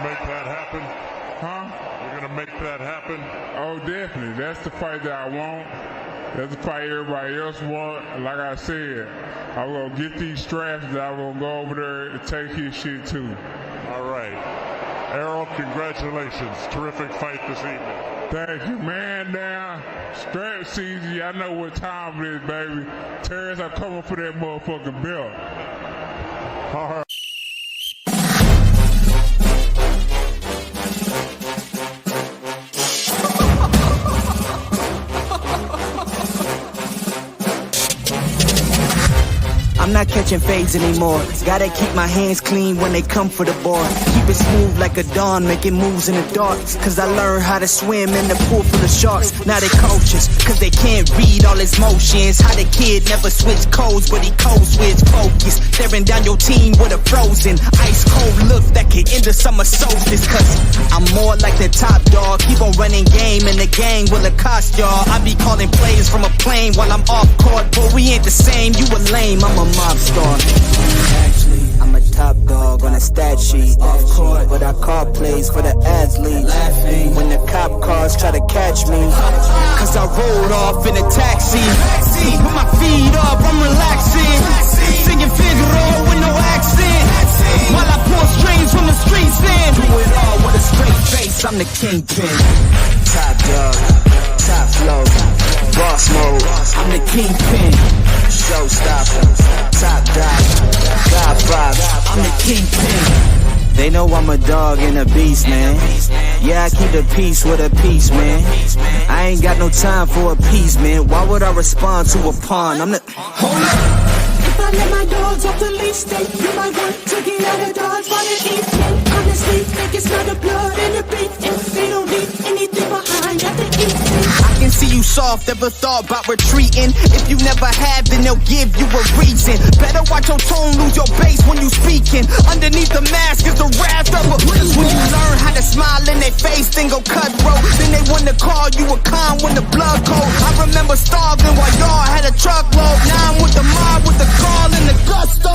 gonna make that happen? Huh? You're gonna make that happen? Oh, definitely. That's the fight that I want. That's the fight everybody else want. Like I said, I'm gonna get these straps and I'm gonna go over there and take his shit too. All right. Errol, congratulations. Terrific fight this evening. Thank you, man. Now, strap season, I know what time it is, baby. Terence, I'm coming for that motherfucking belt. All right. I'm not catching fades anymore. Gotta keep my hands clean when they come for the board. Keep it smooth like a dawn, making moves in the dark. Cause I learned how to swim in the pool full of sharks. Now they coaches, cause they can't read all his motions. How the kid never switch codes, but he code switch focus. Staring down your team with a frozen, ice cold look that could end the summer solstice. Cause I'm more like the top dog. Keep on running game and the gang will accost y'all. I be calling plays from a plane while I'm off court. But we ain't the same, you a lame, I'm a mob star. Actually, I'm a top dog on a stat sheet. Off court, but I call plays for the athletes. Laughing when the cop cars try to catch me. Cause I rolled off in a taxi. Put my feet up, I'm relaxing. Singing Figaro with no accent. While I pour strings from the streets in. Do it all with a straight face, I'm the kingpin. Top dog, top flow, boss mode. I'm the kingpin. Showstopper, top dog, Godfather, I'm the kingpin. They know I'm a dog and a beast, man. Yeah, I keep the peace with a piece, man. I ain't got no time for a piece, man. Why would I respond to a pawn? I'm the... Hold up. If I let my dogs off the leash, then you might want to get out of Dodge while they eat me. Honestly, think it's not the blood and the beef. If they don't leave anything behind after eating. I can see you soft, ever thought about retreating. If you never have, then they'll give you a reason. Better watch your tone, lose your bass when you speaking. Underneath the mask is the wrath of a beast. When you learn how to smile in their face, then go cutthroat. Then they want to call you a con when the blood cold. I remember starving while y'all had a truckload. Now I'm with the mob with the call and the gusto.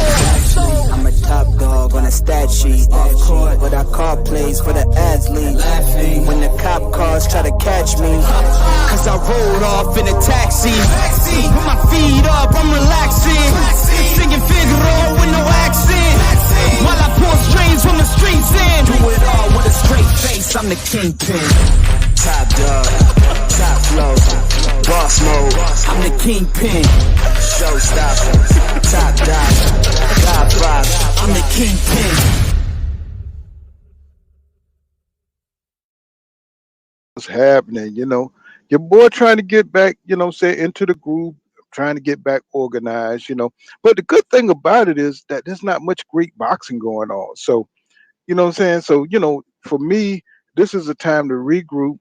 I'm a top dog on a stat sheet. Off court, but I call plays for the athletes. Laughing when the cop cars try to catch me. Cause I rolled off in a taxi. Put my feet up, I'm relaxing. Singing Figaro with no accent. While I pour strings from the streets in. Do it all with a straight face, I'm the kingpin. Top dog, top flow, boss mode. I'm the kingpin. Showstopper, top dog, Godfather. I'm the kingpin. What's happening? Your boy trying to get back, say into the groove, trying to get back organized, But the good thing about it is that there's not much great boxing going on. So, you know what I'm saying? So, for me, this is a time to regroup.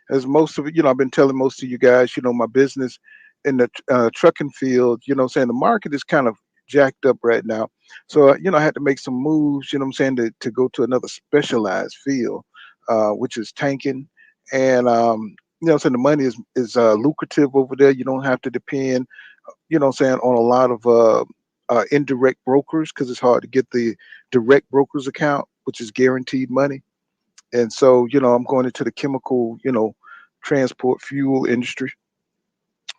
As most of it, I've been telling most of you guys, my business in the trucking field, the market is kind of jacked up right now. So, I had to make some moves, to go to another specialized field, which is tanking. And, so the money is lucrative over there. You don't have to depend, on a lot of indirect brokers because it's hard to get the direct brokers account, which is guaranteed money. And so, I'm going into the chemical, transport fuel industry,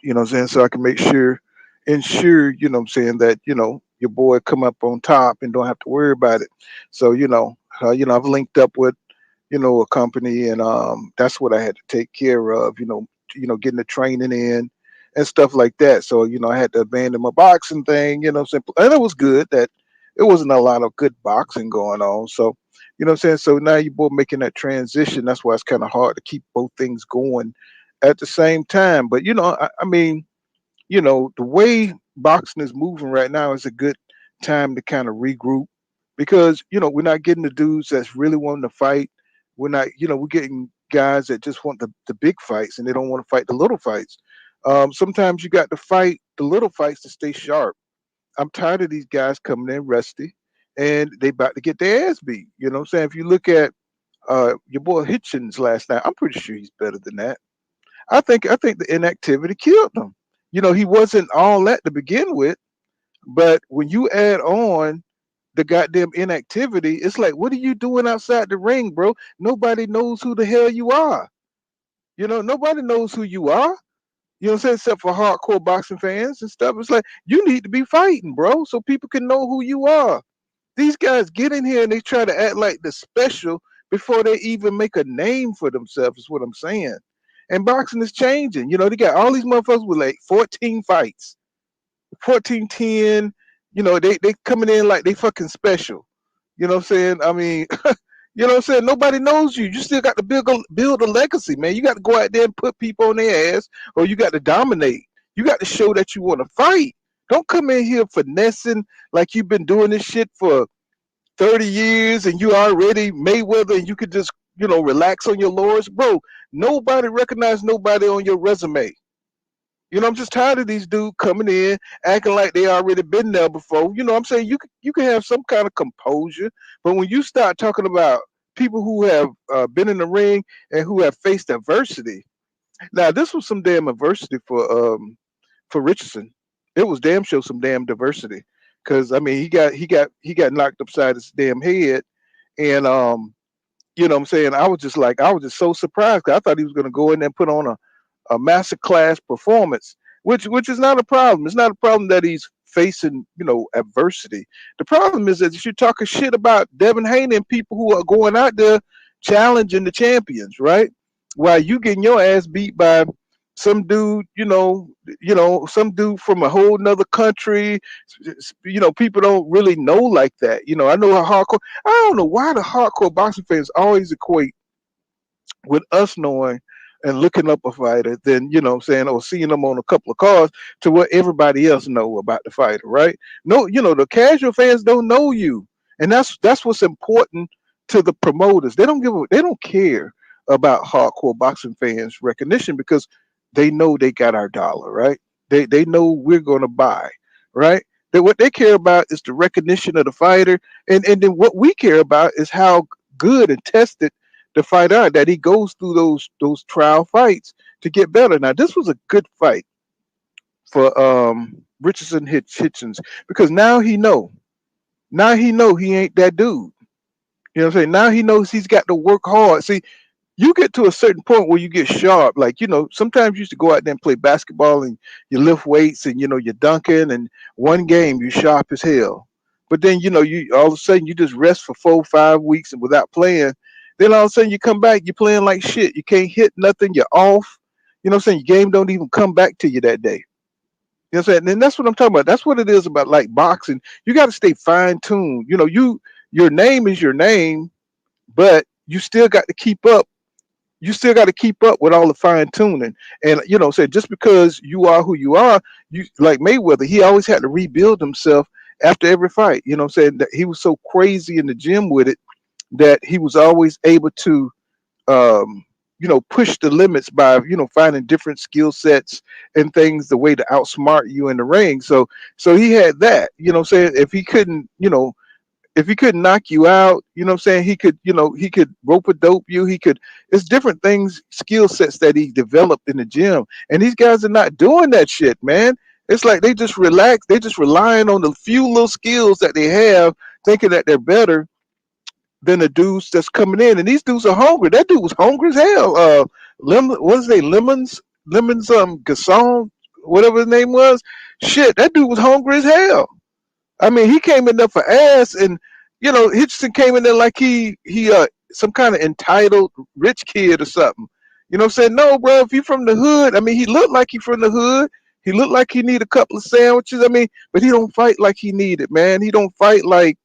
so I can ensure, that, your boy come up on top and don't have to worry about it. So, I've linked up with, a company and that's what I had to take care of, getting the training in and stuff like that. So, I had to abandon my boxing thing, simple. And it was good that it wasn't a lot of good boxing going on. So, so now you're both making that transition. That's why it's kind of hard to keep both things going at the same time. But, I mean, the way boxing is moving right now is a good time to kind of regroup because, we're not getting the dudes that's really wanting to fight. We're not, we're getting guys that just want the big fights and they don't want to fight the little fights. Sometimes you got to fight the little fights to stay sharp. I'm tired of these guys coming in rusty and they about to get their ass beat. You know what I'm saying? If you look at your boy Hitchens last night, I'm pretty sure he's better than that. I think the inactivity killed him. He wasn't all that to begin with, but when you add on, the goddamn inactivity, it's like, what are you doing outside the ring, bro? Nobody knows who the hell you are. Nobody knows who you are. You know what I'm saying? Except for hardcore boxing fans and stuff. It's like, you need to be fighting, bro, so people can know who you are. These guys get in here and they try to act like the special before they even make a name for themselves, is what I'm saying. And boxing is changing. They got all these motherfuckers with like 14 fights, 14, 10. They coming in like they fucking special. You know what I'm saying? I mean, you know what I'm saying? Nobody knows you. You still got to build a legacy, man. You got to go out there and put people on their ass, or you got to dominate. You got to show that you want to fight. Don't come in here finessing like you've been doing this shit for 30 years and you already Mayweather and you could just, relax on your laurels. Bro, nobody recognize nobody on your resume. I'm just tired of these dudes coming in acting like they already been there before. I'm saying you can have some kind of composure, but when you start talking about people who have been in the ring and who have faced adversity, now this was some damn adversity for Richardson. It was damn sure some damn diversity, because I mean he got knocked upside his damn head, and what I'm saying, I was just so surprised, 'cause I thought he was going to go in there and put on a master class performance, which is not a problem. It's not a problem that he's facing, adversity. The problem is that you're talking shit about Devin Haney and people who are going out there challenging the champions, right? While you getting your ass beat by some dude, some dude from a whole nother country. People don't really know like that. I know how hardcore. I don't know why the hardcore boxing fans always equate with us knowing and looking up a fighter than, what I'm saying, or seeing them on a couple of cards to what everybody else know about the fighter, right? No, the casual fans don't know you. And that's what's important to the promoters. They don't care about hardcore boxing fans recognition, because they know they got our dollar, right? They know we're gonna buy, right? What they care about is the recognition of the fighter, and then what we care about is how good and tested the fighter, that he goes through those trial fights to get better. Now this was a good fight for Richardson Hitchens, because now he ain't that dude. You know what I'm saying? Now he knows he's got to work hard. See, you get to a certain point where you get sharp. Like, sometimes you used to go out there and play basketball and you lift weights and, you're dunking, and one game you're sharp as hell. But then, you all of a sudden you just rest for 4 or 5 weeks and without playing. Then all of a sudden you come back, you're playing like shit. You can't hit nothing. You're off. You know what I'm saying? Your game don't even come back to you that day. You know what I'm saying? And that's what I'm talking about. That's what it is about, like, boxing. You got to stay fine tuned. Your name is your name, but you still got to keep up. You still got to keep up with all the fine tuning. And, say just because you are who you are, you like Mayweather, he always had to rebuild himself after every fight. You know what I'm saying? That he was so crazy in the gym with it that he was always able to, push the limits by, finding different skill sets and things, the way to outsmart you in the ring. So he had that, saying, if he couldn't knock you out, he could rope a dope you. It's different things, skill sets that he developed in the gym. And these guys are not doing that shit, man. It's like they just relax. They just relying on the few little skills that they have, thinking that they're better than the dudes that's coming in. And these dudes are hungry. That dude was hungry as hell. What is they Lemons, Gasson, whatever his name was. Shit, that dude was hungry as hell. I mean, he came in there for ass, and Hitchison came in there like he some kind of entitled rich kid or something. You know what I'm saying? No, bro, if you from the hood, I mean, he looked like he from the hood. He looked like he need a couple of sandwiches. I mean, but he don't fight like he need it, man. He don't fight like,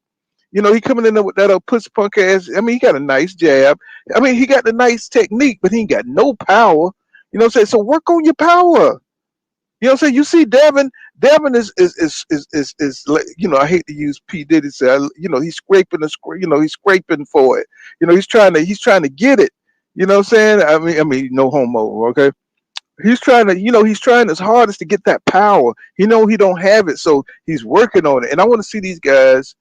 he coming in there with that pussy punk ass. I mean, he got a nice jab. I mean, he got the nice technique, but he ain't got no power. You know what I'm saying? So work on your power. You know what I'm saying? You see Devin is I hate to use P. Diddy say, he's scraping he's scraping for it. He's trying to get it. You know what I'm saying? I mean, no homo, okay? He's trying his hardest to get that power. He don't have it, so he's working on it. And I want to see these guys,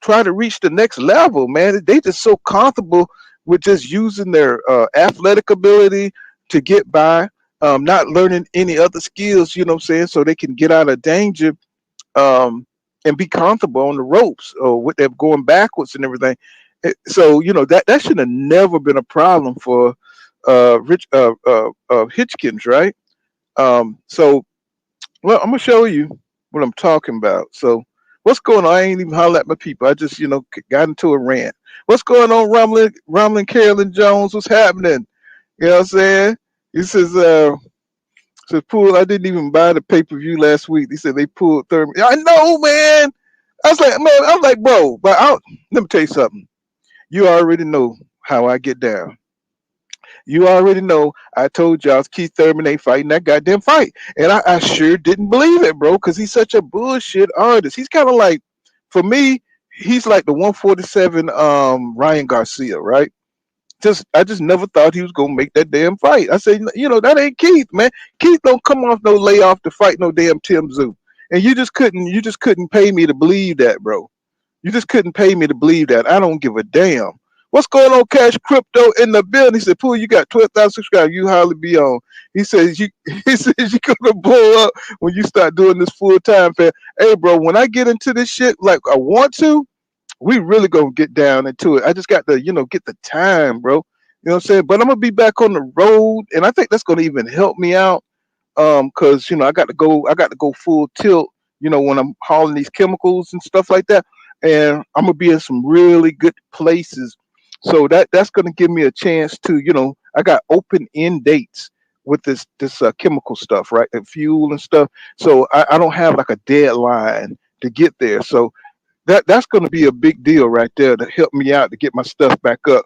try to reach the next level, man. They just so comfortable with just using their athletic ability to get by. Not learning any other skills, so they can get out of danger, and and be comfortable on the ropes or with them going backwards and everything. So that should have never been a problem for Hitchkins, right? So well, I'm gonna show you what I'm talking about. So what's going on? I ain't even holler at my people. I just got into a rant. What's going on, Rumbling Carolyn Jones? What's happening? You know what I'm saying? He says, Pool, I didn't even buy the pay-per-view last week. He said they pulled Thurman. I know, man. I was like, bro, but let me tell you something. You already know how I get down. You already know I told y'all Keith Thurman ain't fighting that goddamn fight. And I sure didn't believe it, bro, because he's such a bullshit artist. He's kind of like, for me, he's like the 147 Ryan Garcia, right? I just never thought he was gonna make that damn fight. I said, that ain't Keith, man. Keith don't come off no layoff to fight no damn Tim Zoo. And you just couldn't pay me to believe that, bro. You just couldn't pay me to believe that. I don't give a damn. What's going on, Cash Crypto in the building? He said, Pool, you got 12,000 subscribers. You hardly be on. He says you're gonna blow up when you start doing this full time, fam. Hey, bro, when I get into this shit like I want to, we really gonna get down into it. I just got to, get the time, bro. You know what I'm saying? But I'm gonna be back on the road, and I think that's gonna even help me out. Cause I got to go full tilt, when I'm hauling these chemicals and stuff like that. And I'm gonna be in some really good places. So that's gonna give me a chance to, I got open end dates with this chemical stuff, right? And fuel and stuff. So I don't have like a deadline to get there. So that's gonna be a big deal right there to help me out to get my stuff back up.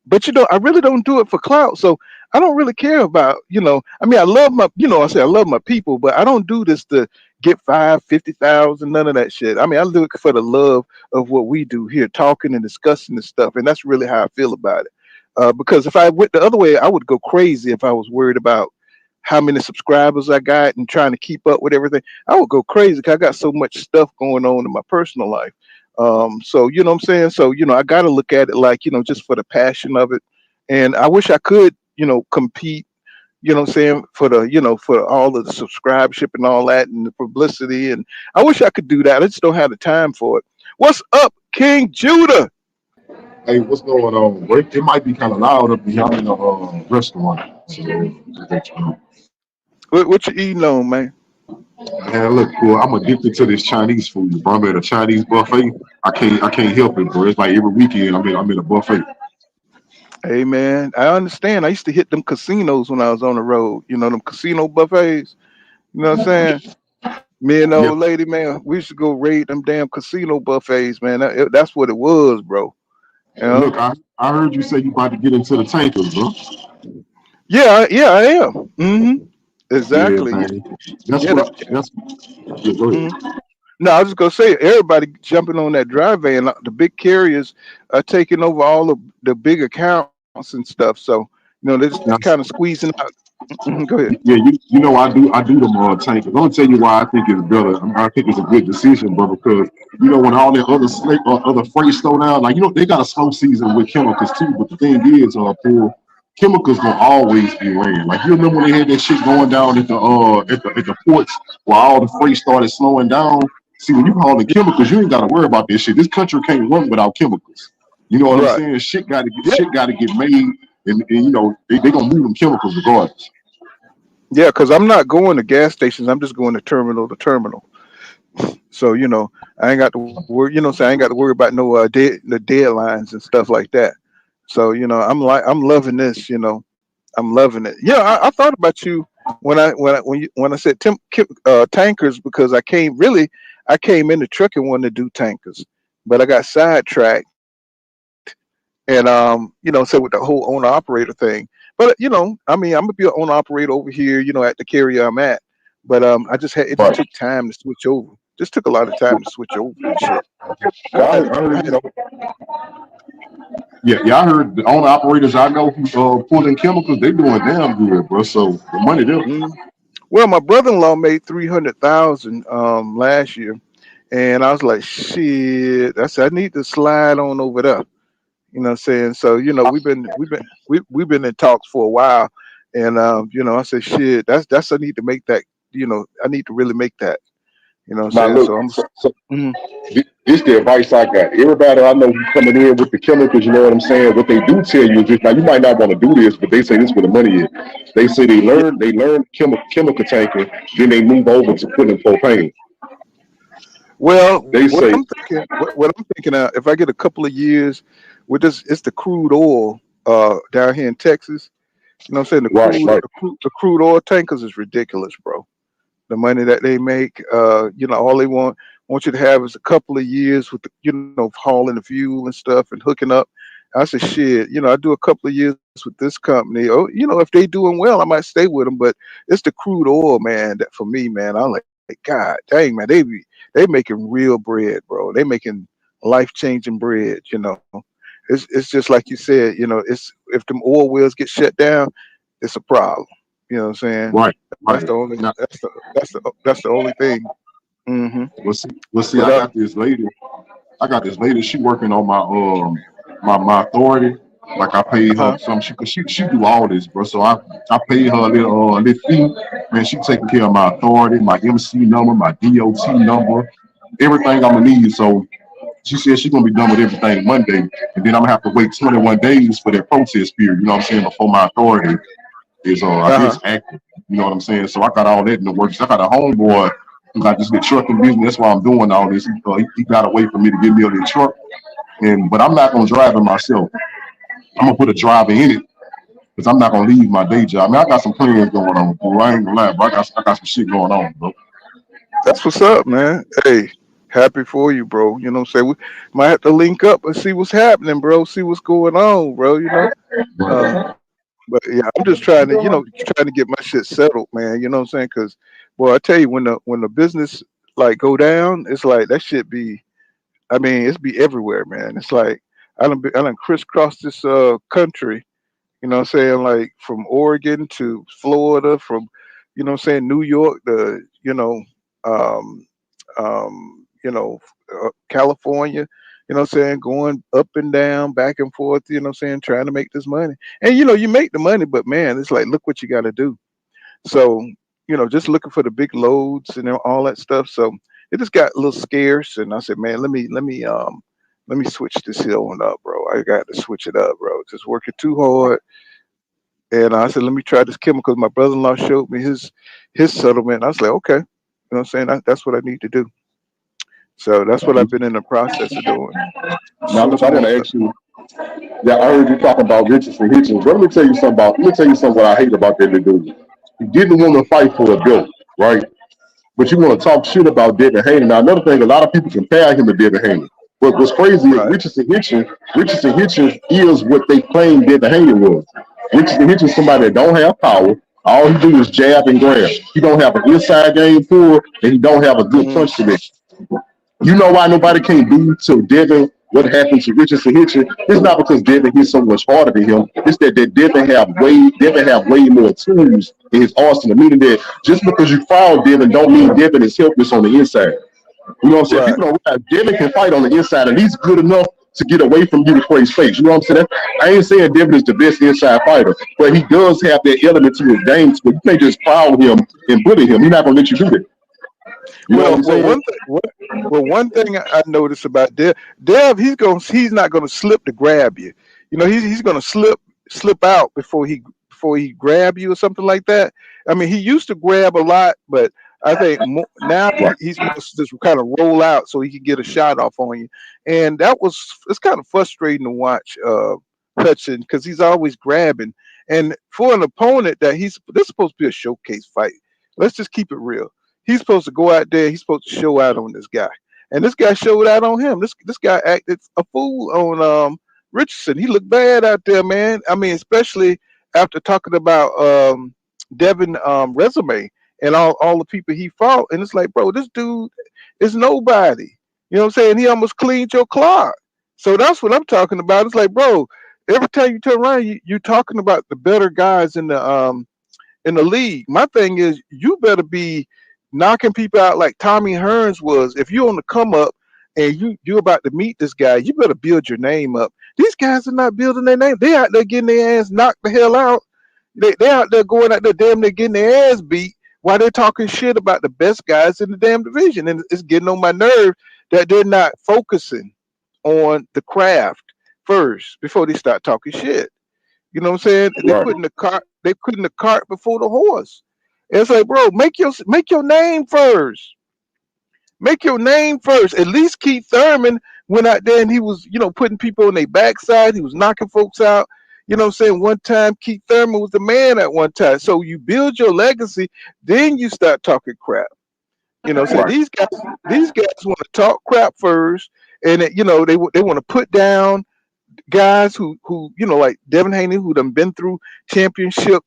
But I really don't do it for clout. So I don't really care about, I mean, I love my, I say I love my people, but I don't do this to get 50,000, none of that shit. I mean, I do it for the love of what we do here, talking and discussing this stuff. And that's really how I feel about it. Because if I went the other way, I would go crazy if I was worried about how many subscribers I got and trying to keep up with everything. I would go crazy because I got so much stuff going on in my personal life. So you know what I'm saying? So, I gotta look at it like, just for the passion of it. And I wish I could, compete, what I'm saying, for the, for all of the subscribership and all that and the publicity. And I wish I could do that. I just don't have the time for it. What's up, King Judah? Hey, what's going on? It might be kind of loud up here. I'm in a restaurant. So, What you eating on, man? man, look, cool. I'm addicted to this Chinese food, bro. I'm at a Chinese buffet. I can't help it, bro. It's like every weekend I'm in a buffet. Hey, man, I understand. I used to hit them casinos when I was on the road. Them casino buffets. You know what I'm saying? Me and the Yeah. old lady, man, we used to go raid them damn casino buffets, man. That's what it was, bro. You know? Look, I heard you say you about to get into the tankers, bro. Yeah, I am. Yeah, Exactly. man. That's Yeah, what. That's. Yeah, go mhm. ahead. No, I was just gonna say everybody jumping on that drive van. The big carriers are taking over all of the big accounts and stuff. So they're just Now, kind of squeezing out. Go ahead. yeah, you know I do them tankers. I'm gonna tell you why I think it's better. I think it's a good decision, bro, because when all that other freight slow down, like they got a slow season with chemicals too. But the thing is, Paul, chemicals gonna always be ran. Like you remember when they had that shit going down at the ports where all the freight started slowing down. See, when you haul the chemicals, you ain't gotta worry about this shit. This country can't run without chemicals. You know what I'm Right. saying? Yeah. Shit gotta get made, and they gonna move them chemicals regardless. Yeah, because I'm not going to gas stations. I'm just going to terminal to terminal. So I ain't got to worry. So I ain't got to worry about no the deadlines and stuff like that. So I'm loving this. I'm loving it. Yeah, I thought about you when I said tankers because I came in the truck and wanted to do tankers, but I got sidetracked and so with the whole owner operator thing. But I mean, I'm gonna be an owner operator over here, at the carrier I'm at. But it just But took time to switch over. Just took a lot of time to switch over and shit. yeah, I had, I I heard had yeah, I heard the owner operators I know who pulling chemicals, they doing damn good, bro. So the money there. mm, well, my brother-in-law made 300,000 last year, and I was like, shit. I said I need to slide on over there. You know what I'm saying? So we've been in talks for a while, and I said shit. That's I need to make that. I need to really make that. You know what Now I'm saying? look, So I'm. Mhm. this the advice I got. Everybody I know who's coming in with the chemicals, you know what I'm saying? What they do tell you is just now you might not want to do this, but they say this is where the money is. They say Yeah. they learn chemical tanking, then they move over to putting propane. Well, They what say, I'm thinking, what I'm thinking, if I get a couple of years with this, it's the crude oil down here in Texas. You know what I'm saying? right, right. The crude oil tankers is ridiculous, bro. The money that they make, all they want you to have is a couple of years with the, hauling the fuel and stuff and hooking up. I said, shit, I do a couple of years with this company. Oh, if they doing well, I might stay with them. But it's the crude oil, man. That for me, man, I'm like, God dang, man, they making real bread, bro. They making life changing bread. It's just like you said. It's if them oil wells get shut down, it's a problem. You know what I'm saying? Right, That's right. the only. Now, That's the only thing. Hmm. we'll see. But I got this lady. She working on my authority. Like I paid her uh-huh. some. She do all this, bro. So I paid her a little fee. Man, she taking care of my authority, my MC number, my DOT number, everything I'm gonna need. So she said she's gonna be done with everything Monday, and then I'm gonna have to wait 21 days for that protest period. You know what I'm saying? Before my authority is I guess Uh-huh. active. You know what I'm saying? So I got all that in the works. I got a homeboy who got this little trucking business. That's why I'm doing all this. He got a way for me to give me a little truck, but I'm not gonna drive it myself. I'm gonna put a driver in it because I'm not gonna leave my day job. I mean, I got some plans going on, bro. I ain't gonna lie, bro. I got some shit going on, bro. That's what's up, man. Hey, happy for you, bro. You know what I'm saying? We might have to link up and see what's happening, bro. See what's going on, bro. Uh, Right. but yeah, I'm just trying to, trying to get my shit settled, man. You know what I'm saying? Because, boy, I tell you, when the business like go down, it's like that shit be. I mean, it's be everywhere, man. It's like I done crisscross this country. You know what I'm saying? Like from Oregon to Florida, from what I'm saying, New York to um, California. You know what I'm saying? Going up and down, back and forth. You know what I'm saying? Trying to make this money, and you make the money, but man, it's like look what you got to do. So just looking for the big loads and all that stuff. So it just got a little scarce, and I said, man, let me switch this here on up, bro. I got to switch it up, bro. Just working too hard. And I said, let me try this chemical. My brother-in-law showed me his settlement. I was like, okay, what I'm saying? That's what I need to do. So that's what I've been in the process of doing. Now, look, I Switching want on to up. ask you. Yeah, I heard you talk about Richardson Hitchens. Let me tell you something about. Let me tell you something what I hate about that dude. He didn't want to fight for a belt, right? But you want to talk shit about Devin Haney. Now, another thing, a lot of people compare him to Devin Haney. But what's crazy is Right. Richardson Hitchens is what they claim Devin Haney was. Richardson Hitchens is somebody that don't have power. All he do is jab and grab. He don't have an inside game for it, and he don't have a good Hmm. punch connection. You know why nobody can't do to Devin what happened to Richardson Hitchens? It's not because Devin hit so much harder than him. It's that Devin have way more tools in his arsenal. Meaning that just because you foul Devin don't mean Devin is helpless on the inside. You know what I'm saying? Right. People don't realize Devin can fight on the inside, and he's good enough to get away from you before his face. You know what I'm saying? I ain't saying Devin is the best inside fighter, but he does have that element to his game. So you can't just foul him and bully him. He's not gonna let you do that. You know what Well, I'm well, saying? one thing I noticed about Dev, he's not gonna slip to grab you. He's gonna slip out before he grab you or something like that. I mean, he used to grab a lot, but I think now Right. he's supposed to just kind of roll out so he can get a shot off on you. And it's kind of frustrating to watch Hudson because he's always grabbing. And for an opponent this is supposed to be a showcase fight. Let's just keep it real. He's supposed to go out there. He's supposed to show out on this guy, and this guy showed out on him. This guy acted a fool on Richardson. He looked bad out there, man. I mean, especially after talking about Devin resume and all the people he fought, and it's like, bro, this dude is nobody. You know what I'm saying? He almost cleaned your clock. So that's what I'm talking about. It's like, bro, every time you turn around, you're talking about the better guys in the league. My thing is, you better be knocking people out like Tommy Hearns was. If you're on the come up and you're about to meet this guy, you better build your name up. These guys are not building their name. They out there getting their ass knocked the hell out. They out there going out there damn near getting their ass beat Why they're talking shit about the best guys in the damn division, and it's getting on my nerve that they're not focusing on the craft first before they start talking shit. You know what I'm saying? They Right. putting the cart before the horse. It's like, bro, make your name first. Make your name first. At least Keith Thurman went out there and he was, putting people on their backside. He was knocking folks out. You know what I'm saying? One time Keith Thurman was the man at one time. So you build your legacy, then you start talking crap. You know what I'm saying? Right. These guys want to talk crap first, and they want to put down guys who like Devin Haney, who done been through championship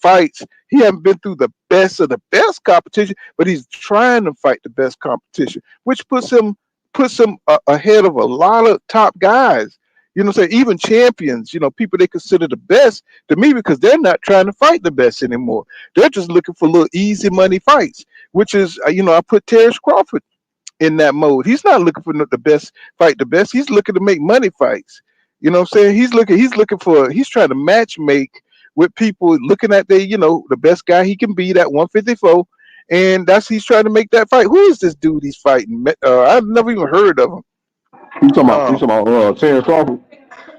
fights. He hasn't been through the best of the best competition, but he's trying to fight the best competition, which puts him ahead of a lot of top guys. You know what I'm saying? Even champions, people they consider the best to me because they're not trying to fight the best anymore. They're just looking for little easy money fights, which is, I put Terence Crawford in that mode. He's not looking for the best fight the best. He's looking to make money fights. You know what I'm saying? He's trying to match make with people looking at the best guy he can beat at 154. And he's trying to make that fight. Who is this dude he's fighting? I've never even heard of him. You talking about Terence Crawford?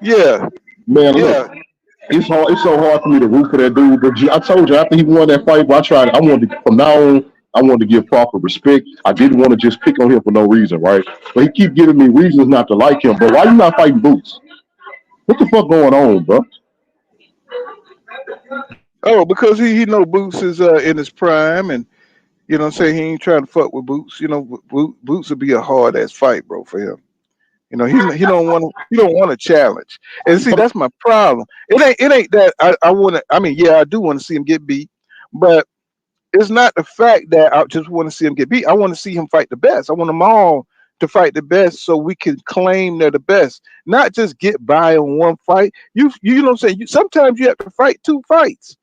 Yeah, Man, look, yeah. it's hard. It's so hard for me to root for that dude. But I told you after he won that fight, but I tried. I wanted to, from now on. I wanted to give Crawford respect. I didn't want to just pick on him for no reason, right? But he keep giving me reasons not to like him. But why you not fighting Boots? What the fuck going on, bro? Oh, because he know Boots is in his prime, and you know what I'm saying, he ain't trying to fuck with Boots. Boots would be a hard ass fight, bro, for him. He don't want to challenge. And see, that's my problem. It ain't that I want to. I mean, yeah, I do want to see him get beat, but it's not the fact that I just want to see him get beat. I want to see him fight the best. I want them all to fight the best so we can claim they're the best, not just get by on one fight. You know what I'm saying? Sometimes you have to fight two fights.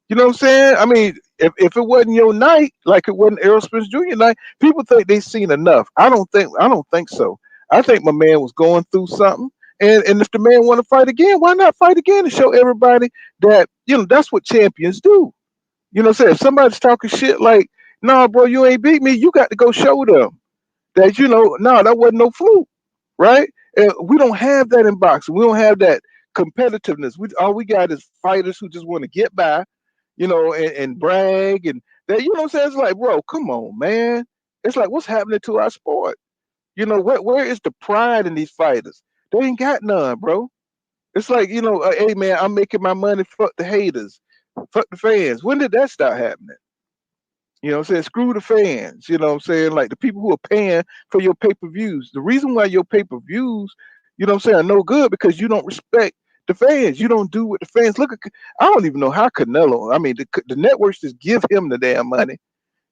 You know what I'm saying? I mean, if it wasn't your night, like it wasn't Errol Spence Jr. night, people think they've seen enough. I don't think so. I think my man was going through something. And if the man want to fight again, why not fight again and show everybody that, that's what champions do. You know what I'm saying? If somebody's talking shit like, nah, bro, you ain't beat me, you got to go show them that, no, that wasn't no fluke, right? And we don't have that in boxing. We don't have that competitiveness. All we got is fighters who just want to get by, and brag. And that, you know what I'm saying? It's like, bro, come on, man. It's like, what's happening to our sport? Where is the pride in these fighters? They ain't got none, bro. It's like, hey, man, I'm making my money. Fuck the haters. Fuck the fans. When did that start happening? You know what I'm saying? Screw the fans. You know what I'm saying? Like the people who are paying for your pay-per-views. The reason why your pay-per-views, you know what I'm saying, are no good because you don't respect the fans. You don't do what the fans look at. I don't even know how Canelo, I mean, the networks just give him the damn money.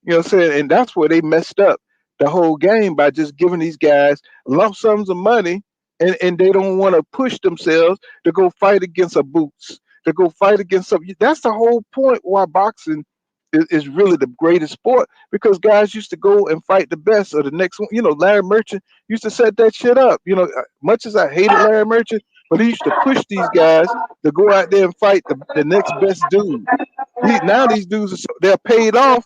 You know what I'm saying? And that's where they messed up the whole game by just giving these guys lump sums of money and they don't want to push themselves to go fight against a Boots, to go fight against something. That's the whole point why boxing is really the greatest sport, because guys used to go and fight the best or the next one. Larry Merchant used to set that shit up. Much as I hated Larry Merchant, but he used to push these guys to go out there and fight the next best dude. Now these dudes they're paid off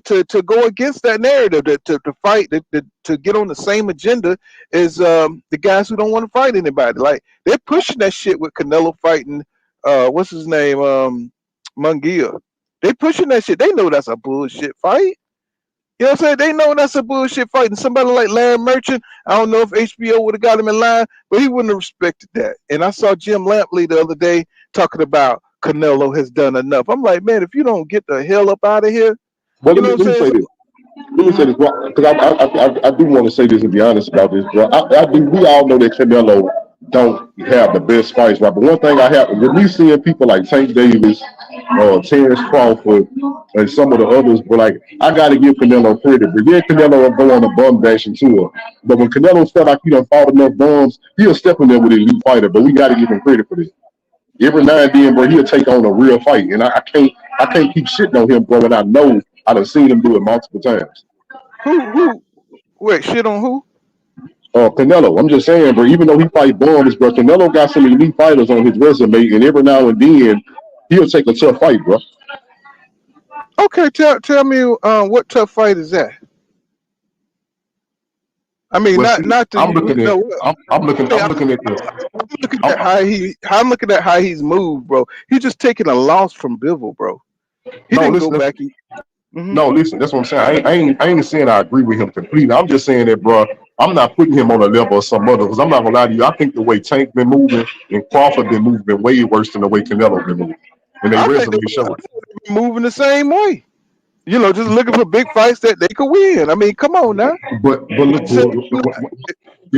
to go against that narrative, to fight, to get on the same agenda as the guys who don't want to fight anybody. Like they're pushing that shit with Canelo fighting what's his name, Munguia. They pushing that shit. They know that's a bullshit fight. You know what I'm saying? They know that's a bullshit fight. And somebody like Larry Merchant, I don't know if HBO would have got him in line, but he wouldn't have respected that. And I saw Jim Lampley the other day talking about Canelo has done enough. I'm like, man, if you don't get the hell up out of here, But you know what I'm saying? Let me say this, because I do want to say this and be honest about this, bro. We all know that Canelo don't have the best fights, right? But one thing I have, with me seeing people like Tank Davis, Terence Crawford, and some of the others, but like, I got to give Canelo credit. But yeah, Canelo will go on a bum bashing tour. But when Canelo felt like he done fought enough bums, he'll step in there with an elite fighter. But we got to give him credit for this. Every now and then, bro, he'll take on a real fight. And I can't keep shitting on him, bro, and I know I done seen him do it multiple times. Wait, shit on who? Canelo. I'm just saying, bro, even though he fight bums, bro, Canelo got some elite fighters on his resume, and every now and then he'll take a tough fight, bro. Okay, tell me what tough fight is that? I mean, Well, see, not to I'm you. looking at No, hey, I'm looking at the I'm looking I'm, at I'm looking at how he's moved, bro. He's just taking a loss from Bivol, bro. He no, didn't go listen. back. Mm-hmm. No, listen, that's what I'm saying. I ain't saying I agree with him completely. I'm just saying that, bro, I'm not putting him on a level of some other, because I'm not gonna lie to you. I think the way Tank been moving and Crawford been moving way worse than the way Canelo been moving. And they I think resume show it. they're moving the same way. Just looking for big fights that they could win. I mean, come on now. But look, So, go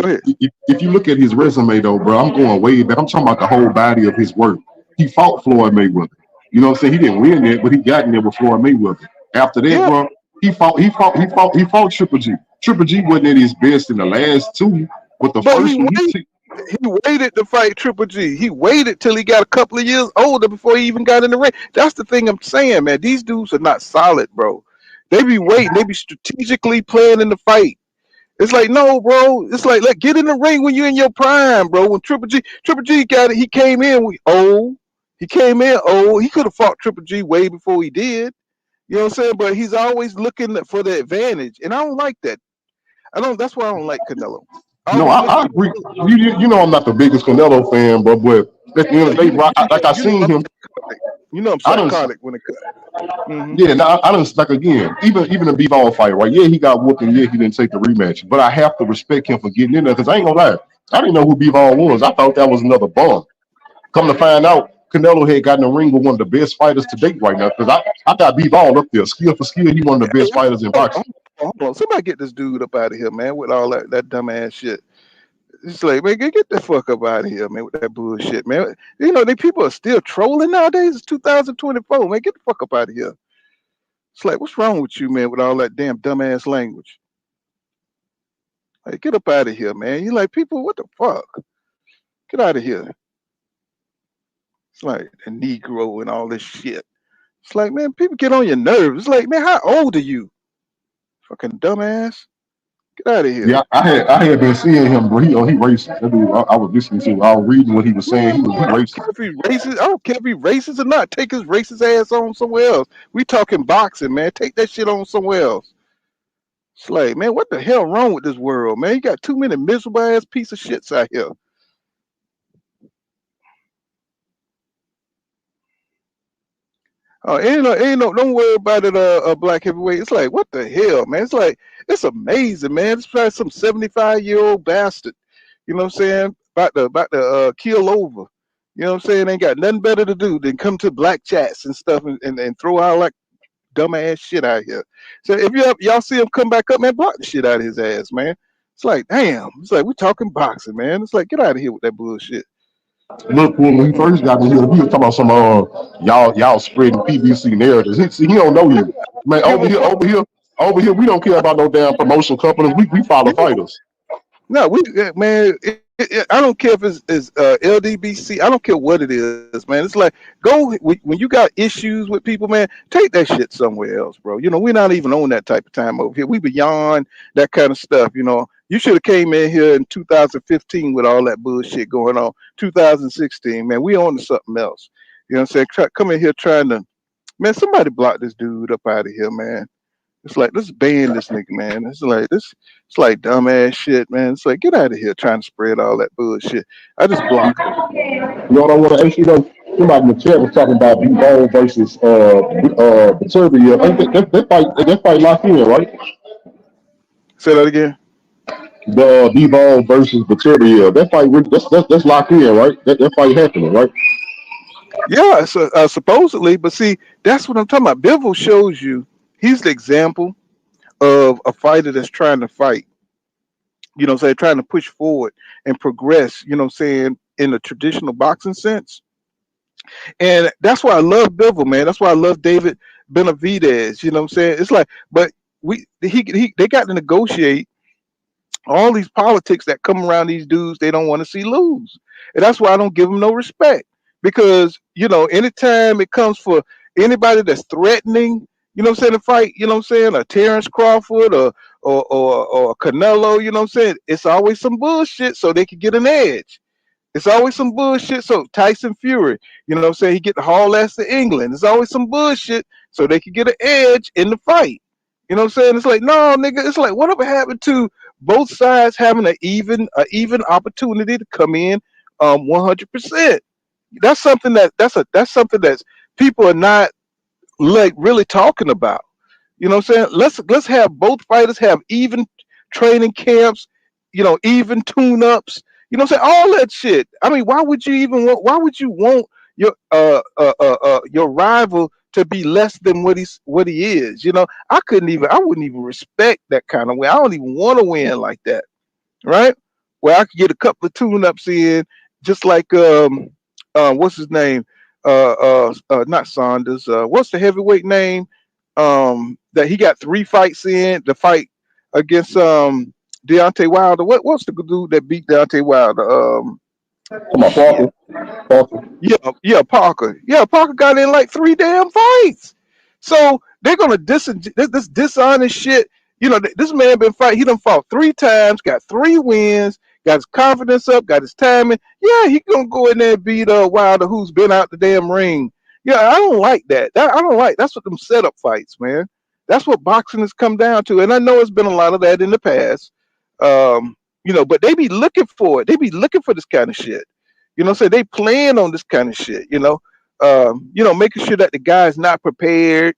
ahead. if you look at his resume though, bro, I'm going way back. I'm talking about the whole body of his work. He fought Floyd Mayweather. You know what I'm saying? He didn't win it, but he got in there with Floyd Mayweather. After that, Yeah, bro, he fought Triple G. Triple G wasn't at his best in the last two, but the but first one he waited to fight Triple G. He waited till he got a couple of years older before he even got in the ring. That's the thing I'm saying, man. These dudes are not solid, bro. They be waiting. They be strategically playing in the fight. It's like, no, bro. It's like, let get in the ring when you're in your prime, bro. When Triple G got it, he came in old. He came in old. He could have fought Triple G way before he did. You know what I'm saying? But he's always looking for the advantage, and I don't like that. I don't. That's why I don't like Canelo. I no, don't like I agree. You know I'm not the biggest Canelo fan, but at the end yeah, of the day, bro, like I seen him. I'm I don't. psychotic when it comes. Yeah, now I don't like again. Even a B-ball fight, right? Yeah, he got whooped, and yeah, he didn't take the rematch. But I have to respect him for getting in there because I ain't gonna lie, I didn't know who B-ball was. I thought that was another bum. Come to find out, Canelo had gotten in the ring with one of the best fighters to date right now. Because I got B-ball up there, skill for skill. He one of the best fighters in boxing. Hold on. Somebody get this dude up out of here, man, with all that dumbass shit. It's like, man, get the fuck up out of here, man, with that bullshit, man. They people are still trolling nowadays. It's 2024, man. Get the fuck up out of here. It's like, what's wrong with you, man, with all that damn dumbass language? Like, get up out of here, man. You like people, what the fuck? Get out of here. It's like a Negro and all this shit. It's like, man, people get on your nerves. It's like, man, how old are you? Fucking dumbass. Get out of here. Yeah, I had been seeing him, bro. He racist. That dude, I was listening to. I was reading what he was saying. He I don't racist. care if he's racist. I don't care if he's racist or not. Take his racist ass on somewhere else. We talking boxing, man. Take that shit on somewhere else. It's like, man, what the hell wrong with this world, man? You got too many miserable ass piece of shits out here. Oh, ain't no, don't worry about it, black heavyweight. It's like, what the hell, man? It's like, it's amazing, man. It's probably some 75-year-old bastard, you know what I'm saying? About to keel over. You know what I'm saying? Ain't got nothing better to do than come to black chats and stuff and throw out like dumbass shit out here. So if y'all see him come back up, man, block the shit out of his ass, man. It's like, damn. It's like we talking boxing, man. It's like, get out of here with that bullshit. Look, when he first got in here, we was talking about some y'all spreading PBC narratives. He don't know you, man. Give a fuck. Over here, we don't care about no damn promotion companies. We follow fighters. No, man. I don't care if it's LDBC. I don't care what it is, man. It's like when you got issues with people, man. Take that shit somewhere else, bro. We're not even on that type of time over here. We beyond that kind of stuff. You should have came in here in 2015 with all that bullshit going on. 2016, man. We on to something else. You know what I'm saying? Come in here trying to, man. Somebody block this dude up out of here, man. It's like, let's ban this nigga, man. It's like this. It's like dumbass shit, man. It's like, get out of here trying to spread all that bullshit. I just block him. You know what I want to ask you though? Somebody in the chat was talking about B-Ball versus Viterbi. I think that fight locked in, right? Say that again. The B-Ball versus Viterbi. That fight that's locked in, right? That fight happening, right? Yeah, so, supposedly, but see, that's what I'm talking about. Bivol shows you he's the example of a fighter that's trying to fight. You know what I'm saying? Trying to push forward and progress, you know what I'm saying, in the traditional boxing sense. And that's why I love Bivol, man. That's why I love David Benavidez. You know what I'm saying? It's like, but they got to negotiate all these politics that come around these dudes they don't want to see lose. And that's why I don't give them no respect. Because, anytime it comes for anybody that's threatening, you know what I'm saying, to fight, you know what I'm saying, a Terence Crawford or Canelo, you know what I'm saying, it's always some bullshit so they can get an edge. It's always some bullshit. So Tyson Fury, you know what I'm saying, he get the haul ass to England. It's always some bullshit so they could get an edge in the fight. You know what I'm saying? It's like, no, nigga. It's like, whatever happened to both sides having an even opportunity to come in 100%. That's something that's people are not like really talking about. You know what I'm saying? Let's have both fighters have even training camps, even tune ups. You know what I'm saying? All that shit. I mean, why would you want your rival to be less than what he is? I wouldn't even respect that kind of way. I don't even want to win like that, right? Where I could get a couple of tune ups in, just like what's his name? Not Saunders. What's the heavyweight name? That he got 3 fights in. The fight against Deontay Wilder. What's the dude that beat Deontay Wilder? Come on, Shit. Parker. Yeah, Parker. Yeah, Parker got in like 3 damn fights. So they're gonna this dishonest shit. This man been fighting. He done fought 3 times, got 3 wins, got his confidence up, got his timing. Yeah, he gonna go in there and beat Wilder, who's been out the damn ring. Yeah, I don't like that. I don't like. That's what them setup fights, man. That's what boxing has come down to. And I know it's been a lot of that in the past. But they be looking for it. They be looking for this kind of shit. So they plan on this kind of shit. Making sure that the guy's not prepared,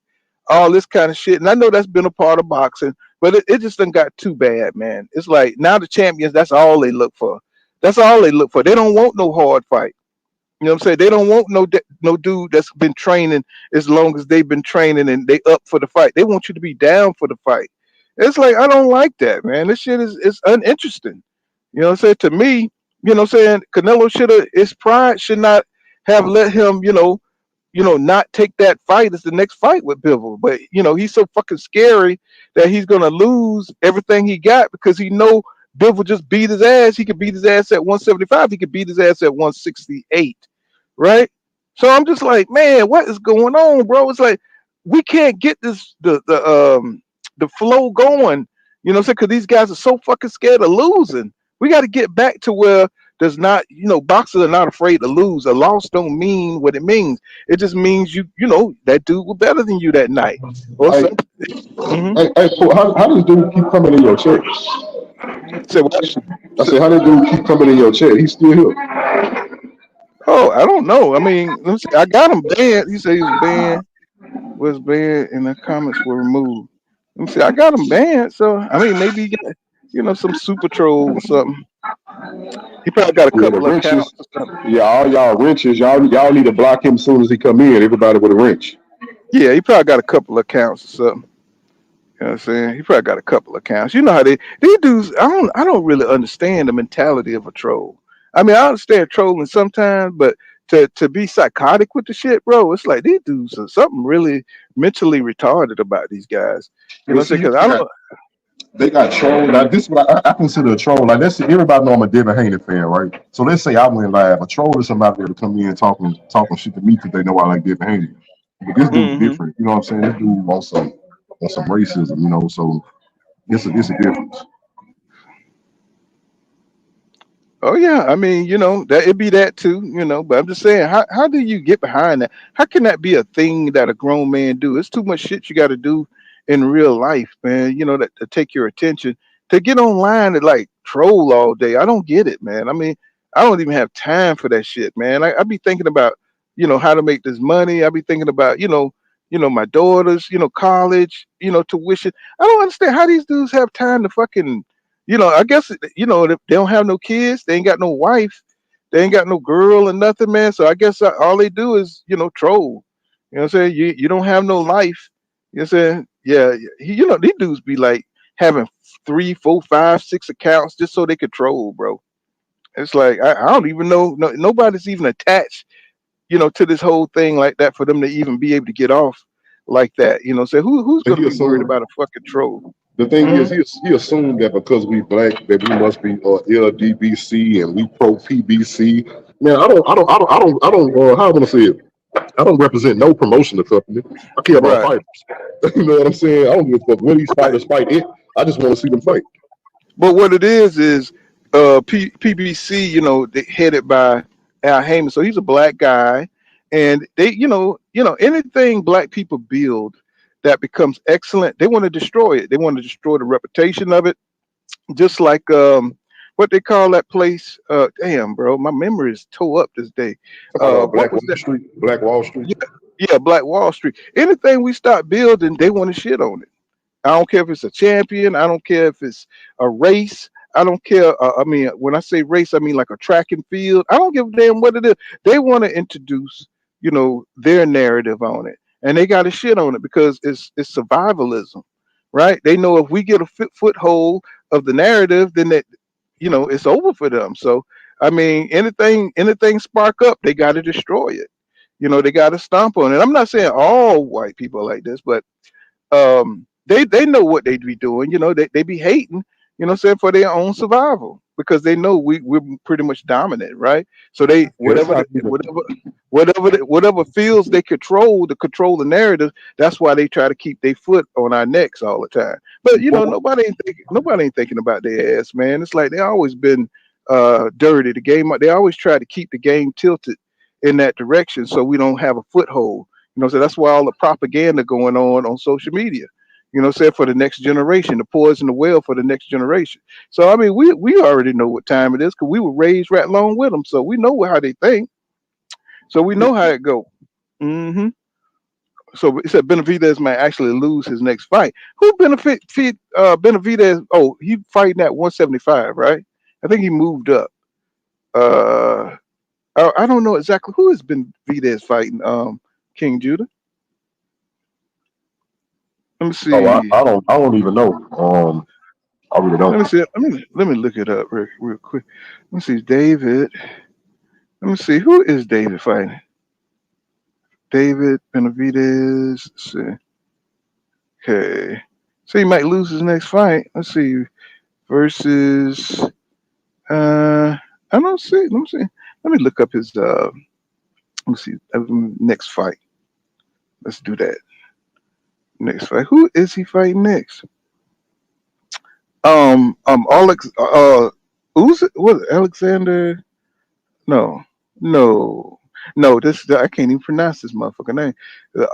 all this kind of shit. And I know that's been a part of boxing, but it just done got too bad, man. It's like now the champions, that's all they look for. That's all they look for. They don't want no hard fight. You know what I'm saying? They don't want no dude that's been training as long as they've been training and they up for the fight. They want you to be down for the fight. It's like, I don't like that, man. This shit is uninteresting. You know what I'm saying? To me, you know what I'm saying? Canelo his pride should not have let him, not take that fight as the next fight with Bivol. But, he's so fucking scary that he's going to lose everything he got because he know Bivol just beat his ass. He could beat his ass at 175. He could beat his ass at 168. Right? So I'm just like, man, what is going on, bro? It's like we can't get the flow going, you know what I'm saying? Because these guys are so fucking scared of losing. We got to get back to where there's not, boxers are not afraid to lose. A loss don't mean what it means. It just means that dude was better than you that night. Or Hey, how does dude keep coming in your chat? Say what? I said, how does dude keep coming in your chat? He's still here. Oh, I don't know. I mean, let me see. I got him banned. He said he was banned, and the comments were removed. Let me see. I got him banned. So I mean, maybe he got some super troll or something. He probably got a couple of accounts or something. Yeah, all y'all wrenches. Y'all need to block him as soon as he come in. Everybody with a wrench. Yeah, he probably got a couple of accounts or something. You know what I'm saying? He probably got a couple of accounts. You know how these dudes. I don't really understand the mentality of a troll. I mean, I understand trolling sometimes, but to be psychotic with the shit, bro, it's like these dudes are something really mentally retarded about these guys. You know what I'm saying? Because I don't. They got trolled. Like this is what I consider a troll. Like let's say everybody know I'm a Devin Haney fan, right? So let's say I went live. A troll is somebody there to come in talking shit to me because they know I like Devin Haney. But this dude's different. You know what I'm saying? This dude wants some racism. So it's a difference. Oh yeah, I mean, that it'd be that too, But I'm just saying, how do you get behind that? How can that be a thing that a grown man do? It's too much shit you got to do in real life, man. That to take your attention to get online and like troll all day. I don't get it, man. I mean, I don't even have time for that shit, man. I be thinking about, how to make this money. I be thinking about, my daughters, college, tuition. I don't understand how these dudes have time to fucking. I guess, they don't have no kids. They ain't got no wife. They ain't got no girl or nothing, man. So I guess all they do is, troll. You know what I'm saying? You don't have no life. You know what I'm saying? Yeah. These dudes be like having 3, 4, 5, 6 accounts just so they could troll, bro. It's like, I don't even know. Nobody's even attached, to this whole thing like that for them to even be able to get off like that. So who's going to be worried about a fucking troll? The thing is, he assumed that because we black, that we must be LDBC and we pro PBC. Man, I don't. How I'm gonna say it? I don't represent no promotional company. I care about fighters. You know what I'm saying? I don't give a fuck when these fighters fight. I just want to see them fight. But what it is PBC. Headed by Al Heyman. So he's a black guy, And they, anything black people build that becomes excellent, they want to destroy it. They want to destroy the reputation of it. Just like what they call that place. Damn, bro, my memory is toe up this day. About What Black was Wall that? Street, Black Wall Street. Yeah, yeah, Black Wall Street. Anything we start building, they want to shit on it. I don't care if it's a champion. I don't care if it's a race. I don't care. I mean, when I say race, I mean like a track and field. I don't give a damn what it is. They want to introduce, their narrative on it, and they got to shit on it because it's survivalism, right? They know if we get a foothold of the narrative, then that, it's over for them. So, I mean, anything spark up, they got to destroy it. They got to stomp on it. I'm not saying all white people are like this, but they know what they be doing. They be hating, what I'm saying, for their own survival because they know we're pretty much dominant, right? So they Yeah, that's whatever how the, whatever fields they control to control the narrative. That's why they try to keep their foot on our necks all the time. But nobody ain't thinking about their ass, man. It's like they always been dirty. The game, they always try to keep the game tilted in that direction so we don't have a foothold. So that's why all the propaganda going on social media. Say for the next generation, to poison the well for the next generation. So I mean, we already know what time it is because we were raised right along with them, so we know how they think. So we know how it go. hmm So it said Benavidez might actually lose his next fight. Who Benavidez? Oh, he fighting at 175, right? I think he moved up. Uh, I don't know exactly who has Benavidez fighting. King Judah. Let me Oh, see. I don't even know. I really Let don't. me see. Let me look it up real quick. Let me see. David. Let me see. Who is David fighting? David Benavidez. Let's see. Okay. So he might lose his next fight. Let's see. Versus. I don't see. Let me see. Let me look up his. Let me see. Next fight. Let's do that. Next fight. Who is he fighting next? Alex. Who's it? What? Alexander. No, no, no. This I can't even pronounce this motherfucker name.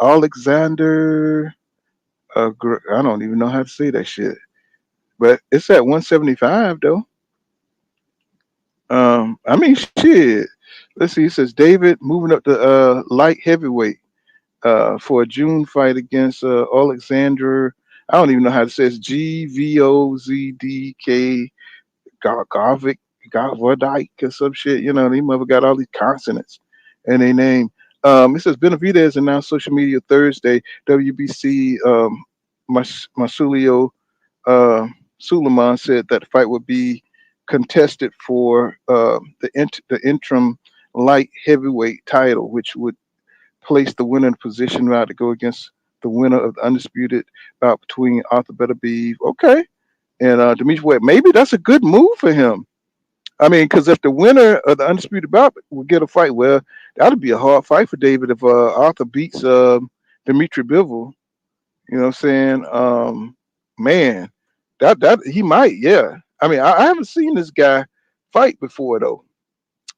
Alexander. I don't even know how to say that shit. But it's at 175 though. I mean shit. Let's see. It says David moving up to light heavyweight for a June fight against Alexander. I don't even know how to say it. It's Gvozdk Garvik Garvodike or some shit. They mother got all these consonants in their name. It says Benavidez announced social media Thursday. WBC Masulio Suleiman said that the fight would be contested for the interim light heavyweight title, which would place the winner in position now to go against the winner of the undisputed bout between Arthur Beterbiev. Okay. And Demetrius Webb. Maybe that's a good move for him. I mean, because if the winner of the undisputed bout will get a fight, well, that'd be a hard fight for David if Arthur beats Dimitri Bivol. You know what I'm saying? Man, that he might, yeah. I mean, I haven't seen this guy fight before though.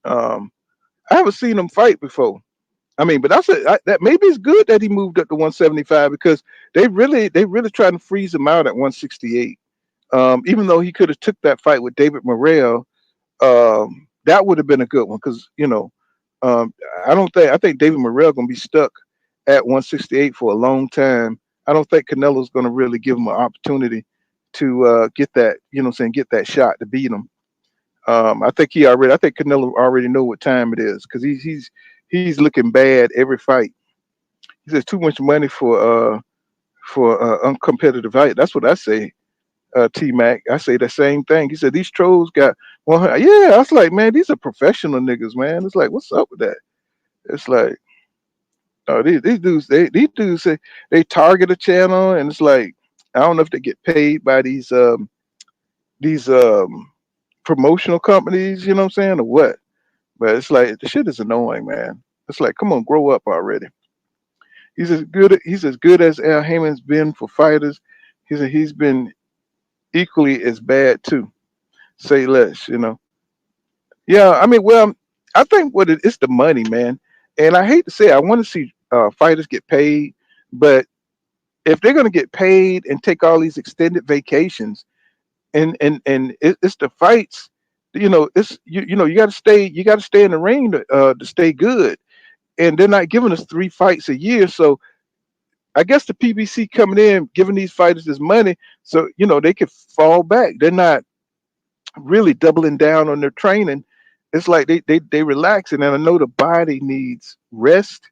Um, I haven't seen him fight before. I mean, but that maybe it's good that he moved up to 175 because they really trying to freeze him out at 168. Even though he could have took that fight with David Morrell, that would have been a good one because um, I think David Morrell gonna be stuck at 168 for a long time. I don't think Canelo's gonna really give him an opportunity to get that, get that shot to beat him. I think Canelo already know what time it is because he's looking bad every fight. He says too much money for uncompetitive fight. That's what I say. T Mac. I say the same thing. He said these trolls got 100. Yeah, I was like, man, these are professional niggas, man. It's like, what's up with that? It's like, oh, these dudes, these dudes say they target a channel, and it's like, I don't know if they get paid by these promotional companies, you know what I'm saying, or what? But it's like the shit is annoying, man. It's like, come on, grow up already. He's as good as Al Heyman's been for fighters. He said he's been equally as bad too. Say less. Yeah, I mean, well, I think it's the money, man. And I hate to say it, I want to see fighters get paid, but if they're going to get paid and take all these extended vacations, it's the fights, it's you got to stay in the ring to stay good, and they're not giving us 3 fights a year. So I guess the PBC coming in giving these fighters this money, so they could fall back. They're not really doubling down on their training. It's like they relaxing, and I know the body needs rest,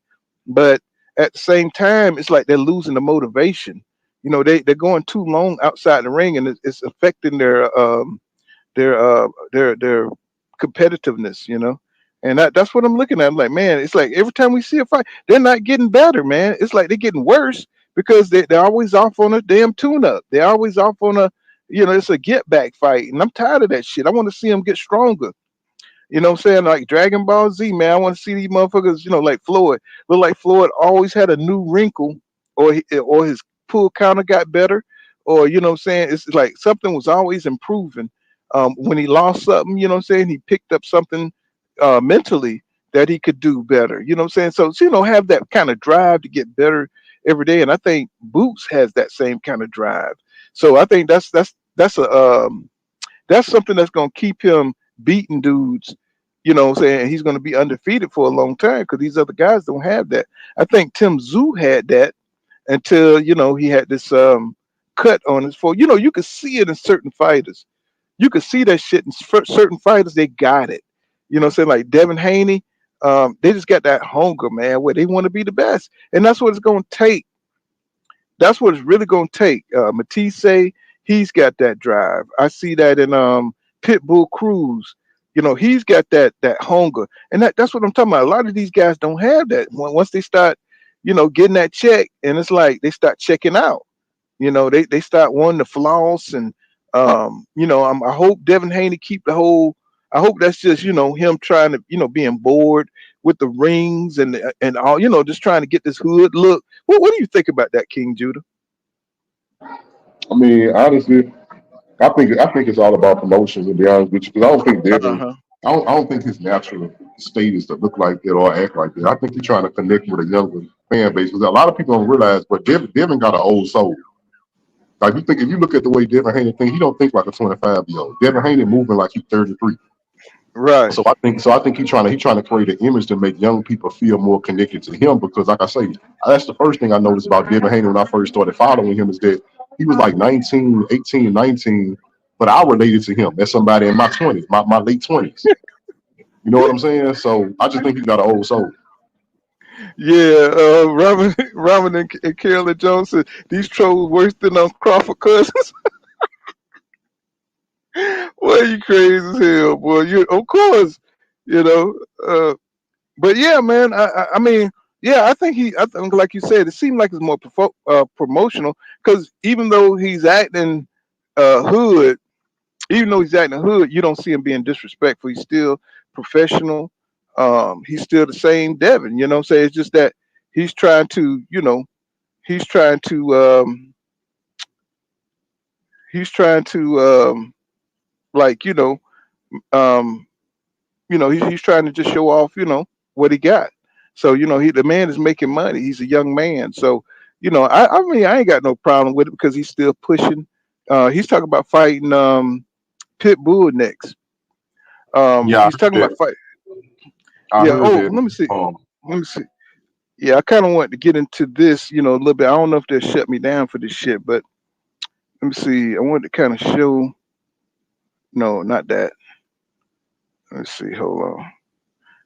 but at the same time, it's like they're losing the motivation. They're going too long outside the ring, and it's affecting their competitiveness. And that's what I'm looking at. I'm like, man, it's like every time we see a fight, they're not getting better, man. It's like they're getting worse because they're always off on a damn tune-up. They're always off on it's a get back fight, and I'm tired of that shit. I want to see them get stronger. You know what I'm saying? Like Dragon Ball Z, man. I want to see these motherfuckers, like Floyd. Look like Floyd always had a new wrinkle, or his pull counter got better, or what I'm saying? It's like something was always improving. When he lost something, what I'm saying? He picked up something mentally that he could do better. You know what I'm saying? So have that kind of drive to get better every day. And I think Boots has that same kind of drive. So I think that's something that's gonna keep him beating dudes. What I'm saying? He's gonna be undefeated for a long time because these other guys don't have that. I think Tim Tszyu had that until he had this cut on his forehead. You could see it in certain fighters. You could see that shit in certain fighters. They got it. What I'm saying? Like Devin Haney, they just got that hunger, man, where they want to be the best, and that's what it's gonna take. That's what it's really gonna take. Matisse, he's got that drive. I see that in Pitbull Cruz. He's got that hunger, and that's what I'm talking about. A lot of these guys don't have that. Once they start, getting that check, and it's like they start checking out. They start wanting to floss, and I hope Devin Haney keep the whole. I hope that's just him trying to being bored with the rings and all just trying to get this hood look. What do you think about that, King Judah? I mean, honestly, I think it's all about promotions. To be honest with you, because I don't think Devin, Uh-huh. I don't think his natural state is to look like that or act like that. I think he's trying to connect with a younger fan base because a lot of people don't realize, but Devin got an old soul. Like if you look at the way Devin Haney think, he don't think like a 25-year-old. Devin Haney moving like he's 33. Right. So I think he's trying to create an image to make young people feel more connected to him because, like I say, that's the first thing I noticed about Devin Haney when I first started following him is that he was like 19, 18, 19, but I related to him as somebody in my 20s, my late 20s. You know what I'm saying? So I just think he got an old soul. Yeah, Robin and Carolyn Jones said these trolls worse than Crawford cousins. Boy, you crazy as hell, boy. You of course, you know. But yeah, man. I mean, yeah, I think like you said, it seemed like it's more promotional because even though he's acting hood, you don't see him being disrespectful. He's still professional. He's still the same Devin. You know what I'm saying? It's just that he's trying to, he's trying to, he's trying to, like, um, he's trying to just show off, what he got. So, the man is making money. He's a young man. So, I mean, I ain't got no problem with it because he's still pushing. He's talking about fighting Pitbull next. Yeah, I He's heard talking about that. fight. I Yeah. heard Oh, that. let me see. Um, Let me see. Yeah, I kind of want to get into this, a little bit. I don't know if they'll shut me down for this shit, but let me see. I want to kind of show. No, not that. Let's see. Hold on.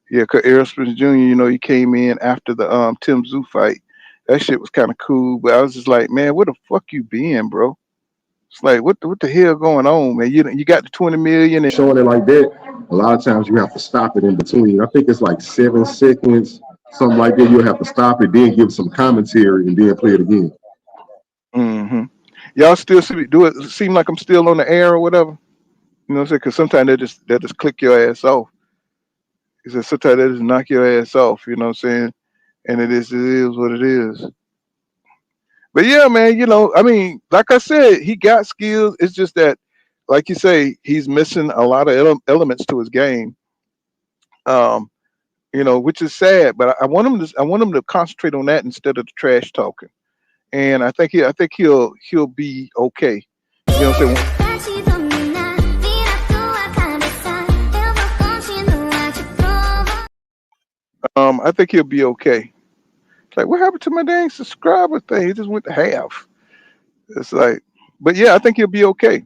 Yeah, cause Errol Spence Jr. He came in after the Tim Tszyu fight. That shit was kind of cool, but I was just like, man, where the fuck you been, bro? It's like, what the hell going on, man? You got the 20 million and showing it like that, a lot of times you have to stop it in between. I think it's like 7 seconds, something like that. You'll have to stop it, then give some commentary, and then play it again. hmm y'all still do it. Seem like I'm still on the air or whatever. You know what I'm saying? Because sometimes they just click your ass off. He said sometimes they just knock your ass off. You know what I'm saying? And it is what it is. But yeah, man, I mean, like I said, he got skills. It's just that, like you say, he's missing a lot of elements to his game. Um, which is sad. But I want him to concentrate on that instead of the trash talking. And I think he'll be okay. You know what I'm saying? I think he'll be okay. It's like, what happened to my dang subscriber thing? It just went to half. It's like, but yeah, I think he'll be okay.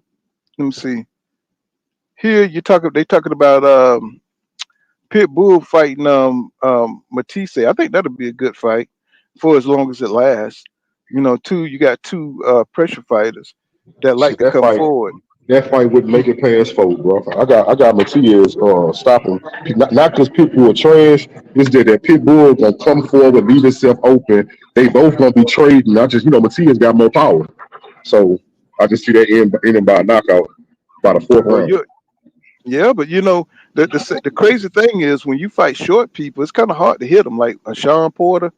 Let me see. Here they talking about Pitbull fighting Matisse. I think that'll be a good fight for as long as it lasts. You got two pressure fighters that like Shit, to come forward. that fight wouldn't make it past four, bro. I got Matias stopping. Not because Pitbull are trash. It's that Pitbull gonna come forward, leave himself open. They both gonna be trading. I just Matias got more power, so I just see that ending by a knockout by the fourth Well, round. yeah, but the crazy thing is when you fight short people, it's kind of hard to hit them, like a Sean Porter.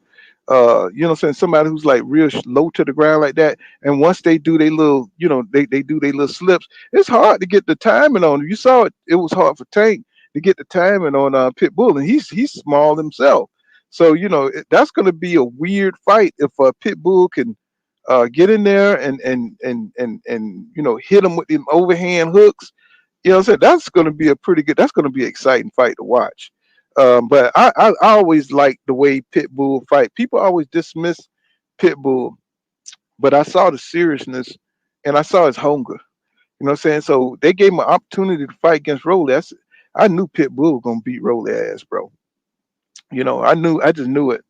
What I'm saying, somebody who's like real low to the ground like that. And once they do their little, they do their little slips, it's hard to get the timing on them. You saw it; it was hard for Tank to get the timing on Pitbull, and he's small himself. So that's going to be a weird fight if Pitbull can get in there and hit him with them overhand hooks. What I'm saying? That's going to be a pretty good. That's going to be an exciting fight to watch. But I always like the way Pitbull fight. People always dismiss Pitbull, but I saw the seriousness and I saw his hunger. What I'm saying? So they gave him an opportunity to fight against Rolly. I knew Pitbull was gonna beat Rolly ass, bro. I just knew it.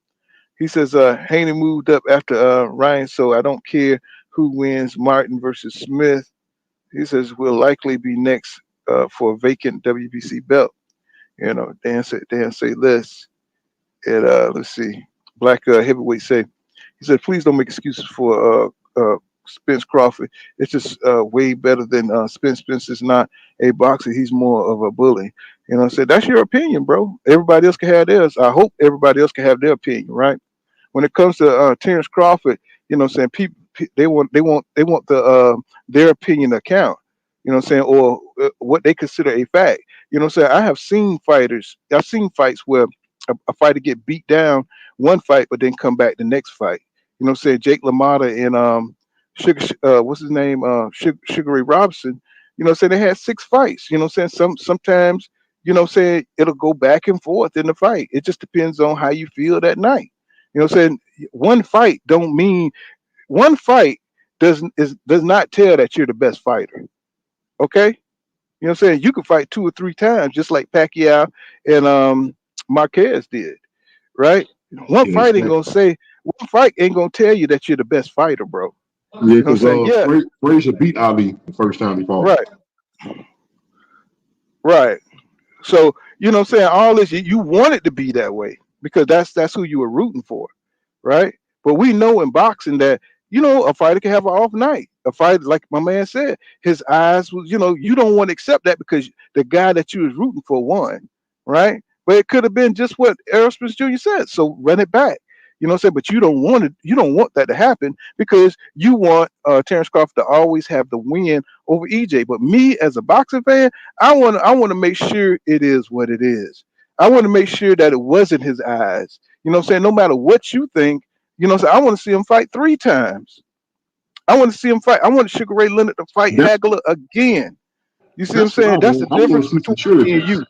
He says Haney moved up after Ryan, so I don't care who wins, Martin versus Smith. He says we'll likely be next for a vacant WBC belt. Dan say this. And let's see. Black heavyweight say, he said, please don't make excuses for Spence Crawford. It's just way better than Spence. Spence is not a boxer. He's more of a bully. I said, that's your opinion, bro. Everybody else can have theirs. I hope everybody else can have their opinion, right? When it comes to Terence Crawford, saying people they want the their opinion to count. Or what they consider a fact. I have seen I've seen fights where a fighter get beat down one fight, but then come back the next fight. Jake LaMotta and what's his name? Sugar Ray Robinson. They had 6 fights. Sometimes, it'll go back and forth in the fight. It just depends on how you feel that night. One fight don't mean one fight does not tell that you're the best fighter. Okay? You can fight 2 or 3 times, just like Pacquiao and Marquez did, right? One Yeah, fight ain't gonna say one fight ain't gonna tell you that you're the best fighter, bro. yeah, What I'm because saying? Yeah, Frazier beat Ali the first time he fought. right, right. So what I'm saying, all this you want it to be that way because that's who you were rooting for, right? But we know in boxing that a fighter can have an off night. A fighter, like my man said, his eyes was you don't want to accept that because the guy that you was rooting for won, right? But it could have been just what Errol Spence Jr. said. So run it back. What I'm saying? But you don't want that to happen because you want Terence Crawford to always have the win over EJ. But me as a boxing fan, I want to make sure it is what it is. I want to make sure that it wasn't his eyes. What I'm saying? No matter what you think, I want to see him fight 3 times. I want to see him fight. I want Sugar Ray Leonard to fight That's Hagler again. You see what I'm that's what I saying? That's want. the I want difference to see some between me and trilogies. you.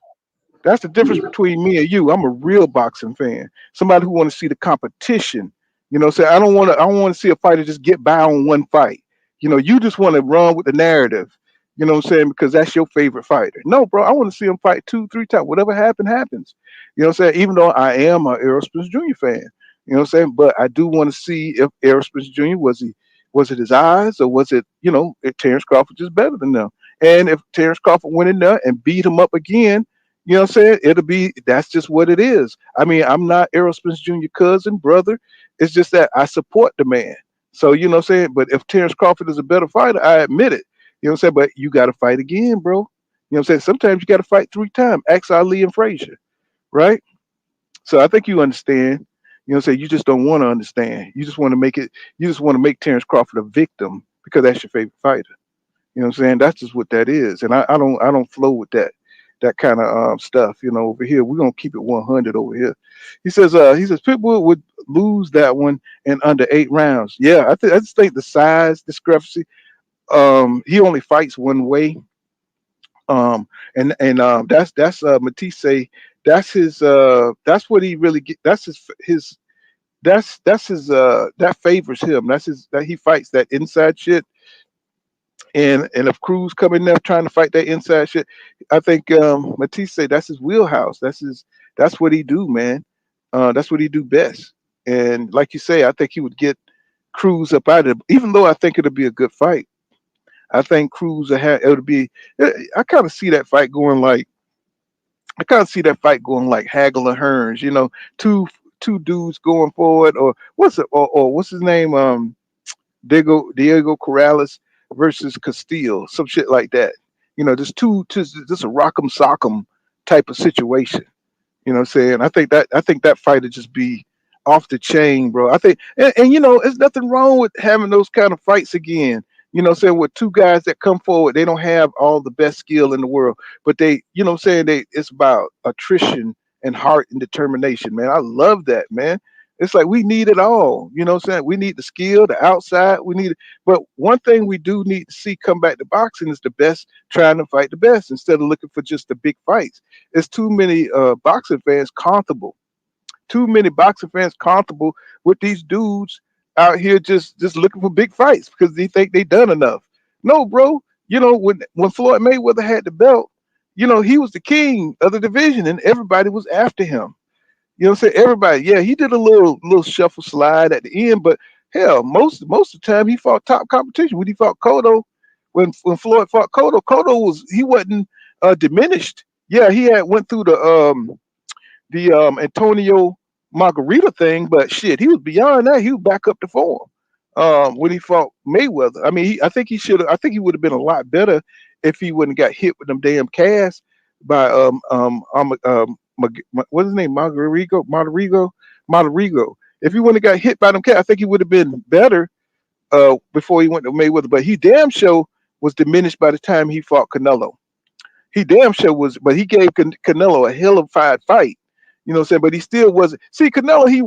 That's the difference Yeah, between me and you. I'm a real boxing fan. Somebody who want to see the competition. Say I don't want to see a fighter just get by on one fight. You just want to run with the narrative. What I'm saying? Because that's your favorite fighter. No, bro, I want to see him fight 2, 3 times. Whatever happens. What I'm saying? Even though I am a Errol Spence Jr. fan. What I'm saying? But I do want to see if Errol Spence Jr. Was it his eyes or was it, if Terence Crawford just better than them? And if Terence Crawford went in there and beat him up again, what I'm saying? That's just what it is. I mean, I'm not Errol Spence Jr. cousin, brother. It's just that I support the man. So, what I'm saying? But if Terence Crawford is a better fighter, I admit it. What I'm saying? But you got to fight again, bro. What I'm saying? Sometimes you got to fight 3 times. Ask Ali and Frazier, right? So I think you understand. What I'm saying? You just don't want to understand. You just want to make Terence Crawford a victim because that's your favorite fighter. What I'm saying? That's just what that is. And I don't flow with that. that kind of stuff. Over here we're gonna keep it 100 over here. He says Pitbull would lose that one in under 8 rounds. Yeah, I just think the size discrepancy. He only fights one way. And that's Matisse. That's what he really get. His that's his that favors him. That's his that he fights that inside shit. And if Cruz come in there trying to fight that inside shit, I think Matisse that's his wheelhouse. That's what he do, man. That's what he do best. And like you say, I think he would get Cruz up out of it. Even though I think it'll be a good fight, I think Cruz it would be. I kind of see that fight going like. I kind of see that fight going like Hagel and Hearns. Two dudes going forward, or what's his name? Diego Corrales versus Castillo, some shit like that. Just just a rock'em sock'em type of situation. You know what I'm saying? I think that fight would just be off the chain, bro. I think, and there's nothing wrong with having those kind of fights again. Saying with two guys that come forward, they don't have all the best skill in the world, but they, it's about attrition and heart and determination, man. I love that, man. It's like we need it all. We need the skill, the outside. We need it. But one thing we do need to see come back to boxing is the best trying to fight the best instead of looking for just the big fights. It's too many boxing fans comfortable. Too many boxing fans comfortable with these dudes out here just looking for big fights because they think they done enough. No, bro. When Floyd Mayweather had the belt, he was the king of the division and everybody was after him. Everybody, yeah, he did a little shuffle slide at the end, but hell, most of the time he fought top competition. When he fought Cotto, when Floyd fought Cotto, he wasn't diminished. Yeah, he had went through the Antonio Margarita thing, but shit, he was beyond that. He was back up to form when he fought Mayweather. I mean, I think he would have been a lot better if he wouldn't got hit with them damn casts by what's his name, Moderigo. If he wouldn't have got hit by them casts, I think he would have been better before he went to Mayweather. But he damn sure was diminished by the time he fought Canelo. He damn sure was, but he gave Canelo a hell of a fight. You know what I'm saying? But he still wasn't. See, Canelo, he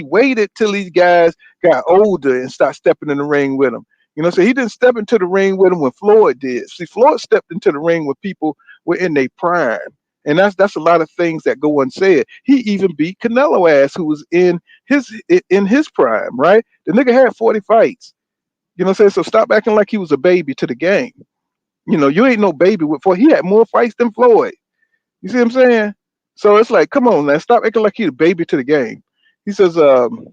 waited till these guys got older and started stepping in the ring with him. So he didn't step into the ring with him when Floyd did. See, Floyd stepped into the ring when people were in their prime. And that's a lot of things that go unsaid. He even beat Canelo ass, who was in his prime, right? The nigga had 40 fights. You know what I'm saying? So stop acting like he was a baby to the game. You ain't no baby with Floyd. He had more fights than Floyd. You see what I'm saying? So it's like, come on, man, stop acting like he's a baby to the game. He says, Richard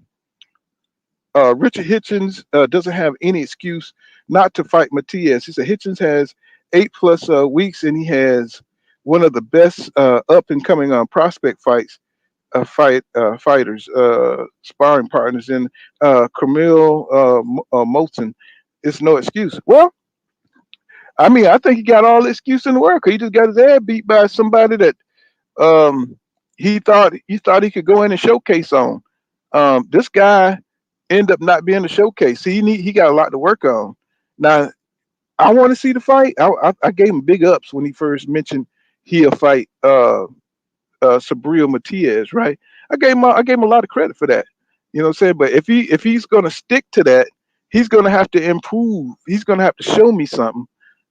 Hitchens doesn't have any excuse not to fight Matias. He said Hitchens has 8+ weeks, and he has one of the best up and coming prospect fighters, sparring partners in Camille Moulton. It's no excuse. Well, I mean, I think he got all the excuse in the world because he just got his ass beat by somebody that he thought he could go in and showcase on. This guy ended up not being a showcase. See, he got a lot to work on. Now, I want to see the fight. I gave him big ups when he first mentioned he'll fight Sabril Matias, right? I gave him a lot of credit for that. You know what I'm saying? But if he's gonna stick to that, he's gonna have to improve. He's gonna have to show me something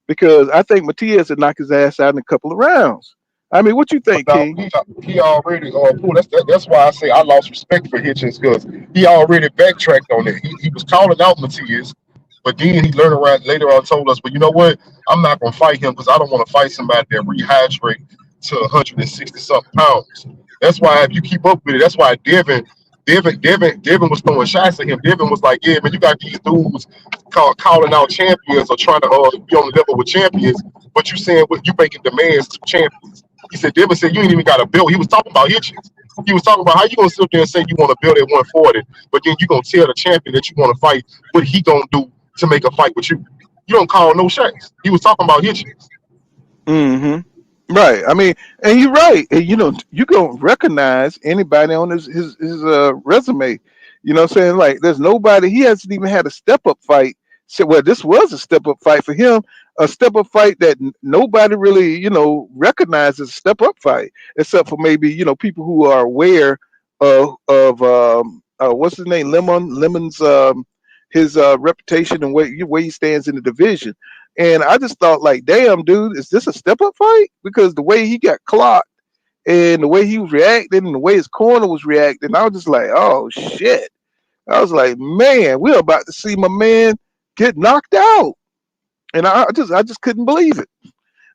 because I think Matias would knock his ass out in a couple of rounds. I mean, what you think, King? He already cool. That's why I say I lost respect for Hitchens because he already backtracked on it. He was calling out Matias, but then he later on told us, but you know what? I'm not gonna fight him because I don't want to fight somebody that rehydrate to 160 something pounds. That's why if you keep up with it, that's why Devin was throwing shots at him. Devin was like, yeah, man, you got these dudes calling out champions or trying to be on the level with champions, but you saying what you making demands to champions. He said, Devin said, you ain't even got a belt. He was talking about Hitchens. He was talking about how you going to sit there and say you want to build at 140, but then you going to tell the champion that you want to fight what he going to do to make a fight with you. You don't call no shots. He was talking about Hitchens. Mm-hmm. Right. I mean, and you're right. And, you going to recognize anybody on his resume. You know what I'm saying? Like, there's nobody. He hasn't even had a step-up fight said, well, this was a step up fight for him, a step up fight that nobody really, recognizes a step up fight, except for maybe, people who are aware of what's his name, Lemon's his reputation and where he stands in the division. And I just thought, like, damn, dude, is this a step up fight? Because the way he got clocked and the way he was reacting and the way his corner was reacting, I was just like, oh shit. I was like, man, we're about to see my man get knocked out. And I just couldn't believe it.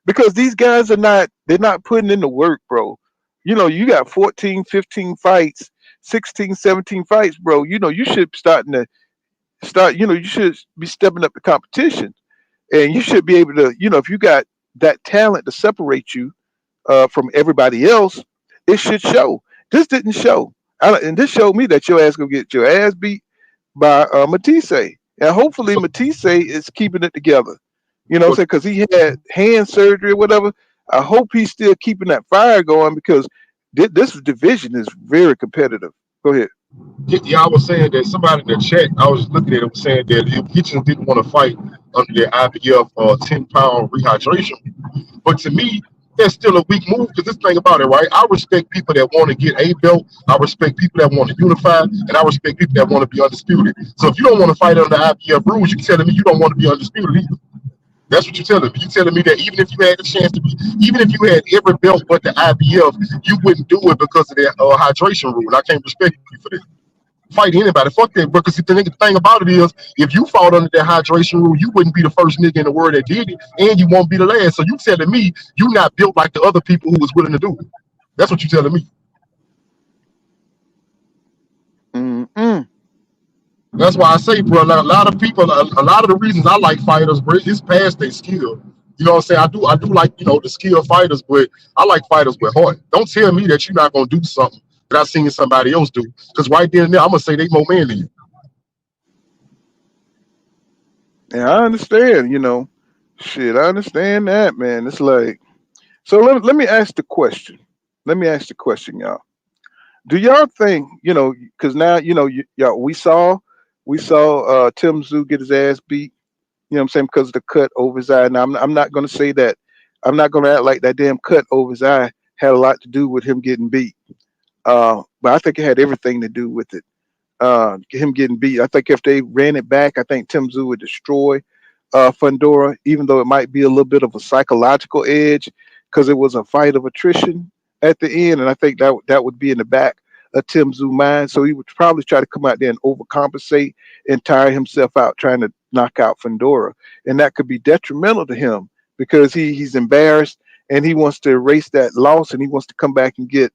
Because these guys they're not putting in the work, bro. You got 14, 15 fights, 16, 17 fights, bro. You should you should be stepping up the competition. And you should be able to, if you got that talent to separate you from everybody else, it should show. This didn't show. And this showed me that your ass gonna get your ass beat by Matisse. And hopefully Matisse is keeping it together. You know what I'm saying? Because he had hand surgery or whatever. I hope he's still keeping that fire going because this division is very competitive. Go ahead. Yeah, I was saying that somebody in the chat, I was looking at it, was saying that if Hitchens didn't want to fight under the IBF 10-pound rehydration. But to me, that's still a weak move because this thing about it, right? I respect people that want to get a belt. I respect people that want to unify, and I respect people that want to be undisputed. So if you don't want to fight under IBF rules, you're telling me you don't want to be undisputed either. That's what you're telling me. You're telling me that even if you had the chance to be, even if you had every belt but the IBF, you wouldn't do it because of that hydration rule. And I can't respect you for that. Fight anybody, fuck that, because the thing about it is, if you fought under that hydration rule, you wouldn't be the first nigga in the world that did it, and you won't be the last. So you telling me you're not built like the other people who was willing to do it. That's what you're telling me. Mm-mm. That's why I say, bro, a lot of people, a lot of the reasons I like fighters, bro, is past their skill. You know what I'm saying? I do like, the skill fighters, but I like fighters with heart. Don't tell me that you're not gonna do something that I've seen somebody else do. Because right then and there, I'm gonna say they more manly than you. Yeah, I understand, Shit, I understand that, man. It's like, so let me ask the question. Let me ask the question, y'all. Do y'all think, because now, y'all, we saw Tim Tszyu get his ass beat, you know what I'm saying, because of the cut over his eye. Now, I'm not going to say that. I'm not going to act like that damn cut over his eye had a lot to do with him getting beat. But I think it had everything to do with it. Him getting beat. I think if they ran it back, I think Tim Tszyu would destroy Fundora, even though it might be a little bit of a psychological edge because it was a fight of attrition at the end. And I think that would be in the back of Tim Tszyu mind. So he would probably try to come out there and overcompensate and tire himself out trying to knock out Fundora. And that could be detrimental to him because he's embarrassed and he wants to erase that loss and he wants to come back and get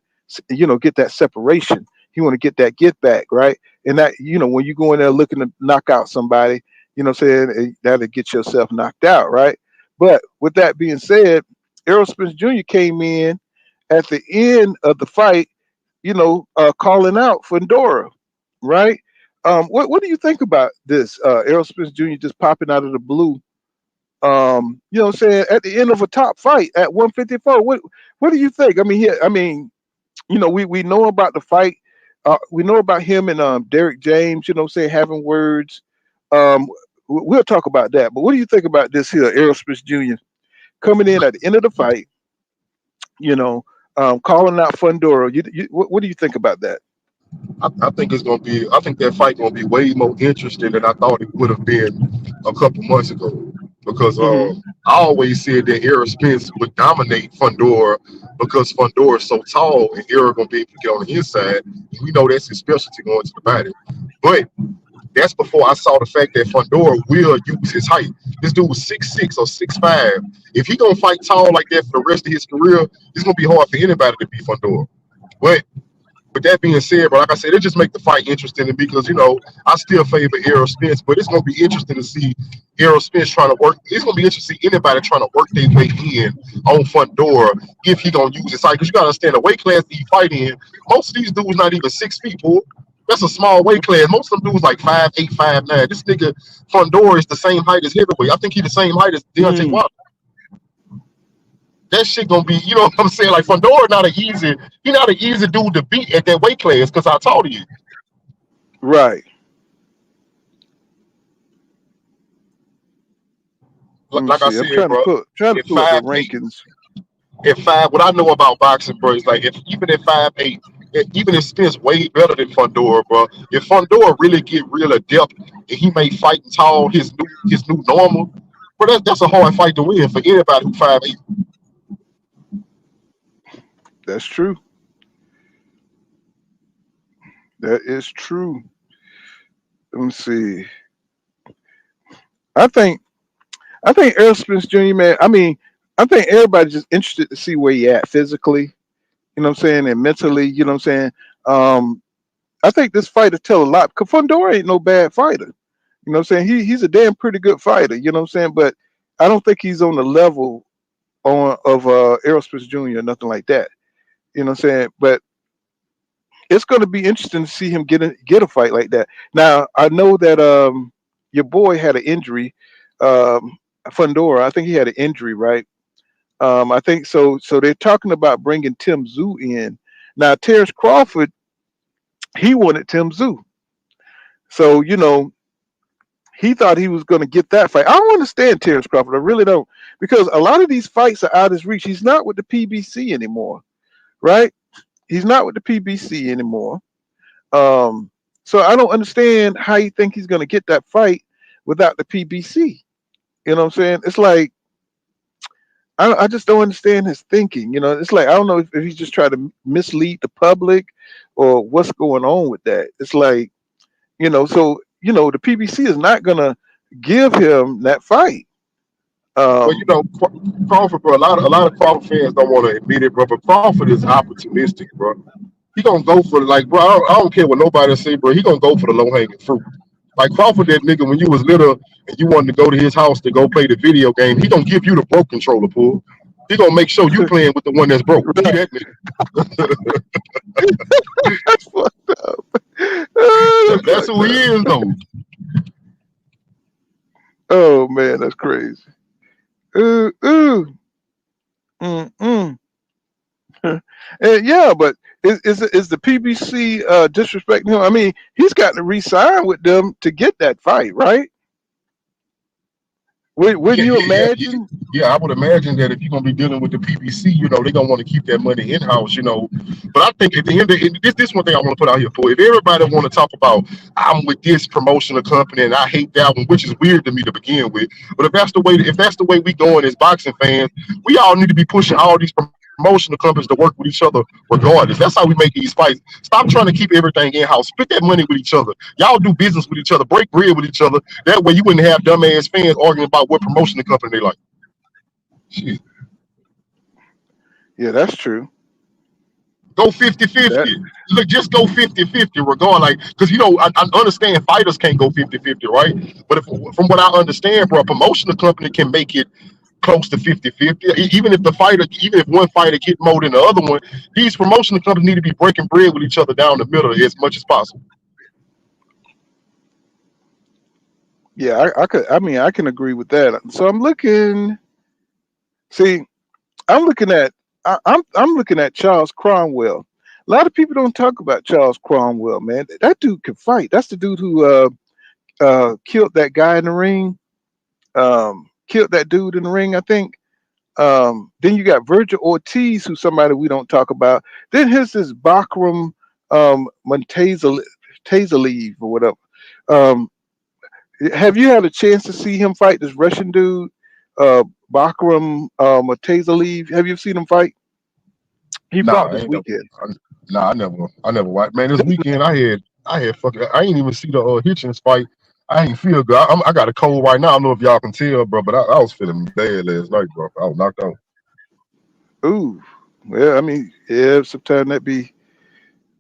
that separation. He want to get that get back, right? And that, when you go in there looking to knock out somebody, saying that'll get yourself knocked out, right? But with that being said, Errol Spence Jr. came in at the end of the fight, calling out Fundora, right? What do you think about this? Errol Spence Jr. just popping out of the blue, at the end of a top fight at 154. What do you think? We know about the fight. We know about him and Derek James, having words. We'll talk about that. But what do you think about this here, Errol Spence Jr. coming in at the end of the fight, calling out Fundora? What do you think about that? I think that fight gonna be way more interesting than I thought it would have been a couple months ago. Because I always said that Errol Spence would dominate Fundora because Fundora is so tall and Errol gonna be able to get on the inside. And we know that's his specialty going to the body. But that's before I saw the fact that Fundora will use his height. This dude was 6'6" or 6'5". If he gonna fight tall like that for the rest of his career, it's gonna be hard for anybody to beat Fundora. But with that being said, bro, like I said, it just make the fight interesting to me because, I still favor Errol Spence, but it's going to be interesting to see Errol Spence trying to work. It's going to be interesting to see anybody trying to work their way in on Fundora if he going to use his height. Because you got to understand the weight class that he fight in, most of these dudes not even 6 feet, boy. That's a small weight class. Most of them dudes like 5'8", 5'9". This nigga Fundora is the same height as heavyweight. I think he's the same height as Deontay Wilder. That shit gonna be, you know what I'm saying? Like Fundora not an easy dude to beat at that weight class because I told you. Right. Let me like I see. I'm said, trying to bro, at pull up the 5'8", rankings. at five, what I know about boxing, bro, is like if even at 5'8", even if Spence way better than Fundora, bro. If Fundora really get real adept and he may fight tall his new normal, but that's a hard fight to win for anybody who 5'8". That's true. That is true. Let me see. I think Errol Spence Jr. man. I mean, I think everybody's just interested to see where he at physically. You know what I'm saying, and mentally. You know what I'm saying. Um, I think this fighter tell a lot. Cause Fundora ain't no bad fighter. You know what I'm saying. He's a damn pretty good fighter. You know what I'm saying. But I don't think he's on the level on of Errol Spence Jr. or nothing like that. You know what I'm saying. But it's going to be interesting to see him get a fight like that. Now I know that your boy had an injury, Fundora. I think he had an injury, right? I think so. So they're talking about bringing Tim Zoo in. Now Terence Crawford, he wanted Tim Zoo, so he thought he was going to get that fight. I don't understand Terence Crawford. I really don't, because a lot of these fights are out of his reach. He's not with the PBC anymore, right? He's not with the PBC anymore. Um, so I don't understand how you think he's going to get that fight without the PBC. You know what I'm saying? It's like I just don't understand his thinking. It's like I don't know if he's just trying to mislead the public or what's going on with that. It's like so the PBC is not going to give him that fight. Well, Crawford, bro. A lot of Crawford fans don't want to admit it, bro. But Crawford is opportunistic, bro. He gonna go for like, bro. I don't care what nobody say, bro. He gonna go for the low hanging fruit. Like Crawford, that nigga, when you was little and you wanted to go to his house to go play the video game, he gonna give you the broke controller, pull. He gonna make sure you playing with the one that's broke. See Right. that nigga? That's fucked up. That's That's who fucked he up. is, though. Oh man, that's crazy. Ooh, ooh, mm. And yeah, but is the PBC disrespecting him? I mean, he's got to re-sign with them to get that fight, right? Yeah, Wouldn't you yeah, yeah, yeah. imagine? Yeah, I would imagine that if you're gonna be dealing with the PBC, they're gonna want to keep that money in house. But I think at the end of this one thing I want to put out here for if everybody want to talk about I'm with this promotional company and I hate that one, which is weird to me to begin with. But if that's the way we going as boxing fans, we all need to be pushing all these promotional companies to work with each other regardless. That's how we make these fights. Stop trying to keep everything in house. Split that money with each other. Y'all do business with each other. Break bread with each other. That way you wouldn't have dumbass fans arguing about what promotion company they like. Shit. Yeah, that's true. Go 50-50. That Look, just go 50-50 regardless. Like, because I understand fighters can't go 50-50, right? But from what I understand, bro, a promotional company can make it close to 50-50. Even if one fighter get more than the other one, these promotional companies need to be breaking bread with each other down the middle as much as possible. yeah, I could. I mean, I can agree with that. So I'm looking. See, I'm looking at. I'm looking at Charles Cromwell. A lot of people don't talk about Charles Cromwell, man. That dude can fight. That's the dude who killed that guy in the ring. Killed that dude in the ring, I think. Then you got Virgil Ortiz, who's somebody we don't talk about. Then here's this Bakram Montazalev or whatever. Um, have you had a chance to see him fight this Russian dude, Bakram Montazalev? Have you seen him fight? He Nah, fought I this ain't never. weekend. I never watched. Man, this weekend I had fucking. I ain't even see the Hitchens fight. I ain't feel good. I got a cold right now. I don't know if y'all can tell, bro, but I was feeling bad last night, bro. I was knocked out. Ooh, well, I mean, yeah, sometimes that be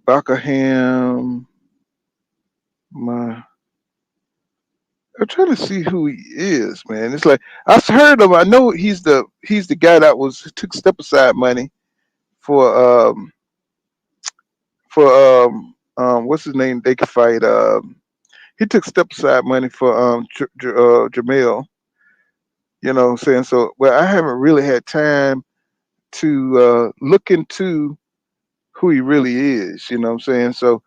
Buckingham. My, I'm trying to see who he is, man. It's like I heard him. I know he's the guy that took step aside money for what's his name? They could fight. He took step aside money for Jamel. You know what I'm saying? So, well, I haven't really had time to look into who he really is. You know what I'm saying? So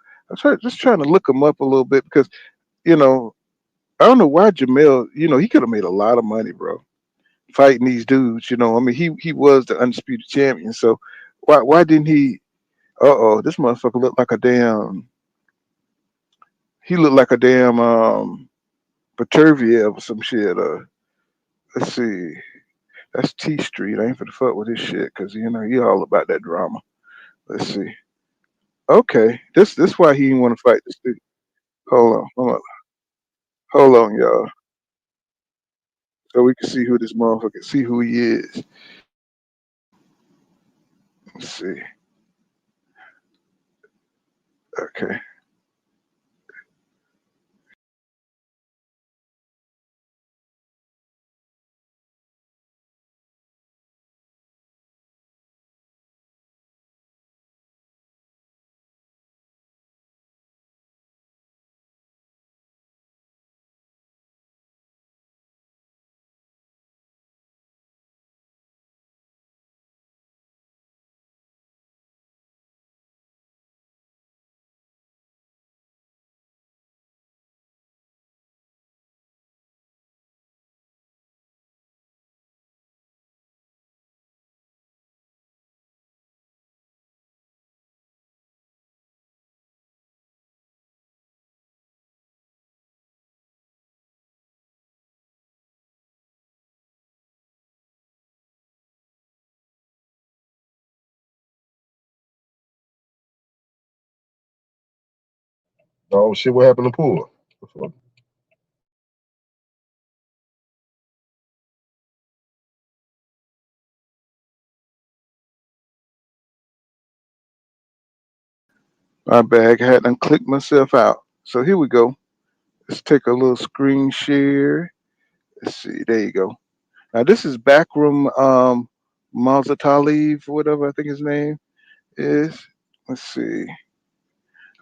just trying to look him up a little bit because you know I don't know why Jamel. He could have made a lot of money, bro. fighting these dudes. You know, I mean, he was the undisputed champion. So why didn't he? This motherfucker looked like a damn. He looked like a damn Peterviev or some shit. Let's see. That's T Street. I ain't finna fuck with this shit because you know he all about that drama. Let's see. Okay, this why he didn't want to fight this dude. Hold on, y'all. So we can see who this motherfucker, see who he is. Let's see. Okay. Oh shit, what happened to Poor? My bag had unclicked myself out. So here we go. Let's take a little screen share. Let's see. There you go. Now this is Backroom Malzataliv, whatever I think his name is. Let's see.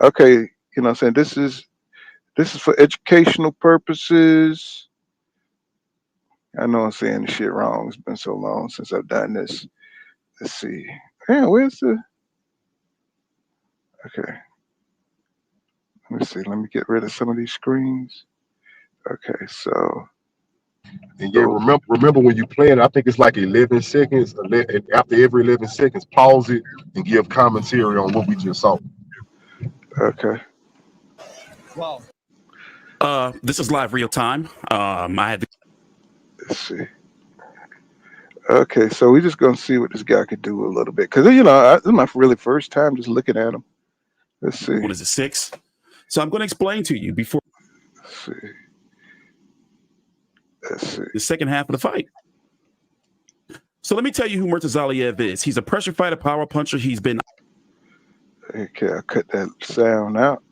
Okay, you know what I'm saying? This is for educational purposes. I know I'm saying the shit wrong. It's been so long since I've done this. Let's see. Man, where's the okay. Let me see. Let me get rid of some of these screens. Okay, so And yeah, remember when you play it, I think it's like 11 seconds. And after every 11 seconds, pause it and give commentary on what we just saw. okay. Wow. This is live real time. I had to. Let's see. Okay, so we're just gonna see what this guy could do a little bit, cause you know this is my really first time just looking at him. Let's see. What is it, 6? So I'm going to explain to you before. Let's see. Let's see. The second half of the fight. So let me tell you who Murtazaliev is. He's a pressure fighter, power puncher. He's been. Okay, I'll cut that sound out.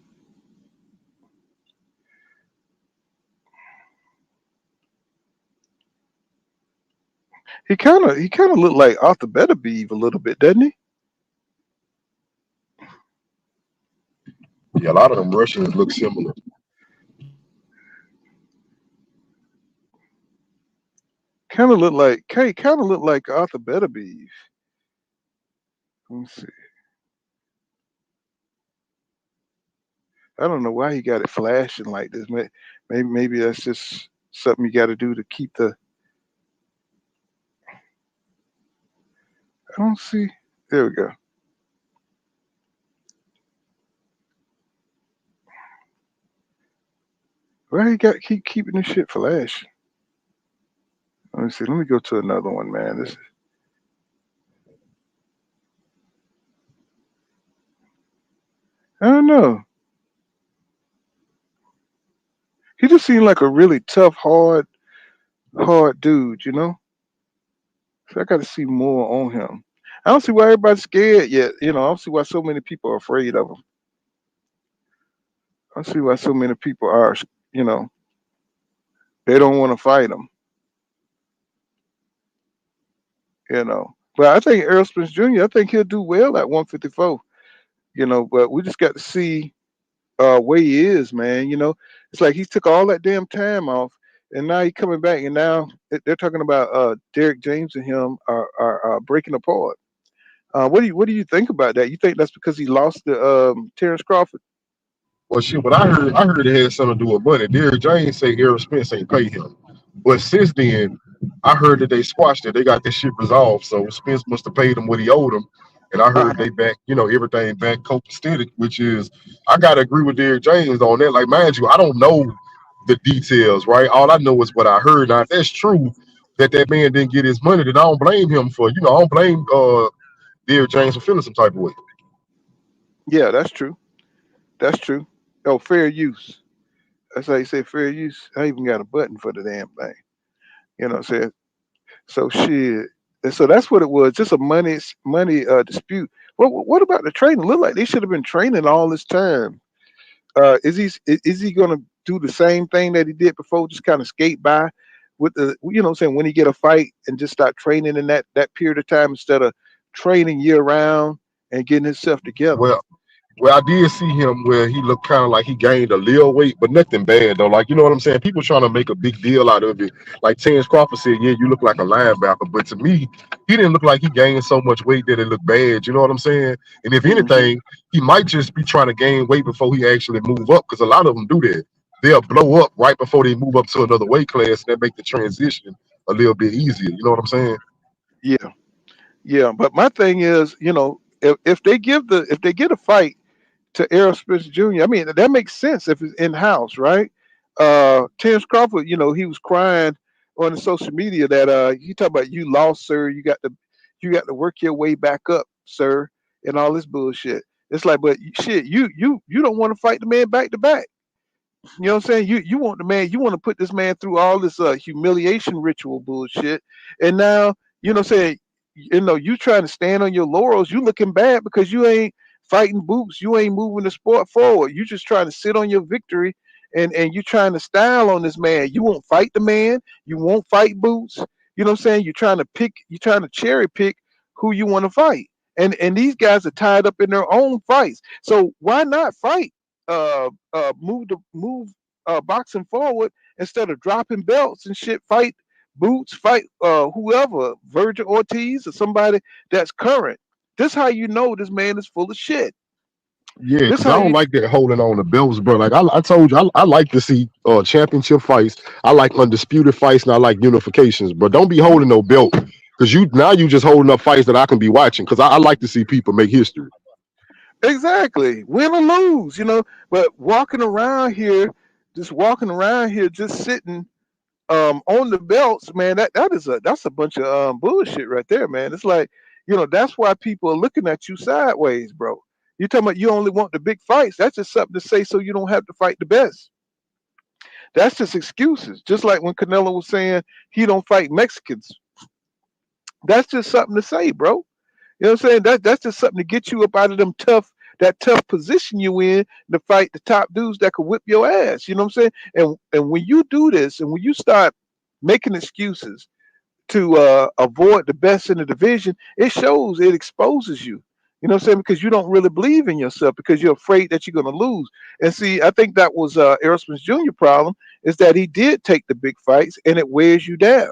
He kind of looked like Arthur Beterbiev a little bit, doesn't he? Yeah, a lot of them Russians look similar. Kind of look like Arthur Beterbiev. Let me see. I don't know why he got it flashing like this. Maybe that's just something you got to do to keep the. I don't see. There we go. Why he got keep keeping this shit flashing? Let me see. Let me go to another one, man. This is. I don't know. He just seemed like a really tough, hard dude, you know? So I got to see more on him. I don't see why everybody's scared yet. You know, I don't see why so many people are afraid of him. I don't see why so many people are, you know, they don't want to fight him. You know, but I think Errol Spence Jr. I think he'll do well at 154. You know, but we just got to see where he is, man. You know, it's like he took all that damn time off, and now he's coming back, and now they're talking about Derek James and him are breaking apart. What do you think about that? You think that's because he lost to Terence Crawford? Well, shit, what I heard it had something to do with money. Derek James say Errol Spence ain't pay him, but since then I heard that they squashed it. They got this shit resolved. So Spence must have paid him what he owed him. And I heard they back, everything back copacetic, which is I gotta agree with Derrick James on that. Like, mind you, I don't know the details, right? All I know is what I heard. Now, if that's true that man didn't get his money, then I don't blame him for, I don't blame Derrick James for feeling some type of way. Yeah, that's true. That's true. Oh, fair use. That's how you say fair use. I even got a button for the damn thing. You know what I'm saying? So shit. And so that's what it was. Just a money dispute. What about the training? Look like they should have been training all this time. Is he gonna do the same thing that he did before? Just kind of skate by with the what I'm saying, when he get a fight and just start training in that period of time instead of training year round and getting himself together. Well, I did see him where he looked kind of like he gained a little weight, but nothing bad though. Like, you know what I'm saying? People trying to make a big deal out of it. Like Terence Crawford said, yeah, you look like a linebacker, but to me, he didn't look like he gained so much weight that it looked bad. You know what I'm saying? And if Hmm. anything, he might just be trying to gain weight before he actually move up, because a lot of them do that. They'll blow up right before they move up to another weight class, and that make the transition a little bit easier. You know what I'm saying? Yeah, yeah. But my thing is, if they get a fight to Errol Spence Jr., I mean that makes sense if it's in house, right? Terence Crawford, he was crying on the social media that he talked about, you lost, sir. You got to work your way back up, sir, and all this bullshit. It's like, but shit, you don't want to fight the man back to back. You know what I'm saying? You want the man, you want to put this man through all this humiliation ritual bullshit. And now, what I'm saying, you trying to stand on your laurels, you looking bad because you ain't fighting boots, you ain't moving the sport forward. You just trying to sit on your victory and you trying to style on this man. You won't fight the man, you won't fight boots. You know what I'm saying? You're trying to cherry pick who you want to fight. And these guys are tied up in their own fights. So why not fight? Move boxing forward instead of dropping belts and shit. Fight Boots, fight whoever, Virgil Ortiz or somebody that's current. This how you know this man is full of shit. Yeah, This because how I don't you like that holding on the belts, bro. Like I told you, I like to see championship fights. I like undisputed fights, and I like unifications. But don't be holding no belt, because you just holding up fights that I can be watching. Because I like to see people make history. exactly win or lose, But walking around here, just sitting on the belts, man, that's a bunch of bullshit right there, man. It's like, that's why people are looking at you sideways, bro. You talking about you only want the big fights. That's just something to say so you don't have to fight the best. That's just excuses. Just like when Canelo was saying he don't fight Mexicans. That's just something to say, bro. You know what I'm saying? That's just something to get you up out of that tough position you in to fight the top dudes that could whip your ass. You know what I'm saying? And when you do this and when you start making excuses to avoid the best in the division, it exposes you. You know what I'm saying? Because you don't really believe in yourself because you're afraid that you're going to lose. And see, I think that was Errol Spence Jr. problem is that he did take the big fights and it wears you down,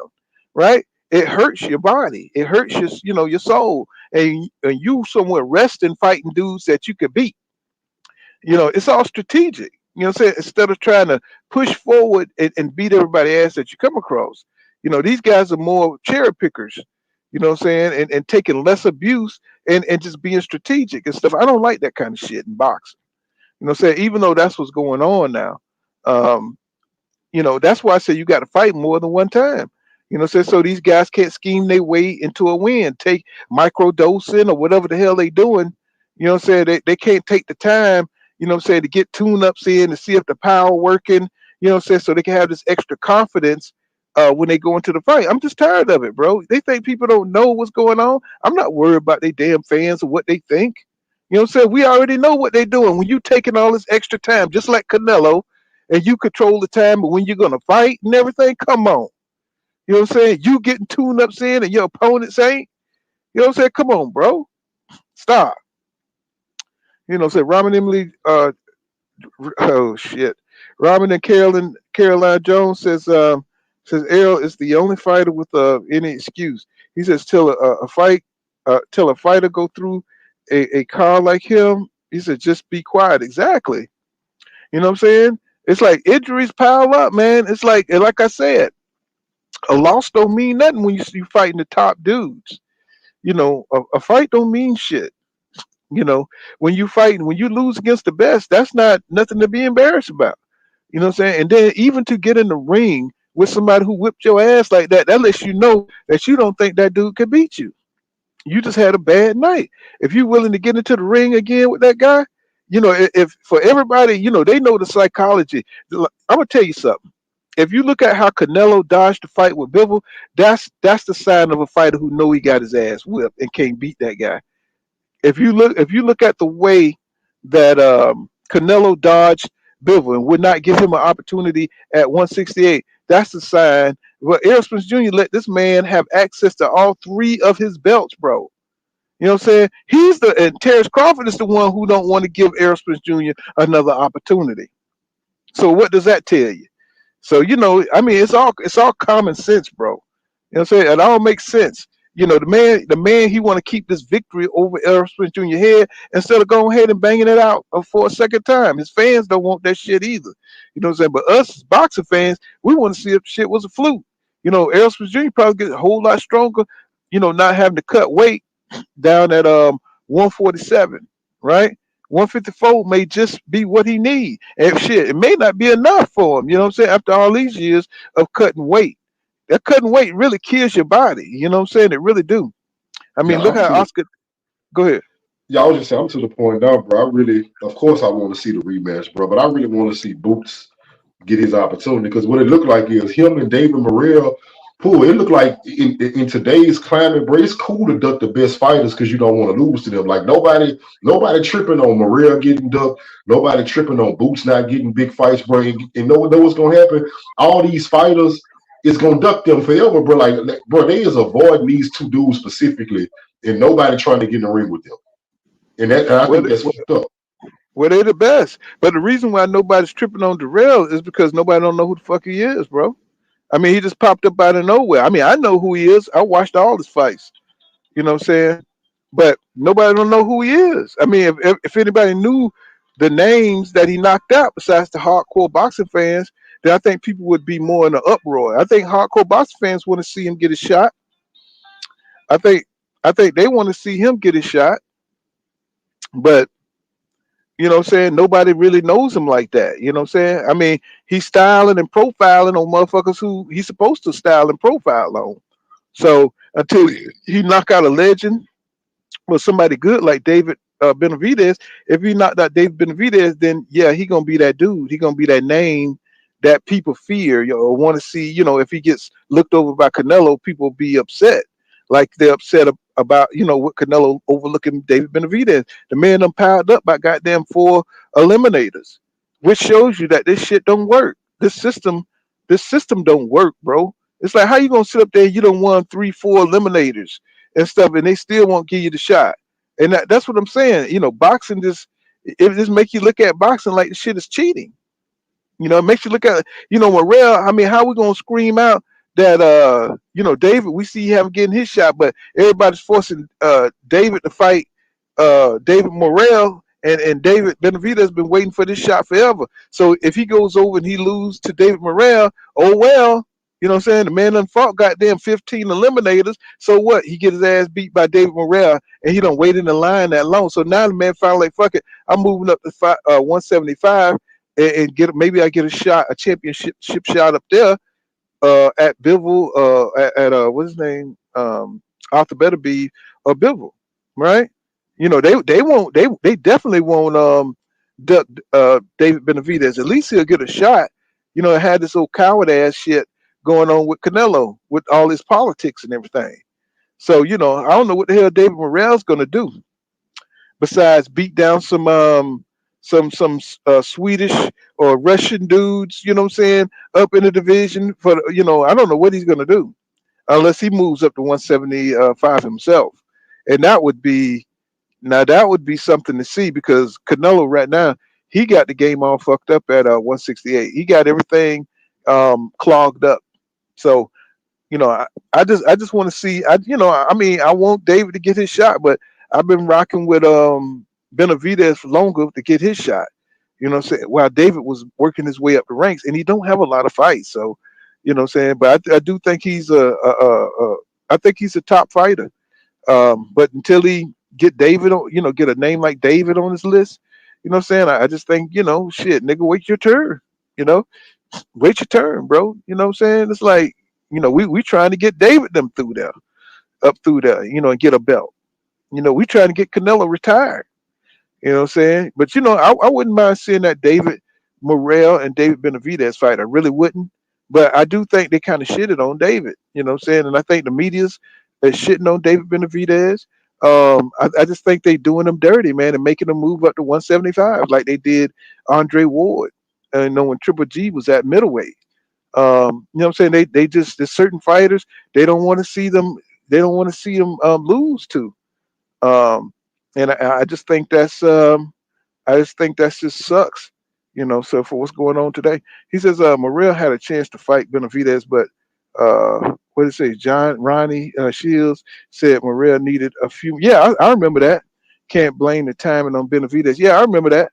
right? It hurts your body. It hurts your soul. And you somewhere resting fighting dudes that you could beat. It's all strategic. You know what I'm saying? Instead of trying to push forward and beat everybody ass that you come across. These guys are more cherry pickers, you know what I'm saying? And taking less abuse and just being strategic and stuff. I don't like that kind of shit in boxing. You know what I'm saying? Even though that's what's going on now. Um, that's why I say you got to fight more than one time. You know what I'm saying? So these guys can't scheme their way into a win, take micro dosing or whatever the hell they doing. You know what I'm saying? They can't take the time, to get tune ups in to see if the power working, what I'm saying? So they can have this extra confidence when they go into the fight. I'm just tired of it, bro. They think people don't know what's going on. I'm not worried about they damn fans or what they think. You know what I'm saying? We already know what they're doing. When you taking all this extra time, just like Canelo, and you control the time, but when you're gonna fight and everything, come on. You know what I'm saying? You getting tune ups in and your opponents ain't. You know what I'm saying? Come on, bro. Stop. Say Ramen Emily, oh shit. Ramen and Caroline Jones says Errol is the only fighter with any excuse. He says till a fighter go through a car like him, he said just be quiet. Exactly. You know what I'm saying? It's like injuries pile up, man. It's like I said, A loss don't mean nothing when you fighting the top dudes. You know, a fight don't mean shit. You know, when you lose against the best, that's not nothing to be embarrassed about. You know what I'm saying? And then even to get in the ring with somebody who whipped your ass like that, that lets you know that you don't think that dude could beat you. You just had a bad night. If you're willing to get into the ring again with that guy, you know, if for everybody, you know, they know the psychology. I'm gonna tell you something. If you look at how Canelo dodged the fight with Bivol, that's the sign of a fighter who know he got his ass whipped and can't beat that guy. If you look at the way that Canelo dodged Bivol and would not give him an opportunity at 168, that's the sign. Well, Errol Spence Jr. let this man have access to all three of his belts, bro. You know what I'm saying? And Terence Crawford is the one who don't want to give Errol Spence Jr. another opportunity. So what does that tell you? So you know, I mean, it's all common sense, bro. You know what I'm saying? It all makes sense. You know, the man, he want to keep this victory over Errol Spence Jr. head instead of going ahead and banging it out for a second time. His fans don't want that shit either. You know what I'm saying? But us as boxing fans, we want to see if shit was a fluke. You know, Errol Spence Jr. probably get a whole lot stronger. You know, not having to cut weight down at 147, right? 154 may just be what he need. And shit, it may not be enough for him. You know what I'm saying? After all these years of cutting weight, that cutting weight really kills your body. You know what I'm saying? It really do. I mean, Yeah, look how Oscar. Go ahead. yeah, I was just saying, I'm to the point now, bro. Of course, I want to see the rematch, bro, but I really want to see Boots get his opportunity because what it looked like is him and David Morrell. Pool. It looked like in today's climate, bro, it's cool to duck the best fighters because you don't want to lose to them. Like nobody tripping on Morrell getting ducked, nobody tripping on Boots not getting big fights, bro. And know what's gonna happen? All these fighters is gonna duck them forever, bro. Like, bro, they is avoiding these two dudes specifically, and nobody trying to get in the ring with them. And I Well, think that's fucked up. well, they the best. But the reason why nobody's tripping on Darrell is because nobody don't know who the fuck he is, bro. I mean, he just popped up out of nowhere. I mean, I know who he is. I watched all his fights. You know what I'm saying? But nobody don't know who he is. I mean, if anybody knew the names that he knocked out besides the hardcore boxing fans, then I think people would be more in an uproar. I think hardcore boxing fans want to see him get a shot. I think I think they want to see him get his shot, but you know what I'm saying, nobody really knows him like that. You know what I'm saying? I mean, he's styling and profiling on motherfuckers who he's supposed to style and profile on. So until he knock out a legend or somebody good like David Benavidez, if he knocked out David Benavidez, then yeah, he gonna be that dude. He gonna be that name that people fear, you know, or want to see. You know, if he gets looked over by Canelo, people be upset, like they're upset about what Canelo overlooking David Benavidez. The man done piled up by goddamn 4 eliminators, which shows you that this shit don't work. This system don't work, bro. It's like how you gonna sit up there? You done won 3, 4 eliminators and stuff, and they still won't give you the shot. And that's what I'm saying. You know, boxing just make you look at boxing like the shit is cheating. You know, it makes you look at Morrell. I mean, how we gonna scream out that David? We see him getting his shot, but everybody's forcing David to fight David Morrell, and David Benavidez has been waiting for this shot forever. So if he goes over and he loses to David Morrell, oh well. You know what I'm saying? The man done fought goddamn 15 eliminators. So what? He get his ass beat by David Morrell, and he done wait in the line that long. So now the man finally like, fuck it, I'm moving up to 175 and maybe I get a championship shot up there at Bivol, at what's his name, Arthur Beterbiev or Bivol, right? You know, they definitely won't duck David Benavidez. At least he'll get a shot. You know, it had this old coward ass shit going on with Canelo with all his politics and everything. So, I don't know what the hell David Morrell's gonna do besides beat down some Swedish or Russian dudes, you know what I'm saying, up in the division I don't know what he's gonna do unless he moves up to 175 himself. And that would be something to see because Canelo right now, he got the game all fucked up at 168. He got everything clogged up. So, I just want to see. I mean, I want David to get his shot, but I've been rocking with Benavidez for longer to get his shot. You know what I'm saying? While David was working his way up the ranks, and he don't have a lot of fights. So, You know what I'm saying? But I do think he's I think he's a top fighter. But until he get David on, get a name like David on his list, you know what I'm saying? I just think, shit, nigga, wait your turn. You know, wait your turn, bro. You know what I'm saying? It's like, we trying to get David them through there, up through there, and get a belt. We trying to get Canelo retired. You know what I'm saying? But I wouldn't mind seeing that David Morrell and David Benavidez fight. I really wouldn't. But I do think they kind of shitted on David. You know what I'm saying? And I think the media's is shitting on David Benavidez. I just think they doing them dirty, man, and making them move up to 175 like they did Andre Ward. When Triple G was at middleweight. You know what I'm saying? They just, there's certain fighters they don't want to see them. They don't want to see them lose to. And I just think that's just sucks, So for what's going on today, he says Morrell had a chance to fight Benavidez, but what did it say? Ronnie Shields said Morrell needed a few. Yeah, I remember that. Can't blame the timing on Benavidez. Yeah, I remember that.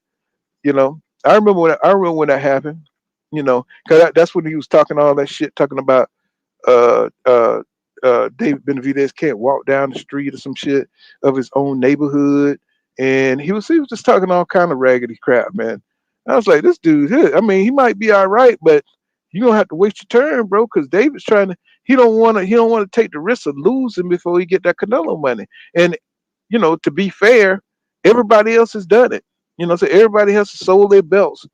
I remember when that happened. Because that's when he was talking all that shit, talking about uh, uh, David Benavidez can't walk down the street or some shit of his own neighborhood, and he was just talking all kind of raggedy crap, man. I was like, this dude, I mean, he might be all right, but you gonna have to wait your turn, bro, because David's trying to. He don't want to take the risk of losing before he get that Canelo money. And to be fair, everybody else has done it. So everybody else has sold their belts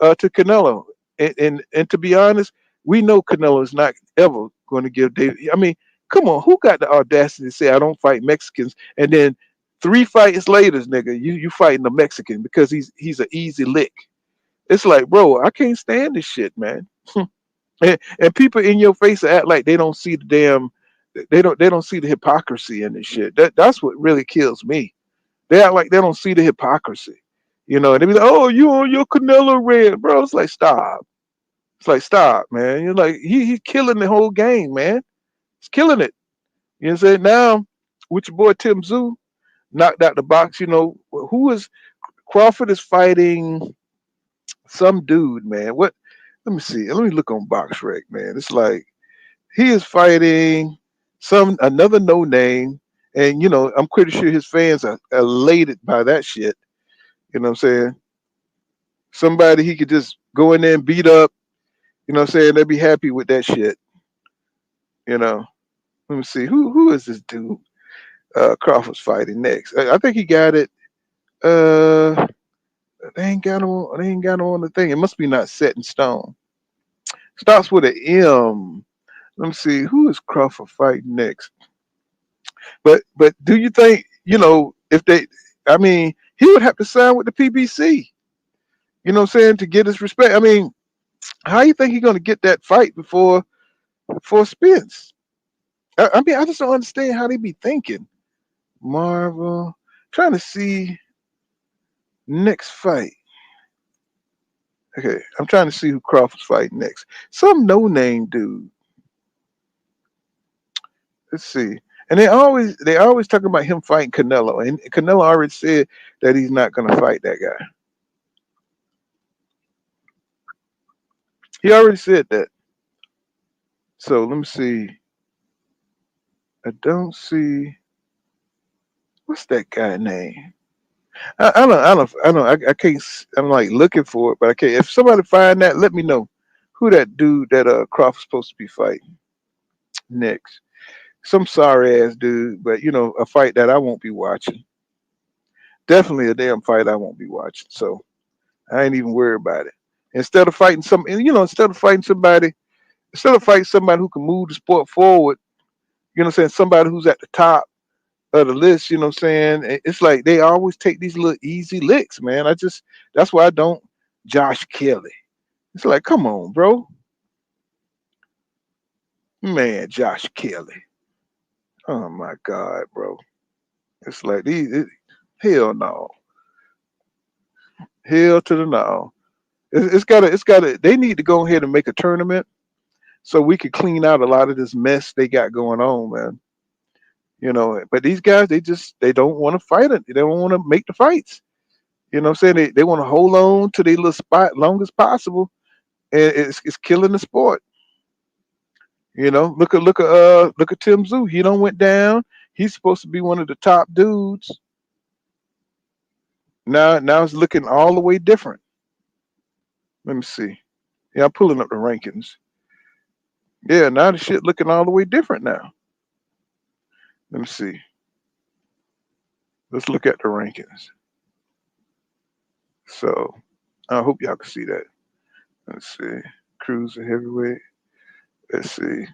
to Canelo, and to be honest, we know Canelo is not ever going to give David. I mean, come on, who got the audacity to say I don't fight Mexicans, and then 3 fights later, nigga, you fighting a Mexican because he's an easy lick. It's like, bro, I can't stand this shit, man. and people in your face act like they don't see the damn, they don't see the hypocrisy in this shit. That's what really kills me. They act like they don't see the hypocrisy. And they be like, oh, you on your Canelo rant, bro. It's like, stop. It's like, stop, man. You're like, he's killing the whole game, man. He's killing it. You know what I'm saying? Now, with your boy Tim Zoo, knocked out the box, who is Crawford is fighting some dude, man. What? Let me see. Let me look on BoxRec, man. It's like he is fighting another no name, and I'm pretty sure his fans are elated by that shit. You know what I'm saying? Somebody he could just go in there and beat up. You know what I'm saying? They'd be happy with that shit. Let me see. Who is this dude? Crawford's fighting next. I think he got it. They ain't got him on the thing. It must be not set in stone. Starts with an M. Let me see. Who is Crawford fighting next? But do you think, if they, I mean, he would have to sign with the PBC. You know what I'm saying? To get his respect. I mean, how you think he's going to get that fight before Spence? I mean, I just don't understand how they be thinking. Marvel. Trying to see next fight. Okay, I'm trying to see who Crawford's fighting next. Some no-name dude. Let's see. And they always talking about him fighting Canelo. And Canelo already said that he's not going to fight that guy. He already said that. So let me see. I don't see. What's that guy name? I can't. I'm like looking for it, but I can't. If somebody find that, let me know who that dude that Crawford's supposed to be fighting next. Some sorry ass dude, but a fight that I won't be watching. Definitely a damn fight I won't be watching. So I ain't even worried about it. Instead of fighting instead of fighting somebody who can move the sport forward, what I'm saying, somebody who's at the top of the list, you know what I'm saying? It's like they always take these little easy licks, man. That's why I don't Josh Kelly. It's like, come on, bro. Man, Josh Kelly. Oh my God, bro. It's like hell no. Hell to the no. It's gotta they need to go ahead and make a tournament so we could clean out a lot of this mess they got going on, man. But these guys, they don't want to fight it. They don't want to make the fights. You know what I'm saying? They want to hold on to their little spot long as possible. And it's killing the sport. You know, look at Tim Zoo. He don't went down. He's supposed to be one of the top dudes. Now it's looking all the way different. Let me see. Yeah, I'm pulling up the rankings. Yeah, now the shit looking all the way different now. Let me see. Let's look at the rankings. So I hope y'all can see that. Let's see. Cruiser heavyweight. Let's see.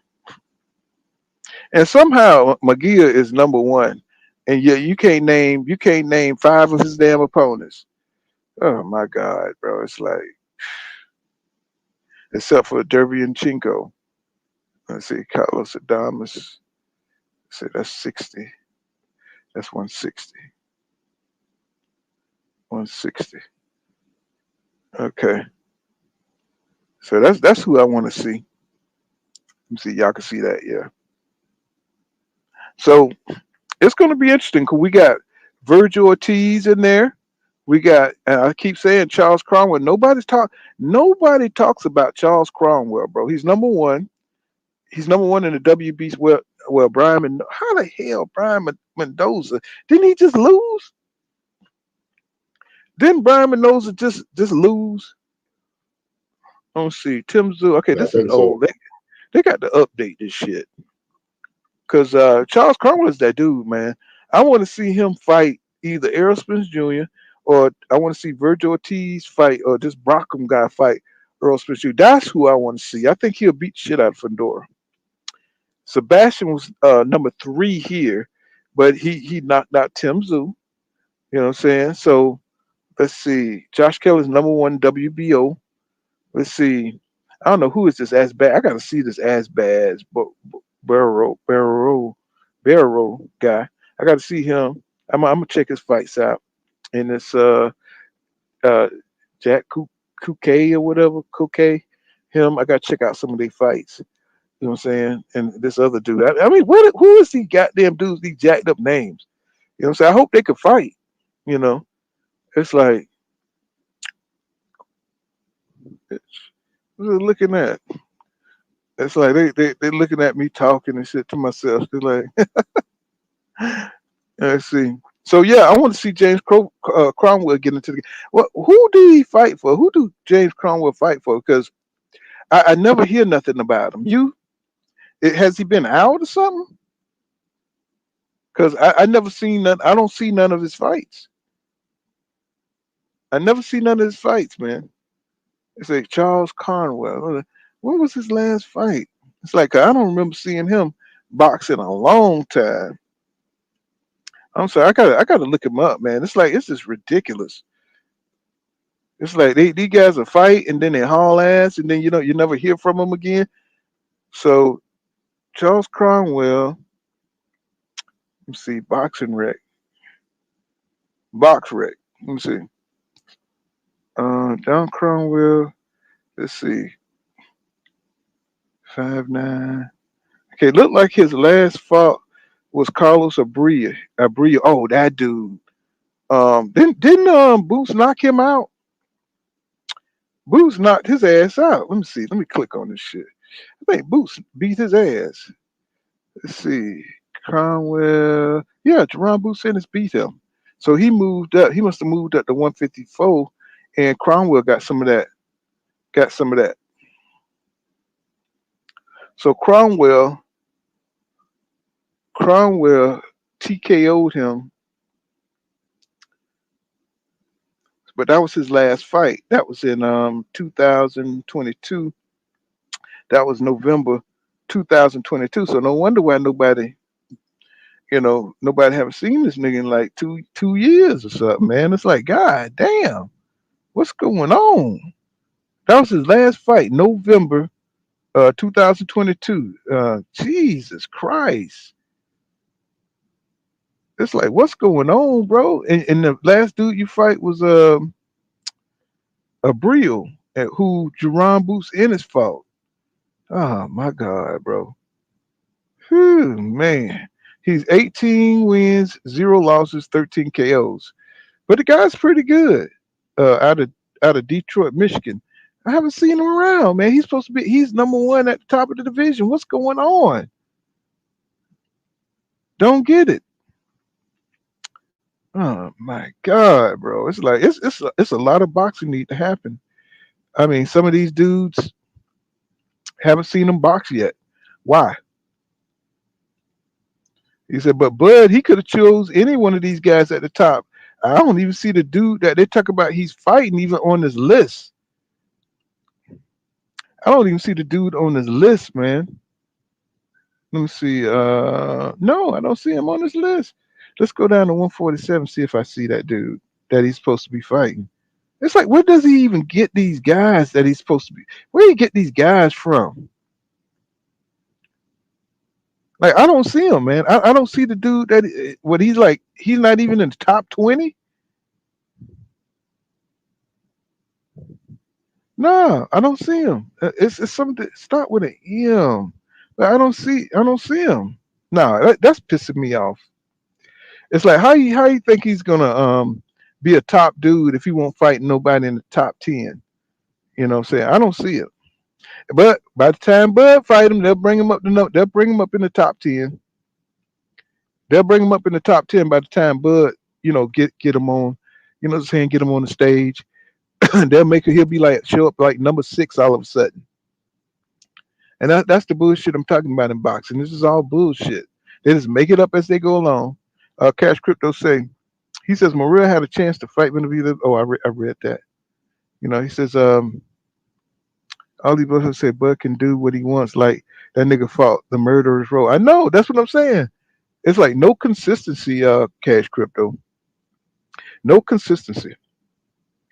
And somehow Magia is number one. And yet you can't name five of his damn opponents. Oh my God, bro. It's like except for Derby and Chinko. Let's see, Carlos Adamas. Let's see, that's 60. That's 160. 160. Okay. So that's who I want to see. Let me see, y'all can see that, yeah. So it's gonna be interesting because we got Virgil Ortiz in there. We got, and I keep saying Charles Cromwell. Nobody talks about Charles Cromwell, bro. He's number one. He's number one in the WBC. Well, how the hell Brian Mendoza? Didn't he just lose? Didn't Brian Mendoza just lose? Let's see. Tim Zoo. Okay, Yeah, I this is think so. old. They got to update this shit. Because Charles Cromwell is that dude, man. I want to see him fight either Errol Spence Jr. or I want to see Virgil Ortiz fight or this Brockham guy fight Earl Spence Jr. That's who I want to see. I think he'll beat shit out of Fedora. Sebastian was number 3 here, but he knocked out Tim Zoo. You know what I'm saying? So let's see. Josh Kelly's number 1 WBO. Let's see. I don't know who is this ass bad. I gotta see this ass bad Barrow guy. I gotta see him. I'm gonna check his fights out. And it's Jack Kuke or whatever. Kuke. Him. I gotta check out some of their fights. You know what I'm saying? And this other dude. I mean, who is these goddamn dudes, these jacked up names? You know what I'm saying? I hope they could fight. You know? It's like what are they looking at? It's like they looking at me talking and shit to myself. They're like, let's see. So yeah, I want to see James Cromwell get into the game. Well, who did he fight for? Who do James Cromwell fight for? Because I never hear nothing about him. Has he been out or something? Because I never seen none. I don't see none of his fights. I never see none of his fights, man. It's like Charles Conwell. When was his last fight? It's like I don't remember seeing him box in a long time. I'm sorry, I gotta look him up, man. It's just ridiculous. It's like these guys will fight and then they haul ass and then you never hear from them again. So Charles Cromwell, let's see, boxing rec. Box rec. Let me see. John Cromwell, let's see. 5'9". Okay, looked like his last fight was Carlos Abria. Oh, that dude. Didn't Boots knock him out? Boots knocked his ass out. Let me see. Let me click on this shit. I think Boots beat his ass. Let's see. Cromwell. Yeah, Jerron Boots Ennis beat him. So he moved up. He must have moved up to 154, and Cromwell got some of that. So Cromwell TKO'd him, but that was his last fight. That was in 2022. That was November 2022. So no wonder why nobody haven't seen this nigga in like two years or something, man. It's like, God damn, what's going on? That was his last fight, November 2022. Jesus Christ. It's like, what's going on, bro? And the last dude you fight was Abril, who Jerron Boots Ennis fought. Oh my God, bro. Whew, man. He's 18 wins, 0 losses, 13 KOs. But the guy's pretty good. Out of Detroit, Michigan. I haven't seen him around, man. He's supposed to be. He's #1 at the top of the division. What's going on? Don't get it. Oh my God, bro! It's like it's a lot of boxing need to happen. I mean, some of these dudes haven't seen them box yet. Why? He said, but Bud, he could have chose any one of these guys at the top. I don't even see the dude that they talk about he's fighting even on this list. I don't even see the dude on this list, man. Let me see. No, I don't see him on this list. Let's go down to 147, see if I see that dude that he's supposed to be fighting. It's like, where does he even get these guys that he's supposed to be? Where do you get these guys from? Like, I don't see him, man. I don't see the dude that what he's like. He's not even in the top 20. No, I don't see him. It's something that start with an M. Like, I don't see him. No, that's pissing me off. It's like how you think he's gonna be a top dude if he won't fight nobody in the top 10? You know what I'm saying? I don't see it. But by the time Bud fight him, they'll bring him up they'll bring him up in the top 10. They'll bring him up in the top 10 by the time Bud, get him on, what I'm saying, get him on the stage. They'll he'll be like show up like #6 all of a sudden. And that's the bullshit I'm talking about in boxing. This is all bullshit. They just make it up as they go along. Cash Crypto he says Maria had a chance to fight Benavidez. Oh, I read that. He says all these brothers say Bud can do what he wants, like that nigga fought the murderer's row. I know, that's what I'm saying. It's like no consistency, Cash Crypto. No consistency.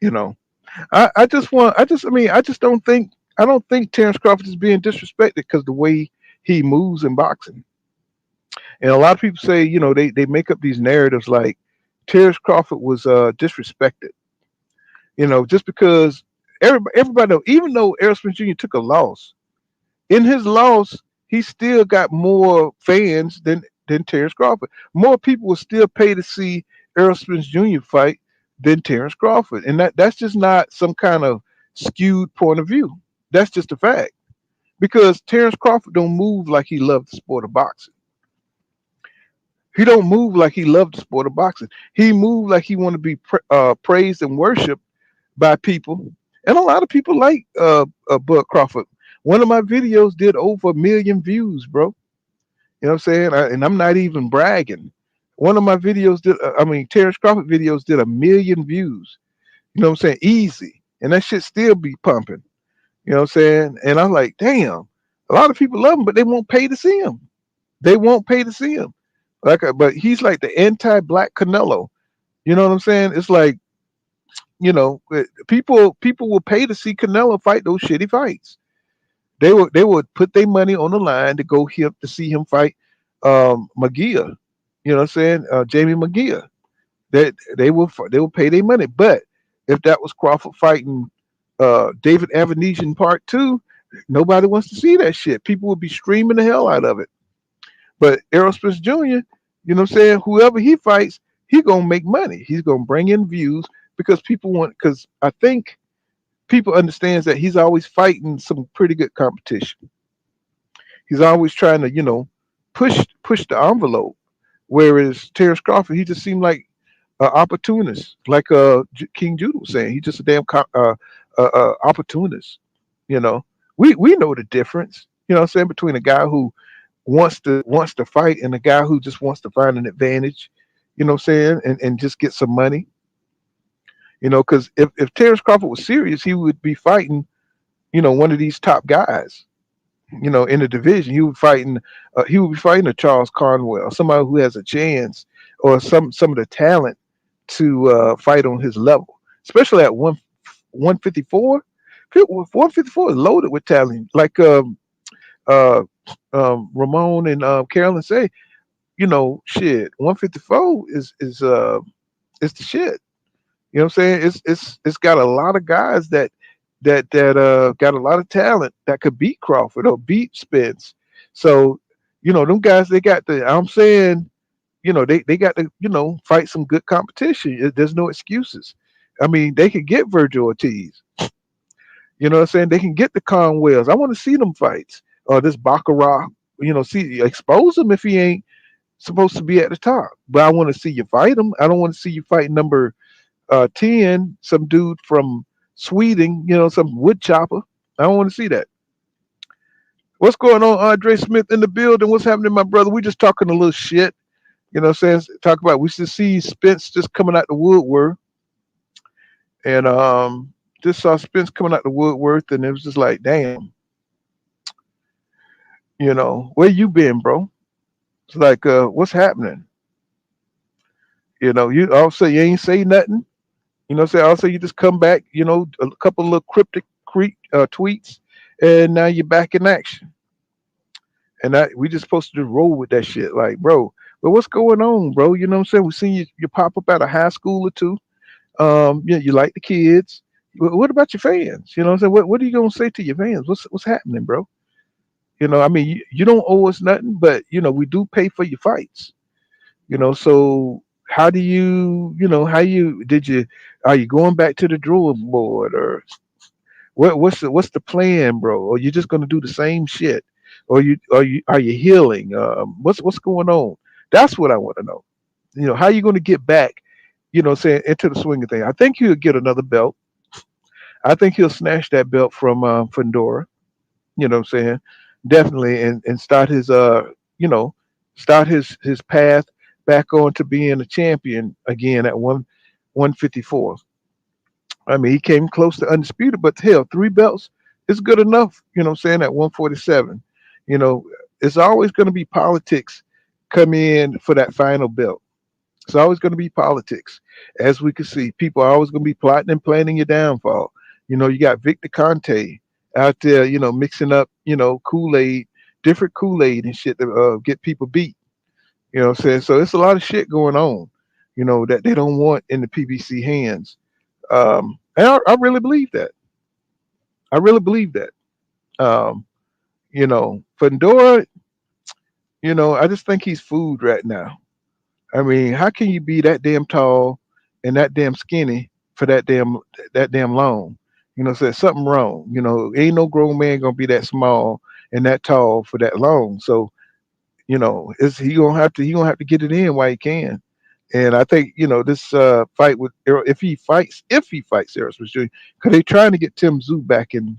I don't think Terence Crawford is being disrespected because the way he moves in boxing. And a lot of people say, they make up these narratives like Terence Crawford was disrespected. Just because everybody know, even though Errol Spence Jr. took a loss, in his loss, he still got more fans than Terence Crawford. More people will still pay to see Errol Spence Jr. fight than Terence Crawford. And that's just not some kind of skewed point of view. That's just a fact. Because Terence Crawford don't move like he loved the sport of boxing. He don't move like he loved the sport of boxing. He moved like he want to be praised and worshipped by people. And a lot of people like Bud Crawford. One of my videos did over 1 million views, bro. You know what I'm saying? And I'm not even bragging. One of my videos Terence Crawford videos did 1 million views. You know what I'm saying? Easy. And that shit still be pumping. You know what I'm saying? And I'm like, damn, a lot of people love him, but they won't pay to see him. They won't pay to see him. But he's like the anti-black Canelo. You know what I'm saying? It's like, people will pay to see Canelo fight those shitty fights. They would put their money on the line to go here to see him fight McGeer. You know what I'm saying? Jamie McGeer. They will pay their money. But if that was Crawford fighting David Avenesian Part 2, nobody wants to see that shit. People would be screaming the hell out of it. But Errol Spence Jr., you know what I'm saying? Whoever he fights, he gonna make money. He's gonna bring in views because I think people understands that he's always fighting some pretty good competition. He's always trying to, push the envelope. Whereas Terence Crawford, he just seemed like an opportunist, like King Judah was saying. He's just a damn opportunist. We know the difference. You know what I'm saying, between a guy who wants to fight and a guy who just wants to find an advantage. You know what I'm saying, and just get some money. Because if Terence Crawford was serious, he would be fighting, one of these top guys, in the division. He would be fighting a Charles Conwell, somebody who has a chance or some of the talent to fight on his level, especially at 154. 154 is loaded with talent, like Ramon and Carolyn say. Shit, 154 is the shit. You know what I'm saying? It's got a lot of guys that got a lot of talent that could beat Crawford or beat Spence. So, them guys, they got they got to, fight some good competition. There's no excuses. I mean, they could get Virgil Ortiz. You know what I'm saying? They can get the Conwells. I want to see them fights. Or this Baccarat, see expose him if he ain't supposed to be at the top. But I want to see you fight him. I don't want to see you fight number 10, some dude from Sweden, some wood chopper. I don't want to see that. What's going on, Andre Smith in the building? What's happening, my brother? We just talking a little shit. You know what I'm saying? Talk about we should see Spence just coming out the woodwork. And just saw Spence coming out the woodwork, and it was just like, damn, where you been, bro? It's like, what's happening? You also you ain't say nothing. Say also you just come back, a couple of little cryptic tweets, and now you're back in action. And we just supposed to just roll with that shit, like, bro. But what's going on, bro? You know what I'm saying? We seen you pop up out of high school or two. You like the kids. What about your fans? You know what I'm saying? What are you gonna say to your fans? What's happening, bro? I mean, you don't owe us nothing, but we do pay for your fights. So how do how are you going back to the drawing board, or what's the plan, bro? Or you just gonna do the same shit? Or are you healing? What's going on? That's what I want to know. How you gonna get back, saying into the swing of thing? I think he'll get another belt. I think he'll snatch that belt from Fandora. You know what I'm saying? Definitely, and start his start his path back on to being a champion again at 154. I mean, he came close to undisputed, but hell, 3 belts is good enough. You know what I'm saying? At 147, it's always going to be politics come in for that final belt. It's always going to be politics, as we can see. People are always going to be plotting and planning your downfall. You got Victor Conte out there, mixing up, Kool-Aid, different Kool-Aid and shit to get people beat. You know what I'm saying? So it's a lot of shit going on, that they don't want in the PBC hands. And I really believe that. I really believe that. Fandora, I just think he's food right now. I mean, how can you be that damn tall and that damn skinny for that damn long? So there's something wrong. Ain't no grown man gonna be that small and that tall for that long. So, he gonna have to get it in while he can. And I think this fight with if he fights Aerosmith Jr., because they're trying to get Tim Zoo back into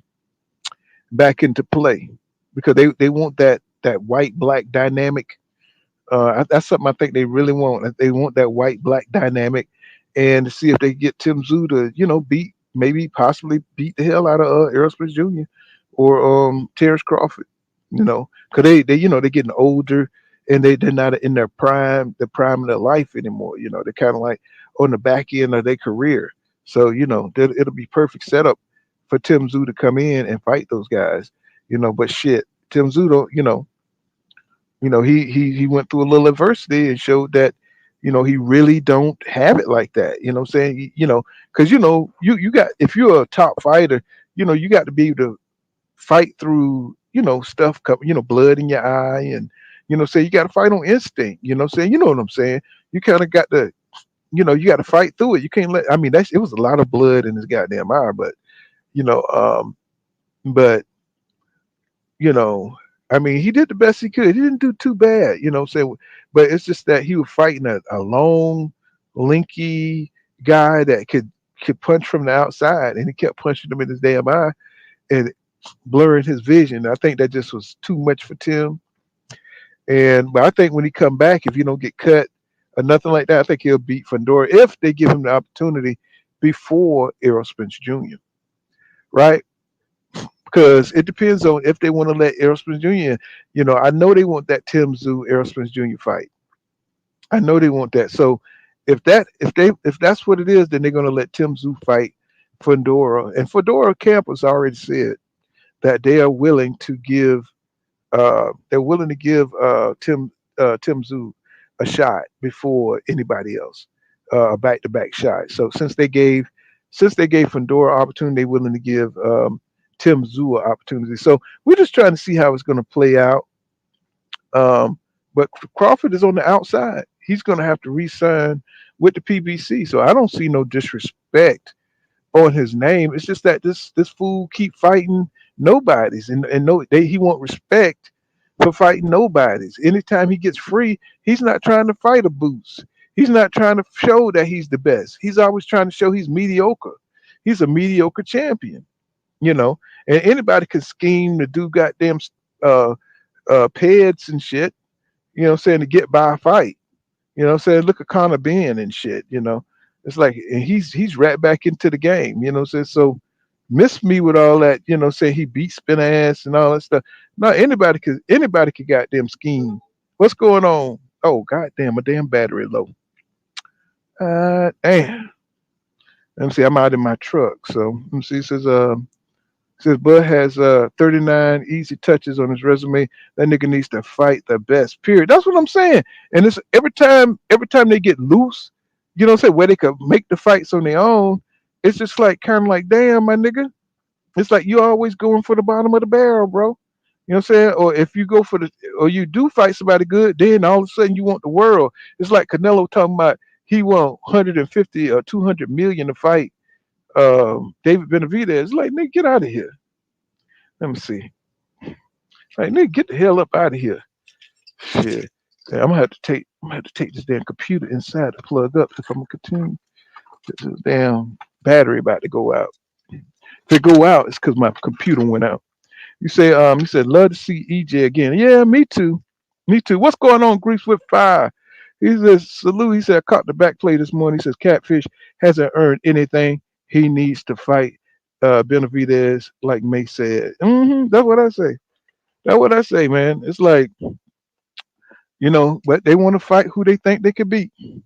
play, because they want that white black dynamic. That's something I think they really want. They want that white black dynamic, and to see if they get Tim Zoo to possibly beat the hell out of Aerosmith Jr. or Terence Crawford. Because they're getting older, and they're not in the prime of their life anymore. They're kind of like on the back end of their career. So it'll be perfect setup for Tim Zoo to come in and fight those guys. But shit, Tim Zoo don't. He went through a little adversity and showed that he really don't have it like that. You know what I'm saying? Because you got, if you're a top fighter, you got to be able to fight through stuff, blood in your eye, and say you got to fight on instinct. You know what I'm saying? You kind of got to you got to fight through it. You can't let. I mean, it was a lot of blood in his goddamn eye, but but I mean, he did the best he could. He didn't do too bad, but it's just that he was fighting a long, lanky guy that could punch from the outside, and he kept punching him in his damn eye and blurring his vision. I think that just was too much for Tim. But I think when he come back, if you don't get cut or nothing like that, I think he'll beat Fandora if they give him the opportunity before Errol Spence Jr. Right? Because it depends on if they want to let Errol Spence Jr. I know they want that Tim Zoo Errol Spence Jr. fight. I know they want that. So if that's what it is, then they're gonna let Tim Zoo fight Fandora. And Fandora camp has already said that they are willing to give Tim Zoo a shot before anybody else, a back-to-back shot. So since they gave Fandora opportunity, they're willing to give Tim Zoo an opportunity. So we're just trying to see how it's going to play out. But Crawford is on the outside. He's going to have to re-sign with the PBC. So I don't see no disrespect on his name. It's just that this fool keep fighting nobodies, and no, he want respect for fighting nobodies. Anytime he gets free, he's not trying to fight a boost. He's not trying to show that he's the best. He's always trying to show he's mediocre. He's a mediocre champion, you know. And anybody can scheme to do goddamn uh peds and shit, you know what I'm saying, to get by a fight. You know what I'm saying? Look at Conor Ben and shit, you know. It's like, and he's right back into the game, you know what I'm saying? So miss me with all that, you know, say he beat spin ass and all that stuff. No, anybody could goddamn scheme. What's going on? Oh goddamn, my damn battery low. Damn. Let me see, I'm out in my truck. So let me see. It says Bud has 39 easy touches on his resume. That nigga needs to fight the best. Period. That's what I'm saying. And it's every time they get loose, you know what I'm saying, where they could make the fights on their own, it's just like kind of like, damn, my nigga. It's like you always going for the bottom of the barrel, bro. You know what I'm saying? Or if you go for or you do fight somebody good, then all of a sudden you want the world. It's like Canelo talking about he want 150 or 200 million to fight David Benavidez. It's like, nigga, get out of here. Let me see. Like, nigga, get the hell up out of here. Shit. Yeah, I'm gonna have to take this damn computer inside to plug up if I'm gonna continue. This damn battery about to go out. If it go out, it's because my computer went out. You said love to see EJ again. Yeah, me too. Me too. What's going on, Grease with Fire? He says, salute. He said, I caught the back play this morning. He says, Catfish hasn't earned anything. He needs to fight Benavidez, like May said. That's what I say. That's what I say, man. It's like, you know, but they want to fight who they think they could beat. You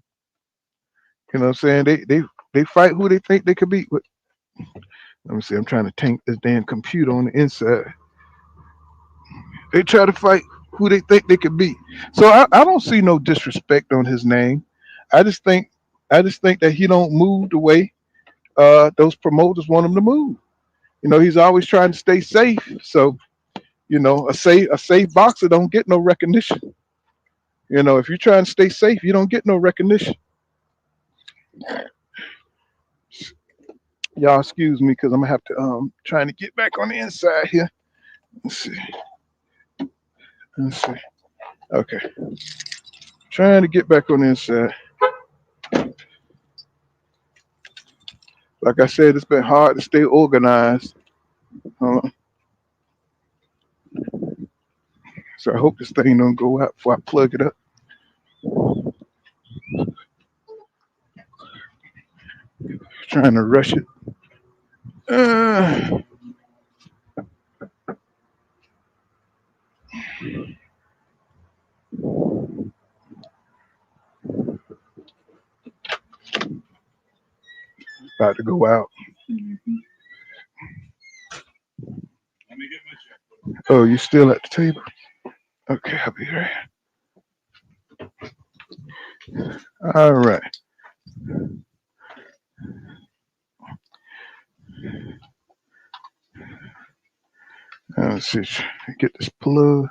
know what I'm saying? They fight who they think they could beat. Let me see. I'm trying to tank this damn computer on the inside. They try to fight who they think they could beat. So I don't see no disrespect on his name. I just think that he don't move the way those promoters want him to move. You know, he's always trying to stay safe. So, you know, a safe boxer don't get no recognition. You know, if you're trying to stay safe, you don't get no recognition. Y'all excuse me because I'm gonna have to trying to get back on the inside here. Let's see. Okay. Trying to get back on the inside. Like I said, it's been hard to stay organized. So I hope this thing don't go out before I plug it up. Trying to rush it. About to go out. Oh, you still at the table? Okay, I'll be right. All right. Let's see. Get this plug.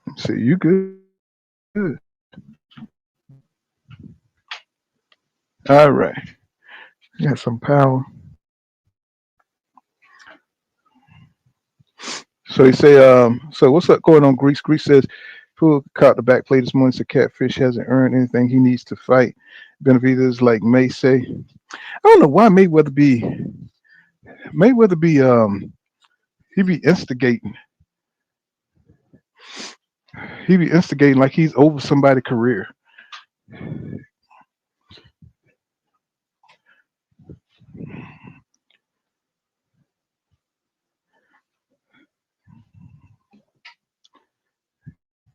Let's see, you good? Good. All right. Got some power. So he say, so what's up going on, Grease? Grease says, who caught the back play this morning, said Catfish hasn't earned anything. He needs to fight Benavidez, like May say. I don't know why Mayweather be he be instigating. He be instigating like he's over somebody's career.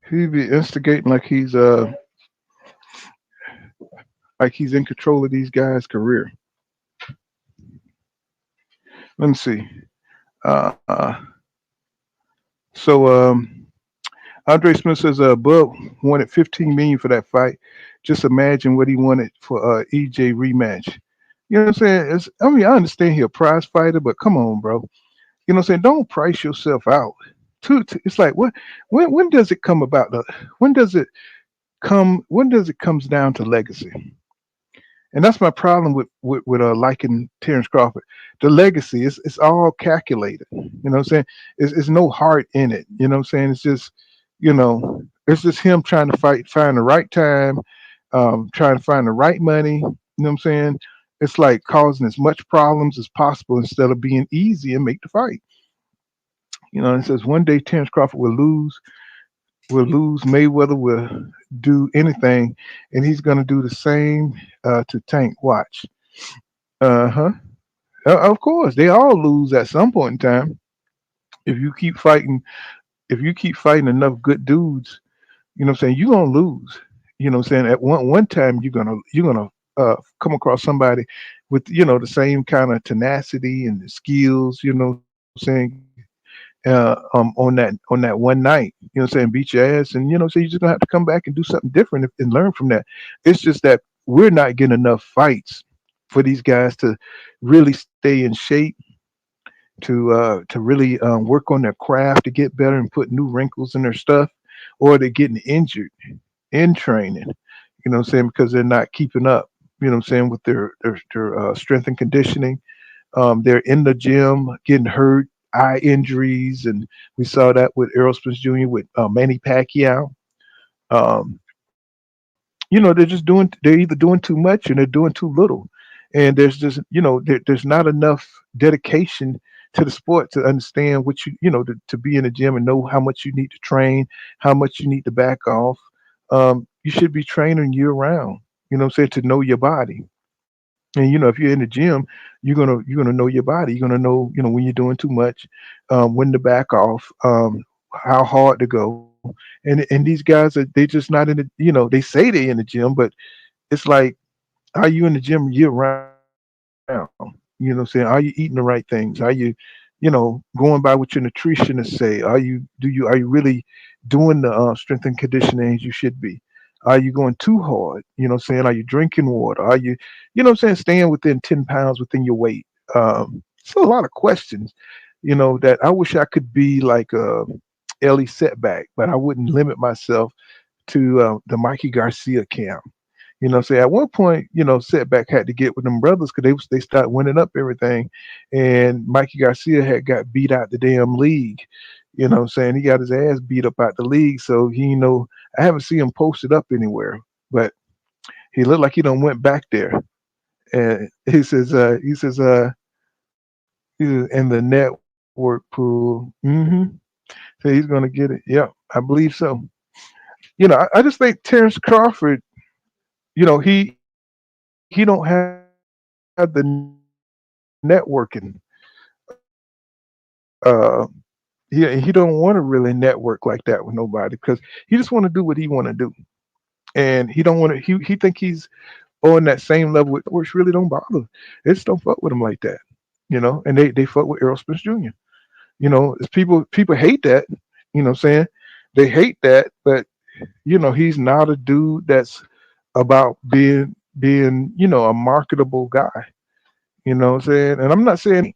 He be instigating like he's in control of these guys' career. Let me see. So Andre Smith says Bud wanted 15 million for that fight. Just imagine what he wanted for EJ rematch. You know what I'm saying? I understand he's a prize fighter, but come on, bro. You know what I'm saying? Don't price yourself out. It's like when does it come about? When does it when does it comes down to legacy? And that's my problem with liking Terence Crawford. The legacy is it's all calculated. You know what I'm saying? It's no heart in it. You know what I'm saying? It's just it's just him trying to find the right time, trying to find the right money. You know what I'm saying? It's like causing as much problems as possible instead of being easy and make the fight. It says one day Terence Crawford will lose. Will lose. Mayweather will do anything, and he's going to do the same to Tank. Watch. Uh huh. Of course, they all lose at some point in time. If you keep fighting, if you keep fighting enough good dudes, what I'm saying, you're gonna lose. What I'm saying, at one time you're gonna come across somebody with the same kind of tenacity and the skills. What I'm saying, on that one night, saying, beat your ass, and so you're just gonna have to come back and do something different and learn from that. It's just that we're not getting enough fights for these guys to really stay in shape, to really work on their craft, to get better and put new wrinkles in their stuff, or they're getting injured in training. What I'm saying, because they're not keeping up. What I'm saying, with their strength and conditioning. They're in the gym getting hurt, eye injuries, and we saw that with Errol Spence Jr. with Manny Pacquiao. Um, they're either doing too much and they're doing too little, and there's just there's not enough dedication to the sport to understand what to be in the gym and know how much you need to train, how much you need to back off. You should be training year round. What I'm saying, to know your body. And if you're in the gym, you're gonna know your body. You're gonna know when you're doing too much, when to back off, how hard to go. And these guys they just not in the they say they're in the gym, but it's like, are you in the gym year round? What I'm saying? Are you eating the right things? Are you going by what your nutritionists say? Are you really doing the strength and conditioning as you should be? Are you going too hard? Saying, are you drinking water? Are you, saying, staying within 10 pounds within your weight? So a lot of questions, that I wish I could be like Ellie Setback, but I wouldn't limit myself to the Mikey Garcia camp. Say at one point, Setback had to get with them brothers because they started winning up everything, and Mikey Garcia had got beat out the damn league. Saying, he got his ass beat up out the league, so I haven't seen him posted up anywhere, but he looked like he done went back there, and he's in the network pool. So he's gonna get it. Yeah, I believe so. I just think Terence Crawford, he don't have the networking. He don't want to really network like that with nobody because he just want to do what he want to do, and he don't want to. He think he's on that same level with, which really don't bother. They just don't fuck with him like that, And they fuck with Errol Spence Jr. It's people hate that. What I'm saying, they hate that, but he's not a dude that's about being a marketable guy. What I'm saying, and I'm not saying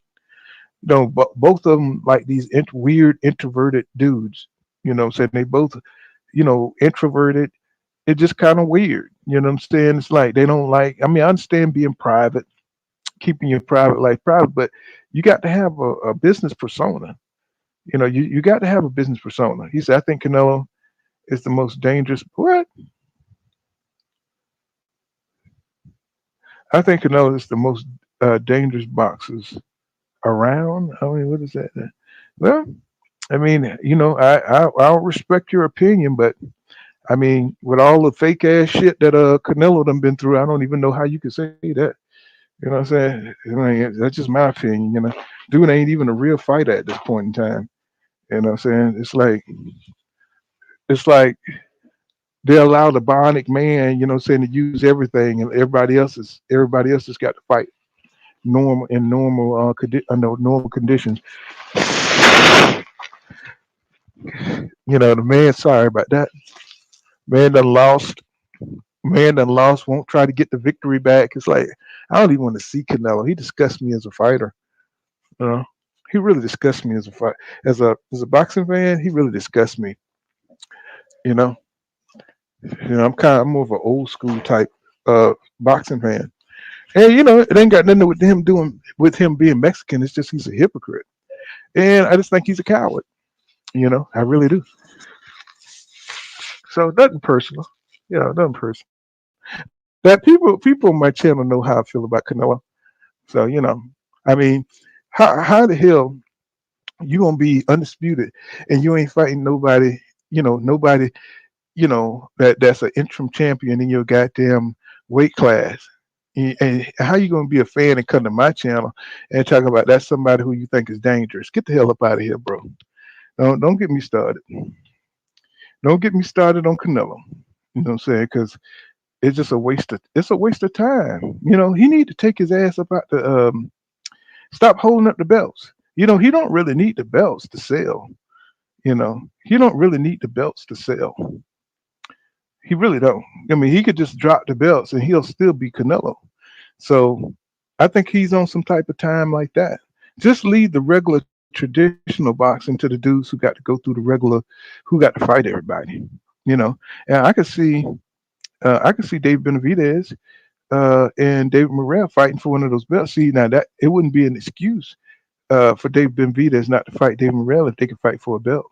but both of them like these weird introverted dudes. What I'm saying, they both introverted. It's just kind of weird. What I'm saying, it's like they don't like. I mean, I understand being private, keeping your private life private, but you got to have a business persona. You got to have a business persona. He said, I think Canelo is the most dangerous. What? I think Canelo is the most dangerous boxers around. I mean, what is that? Well, I mean, I'll respect your opinion, but I mean, with all the fake ass shit that Canelo done been through, I don't even know how you could say that. What I'm saying? I mean, that's just my opinion. Dude ain't even a real fighter at this point in time. What I'm saying? It's like they allow the bionic man, saying, to use everything, and everybody else has got to fight under normal conditions. The man, sorry about that. Man done lost. Man done lost. Won't try to get the victory back. It's like, I don't even want to see Canelo. He disgusts me as a fighter. You know, he really disgusts me as a fight as a boxing fan. He really disgusts me. You know, I'm more of an old school type boxing fan. And it ain't got nothing to do with him being Mexican. It's just he's a hypocrite. And I just think he's a coward. I really do. So nothing personal. Nothing personal. That people on my channel know how I feel about Canelo. So I mean, how the hell you gonna be undisputed and you ain't fighting nobody? Nobody. That's an interim champion in your goddamn weight class. And how you gonna be a fan and come to my channel and talk about that's somebody who you think is dangerous? Get the hell up out of here, bro. Don't get me started. Don't get me started on Canelo. You know what I'm saying? Because it's just a waste of time. He need to take his ass up out the stop holding up the belts. He don't really need the belts to sell. He don't really need the belts to sell. He really don't. I mean, he could just drop the belts and he'll still be Canelo. So I think he's on some type of time like that. Just leave the regular traditional boxing to the dudes who got to go through the regular, who got to fight everybody. And I could see Dave Benavidez and David Morrell fighting for one of those belts. See, now that it wouldn't be an excuse for Dave Benavidez not to fight David Morrell if they could fight for a belt.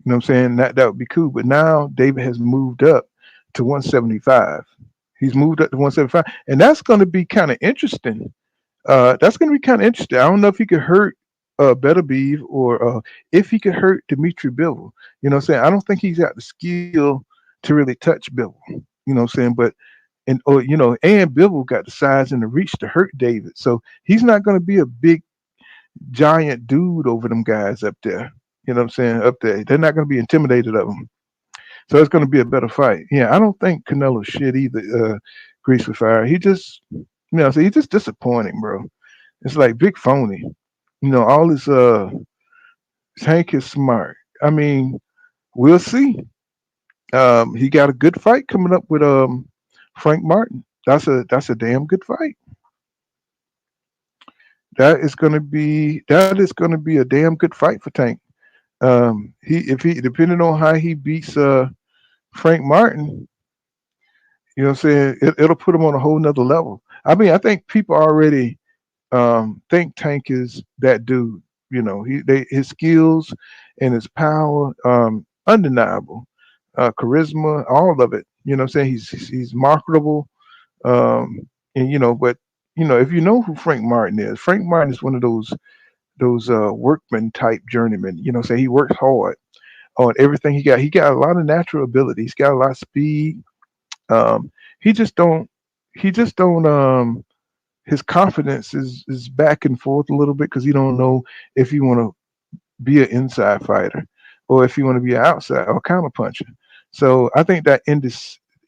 You know what I'm saying? That would be cool. But now David has moved up to 175. He's moved up to 175. And that's going to be kind of interesting. I don't know if he could hurt Beterbiev or if he could hurt Dimitri Bivol. You know what I'm saying? I don't think he's got the skill to really touch Bivol. You know what I'm saying? But and Bivol got the size and the reach to hurt David. So he's not going to be a big giant dude over them guys up there. You know what I'm saying? Up there. They're not going to be intimidated of him. So it's going to be a better fight. Yeah, I don't think Canelo's shit either, Grease with Fire. He's just disappointing, bro. It's like big phony. All this Hank is smart. I mean, we'll see. He got a good fight coming up with Frank Martin. That's a damn good fight. That is gonna be a damn good fight for Tank. Depending on how he beats Frank Martin, you know what I'm saying, it'll put him on a whole nother level. I mean, I think people already think Tank is that dude. His skills and his power, undeniable. Charisma, all of it. You know what I'm saying? He's marketable. But if you know who Frank Martin is one of those workman type journeymen. You know what I'm saying? He works hard on everything he got. He got a lot of natural ability. He's got a lot of speed. He just don't his confidence is back and forth a little bit because he don't know if he want to be an inside fighter or if he want to be an outside or counter puncher. So I think that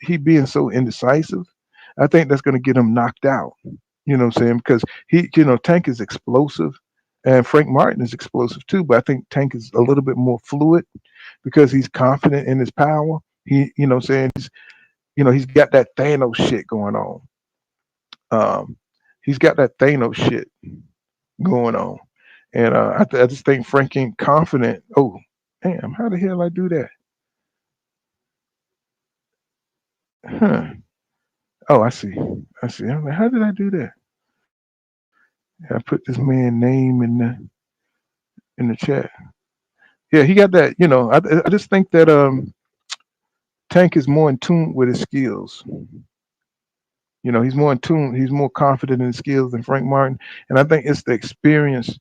he being so indecisive, I think that's going to get him knocked out. You know what I'm saying? Because Tank is explosive and Frank Martin is explosive too, but I think Tank is a little bit more fluid because he's confident in his power. He's got that Thanos shit going on. He's got that Thanos shit going on. And I just think Frank ain't confident. Oh, damn, how the hell I do that? Huh. Oh, I see. I'm like, how did I do that? I put this man's name in the chat. Yeah, he got that. I just think that Tank is more in tune with his skills. He's more in tune. He's more confident in his skills than Frank Martin, and I think it's the experience.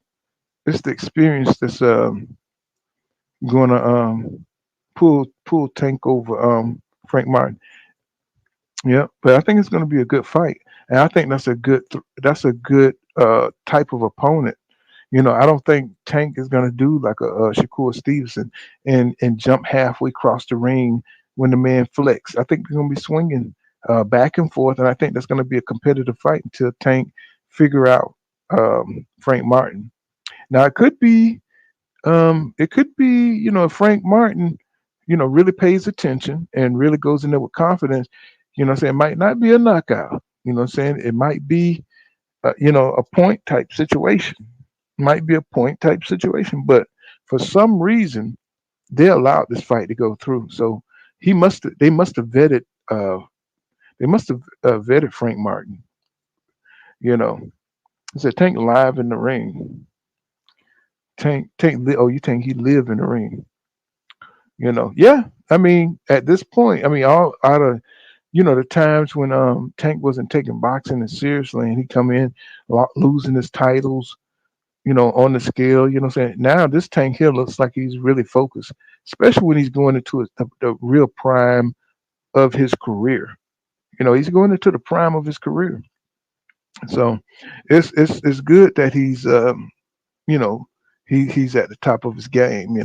It's the experience that's going to pull Tank over Frank Martin. Yeah, but I think it's going to be a good fight, and I think that's a good type of opponent. I don't think Tank is going to do like a Shakur Stevenson and jump halfway across the ring when the man flicks. I think they're going to be swinging back and forth, and I think that's going to be a competitive fight until Tank figure out Frank Martin. Now it could be if Frank Martin really pays attention and really goes in there with confidence. It might not be a knockout. It might be a point type situation. Might be a point type situation, but for some reason they allowed this fight to go through. So they must have vetted uh vetted Frank Martin. You know, he said Tank live in the ring. Oh, you think he live in the ring? Yeah. I mean, at this point, I mean, all out of the times when Tank wasn't taking boxing as seriously, and he come in losing his titles, on the scale. You know what I'm saying? Now this Tank here looks like he's really focused, especially when he's going into the real prime of his career. He's going into the prime of his career. So it's good that you know, he's at the top of his game.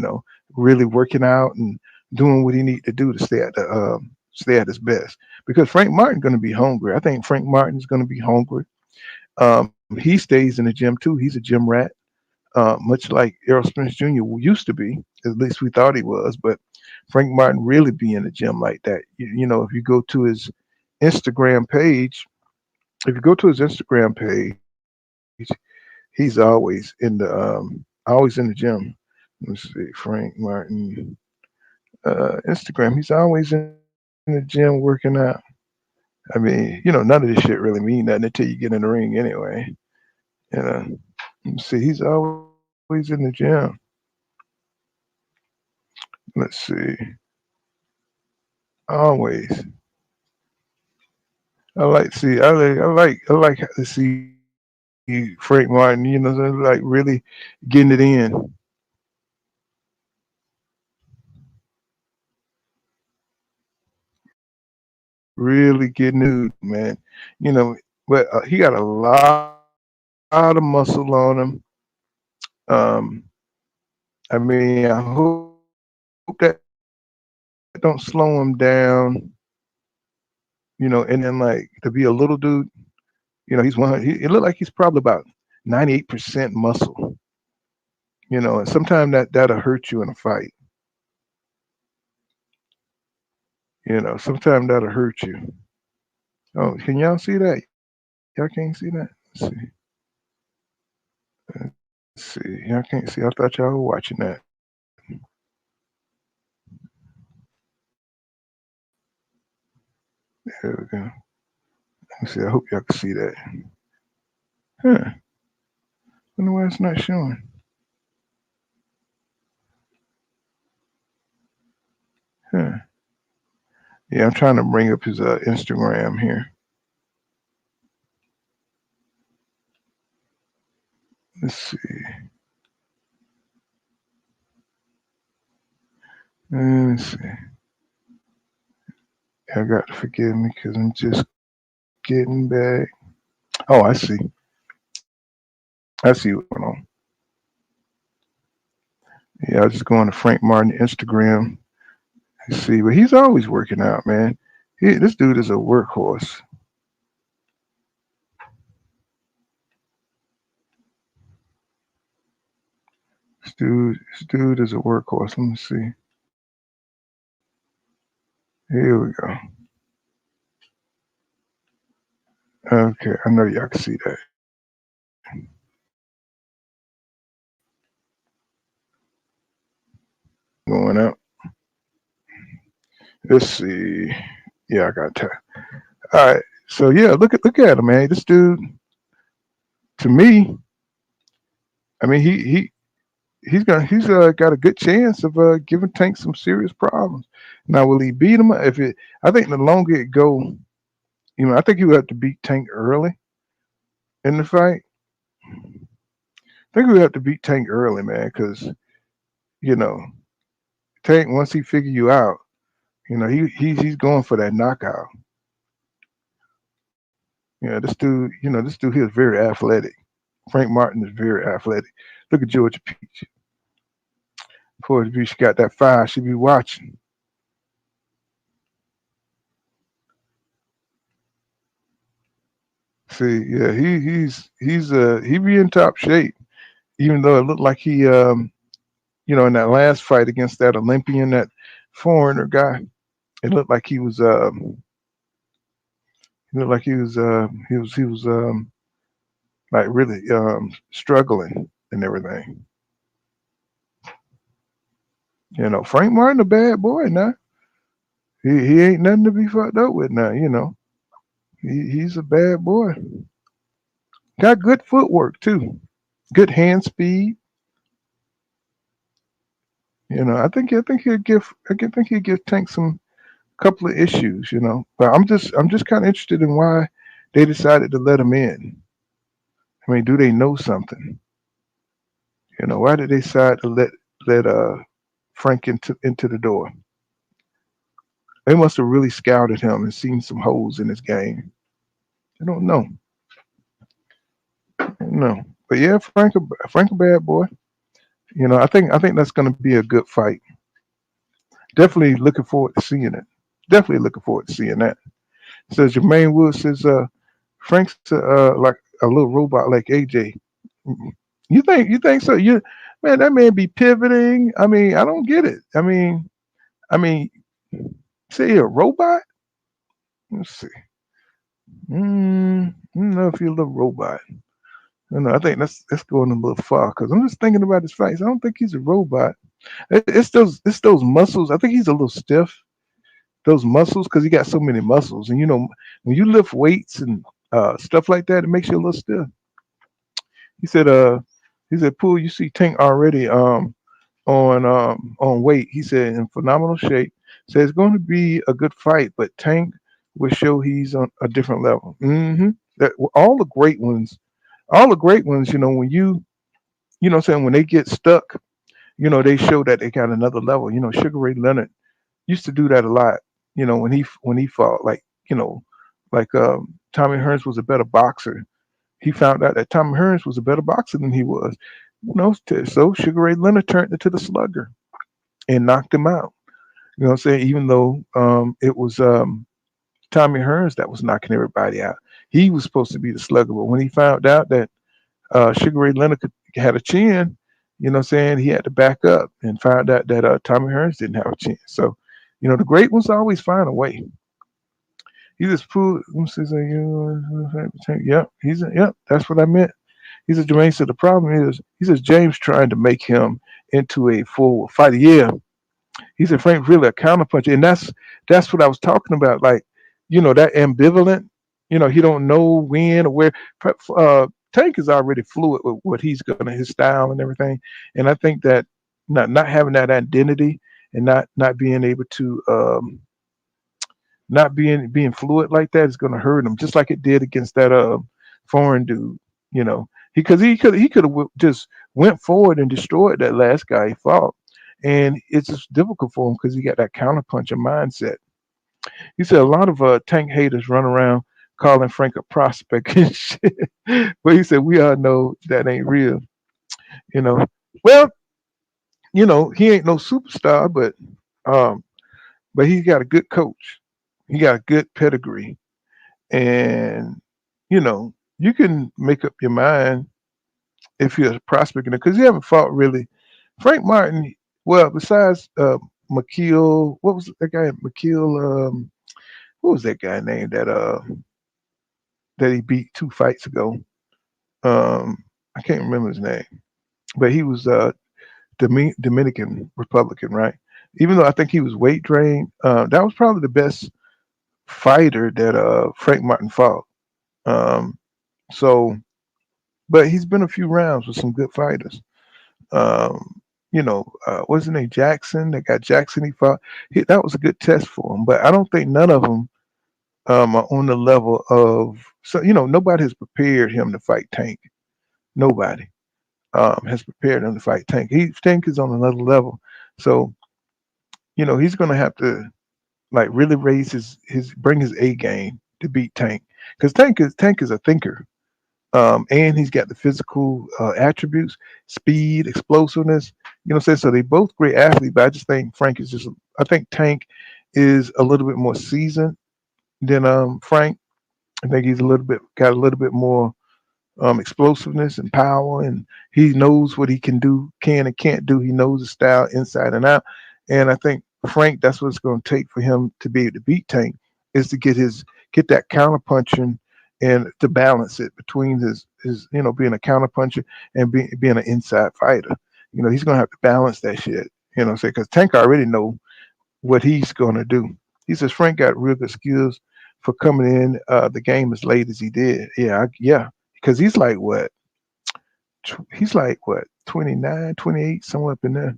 Really working out and doing what he need to do to stay at his best. Because Frank Martin's going to be hungry. I think Frank Martin's going to be hungry. He stays in the gym too. He's a gym rat, much like Errol Spence Jr. used to be. At least we thought he was. But Frank Martin really be in the gym like that. If you go to his Instagram page, if you go to his Instagram page, he's always in the gym. Let's see, Frank Martin Instagram. He's always in the gym working out. I mean, none of this shit really mean nothing until you get in the ring anyway. You know, let's see, he's always in the gym. Let's see, always. I like to see Frank Martin. Like really getting it in. Really getting it, man. But he got a lot of muscle on him. Um, I mean, I hope that don't slow him down. And then like to be a little dude, it looked like he's probably about 98% muscle. And sometimes that'll hurt you in a fight. Sometimes that'll hurt you. Oh, can y'all see that? Y'all can't see that? Let's see. Y'all can't see. I thought y'all were watching that. There we go. Let me see. I hope y'all can see that. Huh. Wonder why it's not showing. Huh. Yeah, I'm trying to bring up his Instagram here. Let's see. Let's see. Y'all got to forgive me because I'm just getting back. Oh, I see. I see what's going on. Yeah, I was just going to Frank Martin Instagram. Let's see, but he's always working out, man. This dude is a workhorse. This dude is a workhorse. Let me see. Here we go. Okay, I know y'all can see that. Going out. Let's see. Yeah, I got time. All right. So yeah, look at him, man. This dude, to me, I mean, he's got a good chance of giving Tank some serious problems. Now, will he beat him? I think the longer it go, I think he would have to beat Tank early in the fight. I think we have to beat Tank early, man, because you know Tank, once he figure you out, he's going for that knockout. This dude here is very athletic. Frank Martin is very athletic. Look at Georgia Peach. Georgia Peach got that fire. She be watching. See, yeah, he be in top shape. Even though it looked like he in that last fight against that Olympian, that foreigner guy, it looked like he was like really struggling. and everything. You know, Frank Martin a bad boy now. He ain't nothing to be fucked up with now. You know, he's a bad boy. Got good footwork too, good hand speed. You know, I think he'll give Tank some couple of issues. You know, but I'm just kind of interested in why they decided to let him in. I mean, do they know something? You know, why did they decide to let Frank into the door? They must have really scouted him and seen some holes in his game. I don't know. No, but yeah, Frank a bad boy. You know, I think that's going to be a good fight. Definitely looking forward to seeing it. Definitely looking forward to seeing that. Says Jermaine Wood says Frank's like a little robot like AJ. You think so? Man, that man be pivoting. I mean, I don't get it. I mean, say a robot. Let's see. I don't know if you're a little robot. I think that's going a little far because I'm just thinking about his fights. I don't think he's a robot. It's those muscles. I think he's a little stiff. Those muscles because he got so many muscles, and you know when you lift weights and stuff like that, it makes you a little stiff. He said, Pool, you see Tank already on weight. He said in phenomenal shape. Said it's going to be a good fight, but Tank will show he's on a different level. That all the great ones, you know, when what I'm saying when they get stuck, you know, they show that they got another level. You know, Sugar Ray Leonard used to do that a lot. You know, when he fought, like Tommy Hearns was a better boxer. He found out that Tommy Hearns was a better boxer than he was. You know, so Sugar Ray Leonard turned into the slugger and knocked him out. You know what I'm saying? Even though it was Tommy Hearns that was knocking everybody out. He was supposed to be the slugger, but when he found out that Sugar Ray Leonard had a chin, you know what I'm saying, he had to back up and found out that Tommy Hearns didn't have a chin. So, you know, the great ones always find a way. He just proved, yep, that's what I meant. He said, Jermaine said, the problem is, he says, James trying to make him into a full fighter. Yeah. He said, Frank's really a counterpuncher. And that's what I was talking about. Like, you know, that ambivalent, you know, he don't know when or where. Tank is already fluid with what he's gonna, his style and everything. And I think that not having that identity and not being able to not being fluid like that is going to hurt him, just like it did against that foreign dude. You know, because he could have just went forward and destroyed that last guy he fought, and it's just difficult for him because he got that counterpuncher mindset. He said a lot of Tank haters run around calling Frank a prospect and shit, but he said we all know that ain't real. You know, well, you know he ain't no superstar, but he's got a good coach. He got a good pedigree. And, you know, you can make up your mind if you're a prospect because you haven't fought really. Frank Martin, well, besides McKeel, what was that guy? McKeel, what was that guy named that he beat 2 fights ago? I can't remember his name, but he was Dominican Republican, right? Even though I think he was weight drained, that was probably the best fighter that Frank Martin fought. Um, so, but he's been a few rounds with some good fighters. You know, what's his name? Jackson. They got Jackson. He fought. That was a good test for him. But I don't think none of them are on the level of. So you know, nobody has prepared him to fight Tank. Nobody has prepared him to fight Tank. Tank is on another level. So, you know, he's going to have to like really raise his bring his A game to beat Tank because Tank is a thinker, and he's got the physical attributes, speed, explosiveness. You know what I'm saying? So they both great athletes, but I just think Frank is just. I think Tank is a little bit more seasoned than Frank. I think he's got a little bit more explosiveness and power, and he knows what he can and can't do. He knows the style inside and out, and I think Frank, that's what it's going to take for him to be able to beat Tank is to get that counter punching and to balance it between his being a counter puncher and being an inside fighter. He's gonna have to balance that shit. Say because Tank already know what he's gonna do. He says Frank got real good skills for coming in the game as late as he did. Yeah, because he's like what? He's like what? 29, 28, somewhere up in there.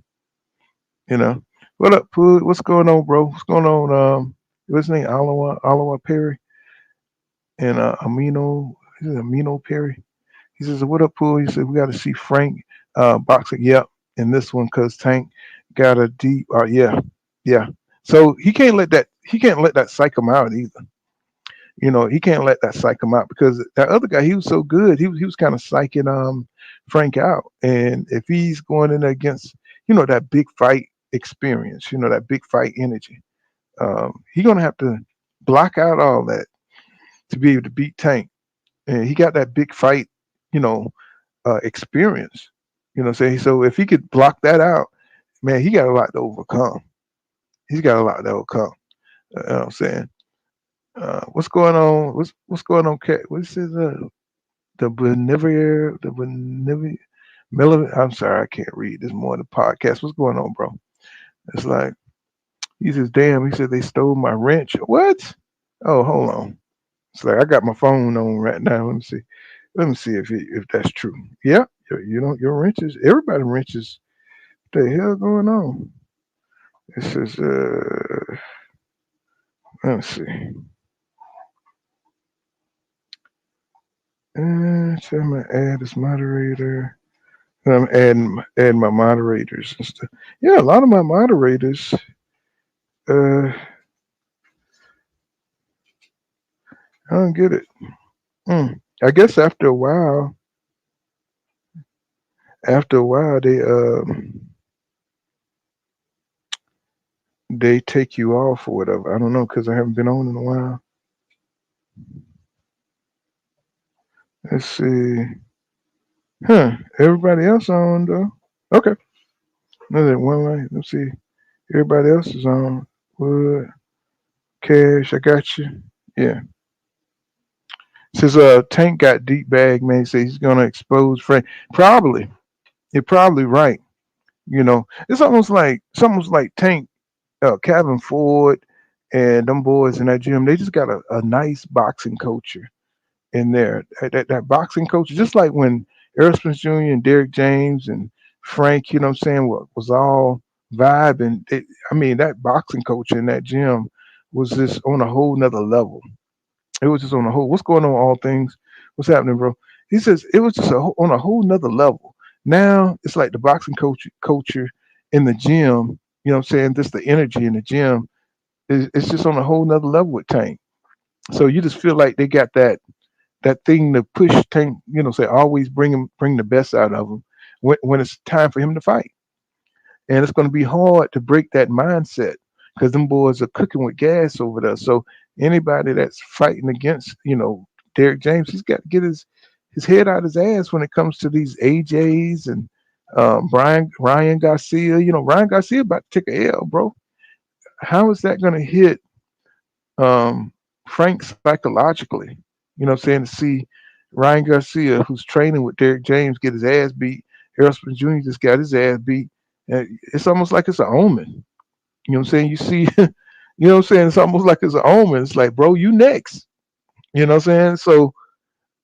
What up, Pud? What's going on, bro? What's going on? What's his name? Oliver Perry and Amino Perry. He says, "What up, Pud?" He said, "We got to see Frank boxing." Yep, in this one because Tank got a deep. Yeah. So he can't let that psych him out either. He can't let that psych him out because that other guy, he was so good. He was kind of psyching Frank out. And if he's going in there against, that big fight experience, that big fight energy, he's gonna have to block out all that to be able to beat Tank. And he got that big fight, experience. So if he could block that out, man, he got a lot to overcome. He's got a lot to overcome. You know what I'm saying? What's going on? What's going on, Cat? What's his the Benevier, I'm sorry, I can't read this more than podcast. What's going on, bro? It's like he says, damn, he said they stole my wrench. What? Oh, hold on. It's like I got my phone on right now. Let me see. Let me see if that's true. Yeah, your wrenches, everybody wrenches. What the hell going on? It says let me see. So I'm gonna add this moderator. I'm adding my moderators and stuff. Yeah, a lot of my moderators. I don't get it. I guess after a while, they take you off or whatever. I don't know because I haven't been on in a while. Let's see. Everybody else on though. Okay. Another one light. Let's see. Everybody else is on. Wood, Cash, I got you. Yeah. Says Tank got deep bag, man. He says he's gonna expose Frank. Probably. You're probably right. It's almost like Tank, Kevin Ford, and them boys in that gym. They just got a nice boxing culture in there. That boxing culture, just like when Errol Spence Jr. and Derrick James and Frank, you know what I'm saying, was all vibing. That boxing culture in that gym was just on a whole nother level. It was just on a whole. What's going on? All things. What's happening, bro? He says it was just on a whole nother level. Now it's like the boxing culture in the gym. You know what I'm saying? Just the energy in the gym. It's just on a whole nother level with Tank. So you just feel like they got that thing to push Tank. Say always bring the best out of him when it's time for him to fight. And it's going to be hard to break that mindset because them boys are cooking with gas over there. So anybody that's fighting against, Derrick James, he's got to get his head out his ass when it comes to these AJs and Ryan Garcia. Ryan Garcia about to take a L, bro. How is that going to hit Frank psychologically? You know what I'm saying? To see Ryan Garcia, who's training with Derrick James, get his ass beat. Errol Spence Jr. just got his ass beat. It's almost like it's an omen. You know what I'm saying? You see, you know what I'm saying? It's almost like it's an omen. It's like, bro, you next. You know what I'm saying? So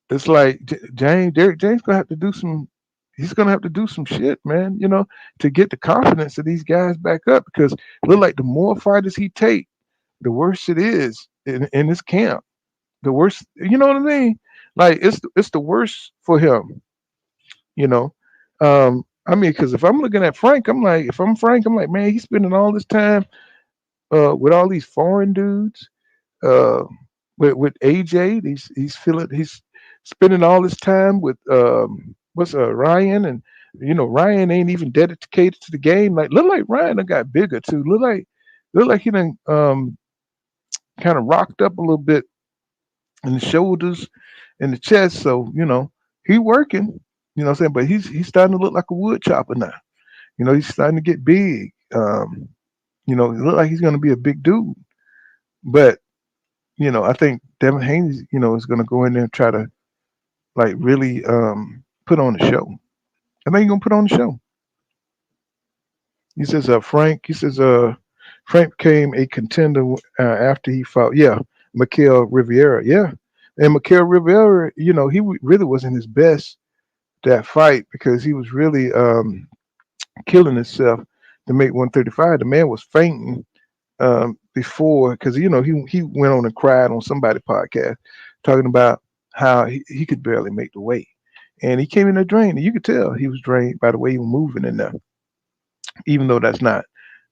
it's like Derrick James gonna have to do some. He's gonna have to do some shit, man. To get the confidence of these guys back up because it look like the more fighters he take, the worse it is in this camp. The worse, you know what I mean? Like it's the worst for him. Because if I'm looking at Frank, if I'm Frank, I'm like, man, he's spending all this time with all these foreign dudes, with AJ. He's spending all this time with Ryan, and Ryan ain't even dedicated to the game. Look like Ryan done got bigger too. Look like he done kind of rocked up a little bit in the shoulders and the chest. So he working. You know what I'm saying? But he's starting to look like a wood chopper now. He's starting to get big. It look like he's going to be a big dude. But I think Devin Haney, is going to go in there and try to like really put on a show. I think he's going to put on a show. He says, Frank became a contender after he fought, Mikael Riviera. Yeah. And Mikael Riviera, he really wasn't his best that fight because he was really killing himself to make 135. The man was fainting before because, he went on and cried on somebody's podcast talking about how he could barely make the weight. And he came in there drained. And you could tell he was drained by the way he was moving in there, even though that's not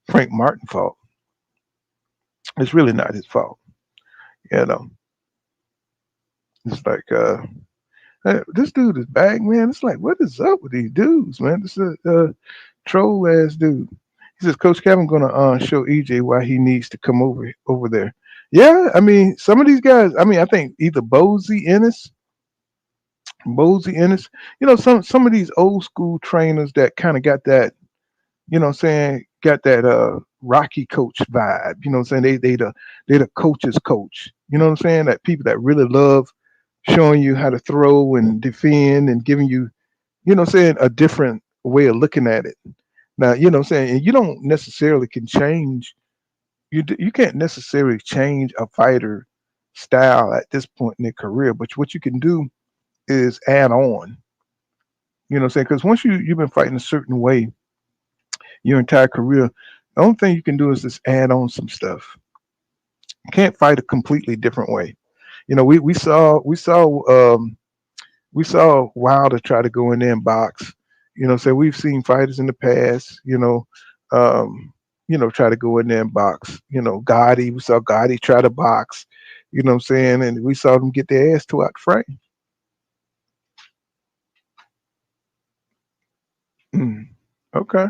Frank Martin's fault. It's really not his fault. You know, it's like this dude is back, man. It's like, what is up with these dudes, man? This is a troll ass dude. He says, Coach Kevin gonna show EJ why he needs to come over there. Yeah, I mean, some of these guys. I mean, I think either Bozy Ennis, some of these old school trainers that kind of got that, got that Rocky coach vibe. You know what I'm saying? They the coach's coach. You know what I'm saying? That people that really love showing you how to throw and defend and giving you, a different way of looking at it. Now, and you don't necessarily can change. You can't necessarily change a fighter style at this point in their career, but what you can do is add on. You know what I'm saying? Because once you've been fighting a certain way your entire career, the only thing you can do is just add on some stuff. You can't fight a completely different way. We saw Wilder try to go in there and box. So we've seen fighters in the past, try to go in there and box. Gotti, we saw Gotti try to box, you know what I'm saying? And we saw them get their ass tore out the frame. Okay.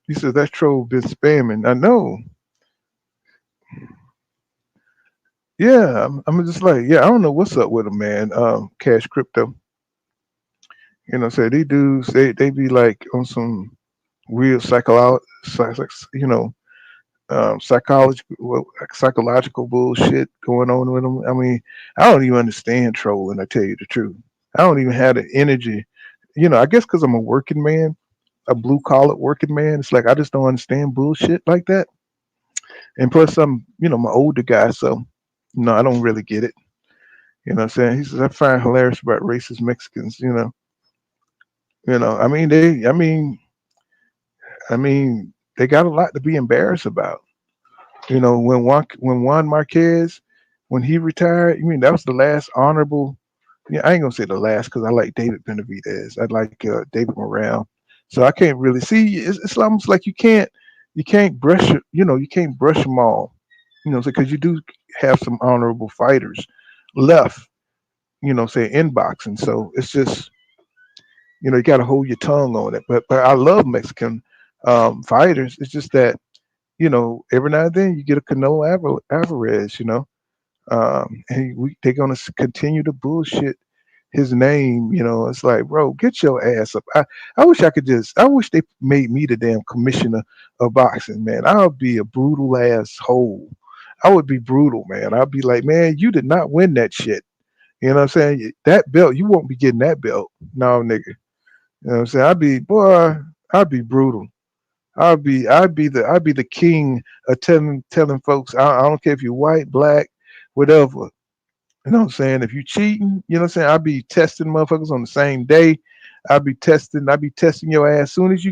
He says that troll been spamming. I know. Yeah, I'm just like, I don't know what's up with them, man. Cash Crypto. These dudes, they be like on some weird psychological bullshit going on with them. I mean, I don't even understand trolling. I tell you the truth, I don't even have the energy. I guess because I'm a working man, a blue collar working man. It's like I just don't understand bullshit like that. And plus, I'm my older guy, so I don't really get it. You know what I'm saying? He says I find hilarious about racist Mexicans. I mean, they got a lot to be embarrassed about. When Juan Marquez, when he retired, that was the last honorable. Yeah, I ain't gonna say the last because I like David Benavidez. I like David Morale. So I can't really see. It's almost like you can't brush it. You can't brush them all. Because you do have some honorable fighters left. Say in boxing. So it's just you got to hold your tongue on it. But I love Mexican fighters. It's just that every now and then you get a Canelo Alvarez. And they're gonna continue to bullshit his name. It's like, bro, get your ass up. I wish I wish they made me the damn commissioner of boxing, man. I would be a brutal asshole. I would be brutal, man. I'd be like, man, you did not win that shit. You know what I'm saying? That belt, you won't be getting that belt. No, nigga. You know what I'm saying? I'd be brutal. I'd be the king of telling folks, I don't care if you're white, black, whatever. You know what I'm saying? If you cheating, you know what I'm saying? I'll be testing motherfuckers on the same day. I'll be testing your ass. Soon as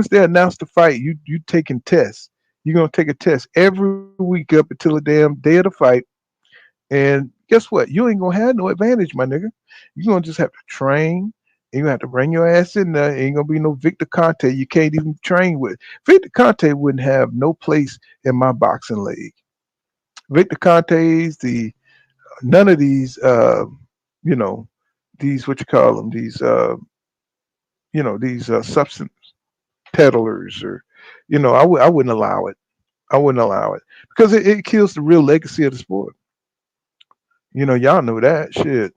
they announce the fight, you taking tests. You're gonna take a test every week up until the damn day of the fight. And guess what? You ain't gonna have no advantage, my nigga. You're gonna just have to train. And you have to bring your ass in there. Ain't gonna be no Victor Conte. You can't even train with. Victor Conte wouldn't have no place in my boxing league. Victor Conte's none of these these what you call them, these substance peddlers, or I wouldn't allow it. I wouldn't allow it because it kills the real legacy of the sport. Y'all know that shit.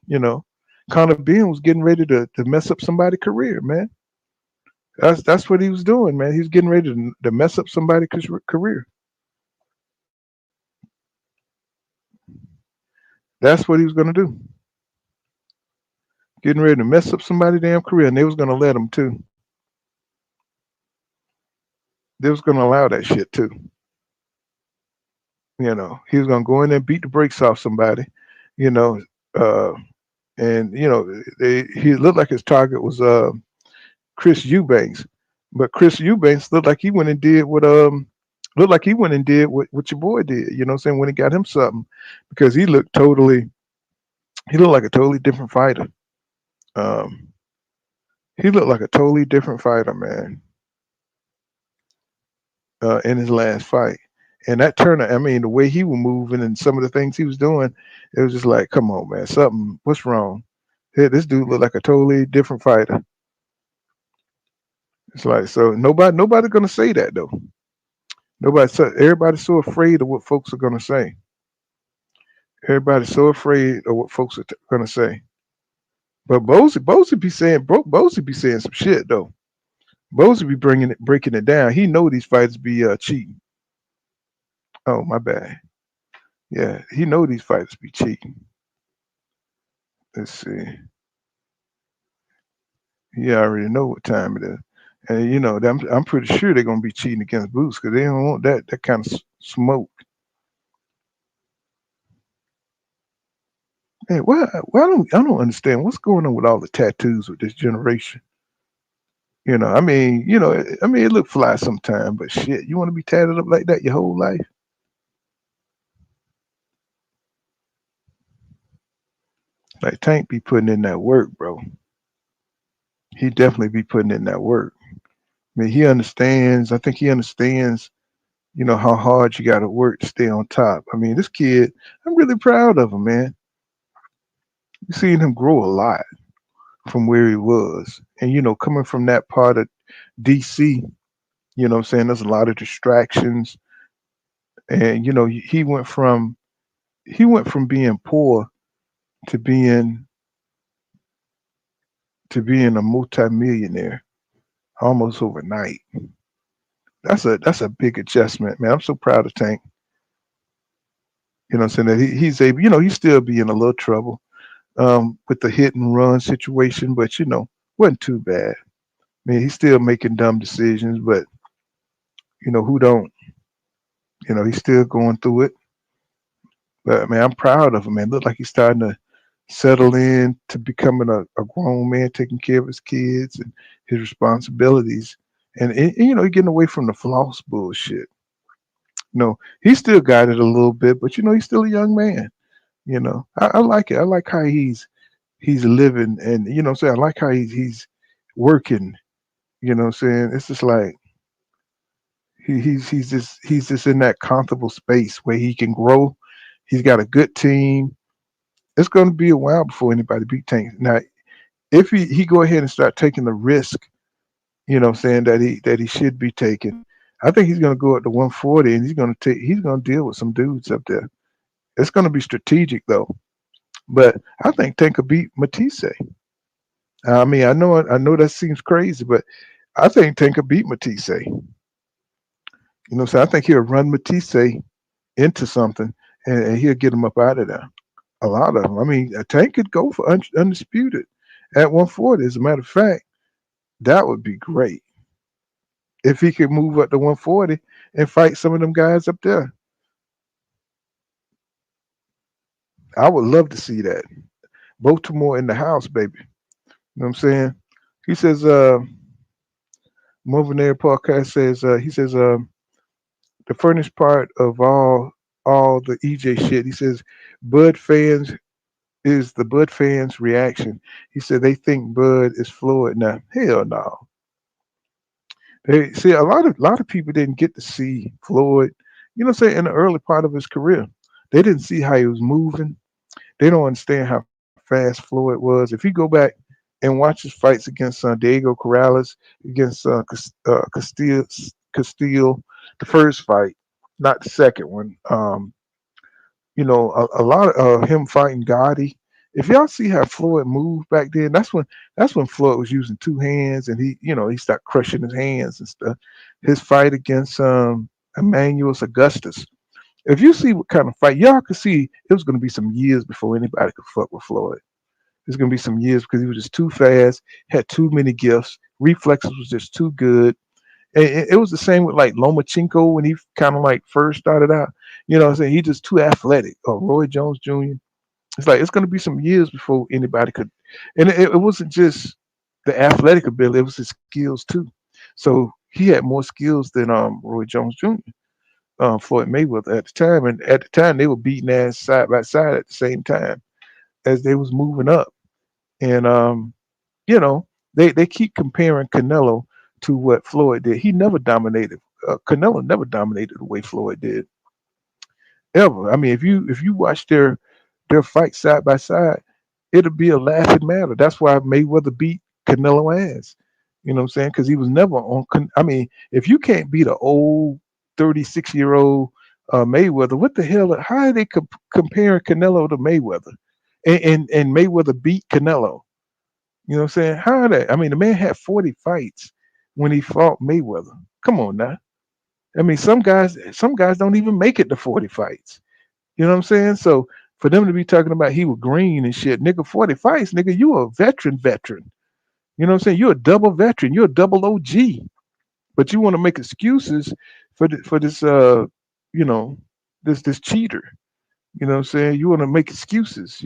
Conor Bean was getting ready to mess up somebody's career, man. That's what he was doing, man. He was getting ready to mess up somebody's career. That's what he was gonna do. Getting ready to mess up somebody's damn career, and they was gonna let him too. They was gonna allow that shit too. He was gonna go in there and beat the brakes off somebody. You know, uh, and he looked like his target was Chris Eubanks, but Chris Eubanks looked like he went and did what your boy did. You know what I'm saying, when he got him something, because he looked like a totally different fighter. Um, he looked like a totally different fighter, man, in his last fight. And that Turner, I mean, the way he was moving and some of the things he was doing, it was just like, come on, man, what's wrong? Hey, this dude looked like a totally different fighter. It's like, so nobody's gonna say that though. Everybody's so afraid of what folks are gonna say. Everybody's so afraid of what folks are gonna say. But Bosey be saying some shit though. Bosey be breaking it down. He know these fighters be cheating. Oh, my bad. Yeah, he know these fighters be cheating. Let's see. He already know what time it is, and I'm pretty sure they're gonna be cheating against Boots because they don't want that kind of smoke. Hey, why I don't understand what's going on with all the tattoos with this generation. It look fly sometimes, but shit, you want to be tatted up like that your whole life? Like Tank be putting in that work, bro. He definitely be putting in that work. I mean, he understands. I think he understands. How hard you got to work to stay on top. I mean, this kid, I'm really proud of him, man. You seen him grow a lot from where he was, and coming from that part of DC. What I'm saying, there's a lot of distractions, and he went from being poor to being a multimillionaire almost overnight. That's a big adjustment, man. I'm so proud of Tank. What I'm saying, that he's able. He's still be in a little trouble with the hit and run situation, but wasn't too bad. I mean, he's still making dumb decisions, but who don't? He's still going through it. But man, I'm proud of him, man. Look like he's starting to settle in to becoming a grown man, taking care of his kids and his responsibilities, and getting away from the floss bullshit. He still got it a little bit, but he's still a young man. I like it. I like how he's living, and so I like how he's working. What I'm saying, it's just like he's just in that comfortable space where he can grow. He's got a good team. It's going to be a while before anybody beat Tank. Now, if he go ahead and start taking the risk, what I'm saying, that he should be taking, I think he's going to go up to 140, and he's going to deal with some dudes up there. It's going to be strategic though. But I think Tank could beat Matisse. I mean, I know that seems crazy, but I think Tank could beat Matisse. So I think he'll run Matisse into something, and he'll get him up out of there. A lot of them. I mean, a Tank could go for undisputed at 140. As a matter of fact, that would be great if he could move up to 140 and fight some of them guys up there. I would love to see that. Baltimore in the house, baby. You know what I'm saying? He says, Moving Air Podcast says, he says, the furnished part of all the EJ shit. He says, Bud fans is the Bud fans' reaction. He said they think Bud is Floyd. Now, hell no. They see a lot of people didn't get to see Floyd. Say in the early part of his career, they didn't see how he was moving. They don't understand how fast Floyd was. If you go back and watch his fights against Diego Corrales, against Castillo, the first fight, not the second one. A lot of him fighting Gotti. If y'all see how Floyd moved back then, that's when Floyd was using two hands, and he started crushing his hands and stuff. His fight against Emmanuel Augustus, If you see what kind of fight, y'all could see it was going to be some years before anybody could fuck with Floyd. It's going to be some years because he was just too fast, had too many gifts, reflexes was just too good. And it was the same with like Lomachenko when he kind of like first started out. You know what I'm saying? He just too athletic. Or Roy Jones Jr. It's like it's going to be some years before anybody could. And it wasn't just the athletic ability; it was his skills too. So he had more skills than Roy Jones Jr. Floyd Mayweather at the time, and at the time they were beating ass side by side at the same time as they was moving up. And you know, they keep comparing Canelo to what Floyd did. He never dominated. Canelo never dominated the way Floyd did ever. I mean, if you watch their fight side by side, it'll be a laughing matter. That's why Mayweather beat Canelo ass. You know what I'm saying? Because he was never on. I mean, if you can't beat an old 36-year-old Mayweather, what the hell? How are they comparing Canelo to Mayweather? And Mayweather beat Canelo. You know what I'm saying? How are they? I mean, the man had 40 fights when he fought Mayweather. Come on now. I mean, some guys don't even make it to 40 fights. You know what I'm saying? So for them to be talking about he was green and shit, nigga, 40 fights, nigga, you a veteran. You know what I'm saying? You're a double veteran. You're a double OG. But you want to make excuses for this you know, this cheater. You know what I'm saying? You want to make excuses,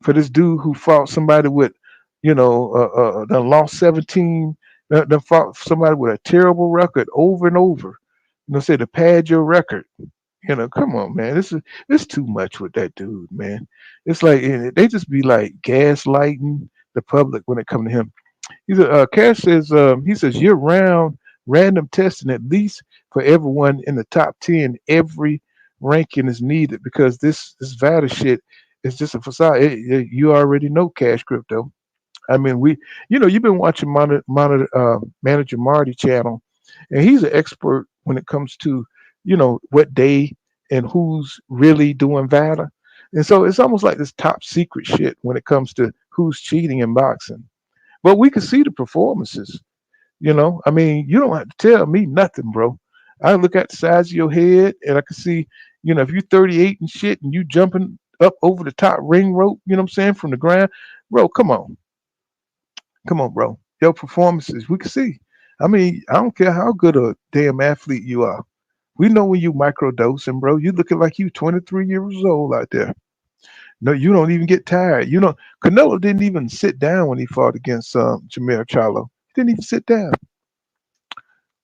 for this dude who fought somebody with, done lost 17, done fought somebody with a terrible record over and over. Say to pad your record. Come on, man. This too much with that dude, man. It's like they just be like gaslighting the public when it comes to him. Cash says he says year round random testing at least for everyone in the top 10. Every ranking is needed because this Vada shit is just a facade. You already know Cash Crypto. I mean, you've been watching Manager Marty channel, and he's an expert when it comes to, what day and who's really doing Vada. And so it's almost like this top secret shit when it comes to who's cheating in boxing. But we can see the performances. I mean, you don't have to tell me nothing, bro. I look at the size of your head and I can see, if you're 38 and shit and you jumping up over the top ring rope, you know what I'm saying, from the ground, bro, come on. Come on, bro. Your performances, we can see. I mean, I don't care how good a damn athlete you are. We know when you microdosing, bro. You looking like you 23 years old out there. No, you don't even get tired. Canelo didn't even sit down when he fought against Jamel Charlo. He didn't even sit down.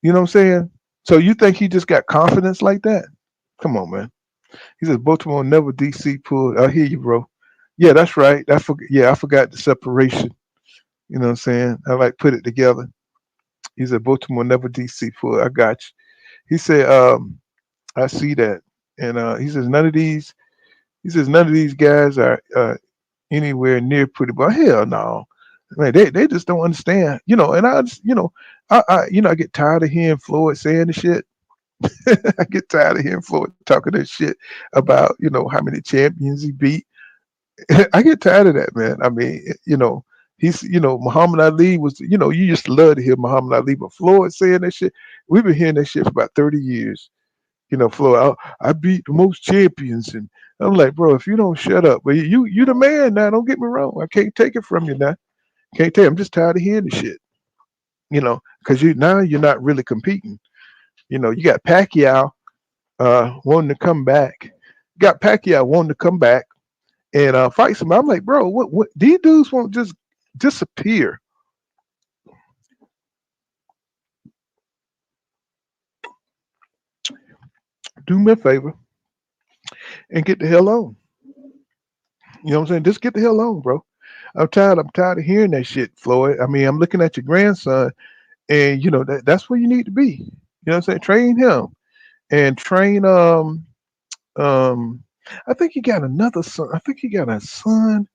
You know what I'm saying? So you think he just got confidence like that? Come on, man. He says Baltimore never DC pulled. I hear you, bro. Yeah, that's right. I forgot the separation. You know what I'm saying? I like put it together. He said Baltimore never DC pulled. I got you. He said, I see that. And he says none of these guys are anywhere near pretty boy. Hell no. Man, they just don't understand. And I just, I get tired of hearing Floyd saying the shit. I get tired of hearing Floyd talking that shit about, how many champions he beat. I get tired of that, man. I mean, he's, Muhammad Ali was, you used to love to hear Muhammad Ali, but Floyd saying that shit, we've been hearing that shit for about 30 years. Floyd, I beat the most champions. And I'm like, bro, if you don't shut up, but you the man now, don't get me wrong. I can't take it from you now. Can't tell you. I'm just tired of hearing the shit. Because now you're not really competing. You got Pacquiao wanting to come back. Got Pacquiao wanting to come back and fight somebody. I'm like, bro, what these dudes won't just disappear. Do me a favor and get the hell on. You know what I'm saying? Just get the hell on, bro. I'm tired of hearing that shit, Floyd. I mean, I'm looking at your grandson, and that's where you need to be. You know what I'm saying? Train him and train I think he got another son. I think he got a son.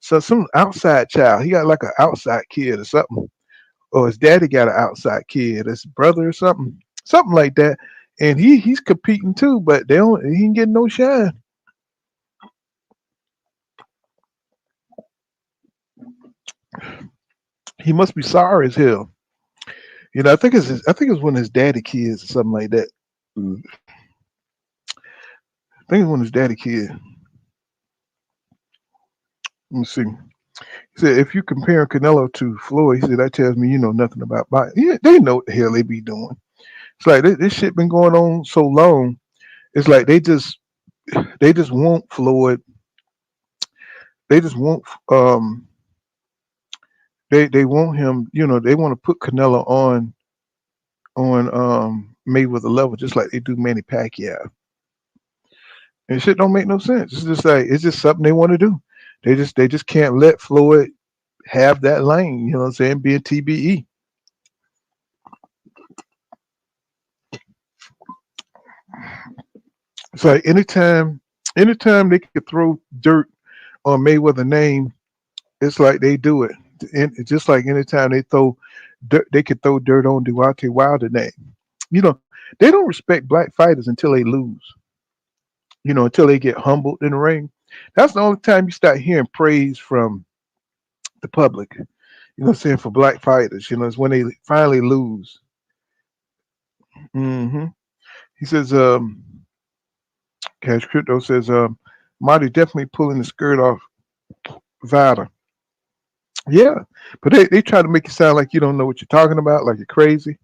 So some outside child. He got like an outside kid or something. Or his daddy got an outside kid, his brother or something. Something like that. And he's competing too, but he ain't getting no shine. He must be sorry as hell. I think it's one of his daddy kids or something like that. think it's when his daddy kid. Let me see. He said, if you compare Canelo to Floyd, he said, that tells me you know nothing about boxing. Yeah, they know what the hell they be doing. It's like this shit been going on so long. It's like they just want Floyd. They just want they want him. You know, they want to put Canelo on Mayweather level, just like they do Manny Pacquiao. And shit don't make no sense. It's just like it's just something they want to do. They just can't let Floyd have that lane. You know what I'm saying? Being TBE. It's like anytime they could throw dirt on Mayweather name, it's like they do it. And it's just like anytime they throw dirt, they could throw dirt on Deontay Wilder name. You know, they don't respect black fighters until they lose. You know, until they get humbled in the ring. That's the only time you start hearing praise from the public. You know what I'm saying? For black fighters, you know, it's when they finally lose. hmm He says, Cash Crypto says, Marty definitely pulling the skirt off Vada. Yeah, but they try to make it sound like you don't know what you're talking about, like you're crazy.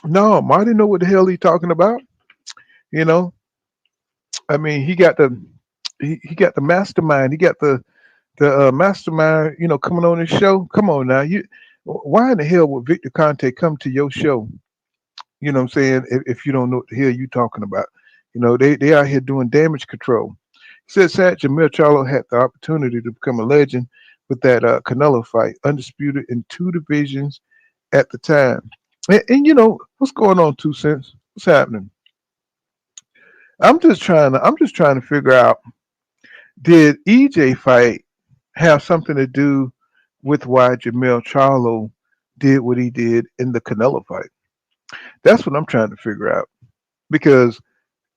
No, Marty know what the hell he's talking about. You know, I mean, he got the mastermind. He got the mastermind. You know, coming on his show. Come on now, why in the hell would Victor Conte come to your show? You know what I'm saying? If you don't know what the hell you talking about, you know they out here doing damage control. He said Sad Jamil Charlo had the opportunity to become a legend with that Canelo fight, undisputed in two divisions at the time. And you know what's going on, 2 Cents? What's happening? I'm just trying to figure out, did EJ fight have something to do with why Jamil Charlo did what he did in the Canelo fight? That's what I'm trying to figure out. Because,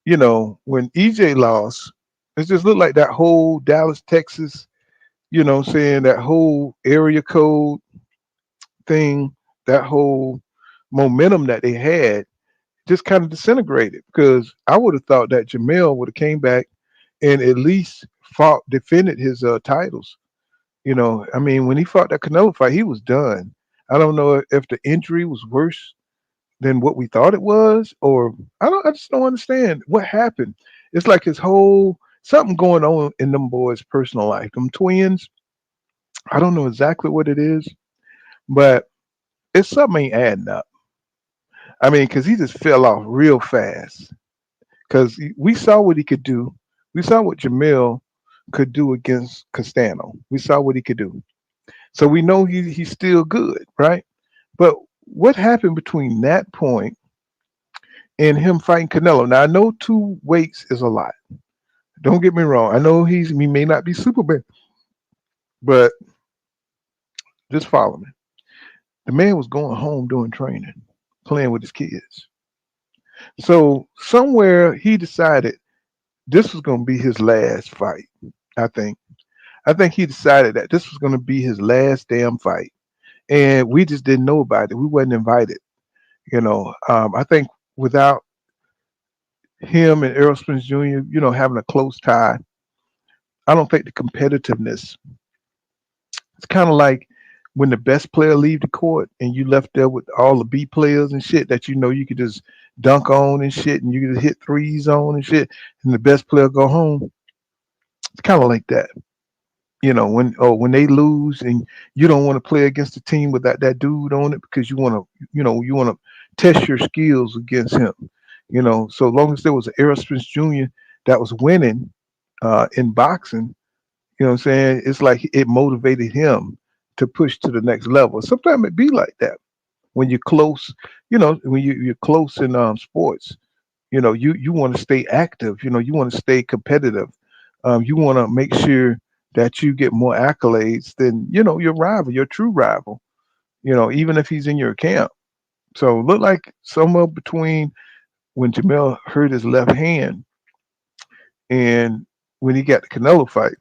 you know, when EJ lost, it just looked like that whole Dallas, Texas, you know, saying that whole area code thing, that whole momentum that they had just kind of disintegrated. Because I would have thought that Jamel would have came back and at least defended his titles. You know, I mean, when he fought that Canelo fight, he was done. I don't know if the injury was worse than what we thought it was, or I just don't understand what happened. It's like his whole something going on in them boys' personal life. Them twins, I don't know exactly what it is, but it's something ain't adding up. I mean, because he just fell off real fast. Because we saw what he could do. We saw what Jamil could do against Castano. We saw what he could do. So we know he's still good, right? But what happened between that point and him fighting Canelo? Now I know 2 weights is a lot. Don't get me wrong. I know he may not be Superman, but just follow me. The man was going home doing training, playing with his kids. So somewhere he decided this was going to be his last fight. I think. I think he decided that this was going to be his last damn fight, and we just didn't know about it. We wasn't invited. You know, I think without him and Errol Spence Jr., you know, having a close tie, I don't think the competitiveness. It's kind of like when the best player leave the court and you left there with all the B players and shit that you know you could just dunk on and shit, and you could just hit threes on and shit, and the best player go home. It's kind of like that. You know, when they lose and you don't want to play against the team with that dude on it because you want to, you want to test your skills against him. You know, so long as there was an Errol Spence Jr. that was winning in boxing, you know what I'm saying? It's like it motivated him to push to the next level. Sometimes it be like that when you're close, you know, when you're close in sports, you know, you want to stay active, you know, you want to stay competitive. You want to make sure that you get more accolades than, you know, your rival, your true rival, you know, even if he's in your camp. So look like somewhere between when Jamel hurt his left hand and when he got the Canelo fight,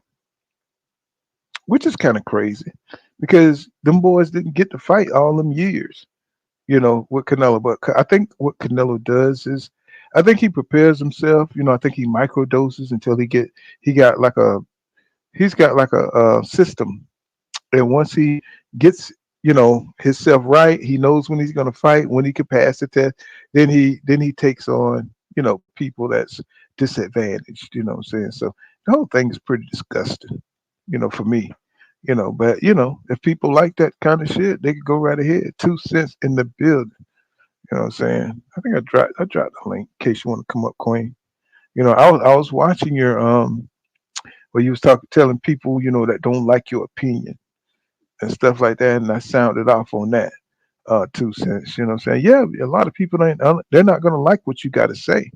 which is kind of crazy because them boys didn't get to fight all them years, you know, with Canelo. But I think what Canelo does is, I think he prepares himself. You know, I think he microdoses until he got like a he's got like a system, and once he gets himself right, he knows when he's going to fight, when he can pass the test. Then he takes on people that's disadvantaged. You know what I'm saying? So the whole thing is pretty disgusting. For me. But if people like that kind of shit, they could go right ahead. 2 cents in the building. You know what I'm saying? I think I dropped the link in case you want to come up, Queen. I was watching your where you was telling people that don't like your opinion and stuff like that, and I sounded off on that. 2 cents. You know what I'm saying? Yeah, a lot of people they're not gonna like what you got to say.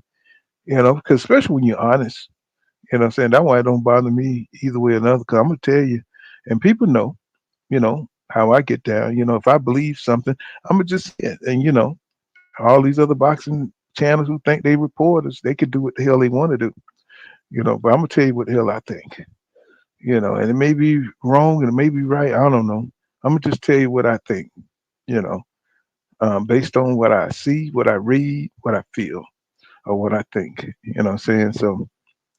Because especially when you're honest. You know what I'm saying? That's why it don't bother me either way or another. Because I'm gonna tell you, and people know, how I get down. If I believe something, I'm gonna just say it. And all these other boxing channels who think they reporters, they could do what the hell they want to do. But I'm gonna tell you what the hell I think. And it may be wrong and it may be right. I don't know. I'm gonna just tell you what I think. You know, based on what I see, what I read, what I feel, or what I think. You know what I'm saying? So,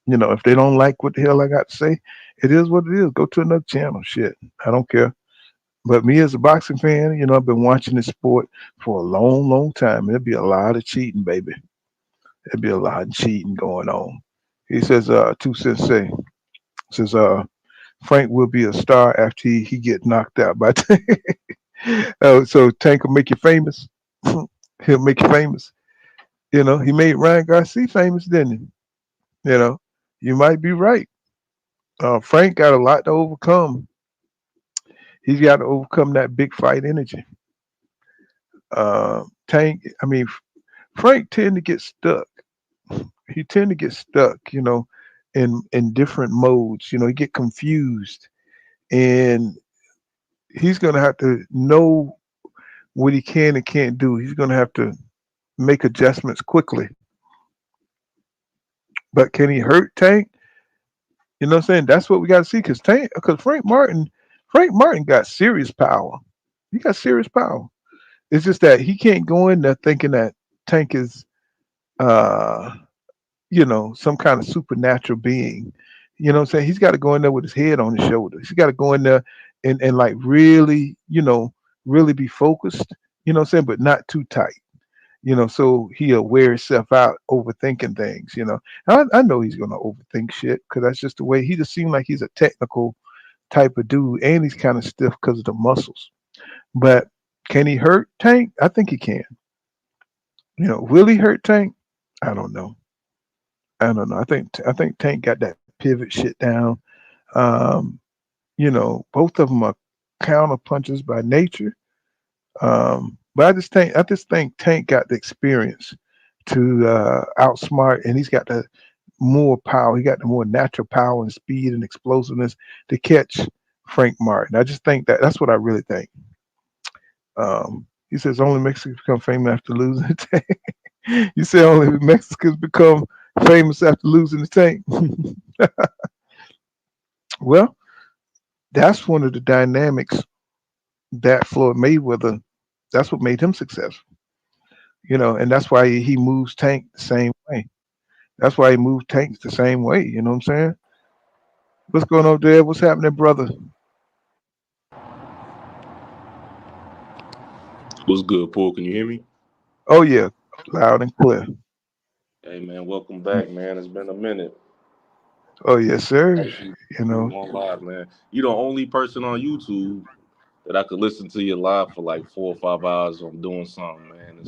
if they don't like what the hell I got to say, it is what it is. Go to another channel. Shit. I don't care. But me as a boxing fan, I've been watching this sport for a long, long time. There'll be a lot of cheating, baby. There'll be a lot of cheating going on. He says, 2 cents say, says, Frank will be a star after he get knocked out by Tank. So Tank will make you famous. He'll make you famous. He made Ryan Garcia famous, didn't he? You might be right. Frank got a lot to overcome. He's got to overcome that big fight energy. Frank tend to get stuck. He tend to get stuck, in different modes. He get confused, and he's gonna have to know what he can and can't do. He's gonna have to make adjustments quickly. But can he hurt Tank? You know what I'm saying? That's what we got to see. Because Frank Martin got serious power. He got serious power. It's just that he can't go in there thinking that Tank is, uh, some kind of supernatural being. You know what I'm saying? He's got to go in there with his head on his shoulders. He's got to go in there and like really, really be focused. You know what I'm saying? But not too tight. So he'll wear himself out overthinking things. I know he's gonna overthink shit because that's just the way he just seems like he's a technical type of dude, and he's kind of stiff because of the muscles. But can he hurt Tank? I think he can. Will he hurt Tank? I don't know. I don't know. I think Tank got that pivot shit down. Um, both of them are counter punchers by nature. But I just think Tank got the experience to outsmart, and he's got the more power. He got the more natural power and speed and explosiveness to catch Frank Martin. I just think that's what I really think. He says only Mexicans become famous after losing the tank. You say only Mexicans become famous after losing the tank. Well, that's one of the dynamics that Floyd Mayweather. That's what made him successful. And that's why he moves Tank the same way. That's why he moved Tanks the same way. You know what I'm saying? What's going on there? What's happening, brother? What's good, Paul? Can you hear me? Oh yeah, loud and clear. Hey, man, welcome back, man. It's been a minute. Oh yes, sir. Thank you. You You know. on live, man. You're the only person on YouTube that I could listen to you live for like 4 or 5 hours. I'm doing something, man.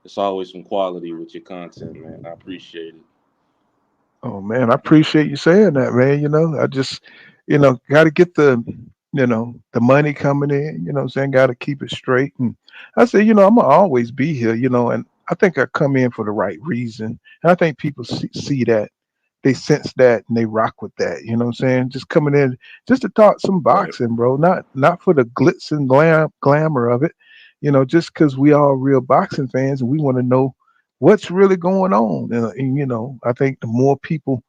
It's always some quality with your content, man. I appreciate it. Oh man, I appreciate you saying that, man. I just, got to get the money coming in. What I'm saying, got to keep it straight. And I say, I'm gonna always be here. And I think I come in for the right reason. And I think people see that, they sense that, and they rock with that. You know what I'm saying? Just coming in, just to talk some Right. boxing, bro. Not for the glitz and glamour of it. Just because we all real boxing fans and we want to know what's really going on. And I think the more people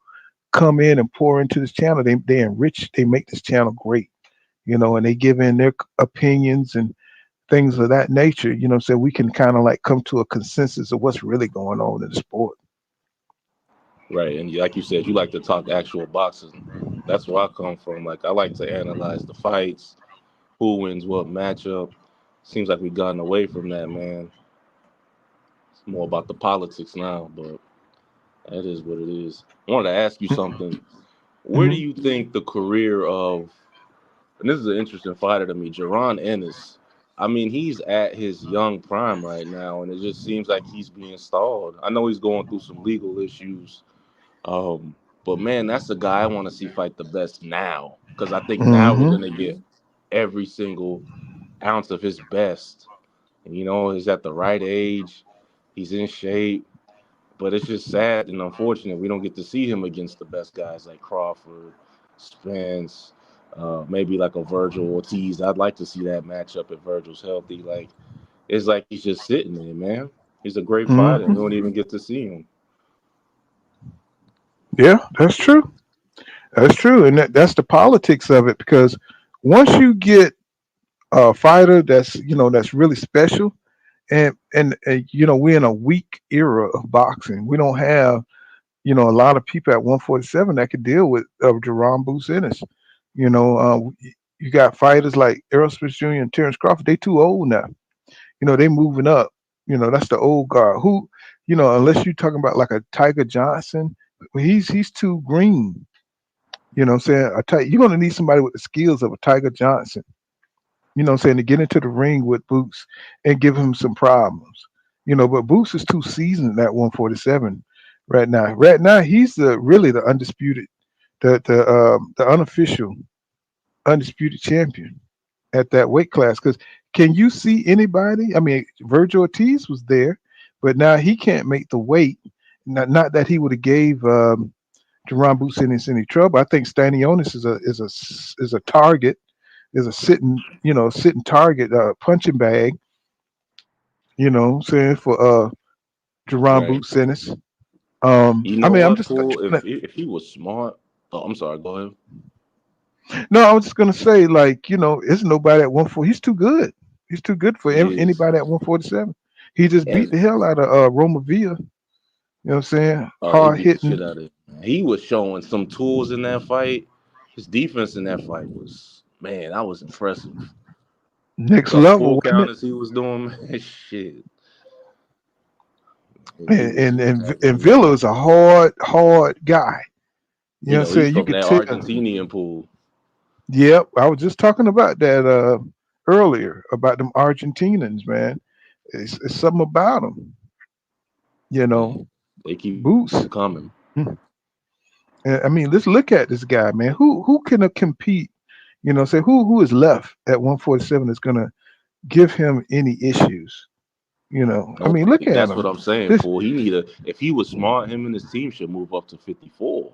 come in and pour into this channel, they enrich, they make this channel great. And they give in their opinions, and things of that nature, so we can kind of like come to a consensus of what's really going on in the sport. Right, and like you said, you like to talk actual boxing. That's where I come from. Like I like to analyze the fights, who wins what matchup. Seems like we've gotten away from that, man. It's more about the politics now, but that is what it is. I wanted to ask you something. Where do Mhm. you think the career of, and this is an interesting fighter to me, Jaron Ennis, I mean, he's at his young prime right now, and it just seems like he's being stalled. I know he's going through some legal issues, but man, that's the guy I want to see fight the best now, because I think now we're Mhm. going to get every single ounce of his best. And, he's at the right age, he's in shape, but it's just sad and unfortunate we don't get to see him against the best guys like Crawford, Spence, maybe like a Virgil Ortiz. I'd like to see that matchup if Virgil's healthy. Like, it's like he's just sitting there, man. He's a great fighter, and we Mhm. don't even get to see him. Yeah, that's true. That's true, and that's the politics of it. Because once you get a fighter that's really special, and we're in a weak era of boxing. We don't have a lot of people at 147 that could deal with Jerome Bruce Ennis. You got fighters like Errol Spence Jr. and Terence Crawford. They too old now. They moving up. That's the old guard. Who, unless you're talking about like a Tiger Johnson, he's too green. What I'm saying? You're gonna need somebody with the skills of a Tiger Johnson. What I'm saying, to get into the ring with Boots and give him some problems. But Boots is too seasoned at 147 right now. Right now, he's really the undisputed, the unofficial undisputed champion at that weight class. Because can you see anybody? I mean, Virgil Ortiz was there, but now he can't make the weight. Not that he would have gave Jerron Boots any trouble. I think Stanionis is a target, is a sitting target, punching bag. Saying for Jerron Right. Boots Ennis. You I know mean, I'm what, just Pool? trying If he was smart, oh, I'm sorry. Go ahead. no, I was just gonna say, like, it's nobody at 140. He's too good. He's too good for He is. anybody at 147. He just beat And the hell out of Roma Villa. You know what I'm saying? he Hard beat the hitting, shit out of him. He was showing some tools in that fight. His defense in that fight was, man, that was impressive. next The full level, wasn't it? counters he was doing, man, shit. He And was and, just and, having and his Villa way. is a hard guy. You know what I'm He's saying? You from could that tell. Argentinian pool. Yep, I was just talking about that earlier about them Argentinians, man. It's something about them. You Man, know, they keep Boots. coming. I mean, let's look at this guy, man. Who can compete? Say who is left at 147 is gonna give him any issues. I mean, look Nobody. at That's what him. I'm saying, This Pool. If he was smart, him and his team should move up to 54,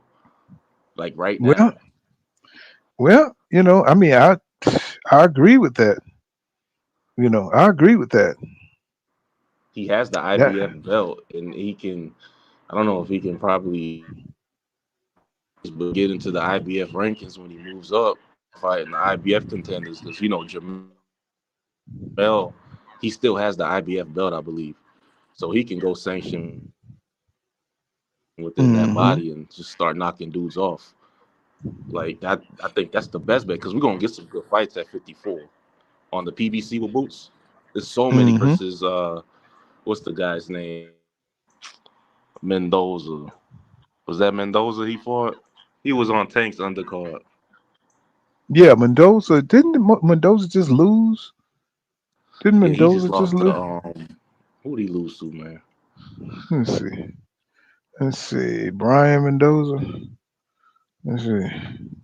like right well, now. I mean, I agree with that. I agree with that. He has the That IBF belt, and he can. I don't know if he can probably get into the IBF rankings when he moves up, fighting the IBF contenders, because Jamel, he still has the IBF belt, I believe, so he can go sanction within that hmm body and just start knocking dudes off. Like that, I think that's the best bet because we're gonna get some good fights at 54 on the PBC with Boots. There's so many hmm versus what's the guy's name? Mendoza. Was that Mendoza he fought? He was on Tank's undercard. Yeah, Mendoza didn't Mendoza just lose? Didn't Yeah, he just Mendoza just lost to lose? who did he lose to, man? Let's see. Let's see. Brian Mendoza. Let's see.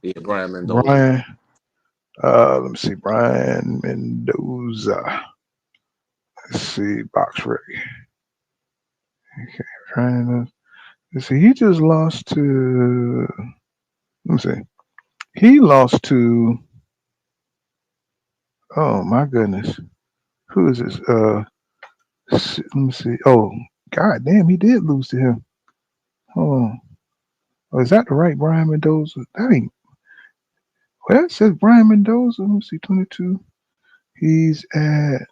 Yeah, Brian Mendoza. Brian. Let me see. Brian Mendoza. Let's see. Box Ray. Okay. Trying to. Let's see. He just lost to. Let me see. He lost to. Oh my goodness. Who is this? Let me see. Oh, god damn, he did lose to him. Oh, oh, is that the right Brian Mendoza? That ain't. Well, it says Brian Mendoza. Let me see. 22. He's at.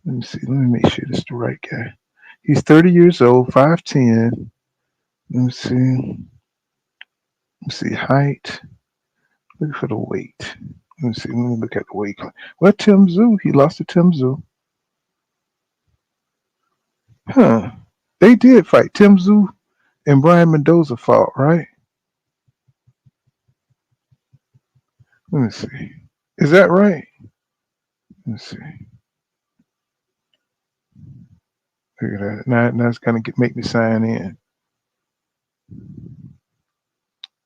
Let me see. Let me make sure this is the right guy. He's 30 years old, 5'10". Let me see. Let me see height. Look for the weight. Let me see. Let me look at the weight. Well, Tim Zoo. He lost to Tim Zoo. Huh. They did fight. Tim Zoo and Brian Mendoza fought, right? Let me see. Is that right? Let me see. Look at that. Now it's gonna make me sign in.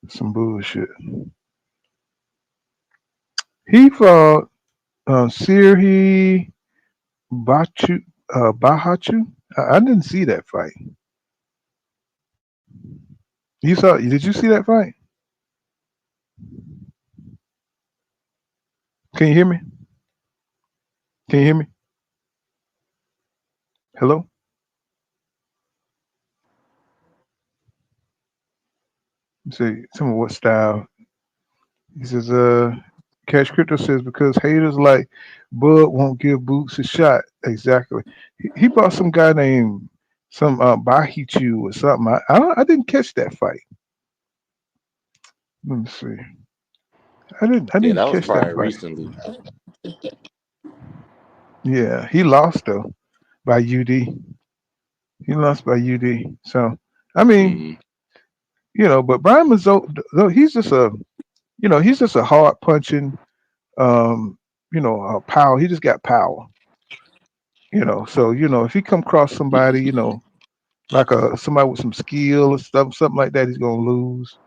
Some bullshit. He fought Sirhi Bahachu. I didn't see that fight. You saw? Did you see that fight? Can you hear me? Can you hear me? Hello? Let's see. Tell me what style. He says, Cash Crypto says, because haters like Bud won't give Boots a shot. Exactly. He bought some guy named some Bahichu or something. I didn't catch that fight. Let me see. I Yeah, didn't that was catch that probably fight. recently. Yeah, he lost though by UD. He lost by UD. So I mean, but Brian Mazzo, though he's just he's just a hard punching, power. He just got power. So if he come across somebody, like somebody with some skill or something like that, he's gonna lose.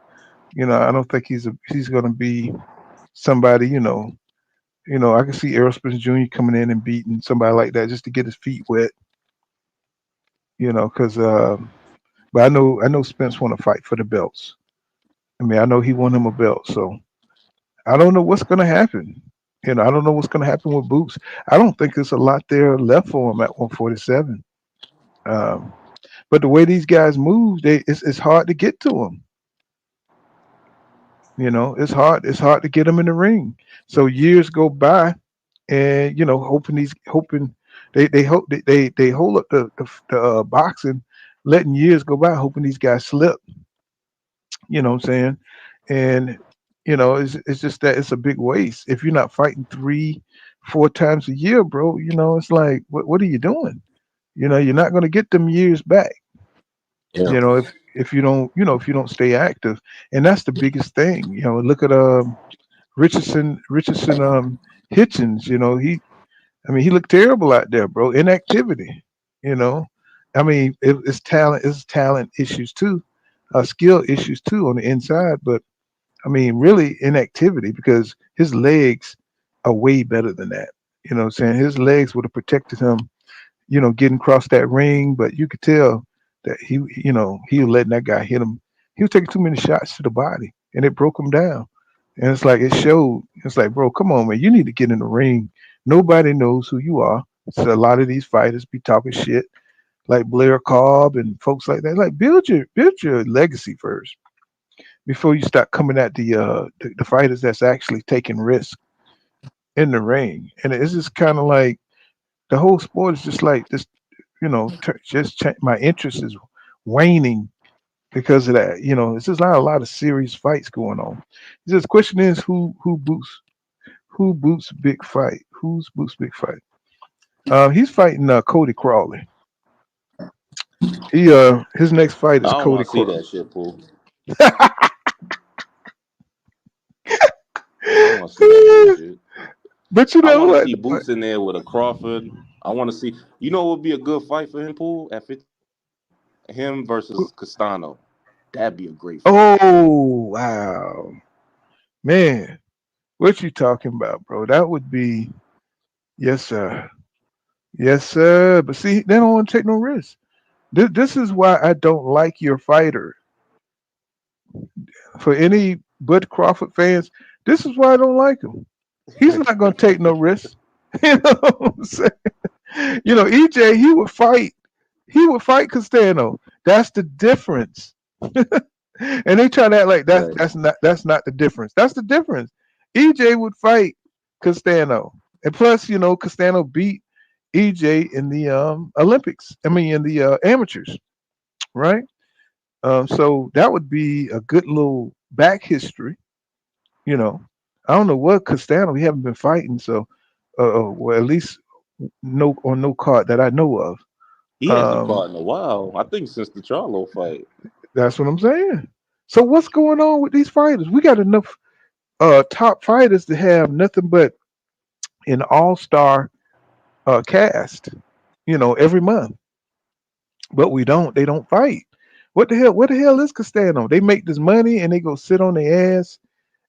I don't think he's gonna be somebody. I can see Errol Spence Jr. coming in and beating somebody like that just to get his feet wet. Because but I know Spence want to fight for the belts. I mean, I know he won him a belt, so I don't know what's gonna happen. I don't know what's gonna happen with Boots. I don't think there's a lot there left for him at 147. Um, but the way these guys move, it's hard to get to them. It's hard. It's hard to get them in the ring. So years go by, and hoping they hope they hold up the boxing, letting years go by, hoping these guys slip. You know what I'm saying? And it's just that it's a big waste if you're not fighting 3-4 times a year, bro. It's like what are you doing? You're not going to get them years back. Yeah. If you don't if you don't stay active, and that's the biggest thing. Look at Richardson Hitchens. He looked terrible out there, bro. Inactivity. You know, it's talent issues too, skill issues too on the inside. But really inactivity because his legs are way better than that. What I'm saying? His legs would have protected him, getting across that ring, but you could tell that he was letting that guy hit him. He was taking too many shots to the body, and it broke him down. And it's like it showed. It's like, bro, come on, man, you need to get in the ring. Nobody knows who you are. So a lot of these fighters be talking shit, like Blair Cobb and folks like that. Like build your legacy first before you start coming at the fighters that's actually taking risks in the ring. And it's just kind of like the whole sport is just like this, my interest is waning because of that. It's just not a lot of serious fights going on. It's just question is who boots big fight? Who's boots big fight? He's fighting Cody Crawley. His next fight I is don't Cody want to see Crawley. that shit, Pooh. I don't want to see that bullshit. But you I know want to what? see Boots in there with a Crawford. I want to see. You know what would be a good fight for him, Pooh? At 50, him versus Castano. That'd be a great fight. Oh wow, man, what you talking about, bro? That would be yes, sir. Yes, sir. But see, they don't want to take no risks. This is why I don't like your fighter. For any Bud Crawford fans, this is why I don't like him. He's not going to take no risks. You know what I'm saying? EJ, he would fight. He would fight Castano. That's the difference. And they try to act like Right. that's not the difference. That's the difference. EJ would fight Castano, And plus, Castano beat EJ in the Olympics. I mean, in the amateurs, right? So that would be a good little back history. You know, I don't know what Castano. We haven't been fighting, so well, at least no card that I know of. He hasn't fought in a while. I think since the Charlo fight. That's what I'm saying. So what's going on with these fighters? We got enough top fighters to have nothing but an all-star cast, every month. But we don't. They don't fight. What the hell? What the hell is Castano? They make this money and they go sit on their ass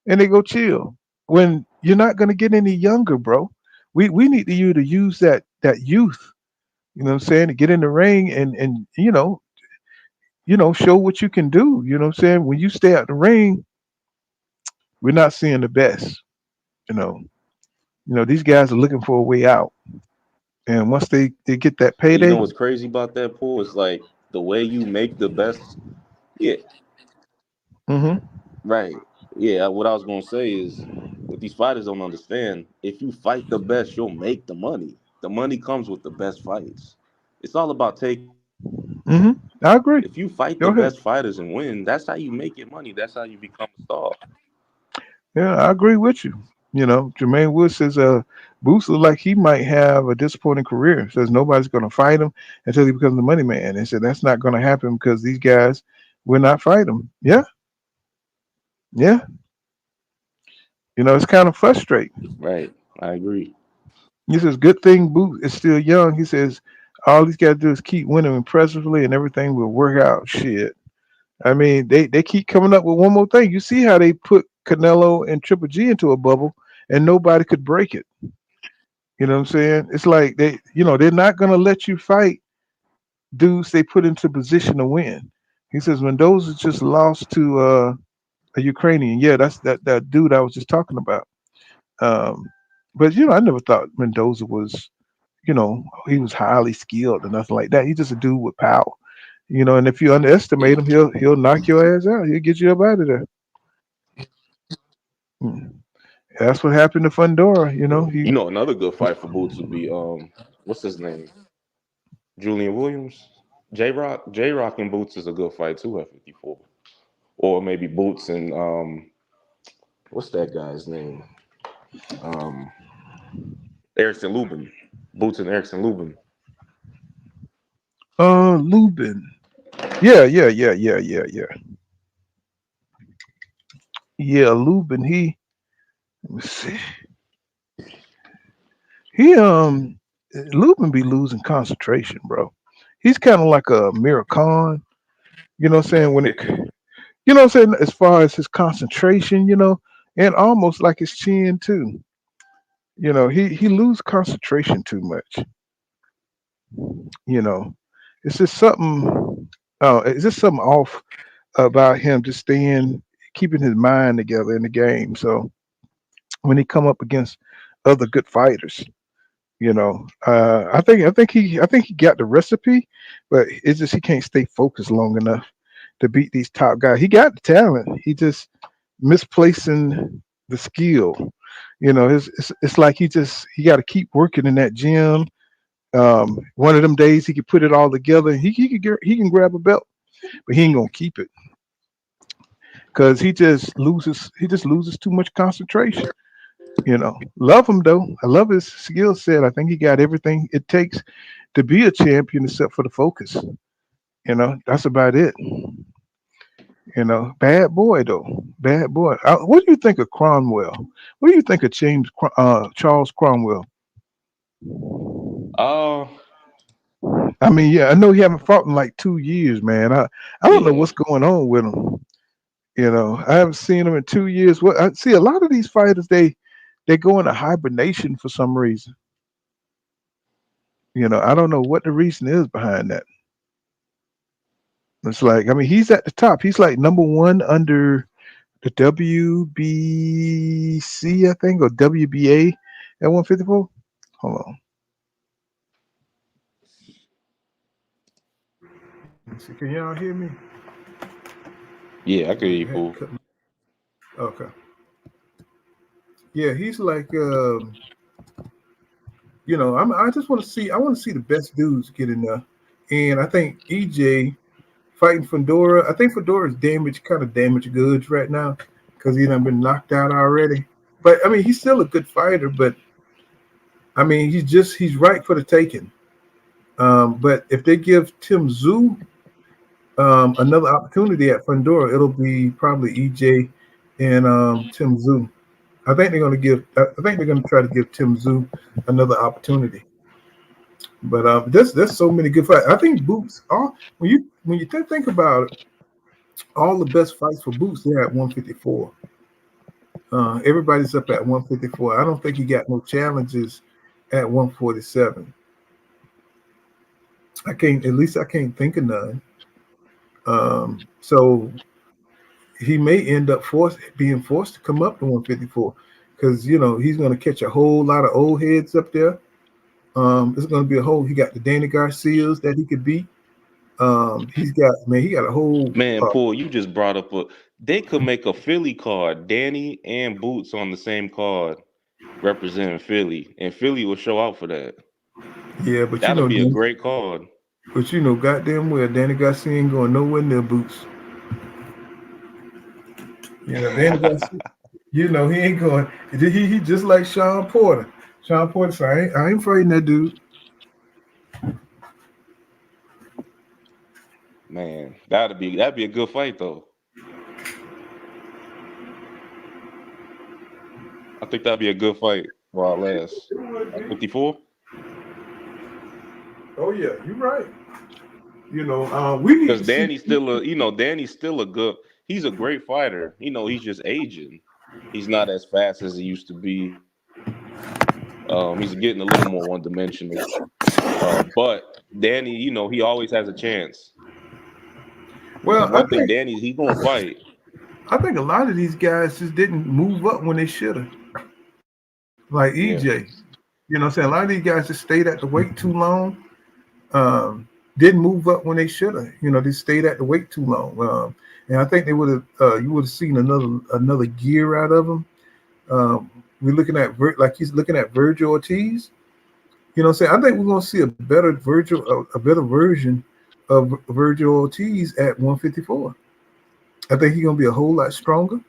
and they go chill. When you're not gonna get any younger, bro. We need you to use that youth. You know what I'm saying? To get in the ring and show what you can do. You know what I'm saying? When you stay out the ring, we're not seeing the best. You know. These guys are looking for a way out. And once they get that And you know payday, what's crazy about that, Paul? It's like the way you make the best. Yeah, mm-hmm, right. Yeah, what I was gonna say is what these fighters don't understand. If you fight the best, you'll make the money. The money comes with the best fights. It's all about taking risks. mm-hmm, I agree. If you fight Go the ahead. best fighters and win, that's how you make your money. That's how you become a star. Yeah, I agree with you. Jermaine Wood says Boots looks like he might have a disappointing career. Says nobody's gonna fight him until he becomes the money man. And said that's not gonna happen because these guys will not fight him. Yeah, yeah. It's kind of frustrating. Right. I agree. He says good thing Boot is still young. He says all he's got to do is keep winning impressively and everything will work out. Shit. I mean, they keep coming up with one more thing. You see how they put Canelo and Triple G into a bubble and nobody could break it. You know what I'm saying? It's like they're not gonna let you fight dudes they put into position to win. He says Mendoza just lost to a Ukrainian. Yeah, that's that dude I was just talking about. Um, but I never thought Mendoza was, he was highly skilled or nothing like that. He's just a dude with power. And if you underestimate him, he'll knock your ass out. He'll get you up out of there. Mm. That's what happened to Fundora. You know, another good fight for Boots would be what's his name? Julian Williams? J Rock and Boots is a good fight too at 54. Or maybe Boots and what's that guy's name? Um Erickson Lubin. Boots and Erickson Lubin. Lubin. Yeah, yeah, yeah, yeah, yeah, yeah. Yeah, Lubin. Let me see. He Lubin be losing concentration, bro. He's kind of like a Miracon. You know what I'm saying? What I'm saying, as far as his concentration, and almost like his chin too. He lose concentration too much. You know, it's just something. It's just something off about him just keeping his mind together in the game. So when he come up against other good fighters, I think he got the recipe, but it's just he can't stay focused long enough to beat these top guys. He got the talent. He just misplacing the skill. It's like he got to keep working in that gym. One of them days he could put it all together. He can grab a belt, but he ain't gonna keep it because he just loses too much concentration. Love him though. I love his skill set. I think he got everything it takes to be a champion except for the focus. That's about it. Bad boy though. Bad boy. What do you think of Cromwell? What do you think of Charles Cromwell? Uh I mean, yeah, I know he haven't fought in like 2 years, man. I don't know yeah. what's going on with him. I haven't seen him in 2 years. What I see a lot of these fighters, they go into hibernation for some reason. I don't know what the reason is behind that. It's like, I mean, he's at the top. He's like number one under the WBC, I think, or WBA at 154. Hold on. Let's see, can y'all hear me? Yeah, I could hear you, Paul. Okay. Yeah, he's like I just want to see. I want to see the best dudes get in there, and I think EJ fighting Fedora. I think Fedora's kind of damaged goods right now because he done been knocked out already. But I mean, he's still a good fighter. But I mean, he's right for the taking. But if they give Tim Tszyu another opportunity at Fundora, it'll be probably EJ and Tim Tszyu. I think they're going to try to give Tim Tszyu another opportunity. But there's so many good fights. I think Boots. When you think about it, all the best fights for Boots, they're at 154. Everybody's up at 154. I don't think he got no challenges at 147. I can't think of none. So he may end up being forced to come up to 154 because he's going to catch a whole lot of old heads up there. It's going to be he got the Danny Garcias that he could beat. He got a whole Paul, you just brought up they could make a Philly card, Danny and Boots on the same card representing Philly, and Philly will show out for that. Yeah, but that'll be a great card. But goddamn well, Danny Garcia ain't going nowhere near Boots. Danny Garcia, he ain't going. He just like Sean Porter. Sean Porter said, I ain't afraid of that dude. Man, that'd be a good fight though. I think that'd be a good fight while it lasts. 54. Oh yeah, you're right. Because Danny's still a good. He's a great fighter. He's just aging. He's not as fast as he used to be. He's getting a little more one-dimensional. But Danny, he always has a chance. Well, I think Danny, he's gonna fight. I think a lot of these guys just didn't move up when they should have. Like EJ, I'm saying? A lot of these guys just stayed at the weight too long. Didn't move up when they should have. They stayed at the weight too long. And I think they would have. You would have seen another gear out of them. We're looking at he's looking at Virgil Ortiz. I think we're gonna see a better version of Virgil Ortiz at 154. I think he's gonna be a whole lot stronger.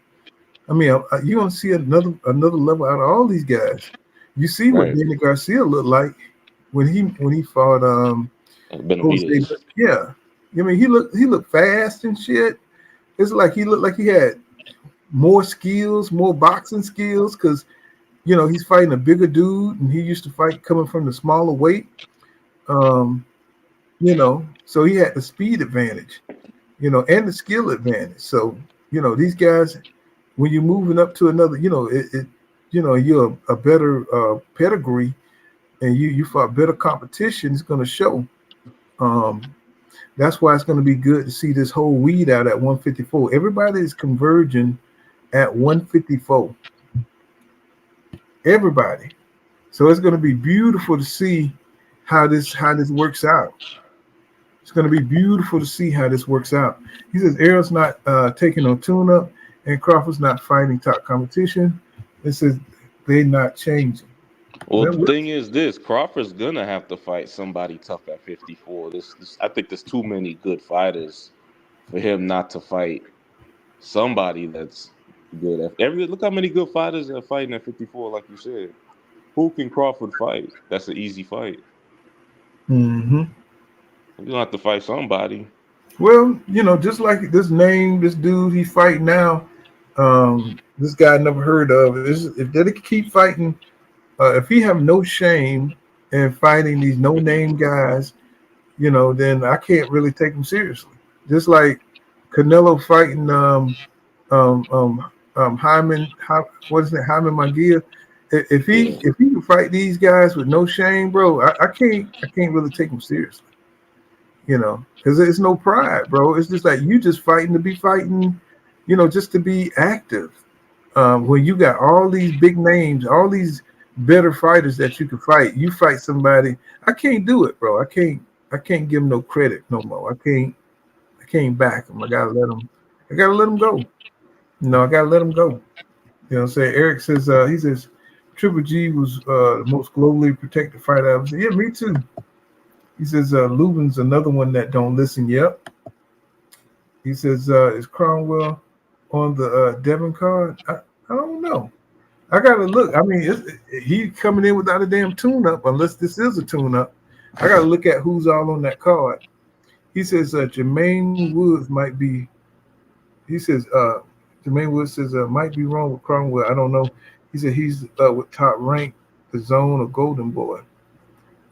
I mean, you're gonna see another level out of all these guys. You see what Danny Garcia looked like when he fought Jose. Yeah, I mean he looked fast and shit. It's like he looked like he had more skills, more boxing skills, because he's fighting a bigger dude, and he used to fight coming from the smaller weight. So he had the speed advantage, and the skill advantage. So these guys, when you're moving up to another, you're a better pedigree, and you fought better competition. It's going to show. That's why it's going to be good to see this whole weed out at 154. Everybody is converging at 154. Everybody. So it's going to be beautiful to see how this works out. It's going to be beautiful to see how this works out. He says Errol's not taking no tune-up, and Crawford's not fighting top competition. It says they're not changing. Well, the thing is this: Crawford's gonna have to fight somebody tough at 54. I think there's too many good fighters for him not to fight somebody that's good. Look how many good fighters are fighting at 54, like you said. Who can Crawford fight? That's an easy fight. Mm-hmm. You don't have to fight somebody. Well, just like this dude he's fighting now, this guy I never heard of. If they keep fighting, if he have no shame in fighting these no-name guys, then I can't really take him seriously. Just like Canelo fighting Hyman Munguia. If he can fight these guys with no shame, bro, I can't really take him seriously. Because it's no pride, bro. It's just like you just fighting to be fighting, just to be active. When you got all these big names, all these better fighters that you can fight, you fight somebody. I can't do it, bro. I can't give him no credit no more. I can't back him. I gotta let him go. I gotta let him go. You know what I'm saying? Eric says, he says, Triple G was the most globally protected fighter ever. Yeah, me too. He says Lubin's another one that don't listen. Yep. He says is Cromwell on the Devon card? I don't know. I gotta look. I mean, he coming in without a damn tune-up, unless this is a tune-up. I gotta look at who's all on that card. He says Jermaine Woods might be. He says Jermaine Woods says might be wrong with Cromwell. I don't know. He said he's with top rank, the Zone or Golden Boy.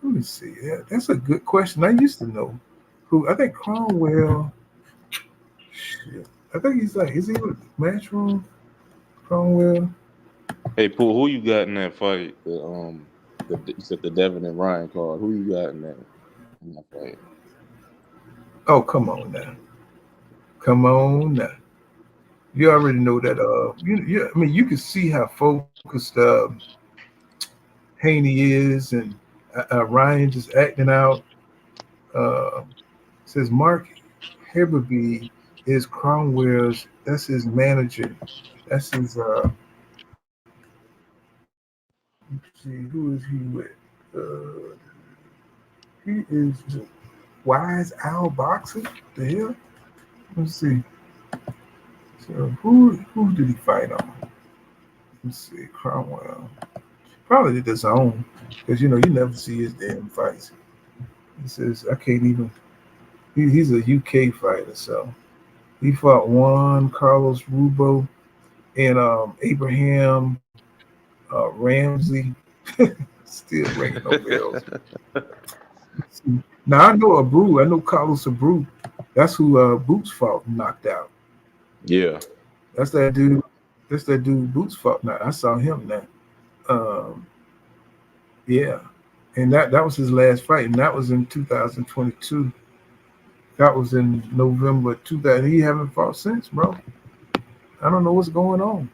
Let me see. Yeah, that's a good question. I used to know who. I think Cromwell. Shit. I think he's like. Is he with Matchroom? Cromwell. Hey, Paul, who you got in that fight? You said the Devin and Ryan card. Who you got in that fight? Oh, come on now. Come on now. You already know that. I mean, you can see how focused Haney is, and Ryan just acting out. Says Mark Heberby is Cromwell's. That's his manager. That's his. Let's see, who is he with? He is Wise Owl Boxing. What the hell? Let's see. So who did he fight on? Let's see, Cromwell. Probably the Zone, because you never see his damn fights. He says I can't even. He's a UK fighter, so he fought Juan Carlos Rubo and Abraham Ramsey. Still ringing no bells. Now I know Abreu. I know Carlos Abreu. That's who Boots fought and knocked out. Yeah, that's that dude. That's that dude Boots fought. Now I saw him now. Yeah, and that was his last fight, and that was in 2022. That was in November 2000. He haven't fought since, bro. I don't know what's going on.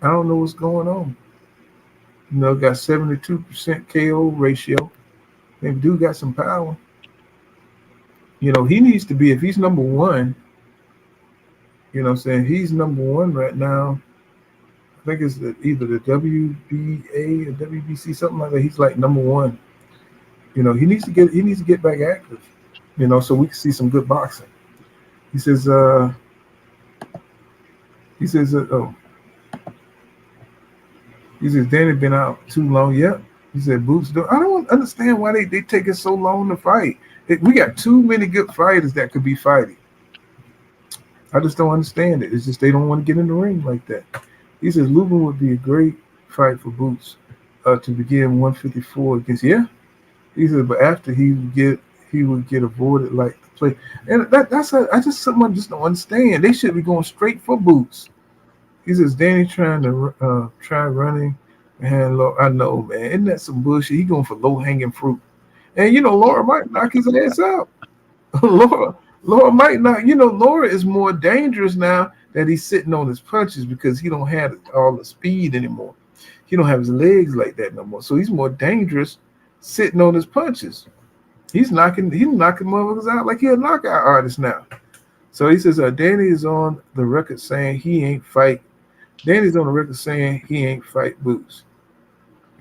I don't know what's going on. Got 72% KO ratio. Maybe dude got some power. He needs to be, if he's number one, what I'm saying, he's number one right now. I think it's either the WBA or WBC, something like that. He's like number one. He needs to get back active, so we can see some good boxing. He says He says Danny been out too long. Yep. He said Boots do. I don't understand why they take it so long to fight. We got too many good fighters that could be fighting. I just don't understand it. It's just they don't want to get in the ring like that. He says Lubin would be a great fight for Boots to begin 154 against. Yeah. He said, but after he would get avoided like the play. And that's something I just don't understand. They should be going straight for Boots. He says Danny trying to try running and low. I know, man. Isn't that some bullshit? He going for low hanging fruit. And Laura might knock his ass out. Laura might not. Laura is more dangerous now that he's sitting on his punches because he don't have all the speed anymore. He don't have his legs like that no more. So he's more dangerous sitting on his punches. He's knocking motherfuckers out like he's a knockout artist now. So he says Danny is on the record saying he ain't fight. Danny's on the record saying he ain't fight Boots.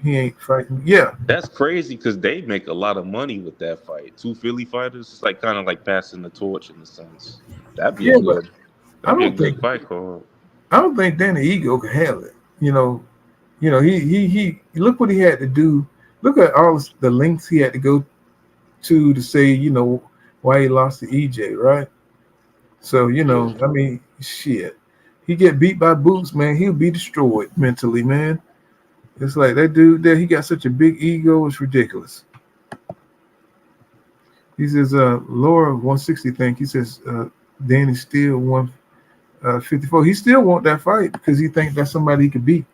He ain't fighting. Yeah. That's crazy because they make a lot of money with that fight. Two Philly fighters, it's like kind of like passing the torch in a sense. That'd be a great fight call. I don't think Danny Ego can handle it. He look what he had to do. Look at all the lengths he had to go to say, why he lost to EJ, right? So, I mean, shit. He get beat by Boots, man, he'll be destroyed mentally, man. It's like that dude there, he got such a big ego, it's ridiculous. He says, Laura 160 think, he says, Danny still 154. He still want that fight because he think that's somebody he could beat.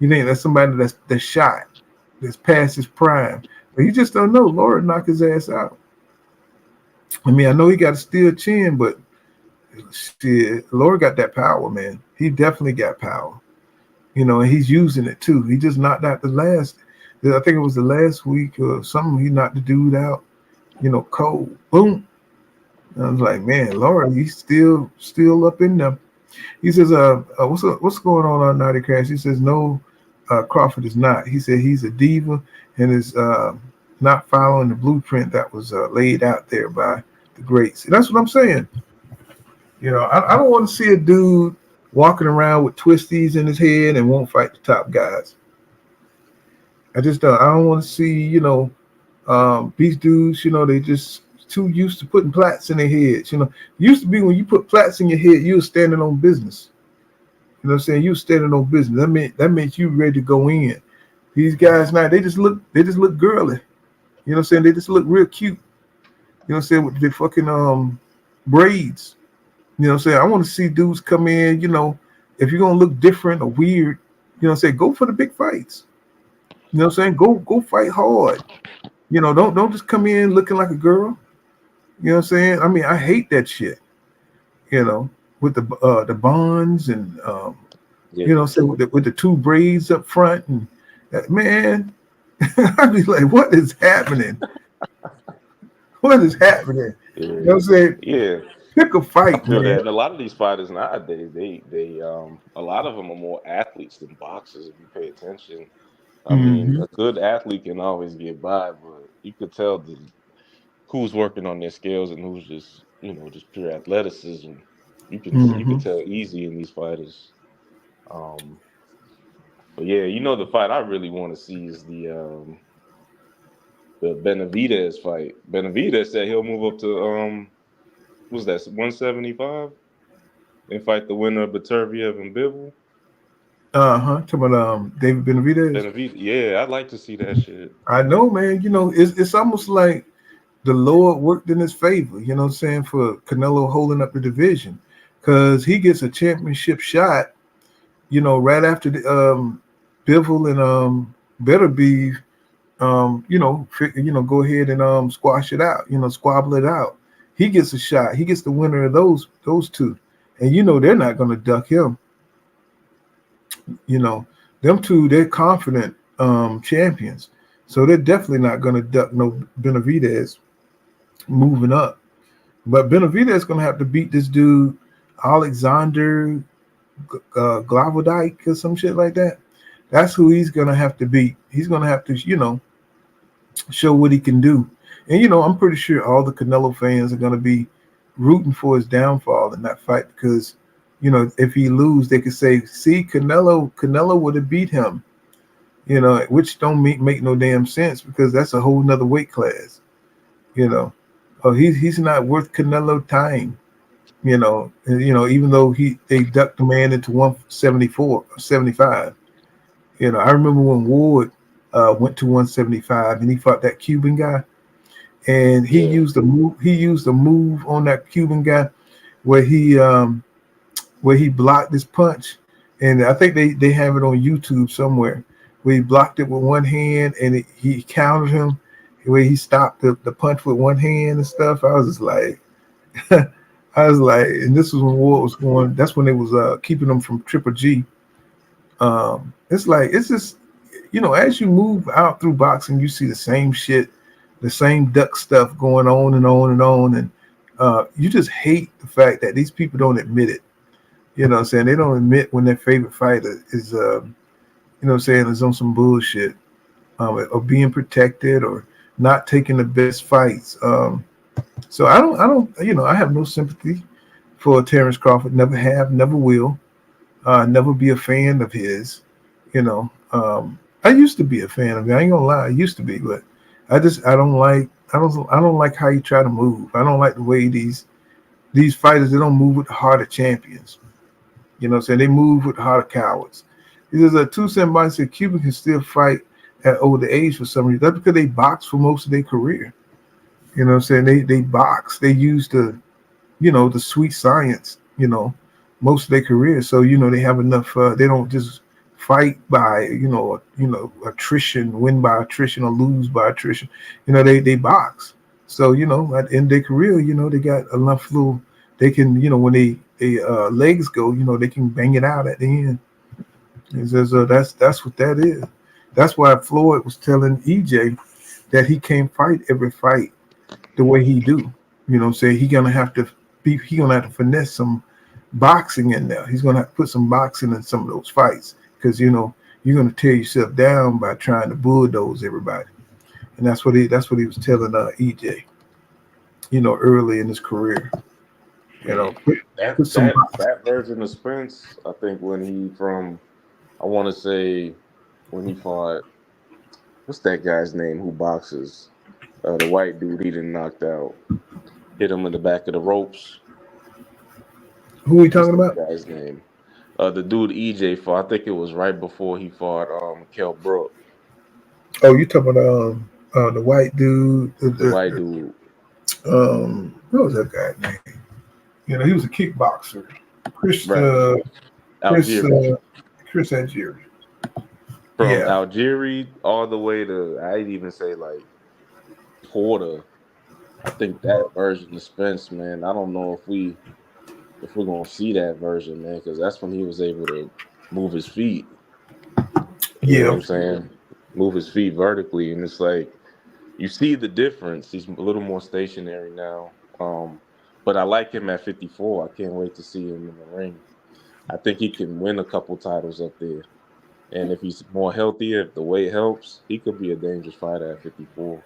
He think that's somebody that's shot, that's past his prime. But you just don't know. Laura knocked his ass out. I mean, I know he got a steel chin, but shit, Laura got that power, man. He definitely got power. And he's using it too. He just knocked out I think it was the last week or something, he knocked the dude out, cold. Boom. And I was like, man, Laura, he's still up in there. He says, what's going on Naughty Crash? He says, no, Crawford is not. He said he's a diva and is not following the blueprint that was laid out there by the greats. And that's what I'm saying. You know, I don't want to see a dude walking around with twisties in his head and won't fight the top guys. I just don't. I don't want to see, you know, these dudes, you know, they just too used to putting plaits in their heads. You know, it used to be when you put plaits in your head, you were standing on business. You know what I'm saying? You were standing on business. That meant you ready to go in. These guys now, they just look girly. You know what I'm saying? They just look real cute. You know what I'm saying? With the fucking braids. You know what I'm saying? I want to see dudes come in, you know, if you're gonna look different or weird, you know what I'm saying, go for the big fights. You know what I'm saying? Go fight hard. You know, don't just come in looking like a girl. You know what I'm saying? I mean, I hate that shit. You know, with the bonds and you know what I'm saying, with the two braids up front and man, I'd be like, what is happening? What is happening? Yeah. You know what I'm saying? Yeah. Pick a fight, man. And a lot of these fighters nowadays, they a lot of them are more athletes than boxers if you pay attention. I mean, a good athlete can always get by, but you could tell who's working on their skills and who's just, you know, just pure athleticism. You can tell easy in these fighters. But yeah, you know, the fight I really want to see is the Benavidez fight. Benavidez said he'll move up to what's that, 175, and fight the winner of Beterbiev and Bivol. Talking about David Benavidez. Yeah, I'd like to see that shit. I know, man. You know, it's almost like the Lord worked in his favor. You know what I'm saying, for Canelo holding up the division, because he gets a championship shot. You know, right after the Bivol and Beterbiev, you know, go ahead and squash it out. You know, squabble it out. He gets a shot. He gets the winner of those two, and you know they're not going to duck him. You know, them two, they're confident champions, so they're definitely not going to duck no Benavidez moving up. But Benavidez is going to have to beat this dude Alexander Glavodike or some shit like that. That's who he's going to have to beat. He's going to have to, you know, show what he can do. And, you know, I'm pretty sure all the Canelo fans are going to be rooting for his downfall in that fight because, you know, if he lose, they could say, see, Canelo would have beat him, you know, which don't make no damn sense because that's a whole nother weight class, you know. Oh, he's not worth Canelo time, you know, even though they ducked the man into 174, 75. You know, I remember when Ward went to 175 and he fought that Cuban guy. And he used a move on that Cuban guy where he blocked his punch, and I think they have it on YouTube somewhere where he blocked it with one hand and he countered him where he stopped the punch with one hand and stuff. I was just like, and this was when Ward was going. That's when they was keeping him from Triple G. It's just, you know, as you move out through boxing, you see the same shit. The same duck stuff going on and on and on. And you just hate the fact that these people don't admit it. You know what I'm saying? They don't admit when their favorite fighter is, you know what I'm saying, is on some bullshit or being protected or not taking the best fights. So I don't, you know, I have no sympathy for Terence Crawford. Never have, never will. Never be a fan of his. You know, I used to be a fan of him. I ain't gonna lie, I used to be, but I don't like how you try to move. I don't like the way these fighters, they don't move with the heart of champions. You know what I'm saying? They move with the heart of cowards. There's a 2-cent said Cuban can still fight at older age for some reason. That's because they boxed for most of their career. You know what I'm saying? They box. They use the sweet science, you know, most of their career. So, you know, they have enough, they don't just fight by, you know, attrition, win by attrition or lose by attrition. You know, they box. So, you know, at the end of their career, you know, they got enough they can, you know, when they legs go, you know, they can bang it out at the end. He says, that's what that is. That's why Floyd was telling EJ that he can't fight every fight the way he do. You know what I'm saying? He gonna have to finesse some boxing in there. He's going to put some boxing in some of those fights because, you know, you're going to tear yourself down by trying to bulldoze everybody. And that's what he was telling EJ, you know, early in his career. You know, that version of Spence, I think when he fought, what's that guy's name who boxes? The white dude he done knocked out. Hit him in the back of the ropes. Who are we talking about? That guy's name. The dude EJ fought. I think it was right before he fought Kell Brook. Oh, you talking about the white dude? The white dude. What was that guy's name? You know, he was a kickboxer. Chris Algieri. From Algieri all the way to, I'd even say like Porter. I think that version of Spence, man. I don't know if we're gonna see that version, man, because that's when he was able to move his feet. You know what I'm saying? Move his feet vertically, and it's like you see the difference. He's a little more stationary now. But I like him at 54. I can't wait to see him in the ring. I think he can win a couple titles up there. And if he's more healthy, if the weight helps, he could be a dangerous fighter at 54.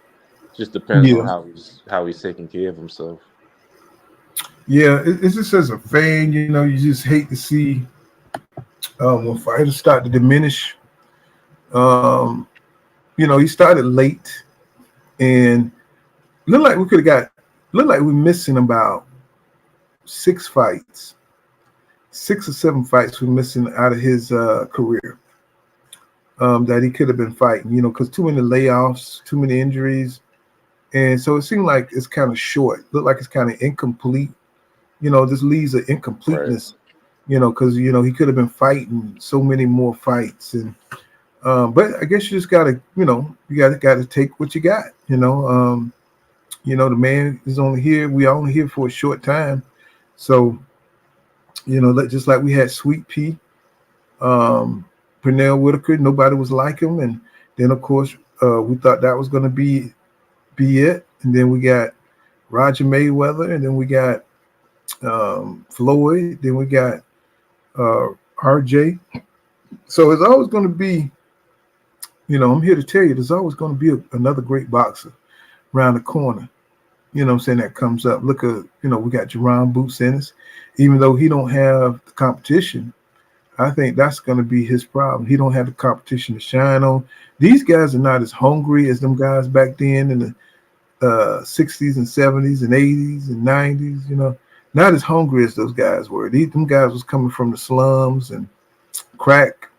Just depends on how he's taking care of himself. Yeah, it's just as a fan, you know, you just hate to see when fighters start to diminish. You know, he started late, and looked like we're missing about 6 or 7 fights we're missing out of his career that he could have been fighting, you know, because too many layoffs, too many injuries. And so it seemed like it's kind of short. Looked like it's kind of incomplete. You know, this leaves an incompleteness, you know, because, you know, he could have been fighting so many more fights. And but I guess you just got to, you know, you got to take what you got, you know. You know, the man is only here. We are only here for a short time. So, you know, just like we had Sweet Pea, Pernell Whitaker, nobody was like him. And then, of course, we thought that was going to be it. And then we got Roger Mayweather. And then we got Floyd. Then we got RJ. So it's always going to be, you know, I'm here to tell you, there's always going to be another great boxer around the corner. You know what I'm saying, that comes up. Look at, you know, we got Jerron Boots Ennis. Even though he don't have the competition, I think that's going to be his problem. He don't have the competition to shine on. These guys are not as hungry as them guys back then in the 60s and 70s and 80s and 90s, you know. Not as hungry as those guys were. Them guys was coming from the slums and crack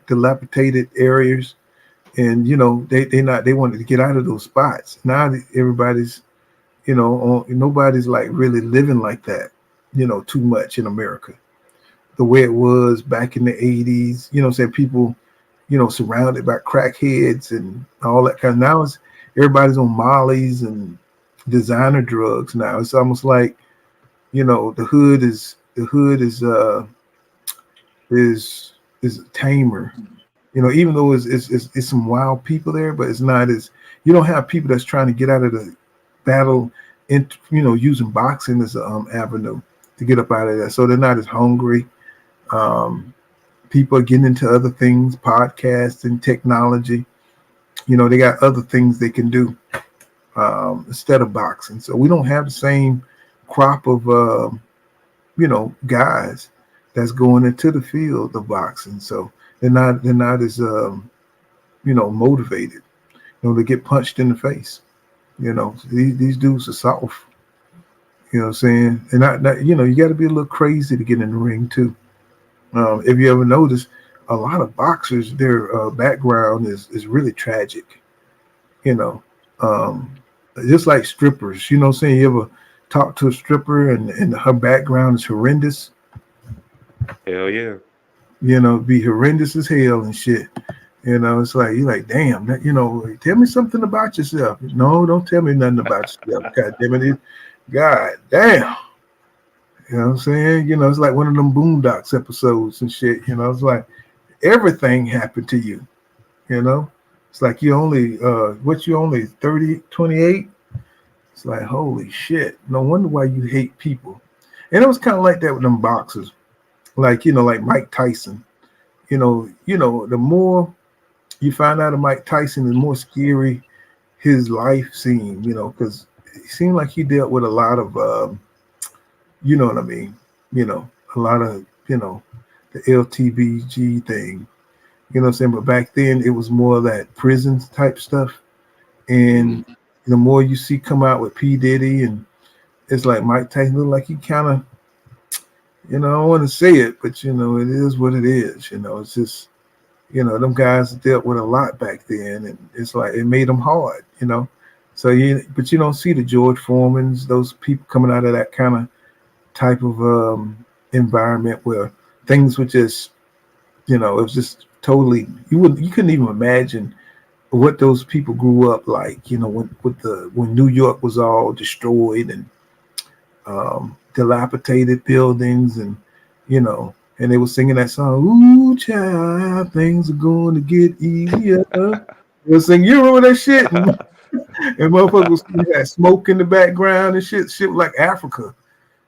dilapidated areas. And, you know, they wanted to get out of those spots. Now everybody's, you know, nobody's like really living like that, you know, too much in America. The way it was back in the 80s, you know what I'm saying? People, you know, surrounded by crackheads and all that kind of. Now everybody's on Molly's and designer drugs now. It's almost like, you know, the hood is tamer. You know, even though it's some wild people there, but it's not as, you don't have people that's trying to get out of the battle, you know, using boxing as an avenue to get up out of that. So they're not as hungry. People are getting into other things, podcasts and technology. You know, they got other things they can do instead of boxing. So we don't have the same crop of, you know, guys that's going into the field of boxing. So they're not as you know, motivated. You know, they get punched in the face. You know, these dudes are soft. You know what I'm saying? And not you know, you got to be a little crazy to get in the ring too. If you ever notice, a lot of boxers, their background is really tragic. You know, just like strippers. You know what I'm saying? You ever talk to a stripper and her background is horrendous? Hell yeah. You know, be horrendous as hell and shit. You know, it's like, you're like, damn, you know, tell me something about yourself. No, don't tell me nothing about yourself. God damn it. God damn. You know what I'm saying? You know, it's like one of them Boondocks episodes and shit. You know, it's like everything happened to you. You know, it's like you only, you only 30, 28? It's like, holy shit. No wonder why you hate people. And it was kind of like that with them boxers, like like Mike Tyson. The more you find out of Mike Tyson, the more scary his life seemed. Because it seemed like he dealt with a lot of, you know what I mean. A lot of the LTBG thing. You know what I'm saying? But back then it was more of that prison type stuff. And the more you see come out with P. Diddy, and it's like Mike Tyson look like he kind of, I don't want to say it, but it is what it is. It's just, them guys dealt with a lot back then, and it's like it made them hard. So but you don't see the George Foremans, those people coming out of that kind of type of environment where things were just, it was just totally, you couldn't even imagine what those people grew up like, when New York was all destroyed and dilapidated buildings, and and they were singing that song, "Ooh, child, things are going to get easier." They were singing, you remember that shit? And motherfuckers was had smoke in the background and shit like Africa.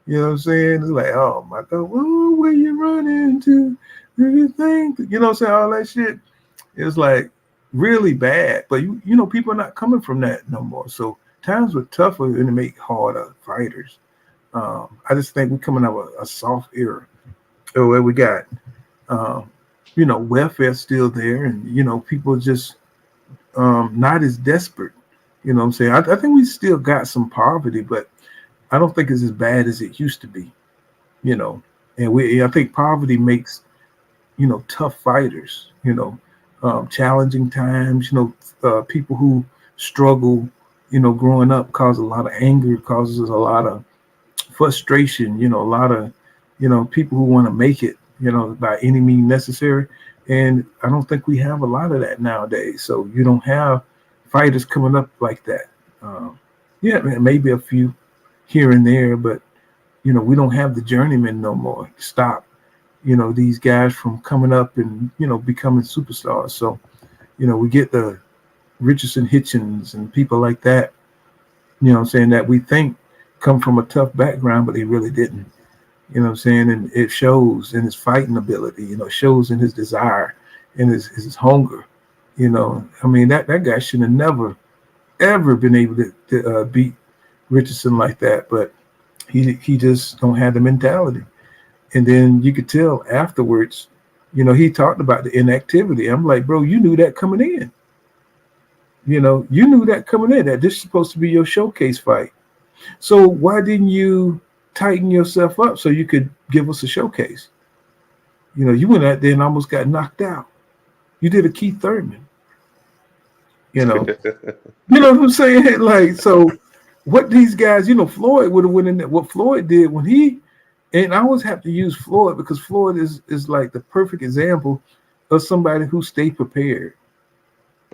You know what I'm saying? It's like, oh my God, whoa, where you running to? Do you think? You know what I'm saying? All that shit. It's like really bad. But people are not coming from that no more. So times were tougher and to make harder fighters. I just think we're coming out of a soft era where we got welfare still there, and people just not as desperate. You know what I'm saying? I think we still got some poverty, but I don't think it's as bad as it used to be, and I think poverty makes, tough fighters, challenging times, people who struggle, growing up cause a lot of anger, causes a lot of frustration, a lot of, people who want to make it, by any means necessary. And I don't think we have a lot of that nowadays. So you don't have fighters coming up like that. Maybe a few here and there, but we don't have the journeyman no more to stop these guys from coming up and becoming superstars. So we get the Richardson Hitchens and people like that, saying, that we think come from a tough background, but they really didn't. And it shows in his fighting ability, it shows in his desire and his hunger. That guy should have never ever been able to beat Richardson like that, but he just don't have the mentality. And then you could tell afterwards, he talked about the inactivity. I'm like, bro, you knew that coming in. You knew that coming in, that this is supposed to be your showcase fight. So why didn't you tighten yourself up so you could give us a showcase? You went out there and almost got knocked out. You did a Keith Thurman. You know what I'm saying? Like, so what these guys, Floyd would have went in there. What Floyd did when he, and I always have to use Floyd because Floyd is like the perfect example of somebody who stayed prepared.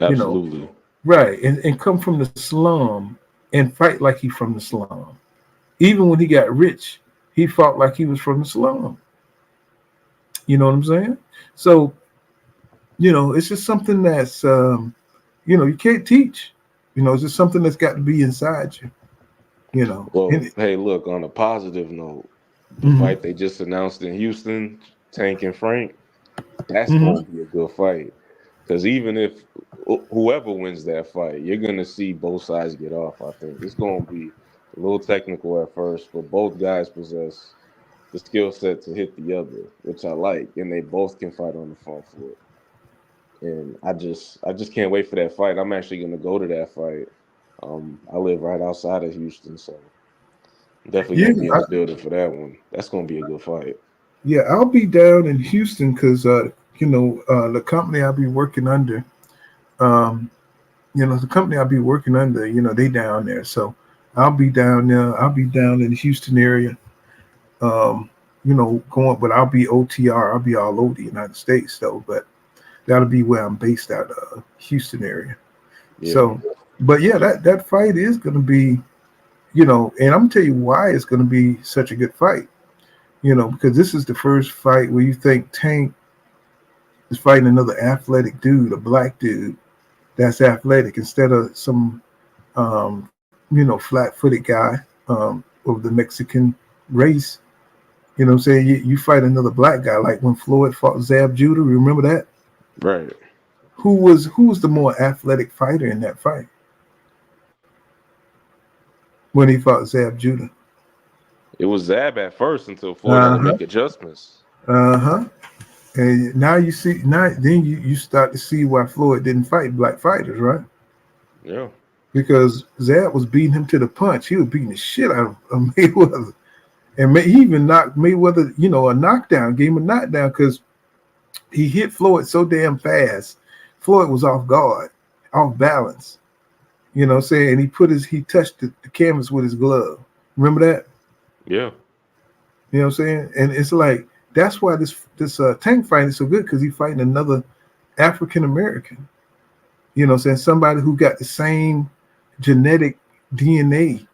Absolutely. Right. And come from the slum and fight like he from the slum. Even when he got rich, he fought like he was from the slum. You know what I'm saying? So, it's just something that's, you can't teach. It's just something that's got to be inside you. Well, hey, look, on a positive note, the fight they just announced in Houston, Tank and Frank, that's going to be a good fight. Because even if whoever wins that fight, you're going to see both sides get off, I think. It's going to be a little technical at first, but both guys possess the skill set to hit the other, which I like, and they both can fight on the front foot. And I just can't wait for that fight. I'm actually going to go to that fight. I live right outside of Houston, so I'm definitely going to be in the building for that one. That's going to be a good fight. Yeah, I'll be down in Houston because, the company I'll be working under, they down there. So I'll be down there. I'll be down in the Houston area, but I'll be OTR. I'll be all over the United States, though. But that'll be where I'm based out of, Houston area. Yeah. So, but yeah, that fight is going to be, and I'm going to tell you why it's going to be such a good fight, because this is the first fight where you think Tank is fighting another athletic dude, a black dude that's athletic, instead of some, flat-footed guy of the Mexican race, You know what I'm saying? You fight another black guy, like when Floyd fought Zab Judah. Remember that? Right. Who was the more athletic fighter in that fight when he fought Zab Judah? It was Zab at first until Floyd had to make adjustments. And now you see, then you start to see why Floyd didn't fight black fighters, right? Yeah. Because Zab was beating him to the punch. He was beating the shit out of Mayweather. And he even knocked Mayweather, a knockdown, gave him a knockdown because he hit Floyd so damn fast. Floyd was off guard, off balance. You know what I'm saying? And he touched the canvas with his glove. Remember that? Yeah. You know what I'm saying? And it's like, that's why this Tank fight is so good, because he's fighting another African American. You know what I'm saying? Somebody who got the same genetic DNA.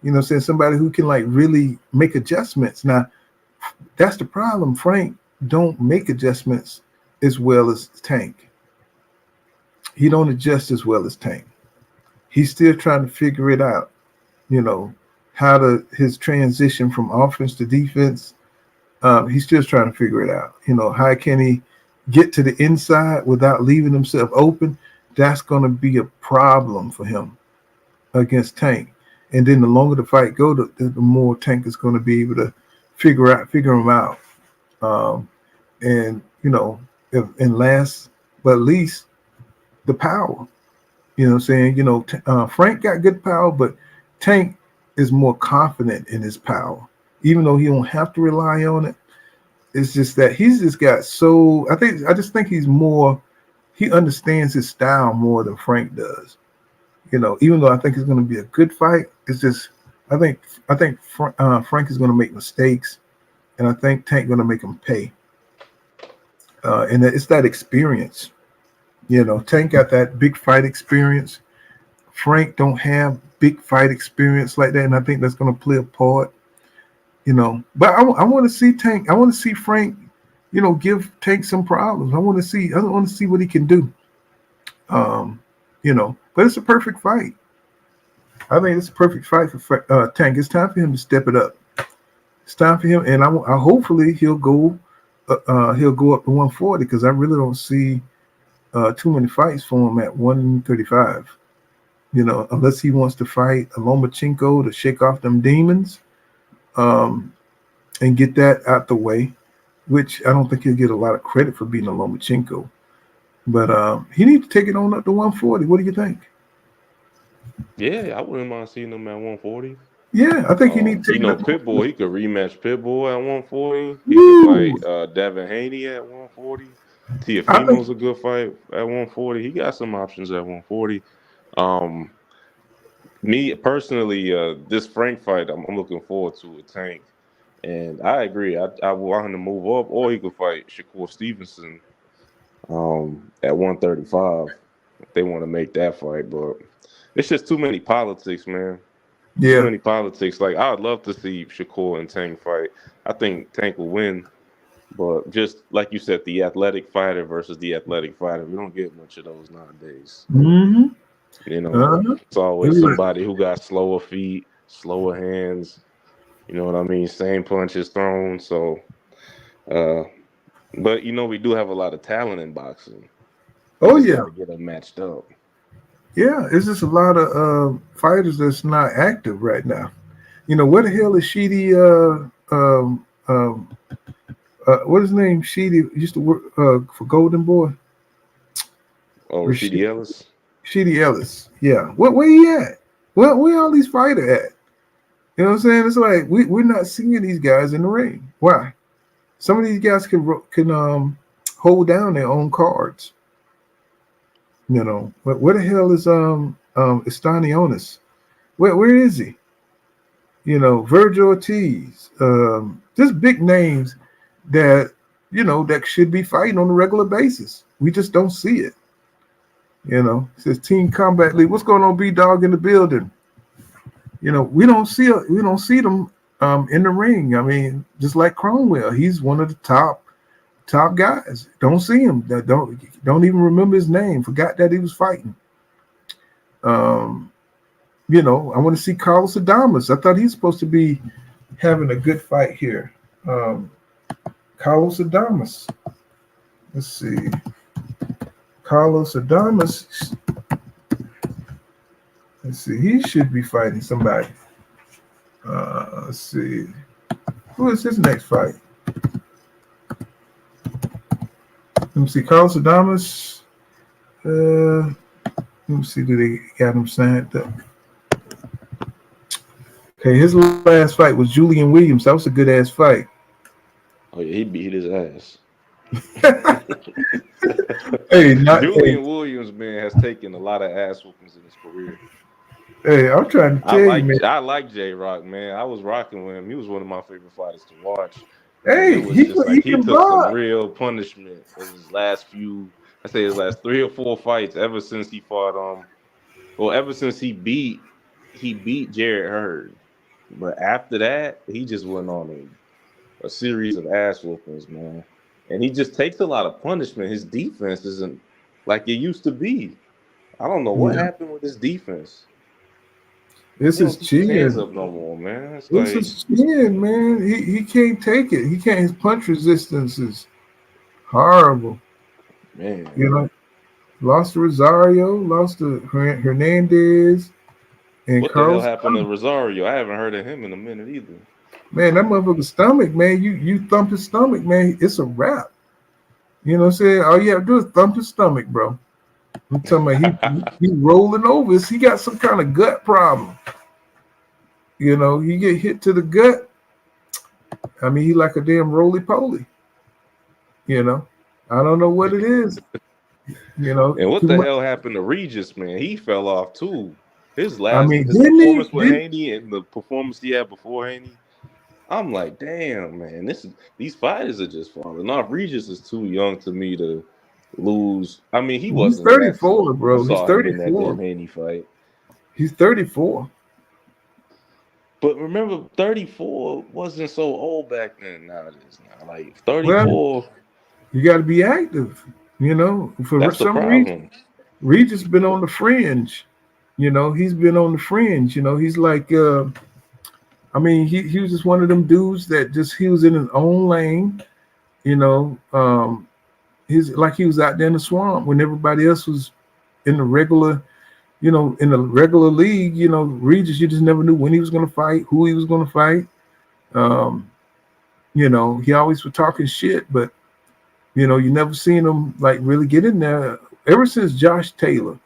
You know what I'm saying? Somebody who can like really make adjustments. Now, that's the problem. Frank don't make adjustments as well as Tank. He don't adjust as well as Tank. He's still trying to figure it out, his transition from offense to defense. He's still trying to figure it out. How can he get to the inside without leaving himself open? That's going to be a problem for him against Tank. And then the longer the fight goes, the more Tank is going to be able to figure him out. And last but least, the power. You know what I'm saying? Frank got good power, but Tank is more confident in his power. Even though he don't have to rely on it, it's just that he's just got so. I just think he's more. He understands his style more than Frank does. Even though I think it's going to be a good fight, it's just I think Frank is going to make mistakes, and I think Tank going to make him pay. And it's that experience. Tank got that big fight experience. Frank don't have big fight experience like that, and I think that's going to play a part. But I want to see Tank. I want to see Frank, give Tank some problems. I want to see what he can do. But it's a perfect fight. I think it's a perfect fight for Tank. It's time for him to step it up. It's time for him, and I hopefully he'll go up to 140, because I really don't see too many fights for him at 135. Unless he wants to fight a Lomachenko to shake off them demons. And get that out the way, which I don't think he'll get a lot of credit for being a Lomachenko. But he needs to take it on up to 140. What do you think? Yeah, I wouldn't mind seeing him at 140. Yeah, I think he needs to take it up. Pitbull, he could rematch Pitbull at 140. He could fight Devin Haney at 140. Tiafimo's a good fight at 140. He got some options at 140. Me personally, this Frank fight, I'm looking forward to with Tank. And I agree. I want him to move up, or he could fight Shakur Stevenson at 135 if they want to make that fight. But it's just too many politics, man. Yeah. Too many politics. Like, I would love to see Shakur and Tank fight. I think Tank will win. But just like you said, the athletic fighter versus the athletic fighter, we don't get much of those nowadays. Mm-hmm. It's always somebody who got slower feet, slower hands. You know what I mean? Same punches thrown. So, but we do have a lot of talent in boxing. Oh yeah, to get them matched up. Yeah, it's just a lot of fighters that's not active right now. Where the hell is Sheedy? What is his name? Sheedy used to work for Golden Boy. Oh, Sheedy Ellis. Sheedy Ellis. Yeah. Where he at? Where all these fighters at? You know what I'm saying? It's like we're not seeing these guys in the ring. Why? Some of these guys can hold down their own cards. But where the hell is Estanionis? Where is he? Virgil Ortiz. Just big names that that should be fighting on a regular basis. We just don't see it. It says Team Combat League. What's going on, B-Dog in the building? We don't see them in the ring. I mean, just like Cromwell, he's one of the top guys. Don't see him. Don't even remember his name. Forgot that he was fighting. I want to see Carlos Adames. I thought he's supposed to be having a good fight here. Carlos Adames. Let's see. Carlos Adames. Let's see. He should be fighting somebody. Let's see. Who is his next fight? Let me see. Carlos Adames. Let me see. Do they got him signed up? Okay, his last fight was Julian Williams. That was a good ass fight. Oh yeah, he beat his ass. Julian Williams, man, has taken a lot of ass whoopings in his career. Hey, I'm trying to tell you, man. I like J Rock, man. I was rocking with him. He was one of my favorite fighters to watch. Hey, he took some real punishment in his last 3 or 4 fights ever since he fought ever since he beat Jarrett Hurd. But after that, he just went on a series of ass whoopings, man. And he just takes a lot of punishment. His defense isn't like it used to be. I don't know what happened with his defense. This is chin. Up no more, man. This is chin, man. He can't take it. He can't. His punch resistance is horrible. Man, you know, lost to Rosario, lost to Hernandez, and what Carlos. The hell happened to Rosario? I haven't heard of him in a minute either. Man, that motherfucker's stomach, man. You thump his stomach, man. It's a wrap. You know what I'm saying? All you have to do is thump his stomach, bro. I'm talking about he rolling over. He got some kind of gut problem. You know, he get hit to the gut. I mean, he like a damn roly-poly. You know, I don't know what it is. You know, and what the hell happened to Regis, man? He fell off too. His performance with Haney and the performance he had before Haney. I'm like, damn, man, these fighters are just falling off. Regis is too young to me to lose. I mean, he's 34, bro. He's 34. In that damn Haney fight. He's 34. But remember, 34 wasn't so old back then. Now it is now. Like 34. Well, you got to be active. You know, for some reason, Regis been on the fringe. You know, he's been on the fringe. You know, he's like, I mean, he was just one of them dudes that he was in his own lane. You know, he's like he was out there in the swamp when everybody else was in the regular, you know, in the regular league. You know, Regis, you just never knew when he was going to fight, who he was going to fight. You know, he always was talking shit, but you know, you never seen him like really get in there. Ever since Josh Taylor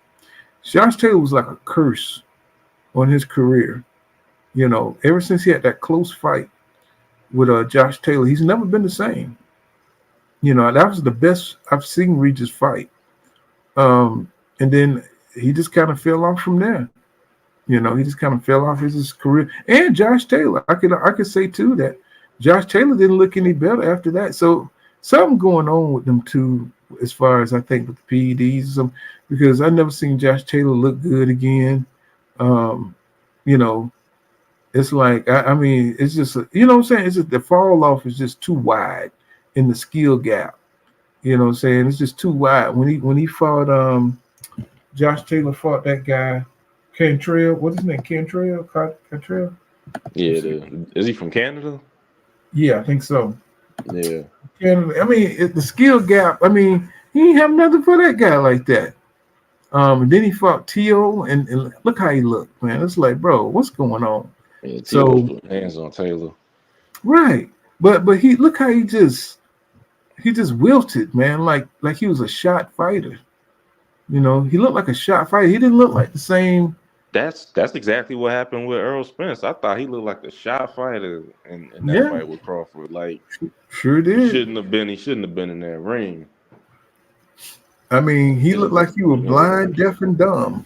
was like a curse on his career. You know, ever since he had that close fight with Josh Taylor, he's never been the same. You know, that was the best I've seen Regis fight. And then he just kind of fell off from there. You know, he just kind of fell off his career. And Josh Taylor, I could say too that Josh Taylor didn't look any better after that. So something going on with them too, as far as I think with the PEDs, because I never seen Josh Taylor look good again. You know, it's like I mean, it's just you know what I'm saying. It's just the fall off is just too wide in the skill gap. You know what I'm saying? It's just too wide. When he fought Josh Taylor fought that guy Cantrell. What's his name? Cantrell? Yeah, is he from Canada? Yeah, I think so. Yeah. Canada. I mean, the skill gap. I mean, he didn't have nothing for that guy like that. And then he fought T.O. and look how he looked, man. It's like, bro, what's going on? Yeah, T.O. put hands on Taylor. Right. But he look how he just wilted, man, like he was a shot fighter. You know, he looked like a shot fighter. He didn't look like the same. That's exactly what happened with Errol Spence. I thought he looked like a shot fighter in that fight with Crawford. Like, sure did. He shouldn't have been in that ring. I mean, he looked like he was blind, deaf, and dumb.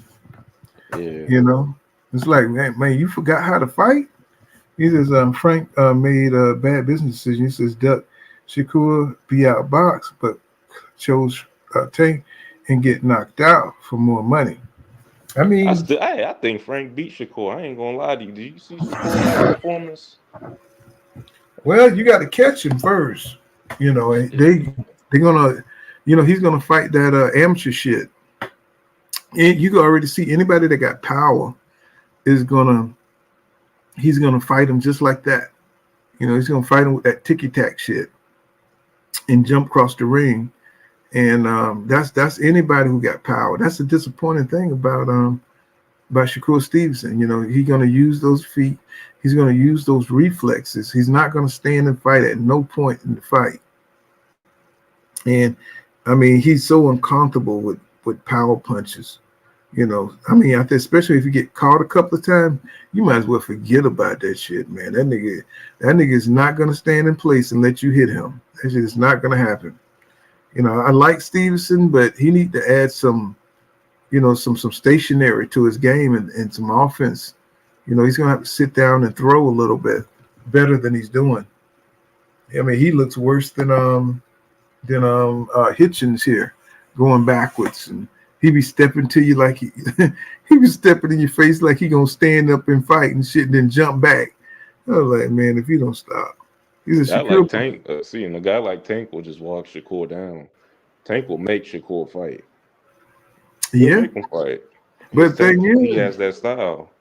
Yeah. You know, it's like, man, you forgot how to fight. He says, Frank made a bad business decision. He says, Duck Shakur be outboxed, but chose Tank and get knocked out for more money. I mean, I think Frank beat Shakur. I ain't gonna lie to you. Did you see Shakur's performance? Well, you got to catch him first. You know, they're gonna, you know, he's gonna fight that amateur shit. And you can already see anybody that got power he's gonna fight him just like that. You know, he's gonna fight him with that ticky tack shit and jump across the ring. And that's anybody who got power. That's the disappointing thing about Shakur Stevenson. You know, he's gonna use those feet. He's gonna use those reflexes. He's not gonna stand and fight at no point in the fight. And I mean, he's so uncomfortable with power punches. You know, I mean, especially if you get caught a couple of times, you might as well forget about that shit, man. That nigga is not gonna stand in place and let you hit him. That shit is not gonna happen. You know, I like Stevenson, but he need to add some, you know, some stationary to his game and some offense. You know, he's gonna have to sit down and throw a little bit better than he's doing. I mean, he looks worse than Hitchens here, going backwards, and he be stepping to you like he be stepping in your face like he gonna stand up and fight and shit, and then jump back. I was like, man, if you don't stop. He's a like Tank, seeing a guy like Tank will just walk Shakur down. Tank will make Shakur fight. He'll make him fight. But the thing is, he has that style.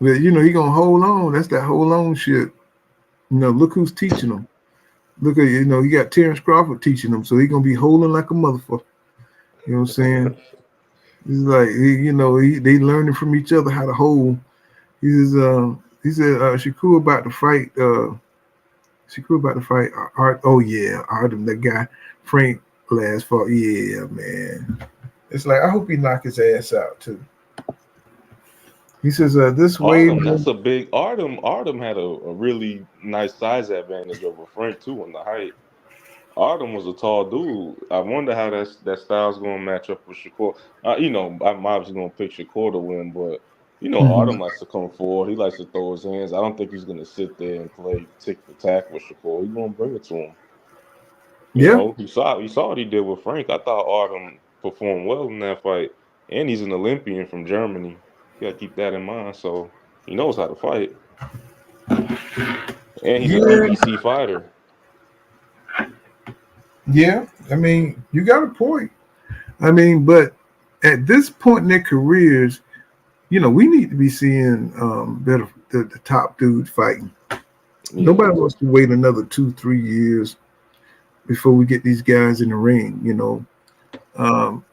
But you know, he gonna hold on. That's that hold on shit. You know, look who's teaching him. Look at, you know, he got Terence Crawford teaching him, so he gonna be holding like a motherfucker. You know what I'm saying? He's like, you know, they learning from each other how to hold. He said Shakur about to fight. Shakur about to fight Art. Oh yeah, Artem, that guy Frank last fought. Yeah, man. It's like I hope he knock his ass out too. He says this way. That's a big Artem had a really nice size advantage over Frank too in the height. Artem was a tall dude. I wonder how that style's going to match up with Shakur. You know, I'm obviously going to pick Shakur to win, but you know, Artem likes to come forward. He likes to throw his hands. I don't think he's going to sit there and play tick for tack with Shakur. He's going to bring it to him. You know, you saw what he did with Frank. I thought Artem performed well in that fight, and he's an Olympian from Germany. You got to keep that in mind. So he knows how to fight, and he's a PBC fighter. Yeah, I mean, you got a point. I mean, but at this point in their careers, you know, we need to be seeing better the top dudes fighting. Yeah. Nobody wants to wait another 2-3 years before we get these guys in the ring. You know,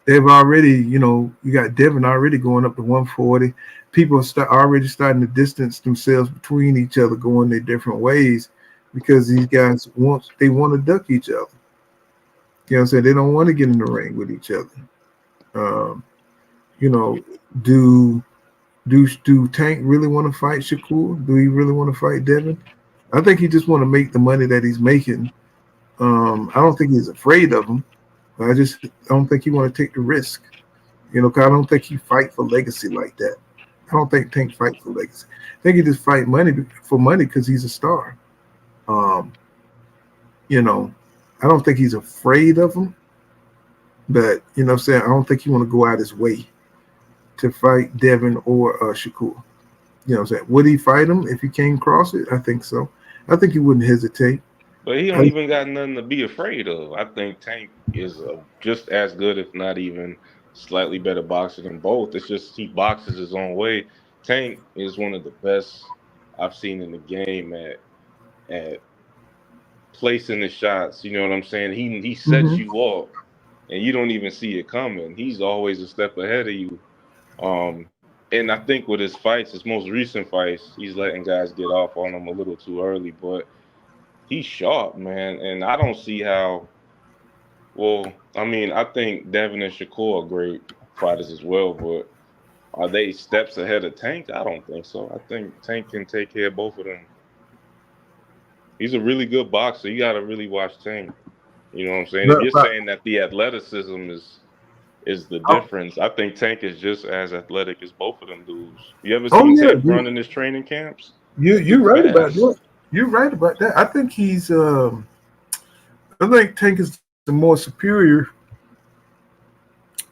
they've already, you know, you got Devin already going up to 140. People are already starting to distance themselves between each other, going their different ways because these guys want to duck each other. You know what I'm saying? They don't want to get in the ring with each other. You know, do Tank really want to fight Shakur? Do he really want to fight Devin? I think he just want to make the money that he's making. I don't think he's afraid of him. I don't think he want to take the risk. You know, because I don't think he fight for legacy like that. I don't think Tank fight for legacy. I think he just fight for money because he's a star. You know, I don't think he's afraid of him. But, you know what I'm saying, I don't think he want to go out his way to fight Devin or Shakur. You know what I'm saying? Would he fight him if he came across it? I think so. I think he wouldn't hesitate. But he don't even got nothing to be afraid of. I think Tank is just as good, if not even slightly better boxer than both. It's just he boxes his own way. Tank is one of the best I've seen in the game at placing the shots. You know what I'm saying? He sets you up, and you don't even see it coming. He's always a step ahead of you. And I think with his fights, his most recent fights, he's letting guys get off on him a little too early. But he's sharp, man. And I don't see how. Well, I mean, I think Devin and Shakur are great fighters as well, but are they steps ahead of Tank? I don't think so. I think Tank can take care of both of them. He's a really good boxer. You got to really watch Tank. You know what I'm saying? If you're saying that the athleticism is the difference, I think Tank is just as athletic as both of them dudes. You ever seen Tank run in his training camps? You're right about that. You're right about that. I think I think Tank is the more superior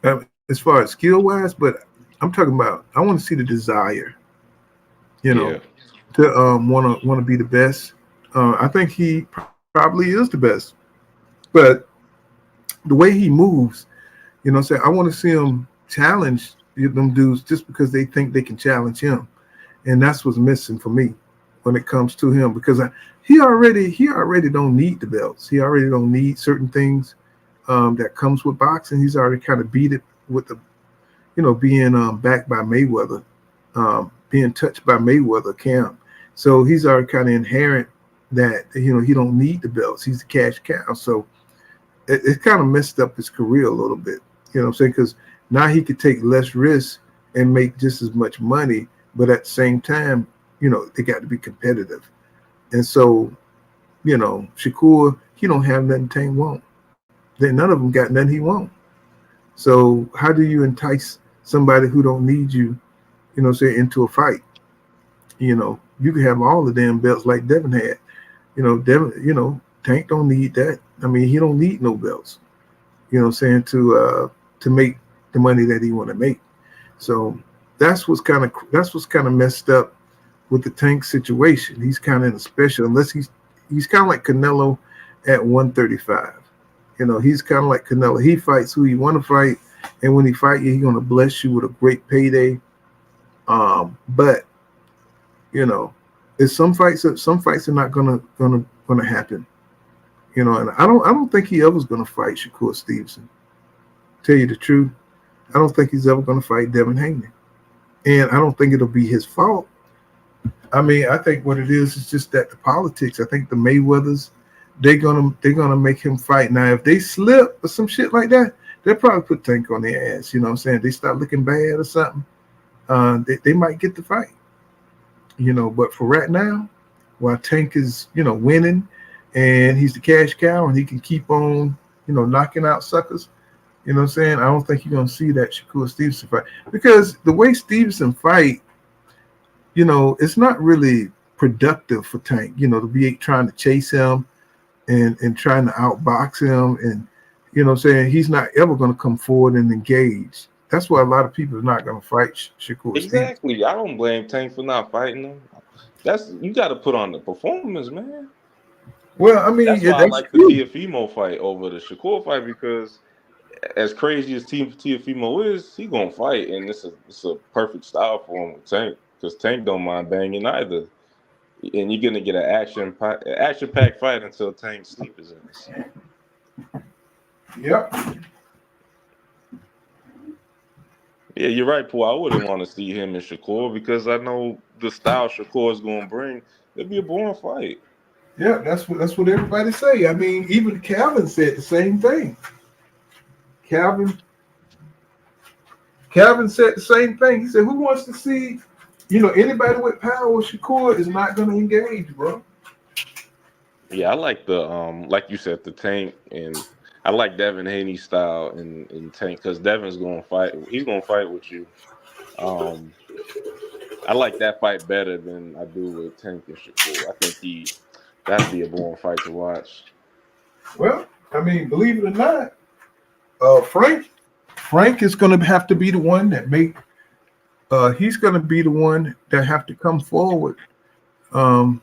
as far as skill wise, but I'm talking about I want to see the desire, you know, to want to be the best. I think he probably is the best, but the way he moves, you know, I want to see him challenge them dudes just because they think they can challenge him, and that's what's missing for me. when it comes to him, because he already don't need the belts. He already don't need certain things that comes with boxing. He's already kind of beat it with the, being backed by Mayweather, being touched by Mayweather camp. So he's already kind of inherent that, he don't need the belts. He's the cash cow. So it kind of messed up his career a little bit, you know what I'm saying? Because now he could take less risks and make just as much money, but at the same time, they got to be competitive. And so, Shakur, he don't have nothing Tank won't. Then none of them got nothing he won't. So how do you entice somebody who don't need you, into a fight? You can have all the damn belts like Devin had. Devin, Tank don't need that. I mean, he don't need no belts, to make the money that he want to make. So that's what's kind of messed up with the Tank situation. He's kind of in a special, unless he's kind of like Canelo at 135. He's kind of like Canelo. He fights who he want to fight, and when he fight you, he's gonna bless you with a great payday. But it's some fights are not gonna happen. And I don't think he ever's gonna fight Shakur Stevenson. Tell you the truth, I don't think he's ever gonna fight Devin Haney, and I don't think it'll be his fault. I mean, I think what it is just that the politics. I think the Mayweathers, they're gonna make him fight. Now, if they slip or some shit like that, they'll probably put Tank on their ass. You know what I'm saying? They start looking bad or something. They might get the fight. But for right now, while Tank is winning, and he's the cash cow, and he can keep on knocking out suckers. You know what I'm saying? I don't think you're gonna see that Shakur Stevenson fight, because the way Stevenson fight, it's not really productive for Tank. To be trying to chase him and trying to outbox him, and what I'm saying, he's not ever going to come forward and engage. That's why a lot of people are not going to fight Shakur. Exactly. Stevenson. I don't blame Tank for not fighting him. You got to put on the performance, man. Well, I mean, that's why I like the Teofimo fight over the Shakur fight, because as crazy as Teofimo is, he gonna fight, and it's a perfect style for him with Tank, because Tank don't mind banging either. And you're gonna get an action-packed fight until Tank's sleep is in this. Yep. Yeah, you're right, Paul. I wouldn't want to see him and Shakur, because I know the style Shakur is gonna bring. It'll be a boring fight. Yeah, that's what everybody say. I mean, even Calvin said the same thing. Calvin said the same thing. He said, "Who wants to see?" Anybody with power, Shakur is not going to engage, bro. Yeah, I like the like you said, the Tank, and I like Devin Haney's style in Tank, because Devin's gonna fight. He's gonna fight with you. I like that fight better than I do with Tank and Shakur. I think that'd be a boring fight to watch. Well, I mean, believe it or not, Frank is going to have to be the one that he's going to be the one that have to come forward on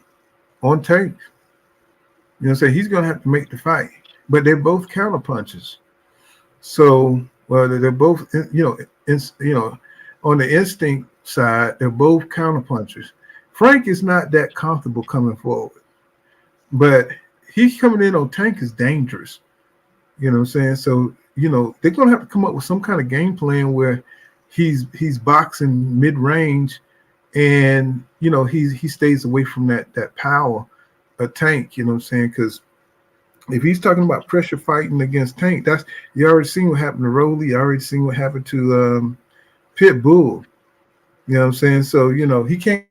Tank. He's going to have to make the fight. But they're both counterpunchers. So, they're both, on the instinct side, they're both counterpunchers. Frank is not that comfortable coming forward. But he's coming in on Tank is dangerous. You know what I'm saying? So, they're going to have to come up with some kind of game plan where he's boxing mid-range, and he stays away from that power of Tank. You know what I'm saying? Because if he's talking about pressure fighting against Tank, you already seen what happened to Rolly. You already seen what happened to Pitbull. You know what I'm saying? So he can't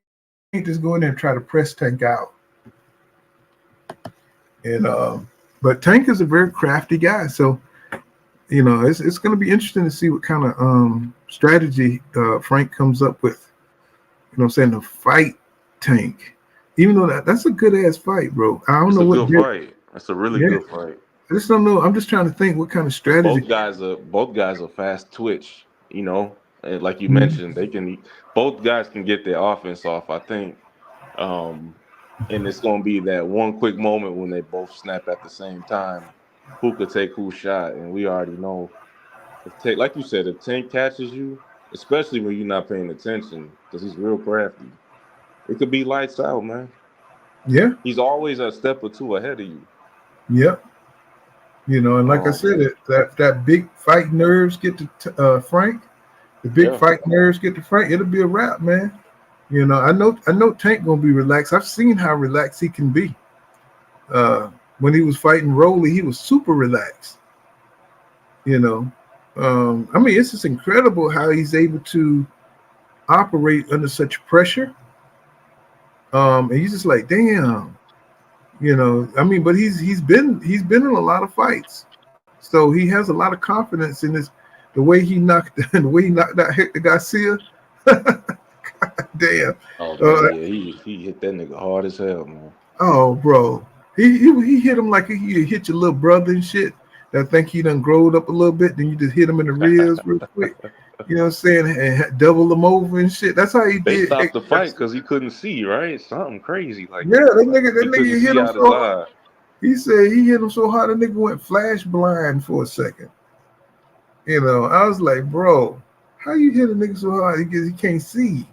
just go in there and try to press Tank out. And but Tank is a very crafty guy, so. It's going to be interesting to see what kind of strategy Frank comes up with. To fight Tank. Even though that's a good ass fight, bro. I don't know what. Fight. That's a really good fight. I just don't know. I'm just trying to think what kind of strategy. Both guys are fast twitch. And like you mentioned, both guys can get their offense off, I think. And it's going to be that one quick moment when they both snap at the same time. Who could take whose shot? And we already know, like you said, if Tank catches you, especially when you're not paying attention, because he's real crafty, it could be lights out, man. Yeah. He's always a step or two ahead of you. Yep. You know, and like I said, that big fight nerves get to Frank. The big fight nerves get to Frank. It'll be a wrap, man. You know, I know Tank gonna be relaxed. I've seen how relaxed he can be. When he was fighting Rolly, he was super relaxed. You know, I mean, it's just incredible how he's able to operate under such pressure. And he's just like, damn, you know. I mean, but he's been in a lot of fights, so he has a lot of confidence in this. The way he knocked out Hector Garcia. God damn. Oh yeah, he hit that nigga hard as hell, man. Oh, bro, he hit him like he hit your little brother and shit. That think he done growed up a little bit, then you just hit him in the ribs real quick. You know what I'm saying? And double him over and shit. That's how he did. They stopped the fight because he couldn't see, right? Something crazy like that nigga hit him so hard. Eye. He said he hit him so hard the nigga went flash blind for a second. You know, I was like, bro, how you hit a nigga so hard he can't see?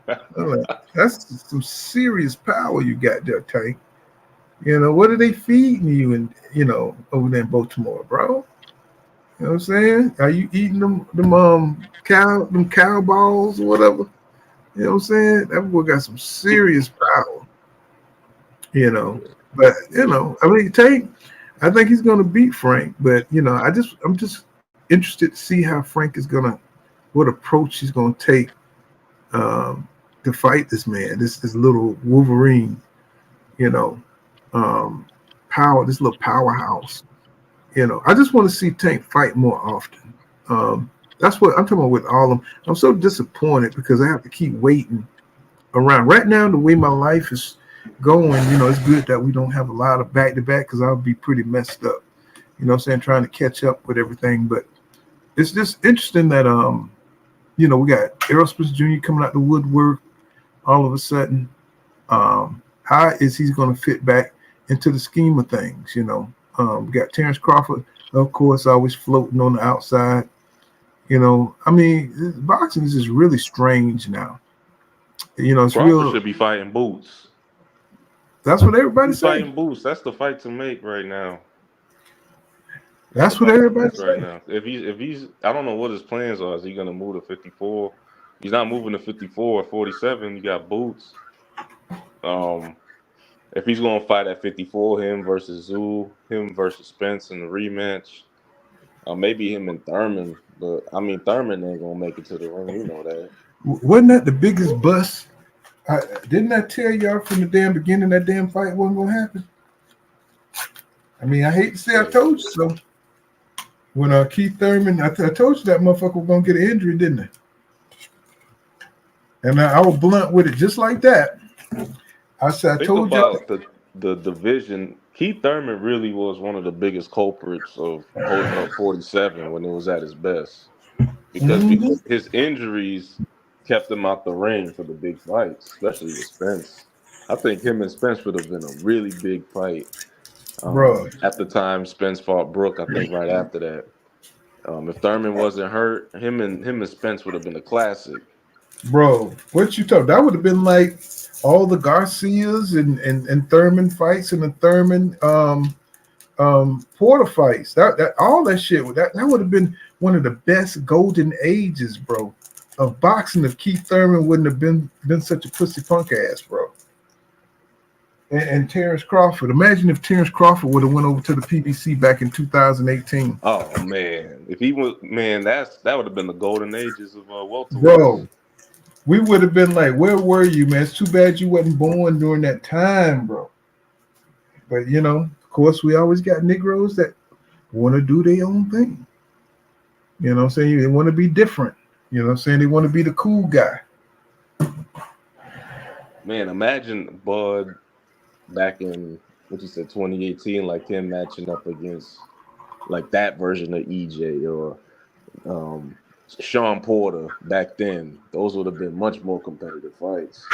I'm like, that's some serious power you got there, Tank. You know, what are they feeding you and over there in Baltimore, bro? You know what I'm saying? Are you eating them cow balls or whatever? You know what I'm saying? That boy got some serious power. You know, but I mean, Tank, I think he's gonna beat Frank, but I'm just interested to see how Frank is what approach he's gonna take to fight this man, this little Wolverine, this little powerhouse. I just want to see Tank fight more often. That's what I'm talking about with all of them. I'm so disappointed because I have to keep waiting around. Right now, the way my life is going, it's good that we don't have a lot of back-to-back because I'll be pretty messed up. You know what I'm saying? Trying to catch up with everything. But it's just interesting that, we got Errol Spence Jr. coming out the woodwork all of a sudden. How is he going to fit back into the scheme of things, We got Terence Crawford, of course, always floating on the outside. I mean, boxing is just really strange now. It's Crawford real. Should be fighting Boots. That's what everybody's saying. Fighting Boots. That's the fight to make right now. That's what everybody's saying right now. If he's, I don't know what his plans are. Is he going to move to 54? He's not moving to 54 or 47. You got Boots. If he's going to fight at 54, him versus Zoo, him versus Spence in the rematch, maybe him and Thurman. But I mean, Thurman ain't gonna make it to the ring. You know that. Wasn't that the biggest bust? Didn't I tell y'all from the damn beginning that damn fight wasn't gonna happen? I mean, I hate to say I told you so. When Keith Thurman, I told you that motherfucker was gonna get an injury, didn't I? And I was blunt with it, just like that. I said, I told you the division. Keith Thurman really was one of the biggest culprits of holding up 47 when it was at his best, because his injuries kept him out the ring for the big fights, especially with Spence. I think him and Spence would have been a really big fight. Bro, at the time Spence fought Brook, I think right after that. If Thurman wasn't hurt, him and Spence would have been a classic. Bro, what you talking? That would have been like all the Garcias and Thurman fights and the Thurman Porter fights. That all that shit that would have been one of the best golden ages, bro, of boxing. If Keith Thurman wouldn't have been such a pussy punk ass, bro. And Terence Crawford. Imagine if Terence Crawford would have went over to the PBC back in 2018. Oh man, if he was, man, that would have been the golden ages of welterweight. Bro, we would have been like, where were you, man? It's too bad you wasn't born during that time, bro. But of course, we always got Negroes that want to do their own thing. You know what I'm saying? They want to be different. You know what I'm saying? They want to be the cool guy. Man, imagine Bud back in, 2018, like him matching up against like that version of EJ or Sean Porter back then. Those would have been much more competitive fights.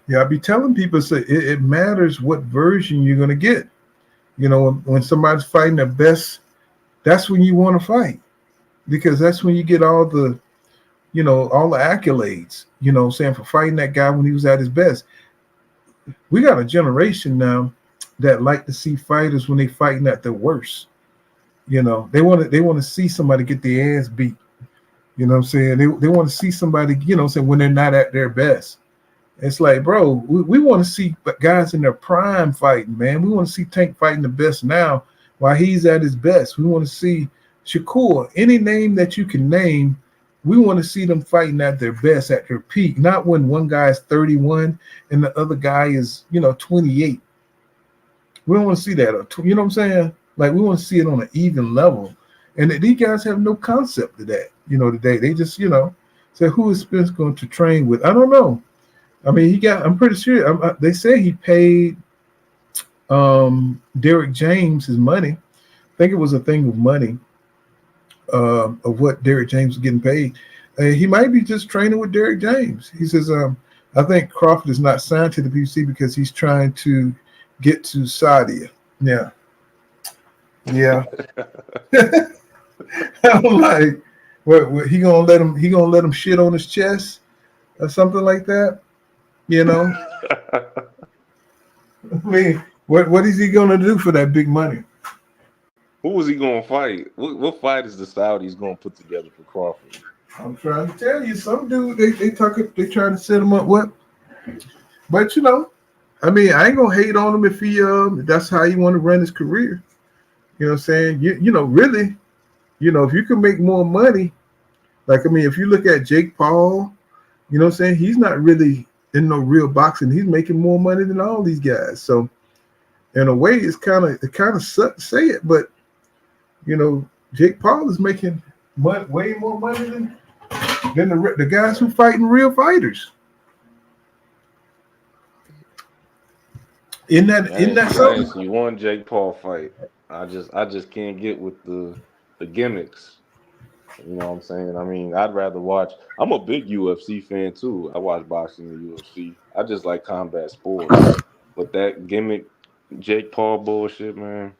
Yeah, I be telling people, it matters what version you're going to get. When somebody's fighting the best, that's when you want to fight, because that's when you get all the, all the accolades, saying for fighting that guy when he was at his best. we got a generation now that like to see fighters when they fighting at their worst. You know, they want to see somebody get their ass beat. You know what I'm saying? They want to see somebody, you know what I'm saying, when they're not at their best. It's like, bro, we want to see guys in their prime fighting, man. We want to see Tank fighting the best now while he's at his best. We want to see Shakur, any name that you can name, we want to see them fighting at their best, at their peak, not when one guy is 31 and the other guy is, 28. We don't want to see that. You know what I'm saying? Like, we want to see it on an even level. And these guys have no concept of that, today. They just, say, who is Spence going to train with? I don't know. I mean, I'm pretty sure, they say he paid Derek James his money. I think it was a thing of money of what Derek James was getting paid. He might be just training with Derek James. He says, I think Crawford is not signed to the PBC because he's trying to get to Saudi. Yeah. Yeah. I'm like, what he gonna let him shit on his chest or something like that? I mean, what is he gonna do for that big money? Who is he gonna fight? What fight is the Saudis gonna put together for Crawford? I'm trying to tell you, some dude they trying to set him up. What? But I mean, I ain't gonna hate on him if he if that's how he want to run his career. You know what I'm saying? Really, if you can make more money, like, I mean, if you look at Jake Paul, you know what I'm saying? He's not really in no real boxing. He's making more money than all these guys. So in a way, it kind of sucks to say it, but Jake Paul is making way more money than the guys who fighting real fighters. In that something? You want Jake Paul fight? I just can't get with the gimmicks. You know what I'm saying? I mean, I'd rather watch. I'm a big UFC fan too. I watch boxing and UFC. I just like combat sports. But that gimmick, Jake Paul bullshit, man.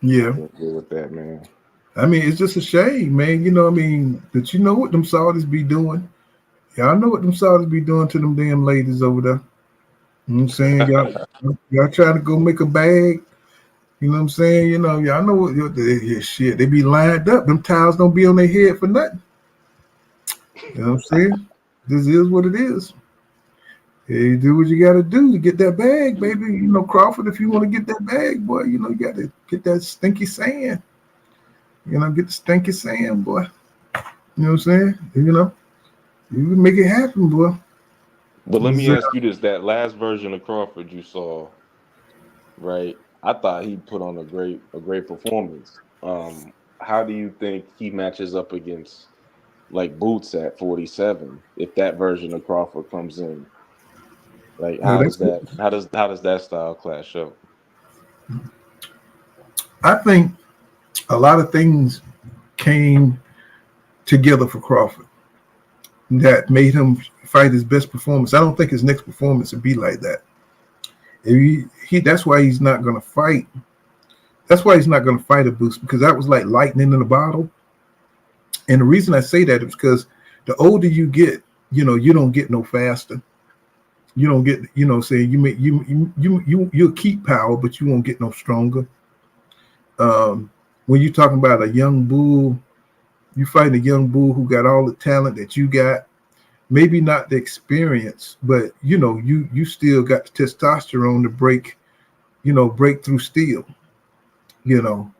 Yeah. I can't deal with that, man. I mean, it's just a shame, man. That what them Saudis be doing. Y'all know what them Saudis be doing to them damn ladies over there. You know what I'm saying? Y'all trying to go make a bag. You know what I'm saying? Y'all know what shit. They be lined up. Them towels don't be on their head for nothing. You know what I'm saying? This is what it is. Hey, you do what you got to do to get that bag, baby. Crawford, if you want to get that bag, boy, you got to get that stinky sand. Get the stinky sand, boy. You know what I'm saying? You can make it happen, boy. But let me ask you this: that last version of Crawford you saw, right? I thought he put on a great performance. How do you think he matches up against like Boots at 47 if that version of Crawford comes in? Like, how does that style clash up? I think a lot of things came together for Crawford that made him fight his best performance. I don't think his next performance would be like that. That's why he's not going to fight. That's why he's not going to fight a Boost, because that was like lightning in a bottle. And the reason I say that is because the older you get, you don't get no faster. You don't get, say you'll keep power, but you won't get no stronger. When you're talking about a young bull, you fighting a young bull who got all the talent that you got. Maybe not the experience, but you still got the testosterone to break through steel.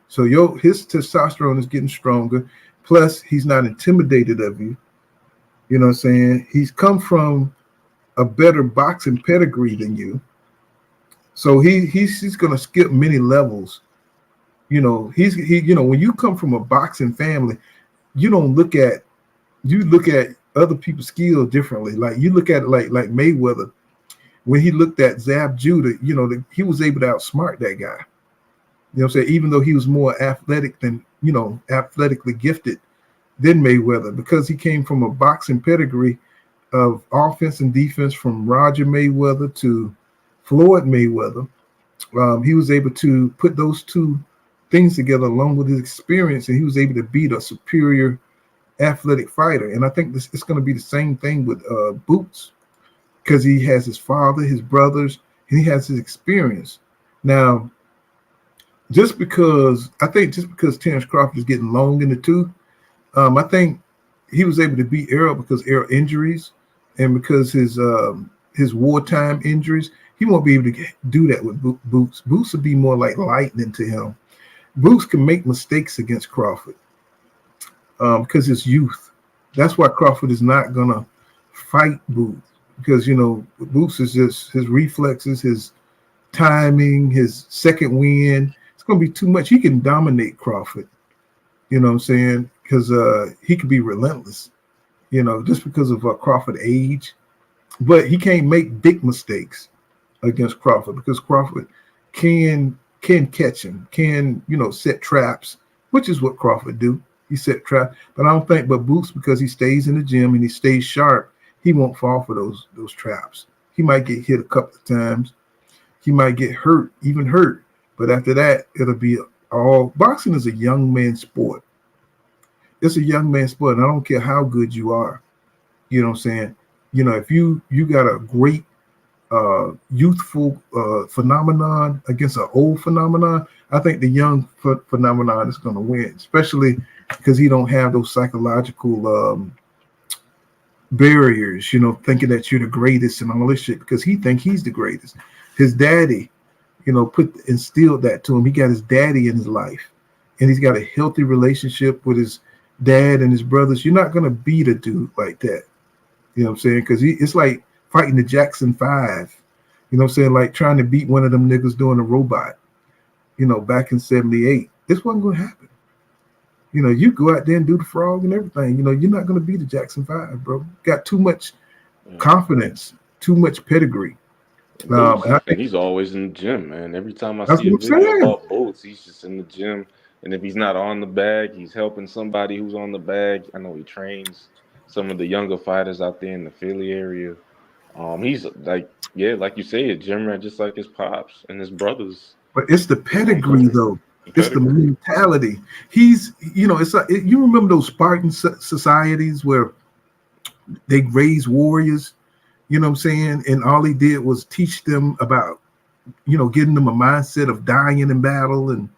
So his testosterone is getting stronger. Plus, he's not intimidated of you. You know what I'm saying? He's come from a better boxing pedigree than you. So he's gonna skip many levels. When you come from a boxing family, you look at other people's skill differently. Like you look at it like Mayweather, when he looked at Zab Judah, he was able to outsmart that guy. You know what I'm saying? Even though he was more athletic than, athletically gifted than Mayweather, because he came from a boxing pedigree of offense and defense from Roger Mayweather to Floyd Mayweather. He was able to put those two things together along with his experience, and he was able to beat a superior athletic fighter. And I think it's going to be the same thing with Boots, because he has his father, his brothers, and he has his experience. Now, just because Terence Crawford is getting long in the tooth, I think he was able to beat Errol because Errol injuries and because his wartime injuries. He won't be able to do that with Boots. Boots would be more like lightning to him. Boots can make mistakes against Crawford because his youth. That's why Crawford is not gonna fight Boots, because Boots is just his reflexes, his timing, his second wind. It's gonna be too much. He can dominate Crawford. You know what I'm saying? Because he could be relentless. Just because of Crawford age, but he can't make big mistakes against Crawford because Crawford can catch him, can set traps, which is what Crawford do. He set traps, but I don't think. But Boots, because he stays in the gym and he stays sharp, he won't fall for those traps. He might get hit a couple of times. He might get hurt, but after that, it'll be all. Boxing is a young man's sport. It's a young man's sport, and I don't care how good you are. You know what I'm saying? If you got a great youthful phenomenon against an old phenomenon, I think the young phenomenon is going to win, especially because he don't have those psychological barriers, thinking that you're the greatest and all this shit, because he think he's the greatest. His daddy, instilled that to him. He got his daddy in his life, and he's got a healthy relationship with his dad and his brothers. You're not going to beat a dude like that. You know what I'm saying? Because it's like fighting the Jackson 5. You know what I'm saying? Like trying to beat one of them niggas doing a robot, back in 78. This wasn't going to happen. You go out there and do the frog and everything. You're not going to beat the Jackson 5, bro. Got too much confidence, too much pedigree. I think he's always in the gym, man. Every time I see a video about Boots, he's just in the gym. And if he's not on the bag, he's helping somebody who's on the bag. I know he trains some of the younger fighters out there in the Philly area. He's like you say, a gym rat just like his pops and his brothers. But it's the pedigree, though. It's the mentality. He's, it's like, you remember those Spartan societies where they raised warriors, you know what I'm saying? And all he did was teach them about, getting them a mindset of dying in battle and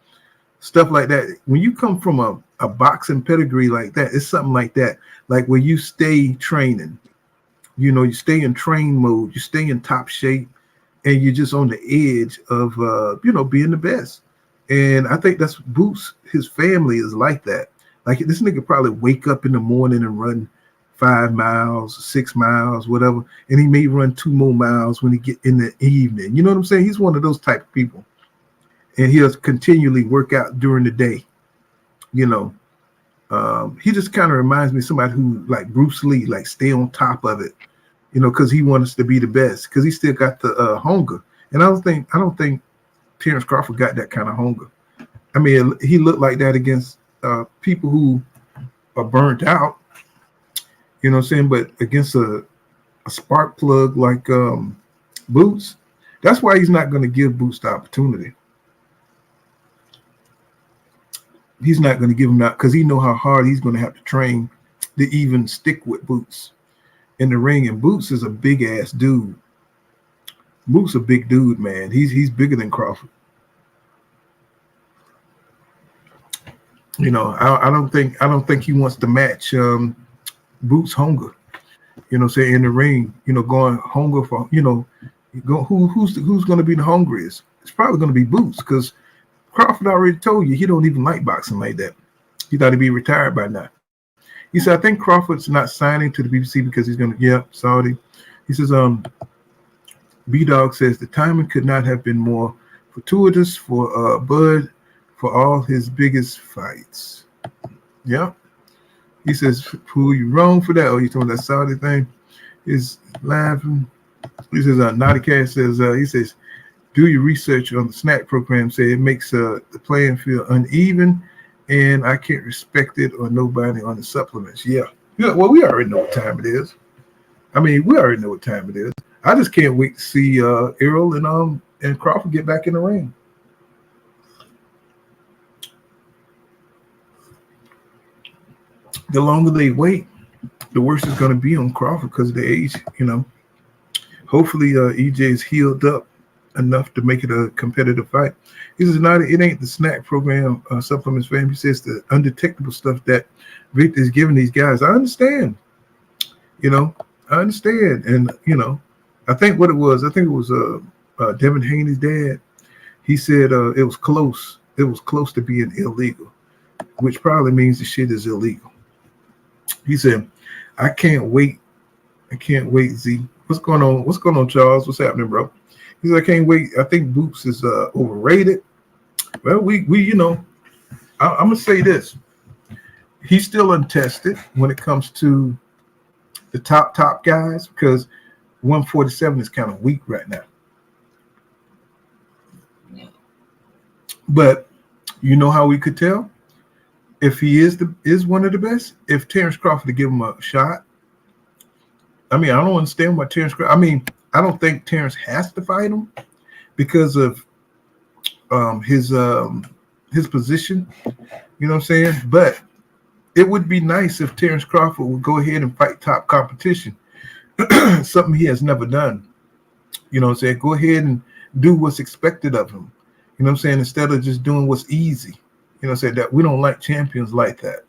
stuff like that. When you come from a boxing pedigree like that, it's something like that. Like where you stay training, you stay in train mode, you stay in top shape, and you're just on the edge of, being the best. And I think that's Boots. His family is like that. Like this nigga probably wake up in the morning and run 5 miles, 6 miles, whatever. And he may run 2 more miles when he get in the evening. You know what I'm saying? He's one of those type of people. And he'll continually work out during the day. He just kind of reminds me of somebody who, like Bruce Lee, like stay on top of it, because he wants to be the best, because he still got the hunger. And I don't think Terence Crawford got that kind of hunger. I mean, he looked like that against people who are burnt out, you know what I'm saying? But against a spark plug like Boots, that's why he's not going to give Boots the opportunity. He's not going to give him that because he know how hard he's going to have to train to even stick with Boots in the ring. And Boots is a big ass dude. Boots a big dude, man. He's bigger than Crawford. I don't think he wants to match Boots' hunger. Say in the ring, going hunger for who's going to be the hungriest? It's probably going to be Boots, because Crawford already told you he don't even like boxing like that. He thought he'd be retired by now. He said, I think Crawford's not signing to the PBC because he's going to, Saudi. He says, B-Dog says the timing could not have been more fortuitous for Bud for all his biggest fights. Yeah. He says, who you wrong for that? Oh, you told that Saudi thing? He's laughing. He says, Naughty Cash says, he says, do your research on the snack program. Say it makes the playing field uneven, and I can't respect it or nobody on the supplements. Yeah. Well, we already know what time it is. I mean, we already know what time it is. I just can't wait to see Errol and Crawford get back in the ring. The longer they wait, the worse it's going to be on Crawford because of the age. Hopefully EJ is healed up enough to make it a competitive fight. He says, "Not it ain't the snack program supplements for him." He says the undetectable stuff that Victor is giving these guys. I understand, I understand, and I think what it was. I think it was Devin Haney's dad. He said it was close. It was close to being illegal, which probably means the shit is illegal. He said, "I can't wait. I can't wait, Z. What's going on? What's going on, Charles? What's happening, bro?" He said, "I can't wait. I think Boots is overrated." Well, we I'm gonna say this. He's still untested when it comes to the top guys because 147 is kind of weak right now. But you know how we could tell if he is one of the best? If Terence Crawford to give him a shot. I mean, I don't understand why Terence Crawford. I mean, I don't think Terence has to fight him because of his position. You know what I'm saying? But it would be nice if Terence Crawford would go ahead and fight top competition, something he has never done. You know what I'm saying? Go ahead and do what's expected of him. You know what I'm saying? Instead of just doing what's easy. You know what I'm saying? That we don't like champions like that.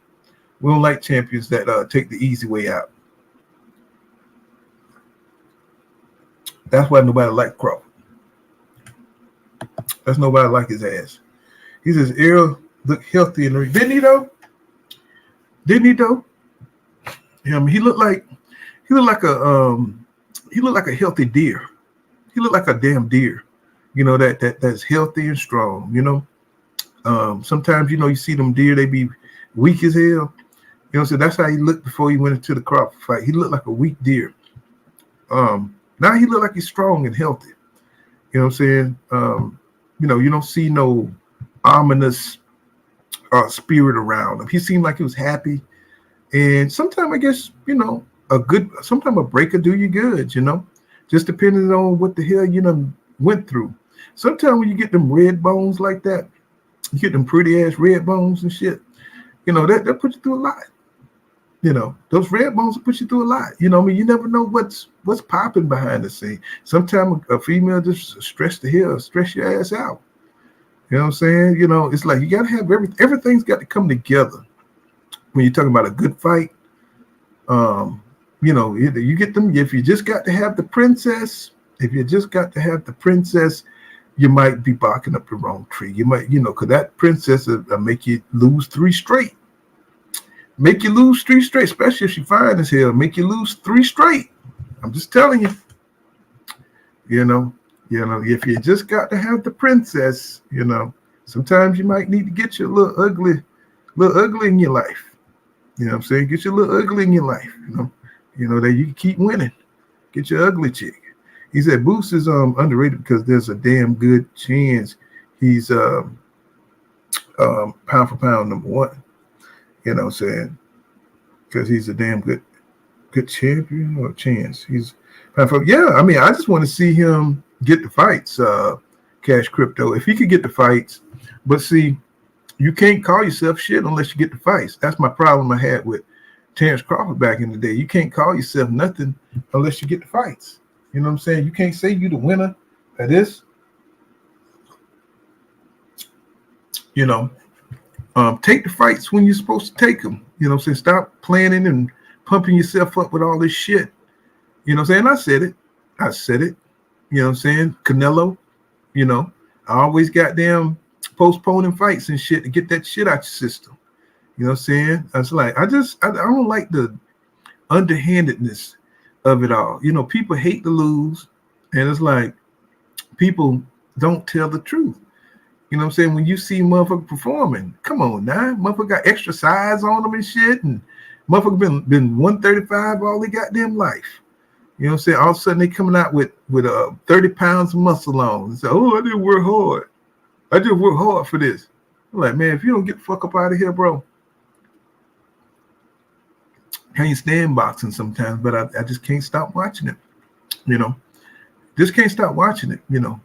We don't like champions that take the easy way out. That's why nobody liked Crawford. That's nobody like his ass. He says Errol looked healthy in the ring. Didn't he though? Yeah, I mean, he looked like a healthy deer. He looked like a damn deer. That's healthy and strong. Sometimes you see them deer, they be weak as hell. So that's how he looked before he went into the Crawford fight. He looked like a weak deer. Now he looked like he's strong and healthy. You know what I'm saying? You don't see no ominous spirit around him. He seemed like he was happy. And sometimes I guess, sometimes a break will do you good, just depending on what the hell you went through. Sometimes when you get them red bones like that, you get them pretty ass red bones and shit, that put you through a lot. Those red bones will put you through a lot. You never know what's popping behind the scene. Sometimes a female just stress your ass out. You know what I'm saying? It's like you gotta have everything's got to come together when you're talking about a good fight. You get them. If you just got to have the princess, you might be barking up the wrong tree. You might, because that princess will make you lose 3 straight. Make you lose 3 straight, especially if she fine as hell. Make you lose 3 straight. I'm just telling you. If you just got to have the princess, sometimes you might need to get your little ugly in your life. You know what I'm saying? Get your little ugly in your life. That you can keep winning. Get your ugly chick. He said Boost is underrated because there's a damn good chance he's pound for pound number 1. You know what I'm saying? Because he's a damn good champion or chance. He's yeah, I mean, I just want to see him get the fights, Cash Crypto. If he could get the fights, but see, you can't call yourself shit unless you get the fights. That's my problem I had with Terence Crawford back in the day. You can't call yourself nothing unless you get the fights. You know what I'm saying? You can't say you the winner of this. Take the fights when you're supposed to take them. You know what I'm saying? Stop planning and pumping yourself up with all this shit. You know what I'm saying? I said it. You know what I'm saying? Canelo, I always goddamn postponing fights and shit to get that shit out your system. You know what I'm saying? It's like, I don't like the underhandedness of it all. People hate to lose, and it's like people don't tell the truth. You know what I'm saying? When you see motherfucker performing, come on now. Motherfucker got extra size on them and shit, and motherfucker been 135 all their goddamn life. You know what I'm saying? All of a sudden they coming out with 30 pounds of muscle on. And say, I didn't work hard. I just work hard for this. I'm like, man, if you don't get the fuck up out of here, bro. Can't stand boxing sometimes, but I just can't stop watching it. Just can't stop watching it.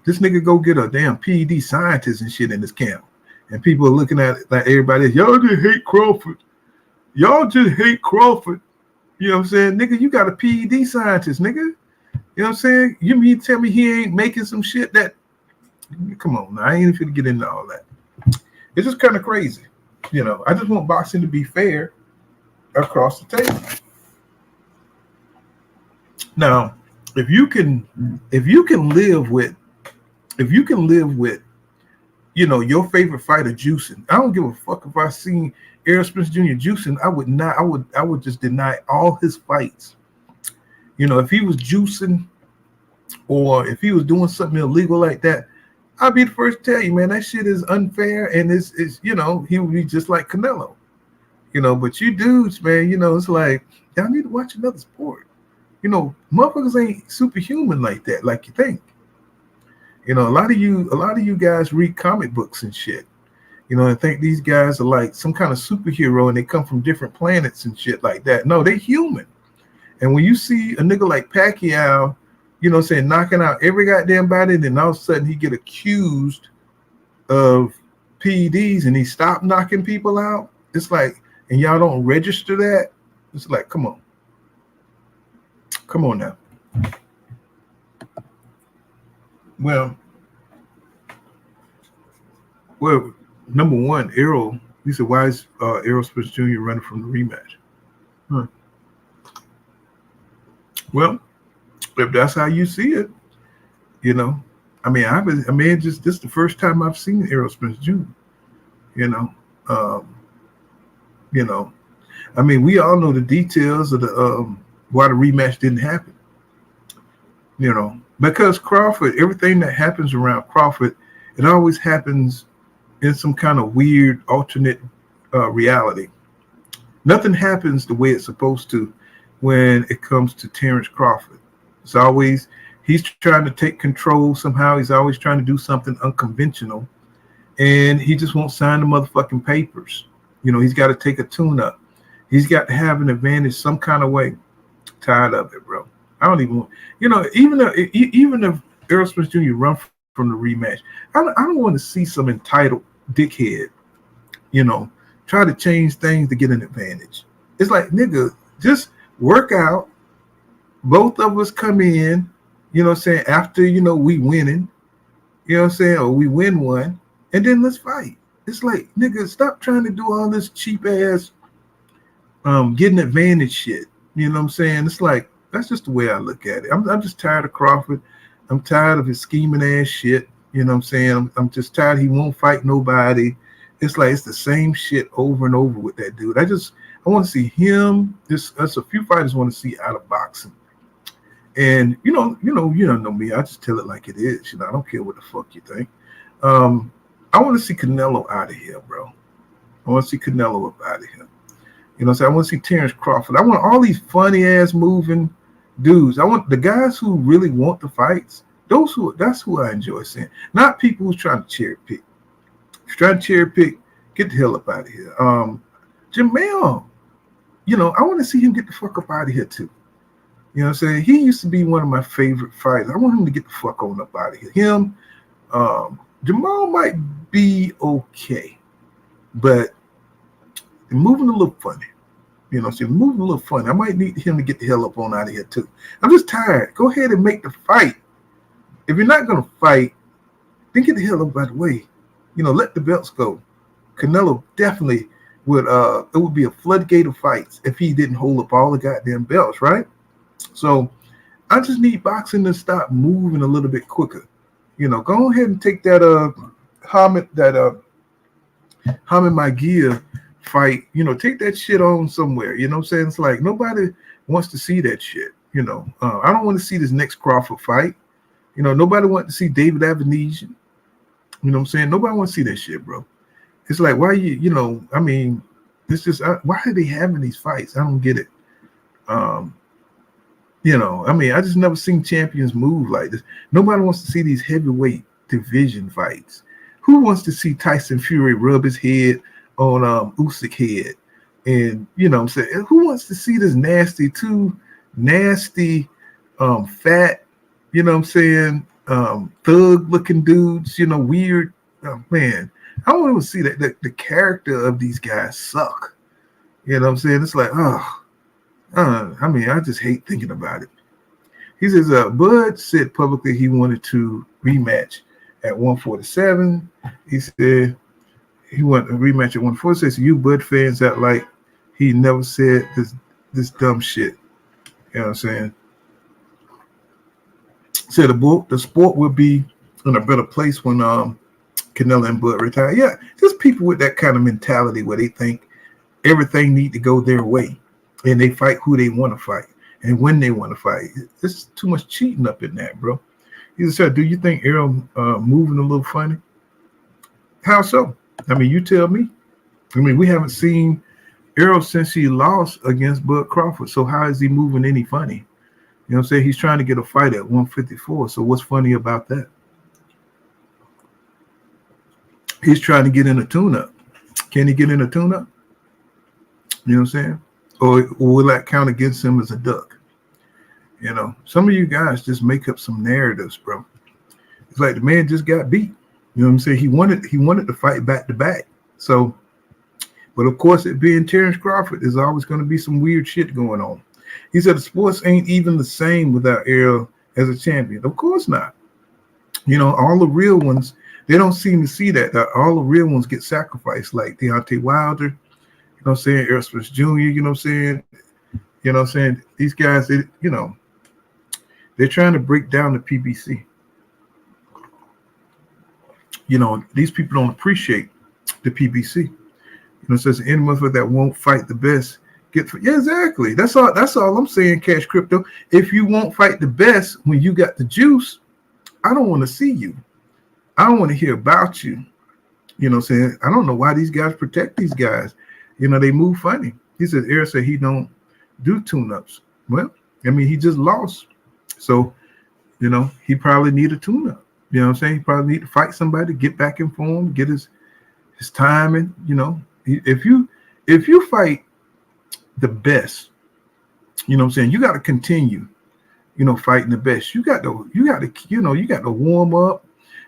This nigga go get a damn PED scientist and shit in his camp. And people are looking at it like everybody else. Y'all just hate Crawford. You know what I'm saying? Nigga, you got a PED scientist, nigga. You know what I'm saying? You mean tell me he ain't making some shit that Come on, now, I ain't even finna get into all that. It's just kind of crazy. I just want boxing to be fair across the table. Now, if you can live with your favorite fighter juicing. I don't give a fuck if I seen Errol Spence Jr. juicing. I would just deny all his fights. If he was juicing or if he was doing something illegal like that, I'd be the first to tell you, man, that shit is unfair, and it's he would be just like Canelo. But you dudes, man, it's like y'all need to watch another sport. Motherfuckers ain't superhuman like that, like you think. A lot of you guys read comic books and shit, and think these guys are like some kind of superhero and they come from different planets and shit like that. No, they human. And when you see a nigga like Pacquiao, saying knocking out every goddamn body, and then all of a sudden he get accused of PEDs and he stopped knocking people out, it's like, and y'all don't register that. It's like, come on now. Well, number one, Errol. He said, "Why is Errol Spence Jr. running from the rematch?" Well, if that's how you see it, this is the first time I've seen Errol Spence Jr. We all know the details of the why the rematch didn't happen. Because Crawford, everything that happens around Crawford, it always happens in some kind of weird alternate reality. Nothing happens the way it's supposed to when it comes to Terence Crawford. It's always, he's trying to take control somehow. He's always trying to do something unconventional, and he just won't sign the motherfucking papers. He's got to take a tune-up. He's got to have an advantage some kind of way. Tired of it, bro. I don't even want, even if Errol Spence Jr. run from the rematch, I don't want to see some entitled dickhead, try to change things to get an advantage. It's like, nigga, just work out. Both of us come in, after, we winning, or we win one, and then let's fight. It's like, nigga, stop trying to do all this cheap ass getting advantage shit. It's like, that's just the way I look at it. I'm just tired of Crawford. I'm tired of his scheming ass shit. I'm just tired he won't fight nobody. It's like it's the same shit over and over with that dude. I want to see him. That's a few fighters want to see out of boxing. And you don't know me. I just tell it like it is. I don't care what the fuck you think. I want to see Canelo out of here, bro. I want to see Canelo up out of here. I want to see Terence Crawford. I want all these funny ass moving dudes. I want the guys who really want the fights. That's who I enjoy seeing. Not people who's trying to cherry pick. If you're trying to cherry pick, get the hell up out of here. Jamel, I want to see him get the fuck up out of here too. He used to be one of my favorite fighters. I want him to get the fuck on up out of here. Him, Jamal might be okay, but moving a little funny. Moving a little funny. I might need him to get the hell up on out of here too. I'm just tired. Go ahead and make the fight. If you're not gonna fight, then get the hell up out of the way. Let the belts go. Canelo definitely would. It would be a floodgate of fights if he didn't hold up all the goddamn belts, right? So I just need boxing to stop moving a little bit quicker. Go ahead and take that Hamid Magia fight, take that shit on somewhere. It's like nobody wants to see that shit. I don't want to see this next Crawford fight. Nobody wants to see David Avenesian. Nobody wants to see that shit, bro. It's like, why it's just, why are they having these fights? I don't get it. I just never seen champions move like this. Nobody wants to see these heavyweight division fights. Who wants to see Tyson Fury rub his head on Usyk head? And who wants to see this nasty, fat, thug looking dudes, weird, man. I don't want to see that the character of these guys suck. It's like, I just hate thinking about it. He says, Bud said publicly he wanted to rematch at 147. He said he wanted a rematch at 146. You Bud fans act like he never said this dumb shit. You know what I'm saying? Said the sport will be in a better place when Canelo and Bud retire. Yeah, just people with that kind of mentality where they think everything need to go their way, and they fight who they want to fight and when they want to fight. There's too much cheating up in that, bro. He said, "Do you think Errol moving a little funny? How so? I mean, you tell me. I mean, we haven't seen Errol since he lost against Bud Crawford. So how is he moving any funny? You know what I'm saying? He's trying to get a fight at 154. So what's funny about that? He's trying to get in a tune-up. Can he get in a tune-up? You know what I'm saying? Or will that count against him as a duck? You know, some of you guys just make up some narratives, bro. It's like the man just got beat. You know what I'm saying? He wanted to fight back to back. So, but of course, it being Terence Crawford, there's always going to be some weird shit going on. He said the sports ain't even the same without Errol as a champion. Of course not. You know, all the real ones, they don't seem to see that all the real ones get sacrificed, like Deontay Wilder, you know what I'm saying, Errol Spence Jr., you know what I'm saying? You know what I'm saying? These guys, they, you know, they're trying to break down the PBC. You know, these people don't appreciate the PBC. You know, it says any motherfucker that won't fight the best yeah, exactly. That's all I'm saying, Cash Crypto. If you won't fight the best when you got the juice, I don't want to see you. I don't want to hear about you. You know what I'm saying? I don't know why these guys protect these guys. You know, they move funny. He said, Eric said he don't do tune-ups. Well, I mean, he just lost. So, you know, he probably need a tune-up. You know what I'm saying? He probably need to fight somebody, get back in form, get his timing. You know, if you fight the best, you know what I'm saying, you got to continue, you know, fighting the best. You got to warm up.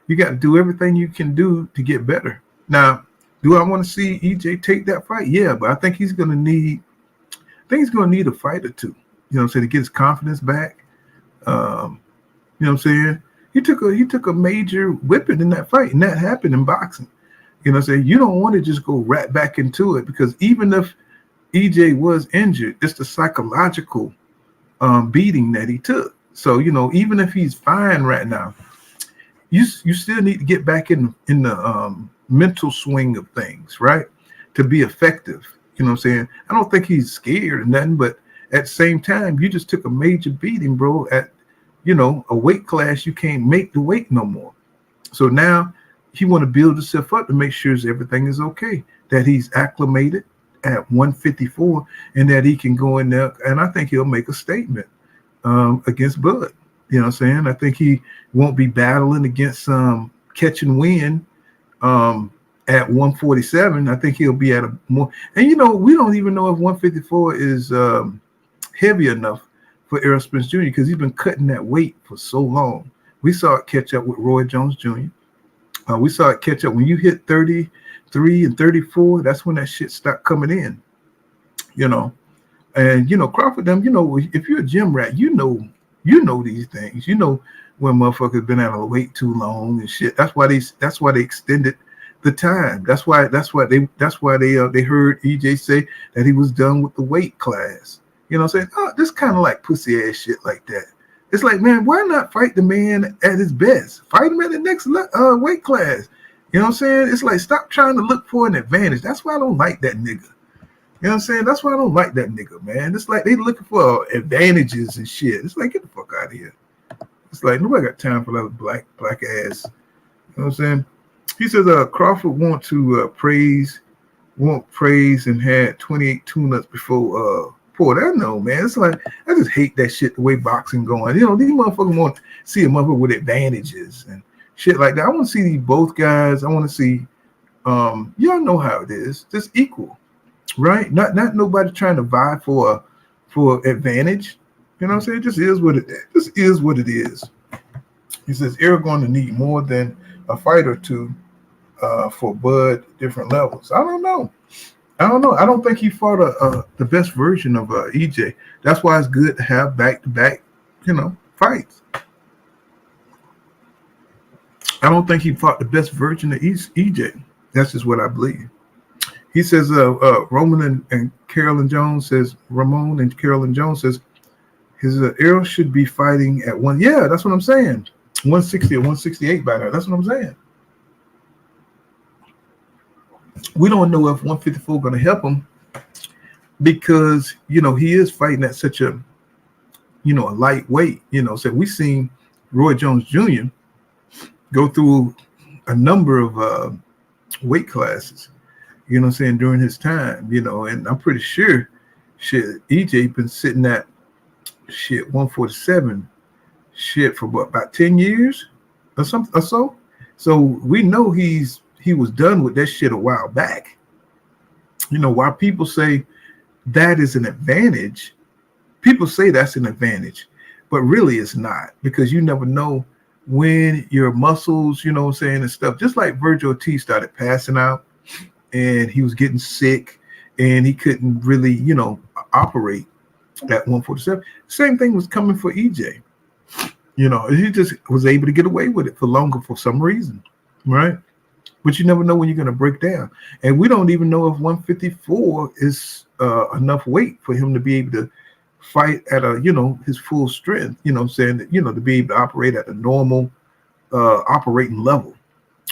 You got to do everything you can do to get better. Now, do I want to see EJ take that fight? Yeah, but I think he's going to need a fight or two, you know what I'm saying, to get his confidence back. You know what I'm saying? He took a major whipping in that fight, and that happened in boxing. You know what I'm saying? You don't want to just go right back into it, because even if EJ was injured, it's the psychological beating that he took. So, you know, even if he's fine right now, you still need to get back in the mental swing of things, right? To be effective. You know what I'm saying? I don't think he's scared or nothing, but at the same time, you just took a major beating, bro, at, you know, a weight class you can't make the weight no more. So now he want to build himself up to make sure everything is okay, that he's acclimated at 154, and that he can go in there, and I think he'll make a statement against Bud. You know what I'm saying? I think he won't be battling against catch and win at 147. I think he'll be at a more, and you know, we don't even know if 154 is heavy enough for Errol Spence Jr., because he's been cutting that weight for so long. We saw it catch up with Roy Jones Jr. We saw it catch up when you hit 33 and 34. That's when that shit stopped coming in, you know. And you know, Crawford, them, you know, if you're a gym rat, you know these things. You know when motherfuckers been out of the weight too long and shit. That's why they extended the time. That's why they heard EJ say that he was done with the weight class. You know what I'm saying? Oh, this kind of like pussy ass shit like that. It's like, man, why not fight the man at his best? Fight him at the next weight class. You know what I'm saying? It's like, stop trying to look for an advantage. That's why I don't like that nigga. You know what I'm saying? That's why I don't like that nigga, man. It's like they looking for advantages and shit. It's like, get the fuck out of here. It's like, nobody got time for that black ass. You know what I'm saying? He says Crawford want praise and had 28 tune-ups before that. No, man. It's like, I just hate that shit, the way boxing going. You know, these motherfuckers want to see a motherfucker with advantages and shit like that. I want to see these both guys. I want to see, y'all know how it is, just equal, right? Not nobody trying to vie for advantage. You know what I'm saying? It just is what it is. This is what it is. He says Errol going to need more than a fight or two for Bud different levels. I don't know. I don't think he fought the best version of EJ. That's why it's good to have back-to-back, you know, fights. I don't think he fought the best version of EJ. That's just what I believe. He says, Ramon and Carolyn Jones says, his Errol should be fighting at one. Yeah, that's what I'm saying. 160 or 168 by now. That's what I'm saying. We don't know if 154 going to help him because, you know, he is fighting at such a, you know, a lightweight, you know. So we've seen Roy Jones Jr. go through a number of weight classes, you know what I'm saying, during his time, you know, and I'm pretty sure EJ been sitting at 147 for what, about 10 years or something or so. So we know he was done with that shit a while back. You know, while people say that is an advantage, people say that's an advantage, but really it's not, because you never know when your muscles, you know what I'm saying, and stuff, just like Virgil Ortiz started passing out and he was getting sick and he couldn't really, you know, operate at 147. Same thing was coming for EJ. You know, he just was able to get away with it for longer for some reason, right? But you never know when you're going to break down. And we don't even know if 154 is enough weight for him to be able to fight at a, you know, his full strength, you know what I'm saying, you know, to be able to operate at a normal operating level,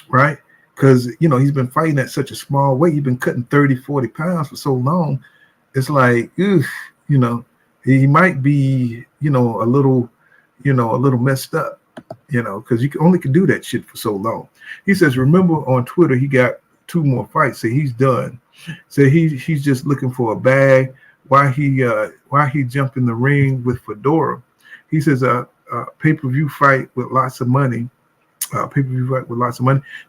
right? Because, you know, he's been fighting at such a small weight. He's been cutting 30, 40 pounds for so long. It's like, you know, he might be, you know, a little messed up, you know, because you only can do that shit for so long. He says, remember on Twitter, he got 2 more fights. So he's done. So he's just looking for a bag. Why he jumped in the ring with Fedora. He says pay-per-view fight with lots of money. So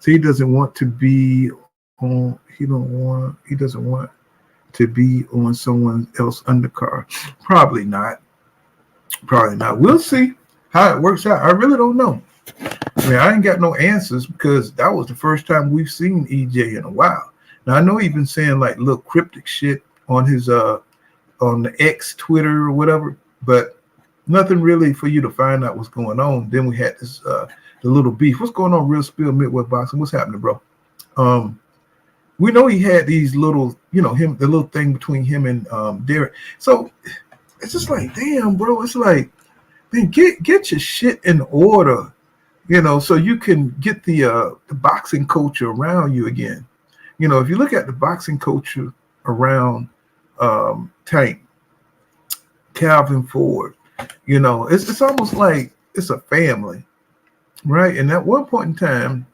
he doesn't want to be on. He doesn't want to be on someone else undercard. Probably not. We'll see how it works out. I really don't know. I mean, I ain't got no answers because that was the first time we've seen EJ in a while. Now I know he's been saying like little cryptic shit on his on the X Twitter or whatever, but nothing really for you to find out what's going on. Then we had this the little beef. What's going on, Real Spill Midwest Boxing? What's happening, bro? We know he had these little, you know, the little thing between him and Derek. So it's just like, damn, bro. It's like, man, get your shit in order, you know, so you can get the boxing culture around you again. You know, if you look at the boxing culture around Tank, Calvin Ford, you know, it's almost like it's a family, right? And at one point in time,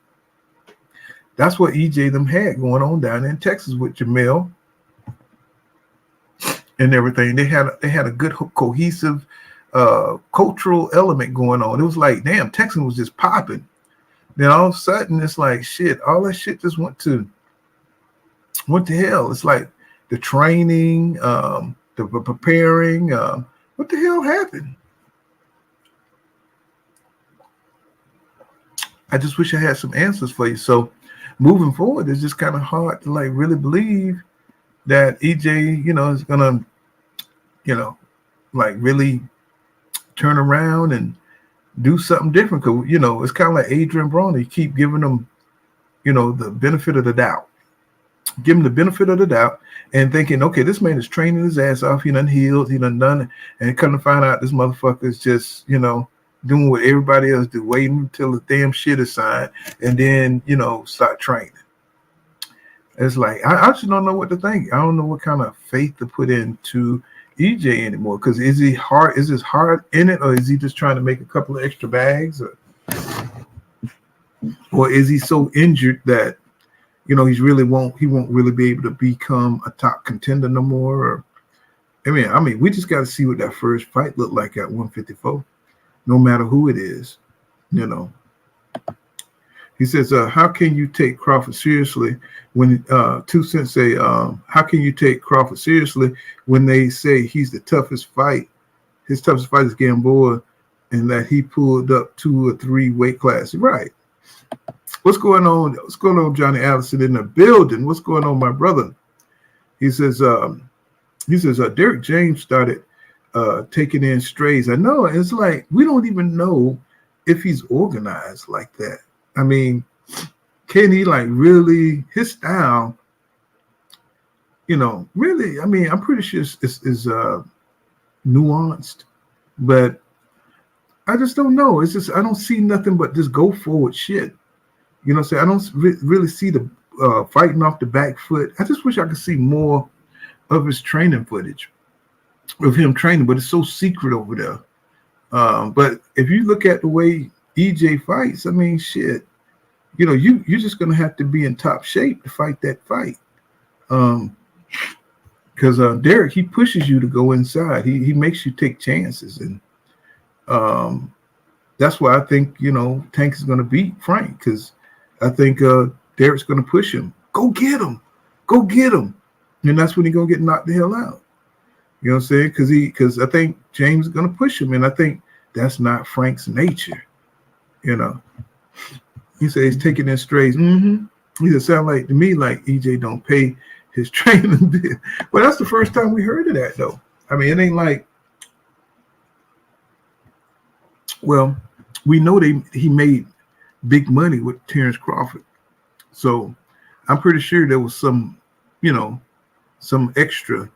that's what EJ them had going on down in Texas with Jamel and everything. They had a good cohesive cultural element going on. It was like, damn, Texas was just popping. Then all of a sudden, it's like, shit, all that shit just went to hell. It's like the training, the preparing. What the hell happened? I just wish I had some answers for you. So moving forward, it's just kind of hard to like really believe that EJ, you know, is gonna, you know, like really turn around and do something different. Cause you know, it's kind of like Adrian Broner. You keep giving them, you know, the benefit of the doubt. Give him the benefit of the doubt and thinking, okay, this man is training his ass off. He done healed. He done it. And come to find out this motherfucker is just, you know, doing what everybody else do, waiting until the damn shit is signed and then, you know, start training. It's like, I just don't know what to think. I don't know what kind of faith to put into EJ anymore. Because is his heart in it, or is he just trying to make a couple of extra bags? Or is he so injured that, you know, he won't really be able to become a top contender no more? Or, I mean, we just got to see what that first fight looked like at 154, no matter who it is, you know. He says, how can you take Crawford seriously when 2 Cents say, how can you take Crawford seriously when they say he's the toughest fight? His toughest fight is Gamboa, and that he pulled up 2 or 3 weight classes. Right. What's going on? What's going on, Johnny Allison in the building? What's going on, my brother? He says, Derek James started taking in strays. I know, it's like we don't even know if he's organized like that. I mean, can he like really his style? You know, really. I mean, I'm pretty sure is nuanced, but I just don't know. It's just I don't see nothing but just go forward shit. You know what I'm saying? I don't really see the fighting off the back foot. I just wish I could see more of his training footage of him training, but it's so secret over there. But if you look at the way EJ fights, I mean, shit, you know, you're just gonna have to be in top shape to fight that fight. Because Derek, he pushes you to go inside. He makes you take chances, and that's why I think, you know, Tank is gonna beat Frank, because I think Derek's gonna push him. Go get him, and that's when he's gonna get knocked the hell out. You know what I'm saying? Because I think James is gonna push him, and I think that's not Frank's nature. You know, he said he's taking in strays. He said, sound like to me like EJ don't pay his training bill. Well, that's the first time we heard of that, though. I mean, it ain't like, well, we know he made big money with Terence Crawford, so I'm pretty sure there was some, you know, some extra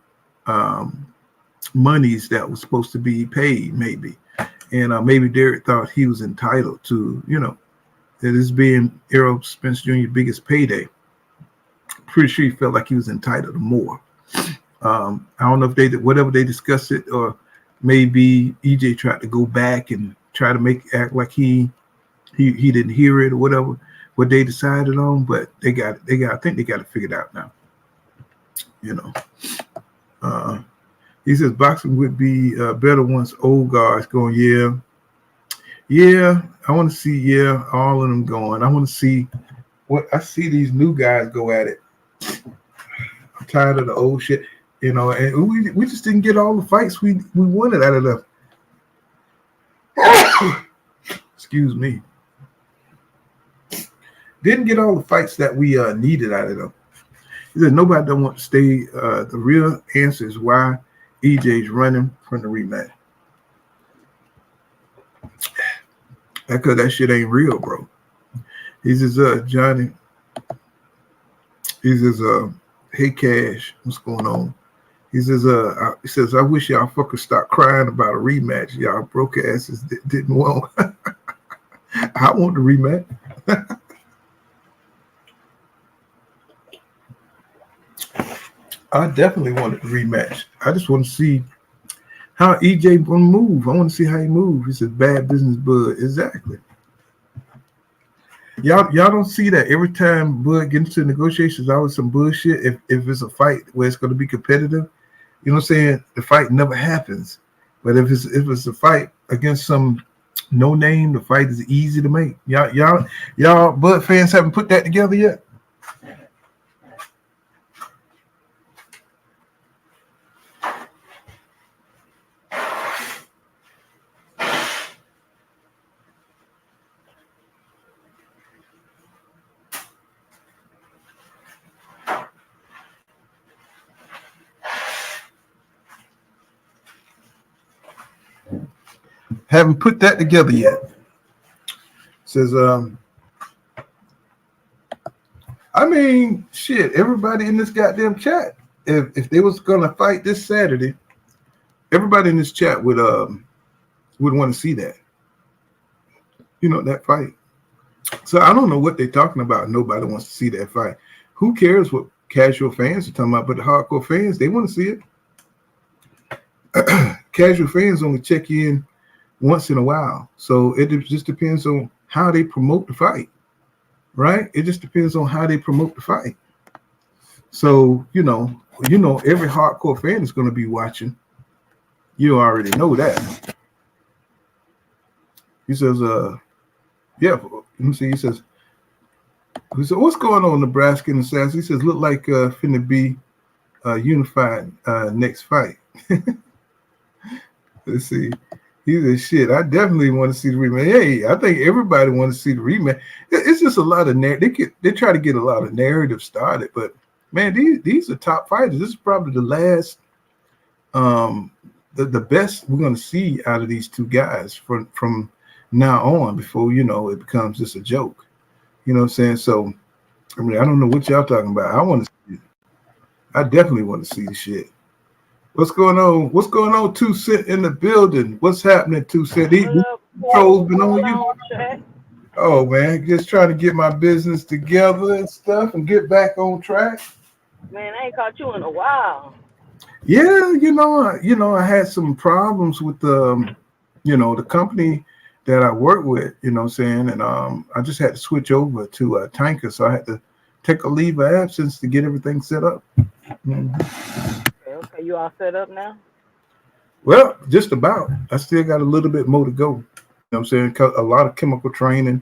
monies that was supposed to be paid, maybe. And maybe Derek thought he was entitled to, you know, that this being Errol Spence Jr.'s biggest payday. Pretty sure he felt like he was entitled to more. I don't know if they did, whatever they discussed it, or maybe EJ tried to go back and try to act like he didn't hear it or whatever, what they decided on, but I think they got it figured out now. You know. He says boxing would be better once old guys going, yeah, I want to see, all of them going. I want to see what I see these new guys go at it. I'm tired of the old shit, you know, and we just didn't get all the fights we wanted out of them. Excuse me. Didn't get all the fights that we needed out of them. He said nobody don't want to stay. The real answer is why EJ's running from the rematch. Because that shit ain't real, bro. He says, Johnny. He says, hey Cash, what's going on? He says, I wish y'all fuckers stop crying about a rematch. Y'all broke asses didn't want. I want the rematch. I definitely wanted the rematch. I just want to see how EJ gonna move. I want to see how he moves. He said, bad business, Bud. Exactly. Y'all don't see that every time Bud gets into negotiations, always some bullshit. If it's a fight where it's going to be competitive, you know what I'm saying? The fight never happens. But if it's a fight against some no name, the fight is easy to make. Y'all Bud fans haven't put that together yet. Haven't put that together yet. Says, I mean, shit, everybody in this goddamn chat, if they was gonna fight this Saturday, everybody in this chat would want to see that. You know, that fight. So I don't know what they're talking about. Nobody wants to see that fight. Who cares what casual fans are talking about? But the hardcore fans, they want to see it. Casual fans only check in once in a while. So it just depends on how they promote the fight, right? It just depends on how they promote the fight. So, you know, every hardcore fan is going to be watching. You already know that. He says, yeah, let me see. He says, what's going on, Nebraska and Sass? He says, look like finna be unified next fight. Let's see. He said, shit, I definitely want to see the rematch. Hey, I think everybody wants to see the rematch. It's just a lot of they try to get a lot of narrative started, but man, these are top fighters. This is probably the last, the best we're going to see out of these two guys from now on before, you know, it becomes just a joke. You know what I'm saying? So, I mean, I don't know what y'all talking about. I want to see it. I definitely want to see the shit. What's going on? What's going on, 2 Cent in the building? What's happening, 2 Cent? These trolls been on you? Oh, man, just trying to get my business together and stuff and get back on track. Man, I ain't caught you in a while. Yeah, I had some problems with the company that I work with, you know what I'm saying? And I just had to switch over to a tanker, so I had to take a leave of absence to get everything set up. Okay, you all set up now? Well, just about. I still got a little bit more to go. You know what I'm saying? A lot of chemical training.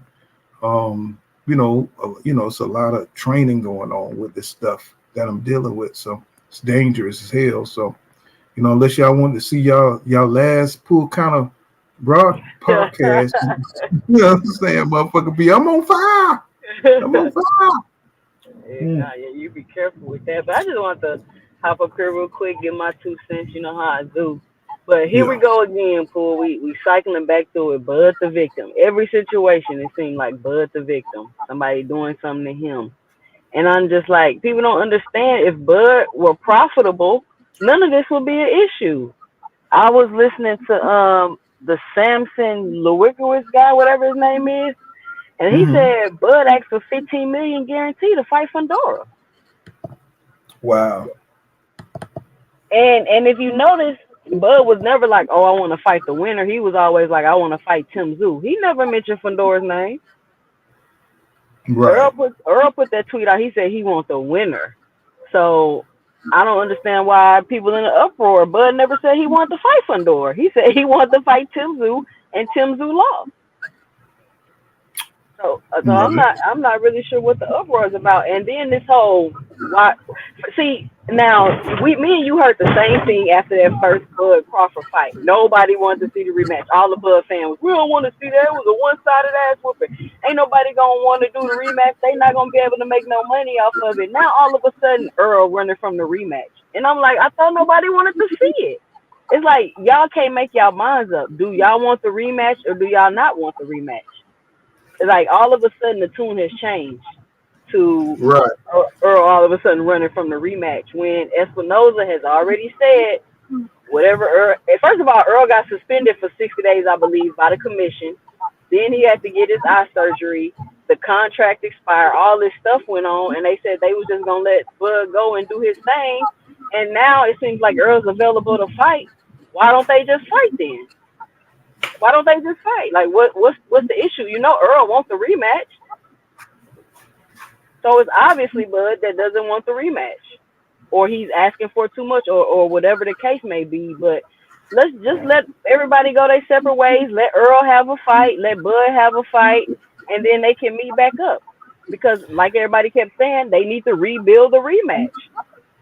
It's a lot of training going on with this stuff that I'm dealing with. So it's dangerous as hell. So, unless y'all want to see y'all last pool kind of broad podcast, you know what I'm saying, motherfucker, I'm on fire. I'm on fire. Yeah, you be careful with that. But I just want to hop up here real quick, get my 2 cents. You know how I do. But here we go again, Pool. We cycling back through it. Bud the victim. Every situation, it seemed like Bud the victim. Somebody doing something to him. And I'm just like, people don't understand. If Bud were profitable, none of this would be an issue. I was listening to the Samson Lewikowicz guy, whatever his name is, and he said Bud asked for $15 million guarantee to fight Fundora. Wow. And if you notice, Bud was never like, oh, I want to fight the winner. He was always like, I want to fight Tim Tszyu. He never mentioned Fundora's name. Right. Earl put that tweet out. He said he wants the winner. So I don't understand why people in the uproar. Bud never said he wanted to fight Fundora. He said he wanted to fight Tim Tszyu, and Tim Tszyu lost. So I'm not really sure what the uproar is about. And then this whole now me and you heard the same thing after that first Bud Crawford fight. Nobody wanted to see the rematch. All the Bud fans, we don't want to see that. It was a one-sided ass whooping. Ain't nobody gonna want to do the rematch. They not gonna be able to make no money off of it. Now all of a sudden Earl running from the rematch, and I'm like, I thought nobody wanted to see it. It's like y'all can't make y'all minds up. Do y'all want the rematch or do y'all not want the rematch? It's like all of a sudden the tune has changed to Earl all of a sudden running from the rematch when Espinoza has already said whatever Earl. First of all, Earl got suspended for 60 days, I believe, by the commission. Then he had to get his eye surgery. The contract expired. All this stuff went on, and they said they was just gonna let Bud go and do his thing. And now it seems like Earl's available to fight. Why don't they just fight then? Why don't they just fight? Like, what's the issue? Earl wants the rematch. So it's obviously Bud that doesn't want the rematch. Or he's asking for too much or whatever the case may be. But let's just let everybody go their separate ways. Let Earl have a fight. Let Bud have a fight. And then they can meet back up. Because like everybody kept saying, they need to rebuild the rematch.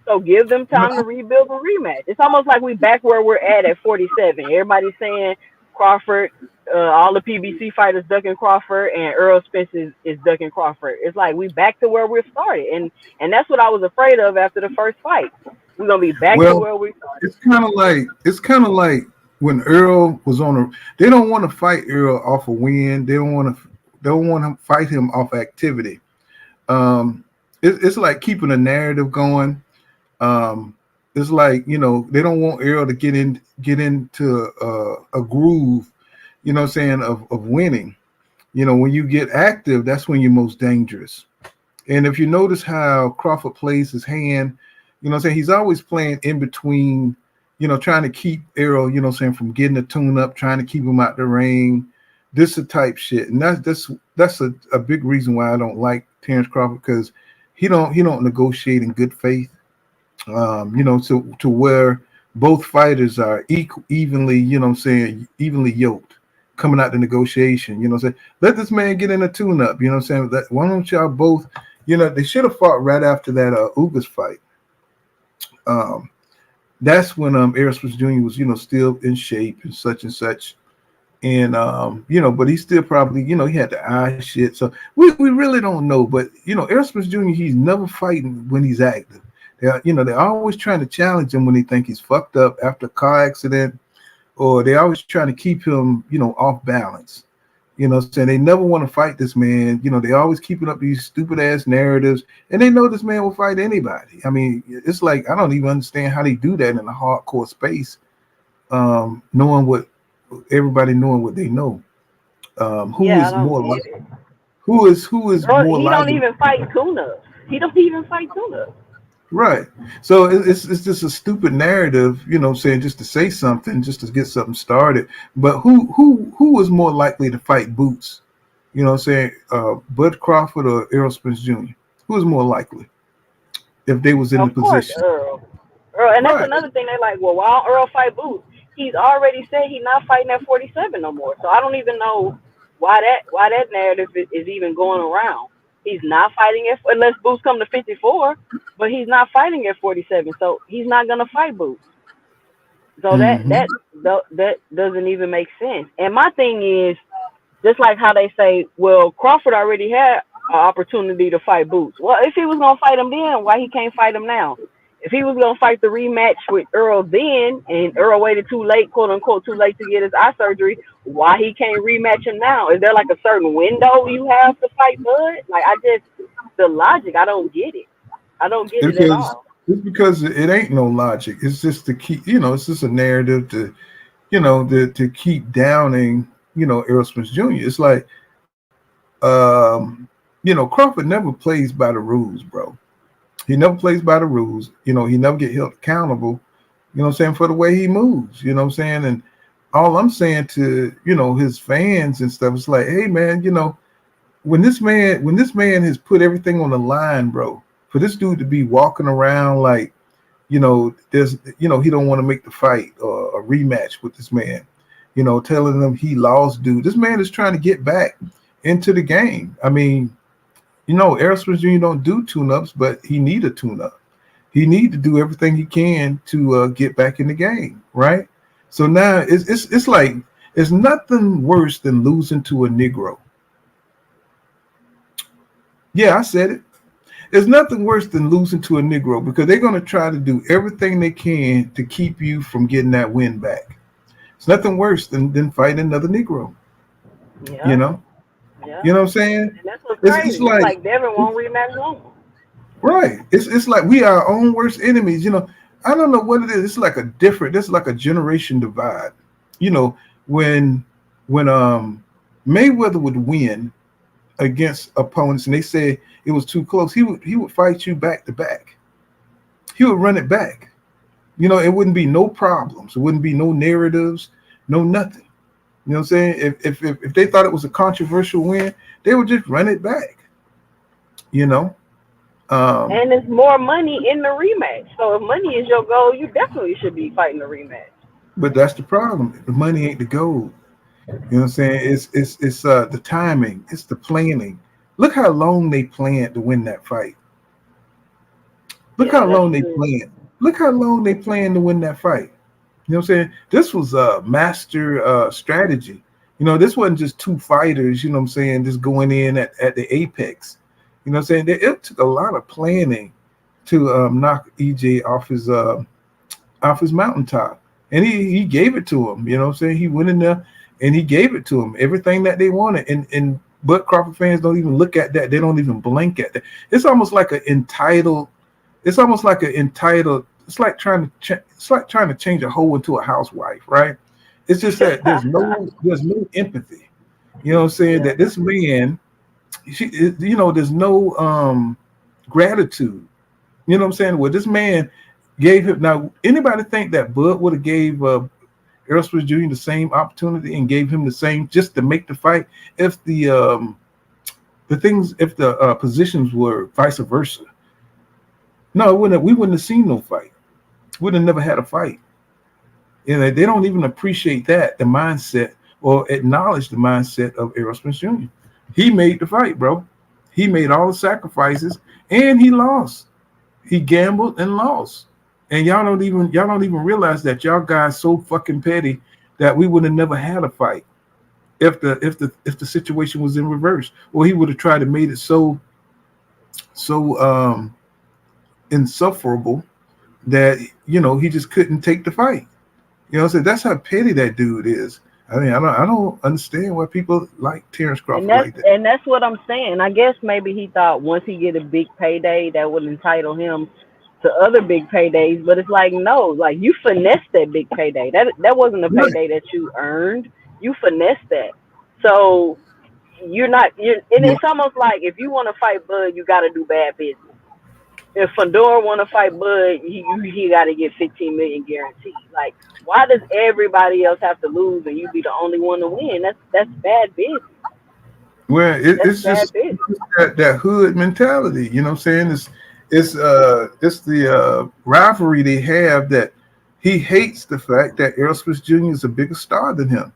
So give them time to rebuild the rematch. It's almost like we back where we're at 47. Everybody's saying Crawford, all the PBC fighters ducking Crawford, and Earl Spence is ducking Crawford. It's like we back to where we started, and that's what I was afraid of after the first fight. We're gonna be back to where we started. It's kind of like when Earl was on they don't want to fight Earl off a win. They don't want to fight him off activity. It's like keeping a narrative going. It's like, they don't want Earl to get into a groove, you know what I'm saying, of winning. When you get active, that's when you're most dangerous. And if you notice how Crawford plays his hand, he's always playing in between, trying to keep Earl, from getting the tune up, trying to keep him out the ring. This is the type shit. And that's a big reason why I don't like Terence Crawford, because he don't negotiate in good faith. To where both fighters are evenly, evenly yoked coming out the negotiation, let this man get in a tune-up, why don't y'all both, they should have fought right after that Ugas fight. That's when Errol Spence Jr. was, still in shape and such, and but he still probably, he had the eye shit, so we really don't know, but Errol Spence Jr., he's never fighting when he's active. They're always trying to challenge him when they think he's fucked up after a car accident, or they're always trying to keep him, off balance. You know what I'm saying? They never want to fight this man. You know, they always keeping up these stupid ass narratives, and they know this man will fight anybody. I mean, it's like I don't even understand how they do that in a hardcore space, knowing what everybody knowing what they know. Who Yeah, I is don't more get like it. who is Bro, more he don't likely? even fight tuna. He don't even fight tuna. Right. So it's just a stupid narrative, you know what I'm saying, just to say something, just to get something started. But who is more likely to fight Boots? You know what I'm saying? Bud Crawford or Errol Spence Jr.? Who is more likely if they was in the Of course, position? Earl. Earl, and that's Right. another thing. They like, well, why don't Earl fight Boots? He's already said he's not fighting at 47 no more. So I don't even know why that narrative is even going around. He's not fighting it unless Boots come to 54, but he's not fighting at 47. So he's not gonna fight Boots. So Mm-hmm. that doesn't even make sense. And my thing is, just like how they say, well, Crawford already had an opportunity to fight Boots. Well, if he was gonna fight him then, why he can't fight him now? If he was gonna fight the rematch with Earl then, and Earl waited too late, quote unquote, too late to get his eye surgery, why he can't rematch him now? Is there like a certain window you have to fight Bud? Like the logic, I don't get it. I don't get it at all. It's because it ain't no logic. It's just to keep, it's just a narrative to, to keep downing, Errol Spence Jr. It's like, Crawford never plays by the rules, bro. He never plays by the rules. He never get held accountable, what I'm saying, for the way he moves, what I'm saying? And all I'm saying to, his fans and stuff, it's like, hey man, when this man has put everything on the line, bro, for this dude to be walking around like, there's, he don't want to make the fight or a rematch with this man, telling them he lost, dude. This man is trying to get back into the game. I mean, Errol Spence Jr. don't do tune-ups, but he need a tune-up. He need to do everything he can to get back in the game, right? So now it's like it's nothing worse than losing to a Negro. Yeah, I said it. There's nothing worse than losing to a Negro because they're going to try to do everything they can to keep you from getting that win back. It's nothing worse than fighting another Negro. Yeah. You know what I'm saying? And that's what's crazy. It's like Devin won't rematch Loma. Right. It's like we are our own worst enemies. I don't know what it is. It's like it's like a generation divide. When Mayweather would win against opponents and they say it was too close, he would fight you back to back. He would run it back. It wouldn't be no problems. It wouldn't be no narratives, no nothing. You know what I'm saying? If they thought it was a controversial win, they would just run it back. And there's more money in the rematch. So if money is your goal, you definitely should be fighting the rematch. But that's the problem. The money ain't the goal. You know what I'm saying? It's the timing. It's the planning. Look how long they planned to win that fight. Look how long they planned. Look how long they planned to win that fight. You know what I'm saying? This was a master strategy. This wasn't just two fighters, what I'm saying, just going in at the apex. You know what I'm saying? It took a lot of planning to knock EJ off his mountaintop. And he gave it to him. You know what I'm saying? He went in there and he gave it to him. Everything that they wanted. And but Crawford fans don't even look at that. They don't even blink at that. It's almost like an entitled. It's like trying to change a hoe into a housewife, right? It's just that there's no empathy. You know what I'm saying? Yeah. That this man, there's no gratitude. You know what I'm saying? Well, this man gave him. Now, anybody think that Bud would have gave Errol Spence Jr. the same opportunity and gave him the same just to make the fight if the positions were vice versa? No, we wouldn't have seen no fight. We'd have never had a fight. They don't even appreciate the mindset or acknowledge the mindset of Errol Spence Jr. He made the fight, bro. He made all the sacrifices and he lost. He gambled and lost. And y'all don't even realize that y'all guys so fucking petty that we would have never had a fight if the situation was in reverse. Or he would have tried to made it so insufferable that he just couldn't take the fight. So that's how petty that dude is. I mean, I don't understand why people like Terence Crawford And that's like that. and that's what I'm saying. I guess maybe he thought once he get a big payday that would entitle him to other big paydays, but it's like no, like you finessed that big payday. That wasn't a Right. payday that you earned. You finessed that. So you're and Yeah. it's almost like if you want to fight Bud, you got to do bad business. If Fedor want to fight Bud, he got to get 15 million guaranteed. Like, why does everybody else have to lose and you be the only one to win? That's bad business. Well, That's it's bad just business. that hood mentality. You know what I'm saying? It's the rivalry they have that he hates the fact that Errol Spence Jr. is a bigger star than him.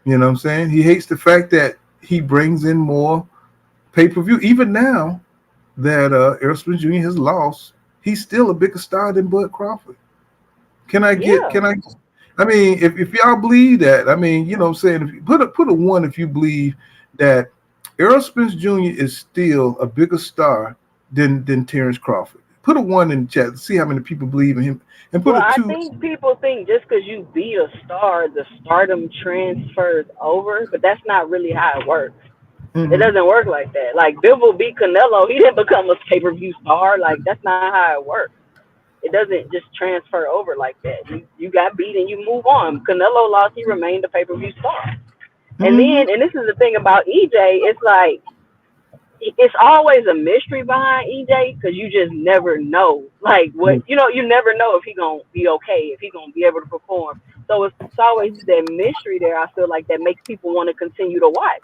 You know what I'm saying? He hates the fact that he brings in more pay-per-view. Even now that Errol Spence Jr. has lost, he's still a bigger star than Bud Crawford. Can I Yeah. I mean, if y'all believe that, I mean, you know what I'm saying? If you put a one if you believe that Errol Spence Jr. is still a bigger star than Terence Crawford. Put a one in the chat to see how many people believe in him. And put Well, a I two. think people think just because you beat a star, the stardom transfers over, but that's not really how it works. It Mhm. doesn't work like that. Like Bivol beat Canelo, he didn't become a pay-per-view star. Like that's not how it works. It doesn't just transfer over like that. You got beat and you move on. Canelo lost, he remained a pay-per-view star. And Mhm. then, and this is the thing about EJ, it's like it's always a mystery behind EJ because you just never know. Like what you never know if he gonna be okay, if he gonna be able to perform. So it's always that mystery there. I feel like that makes people want to continue to watch.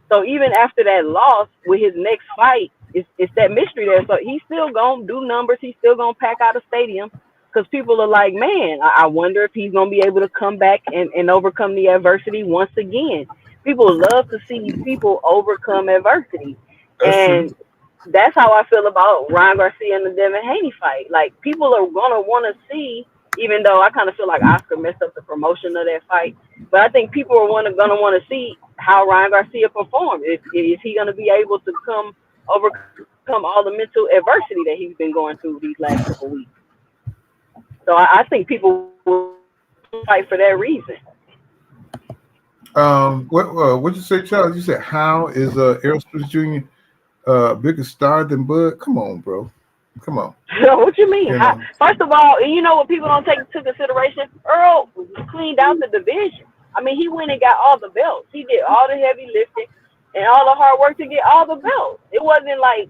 So even after that loss with his next fight, it's that mystery there. So he's still gonna do numbers. He's still gonna pack out a stadium because people are like, man, I wonder if he's gonna be able to come back and overcome the adversity once again. People love to see people overcome adversity. That's true. And that's how I feel about Ryan Garcia and the Devin Haney fight. Like people are gonna want to see, even though I kind of feel like Oscar messed up the promotion of that fight. But I think people are gonna want to see how Ryan Garcia performs. Is he gonna be able to overcome all the mental adversity that he's been going through these last couple of weeks? So I think people will fight for that reason. What you say, Charles? You said how is Errol Spence Jr. Bigger star than Bud? Come on, bro. Come on. What you mean? You know. First of all, you know what people don't take into consideration? Earl cleaned out the division. I mean, he went and got all the belts. He did all the heavy lifting and all the hard work to get all the belts. It wasn't like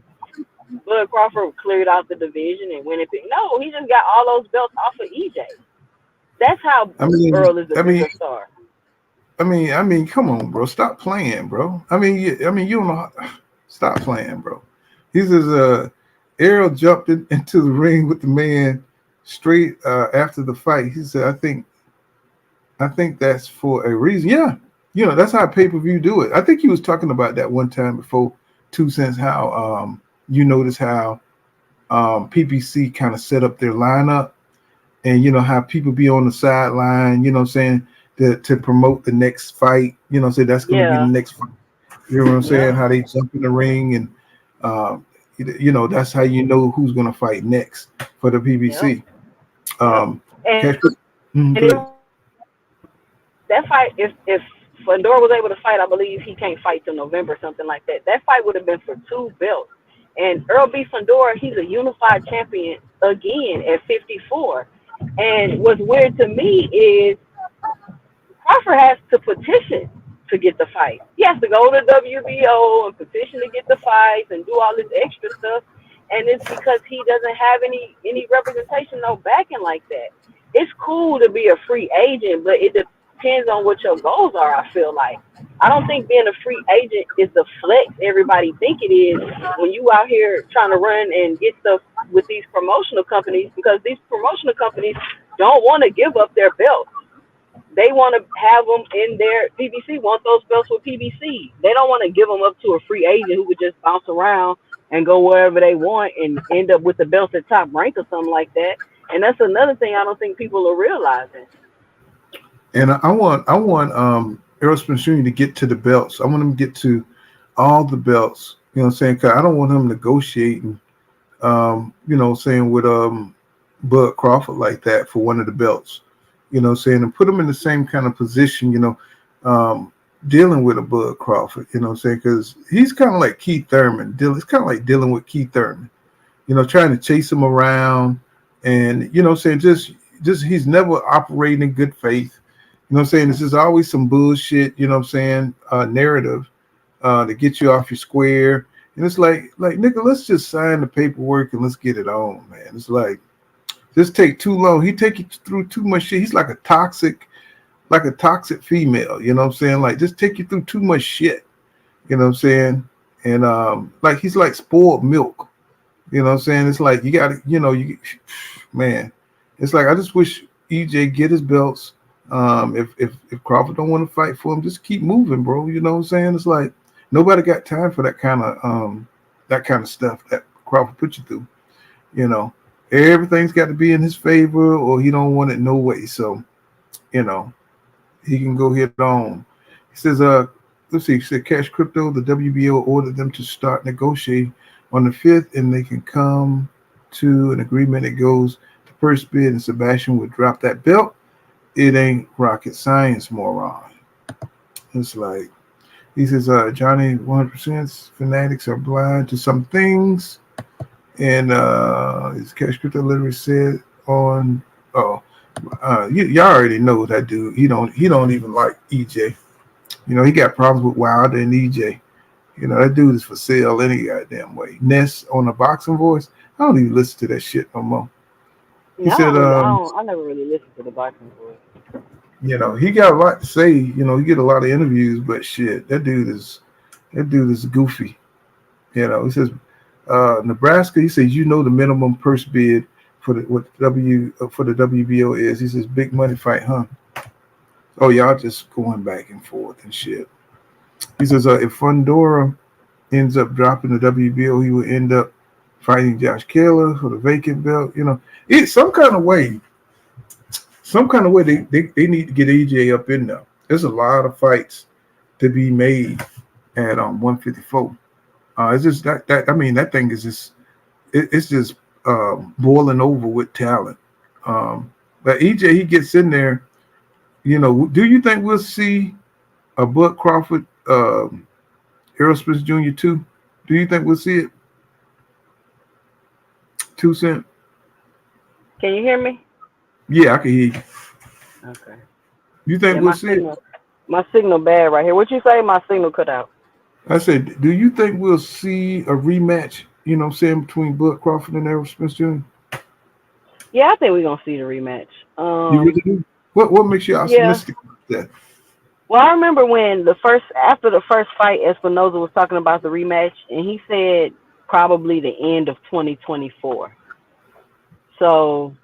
Bud Crawford cleared out the division and went and picked. No, he just got all those belts off of EJ. That's how Earl is a bigger star. I mean, come on, bro. Stop playing, bro. I mean, you don't know. Stop playing, bro. He says, Errol jumped into the ring with the man straight after the fight. He said, I think that's for a reason. Yeah, you know, that's how pay-per-view do it. I think he was talking about that one time before 2 Cents, how you notice how PBC kind of set up their lineup, and you know how people be on the sideline, you know what I'm saying, to promote the next fight, you know, say that's going to be the next fight. You know what I'm saying? How they jump in the ring, and you know, that's how you know who's going to fight next for the PBC. That fight, if Fedor was able to fight, I believe he can't fight till November, something like that. That fight would have been for 2 belts. And Earl B. Fedor, he's a unified champion again at 54. And what's weird to me is Crawford has to petition to get the fight. He has to go to WBO and petition to get the fights and do all this extra stuff. And it's because he doesn't have any representation, no backing like that. It's cool to be a free agent, but it depends on what your goals are, I feel like. I don't think being a free agent is the flex everybody think it is when you out here trying to run and get stuff with these promotional companies, because these promotional companies don't want to give up their belts. They want to have them in their PBC, want those belts with PBC. They don't want to give them up to a free agent who would just bounce around and go wherever they want and end up with the belts at Top Rank or something like that. And that's another thing I don't think people are realizing. And I want Errol Spence Jr. to get to the belts. I want him to get to all the belts. You know what I'm saying? Cause I don't want him negotiating, you know, saying with Bud Crawford like that for one of the belts. you know what I'm saying, and put him in the same kind of position, dealing with a Bud Crawford, you know what I'm saying, because he's kind of like Keith Thurman. It's kind of like dealing with Keith Thurman, trying to chase him around, and you know what I'm saying, just he's never operating in good faith. You know what I'm saying? This is always some bullshit, you know what I'm saying, narrative to get you off your square. And it's like, nigga, let's just sign the paperwork and let's get it on, man. It's like, just take too long. He take you through too much shit. He's like a toxic female, you know what I'm saying? Like, just take you through too much shit, you know what I'm saying? And like, he's like spoiled milk, you know what I'm saying? It's like, you gotta, man, it's like, I just wish EJ get his belts. If Crawford don't want to fight for him, just keep moving, bro. You know what I'm saying? It's like, nobody got time for that kind of stuff that Crawford put you through. Everything's got to be in his favor, or he don't want it no way. So, he can go hit on. He says, let's see. He said, Cash Crypto, the WBO ordered them to start negotiating on the 5th, and they can come to an agreement that goes to first bid, and Sebastian would drop that belt. It ain't rocket science, moron. It's like, he says, Johnny, 100% fanatics are blind to some things. And his Cash Crypto literally said on, y'all already know that dude. He don't even like EJ. He got problems with Wilder and EJ. That dude is for sale any goddamn way. Ness on the Boxing Voice, I don't even listen to that shit no more. He said, I never really listened to the Boxing Voice. He got a lot to say. He get a lot of interviews, but shit, that dude is goofy. He says, Nebraska. He says, the minimum purse bid for the WBO is. He says, big money fight, huh? Oh, y'all just going back and forth and shit. He says, if Fundora ends up dropping the WBO, he will end up fighting Josh Taylor for the vacant belt. It's some kind of way they need to get AJ up in there. There's a lot of fights to be made at 154. It's just that thing is just it's just boiling over with talent. But EJ, he gets in there. Do you think we'll see a Bud Crawford, Errol Spence Jr. too? Do you think we'll see it? 2 Cent. Can you hear me? Yeah, I can hear you. Okay. You think we'll see it? My signal bad right here. What you say? My signal cut out. I said, do you think we'll see a rematch, between Bud Crawford and Errol Spence Jr.? Yeah, I think we're gonna see the rematch. You really do? What makes you optimistic about that? Well, I remember when after the first fight, Espinoza was talking about the rematch, and he said probably the end of 2024. So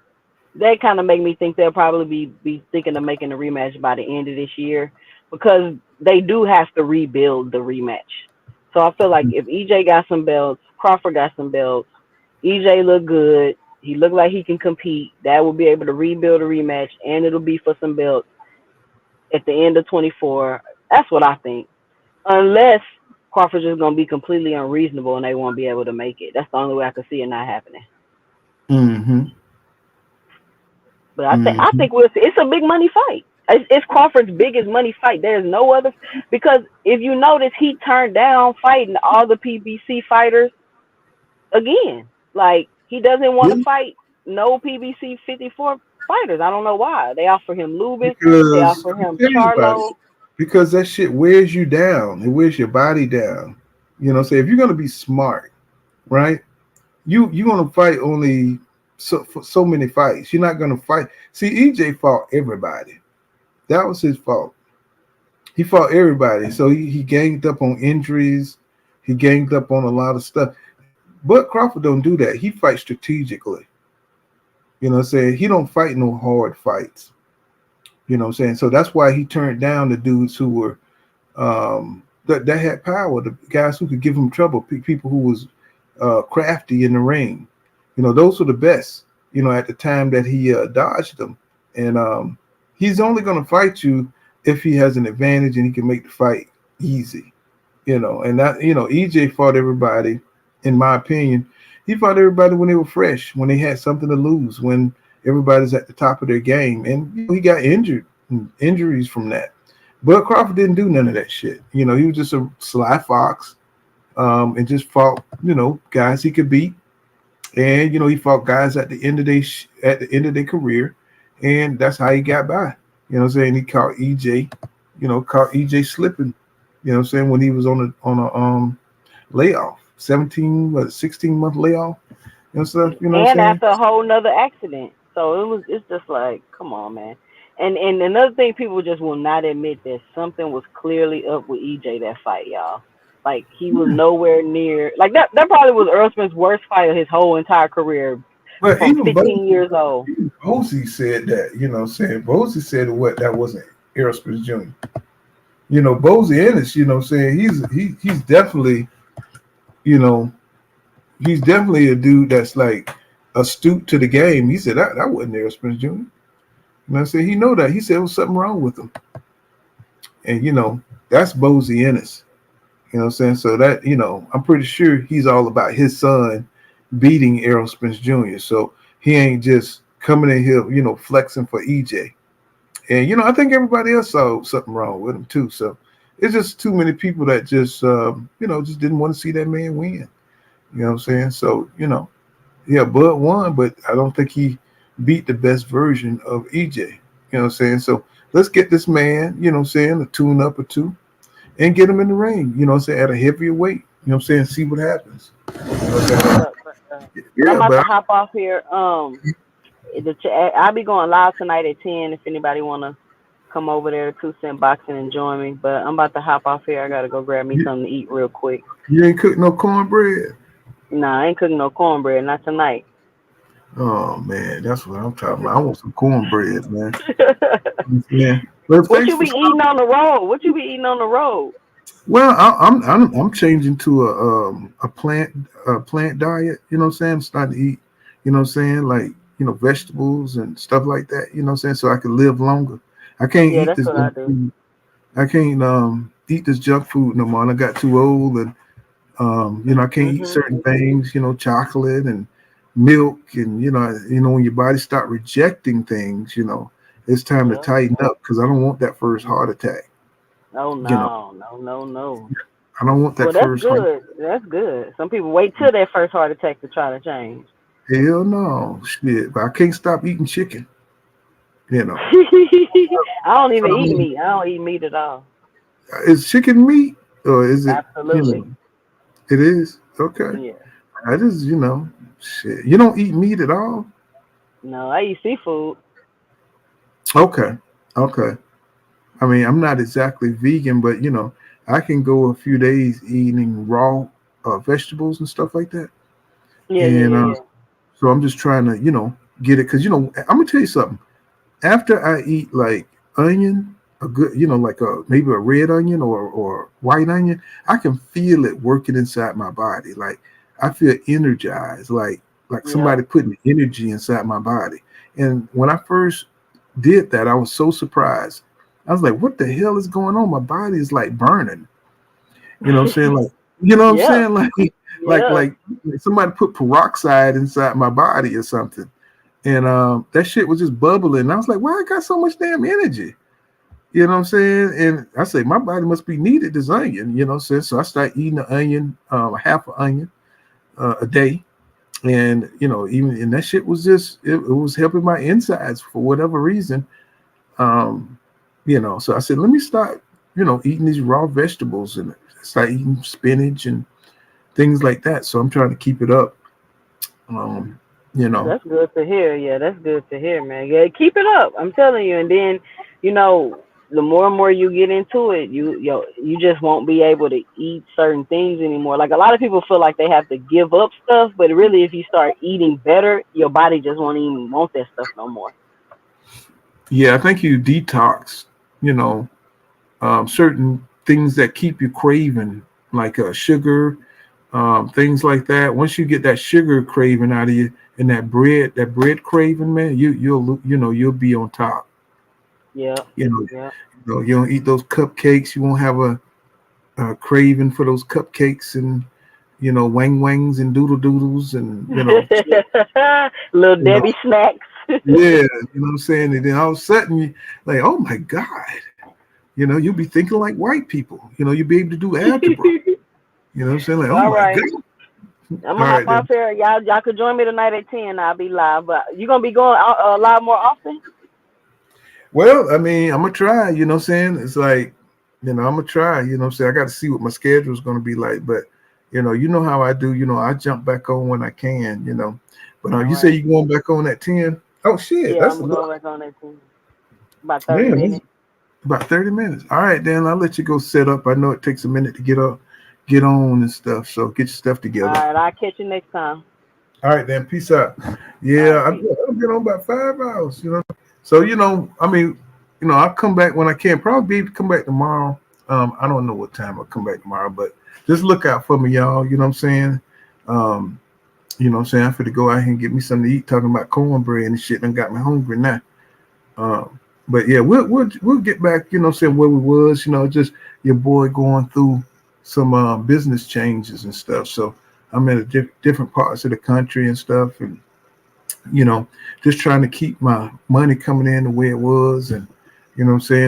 that kind of make me think they'll probably be thinking of making a rematch by the end of this year, because they do have to rebuild the rematch. So I feel like if EJ got some belts, Crawford got some belts, EJ look good, he looked like he can compete, that will be able to rebuild a rematch, and it'll be for some belts at the end of 24. That's what I think. Unless Crawford's just going to be completely unreasonable and they won't be able to make it. That's the only way I could see it not happening. Mm-hmm. But I think we'll see. It's a big money fight. It's Crawford's biggest money fight. There's no other, because if you notice, he turned down fighting all the PBC fighters again. Like, he doesn't want to fight no PBC 54 fighters. I don't know why. They offer him Lubis. They offer him Charlo. Because that shit wears you down. It wears your body down. If you're going to be smart, right, you're going to fight only so many fights. You're not going to fight. See, EJ fought everybody. That was his fault. He fought everybody. So he ganged up on injuries. He ganged up on a lot of stuff. But Crawford don't do that. He fights strategically. You know what I'm saying? He don't fight no hard fights. You know what I'm saying? So that's why he turned down the dudes who were that had power, the guys who could give him trouble, people who was crafty in the ring. Those were the best, at the time that he dodged them. And he's only going to fight you if he has an advantage and he can make the fight easy. And that, EJ fought everybody, in my opinion. He fought everybody when they were fresh, when they had something to lose, when everybody's at the top of their game, and he got injuries from that. But Crawford didn't do none of that shit. He was just a sly fox, and just fought guys he could beat, and he fought guys at the end of their career, and that's how he got by. What I'm saying? He caught EJ, caught EJ slipping. What I'm saying? When he was on a layoff, 16-month layoff and stuff. And after a whole nother accident, so it's just like, come on, man. And another thing, people just will not admit that something was clearly up with EJ that fight, y'all. Like, he was nowhere near. Like, that probably was Earl Spence's worst fight of his whole entire career. But from 15 years old. Bosey said that, Bosey said that wasn't Earl Spence Jr. Bosey Ennis, he's definitely, he's definitely a dude that's like astute to the game. He said that wasn't Earl Spence Jr. I said he know that. He said there was something wrong with him. And that's Bosey Ennis. So that, I'm pretty sure he's all about his son beating Errol Spence Jr. So he ain't just coming in here, flexing for EJ. And, I think everybody else saw something wrong with him too. So it's just too many people that just, just didn't want to see that man win. You know what I'm saying? So, yeah, Bud won, but I don't think he beat the best version of EJ. You know what I'm saying? So let's get this man, a tune up or two, and get him in the ring, at a heavier weight. You know what I'm saying? See what happens. I'm about to hop off here. I'll be going live tonight at 10 if anybody want to come over there to 2 Cent Boxing and join me. But I'm about to hop off here. I got to go grab me something to eat real quick. You ain't cooking no cornbread? Nah, I ain't cooking no cornbread. Not tonight. Oh, man, that's what I'm talking about. I want some cornbread, man. Yeah. What you be eating on the road? Well, I'm changing to a plant diet. You know what I'm saying? I'm starting to eat, like vegetables and stuff like that. You know what I'm saying? So I can live longer. I can't eat this. I can't eat this junk food no more. And I got too old, and I can't eat certain things. Chocolate and milk, and when your body start rejecting things, it's time to tighten up, because I don't want that first heart attack. Oh no. I don't want that first. That's good. Some people wait till their first heart attack to try to change. Hell no, shit. But I can't stop eating chicken. I don't even eat meat. I don't eat meat at all. Is chicken meat, or is it? Absolutely. It is? Okay. Yeah. I just, shit. You don't eat meat at all? No, I eat seafood. Okay. I mean, I'm not exactly vegan, but I can go a few days eating raw vegetables and stuff like that. Yeah. So I'm just trying to, get it, because I'm gonna tell you something. After I eat like onion, a good, like maybe a red onion or white onion, I can feel it working inside my body. Like I feel energized, like somebody putting energy inside my body. And when I first did that, I was so surprised. I was like, what the hell is going on? My body is like burning. You know what I'm saying? Like, what I'm saying? Like somebody put peroxide inside my body or something. And that shit was just bubbling. And I was like, why I got so much damn energy? You know what I'm saying? And I say, my body must be needed this onion, you know what I'm saying? So I started eating the onion, half an onion a day. And, and that shit was just, it was helping my insides for whatever reason. So I said, let me start, eating these raw vegetables and start eating spinach and things like that. So I'm trying to keep it up. That's good to hear. Yeah, that's good to hear, man. Yeah, keep it up. I'm telling you. And then, the more and more you get into it, you just won't be able to eat certain things anymore. Like a lot of people feel like they have to give up stuff, but really, if you start eating better, your body just won't even want that stuff no more. Yeah, I think you detox, certain things that keep you craving, like sugar, things like that. Once you get that sugar craving out of you and that bread craving, man, you'll be on top. Yeah. You don't eat those cupcakes. You won't have a craving for those cupcakes and wang wangs and doodle doodles and little Debbie snacks. Yeah, you know what I'm saying? And then all of a sudden, you like, oh my God, you'll be thinking like white people. You'll be able to do algebra. You know what I'm saying? Like, oh All my right. God. I'm All gonna right hop off then. here. Y'all could join me tonight at 10. I'll be live. But you gonna be going out live more often? Well, I mean, I'm gonna try. You know what I'm saying? It's like, I'm gonna try. You know what I'm saying? I got to see what my schedule is gonna be like. But you know how I do. I jump back on when I can. But you say you going back on at 10? Oh shit, Yeah, that's I'm gonna go back on at 10. About 30 man. minutes. About 30 minutes. All right, then I'll let you go set up. I know it takes a minute to get up, get on and stuff. So get your stuff All together. right, I'll catch you next time. All right, then. Peace out. Yeah, All right, I've been on about 5 hours, So, I mean, I'll come back when I can. Probably be able to come back tomorrow. I don't know what time I'll come back tomorrow, but just look out for me, y'all. You know what I'm saying? I'm finna go out here and get me something to eat, talking about cornbread and shit, and got me hungry now. But yeah, we'll get back, where we was, just your boy going through some business changes and stuff. So I'm in different parts of the country and stuff, and just trying to keep my money coming in the way it was, and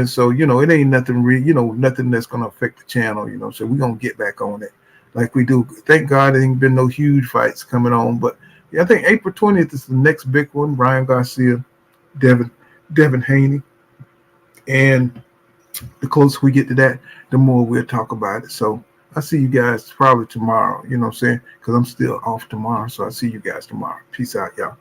So it ain't nothing nothing that's gonna affect the channel, So we're gonna get back on it like we do. Thank God there ain't been no huge fights coming on, but yeah, I think April 20th is the next big one. Ryan Garcia, Devin Haney. And the closer we get to that, the more we'll talk about it. So I see you guys probably tomorrow, you know what I'm saying? Because I'm still off tomorrow. So I see you guys tomorrow. Peace out, y'all.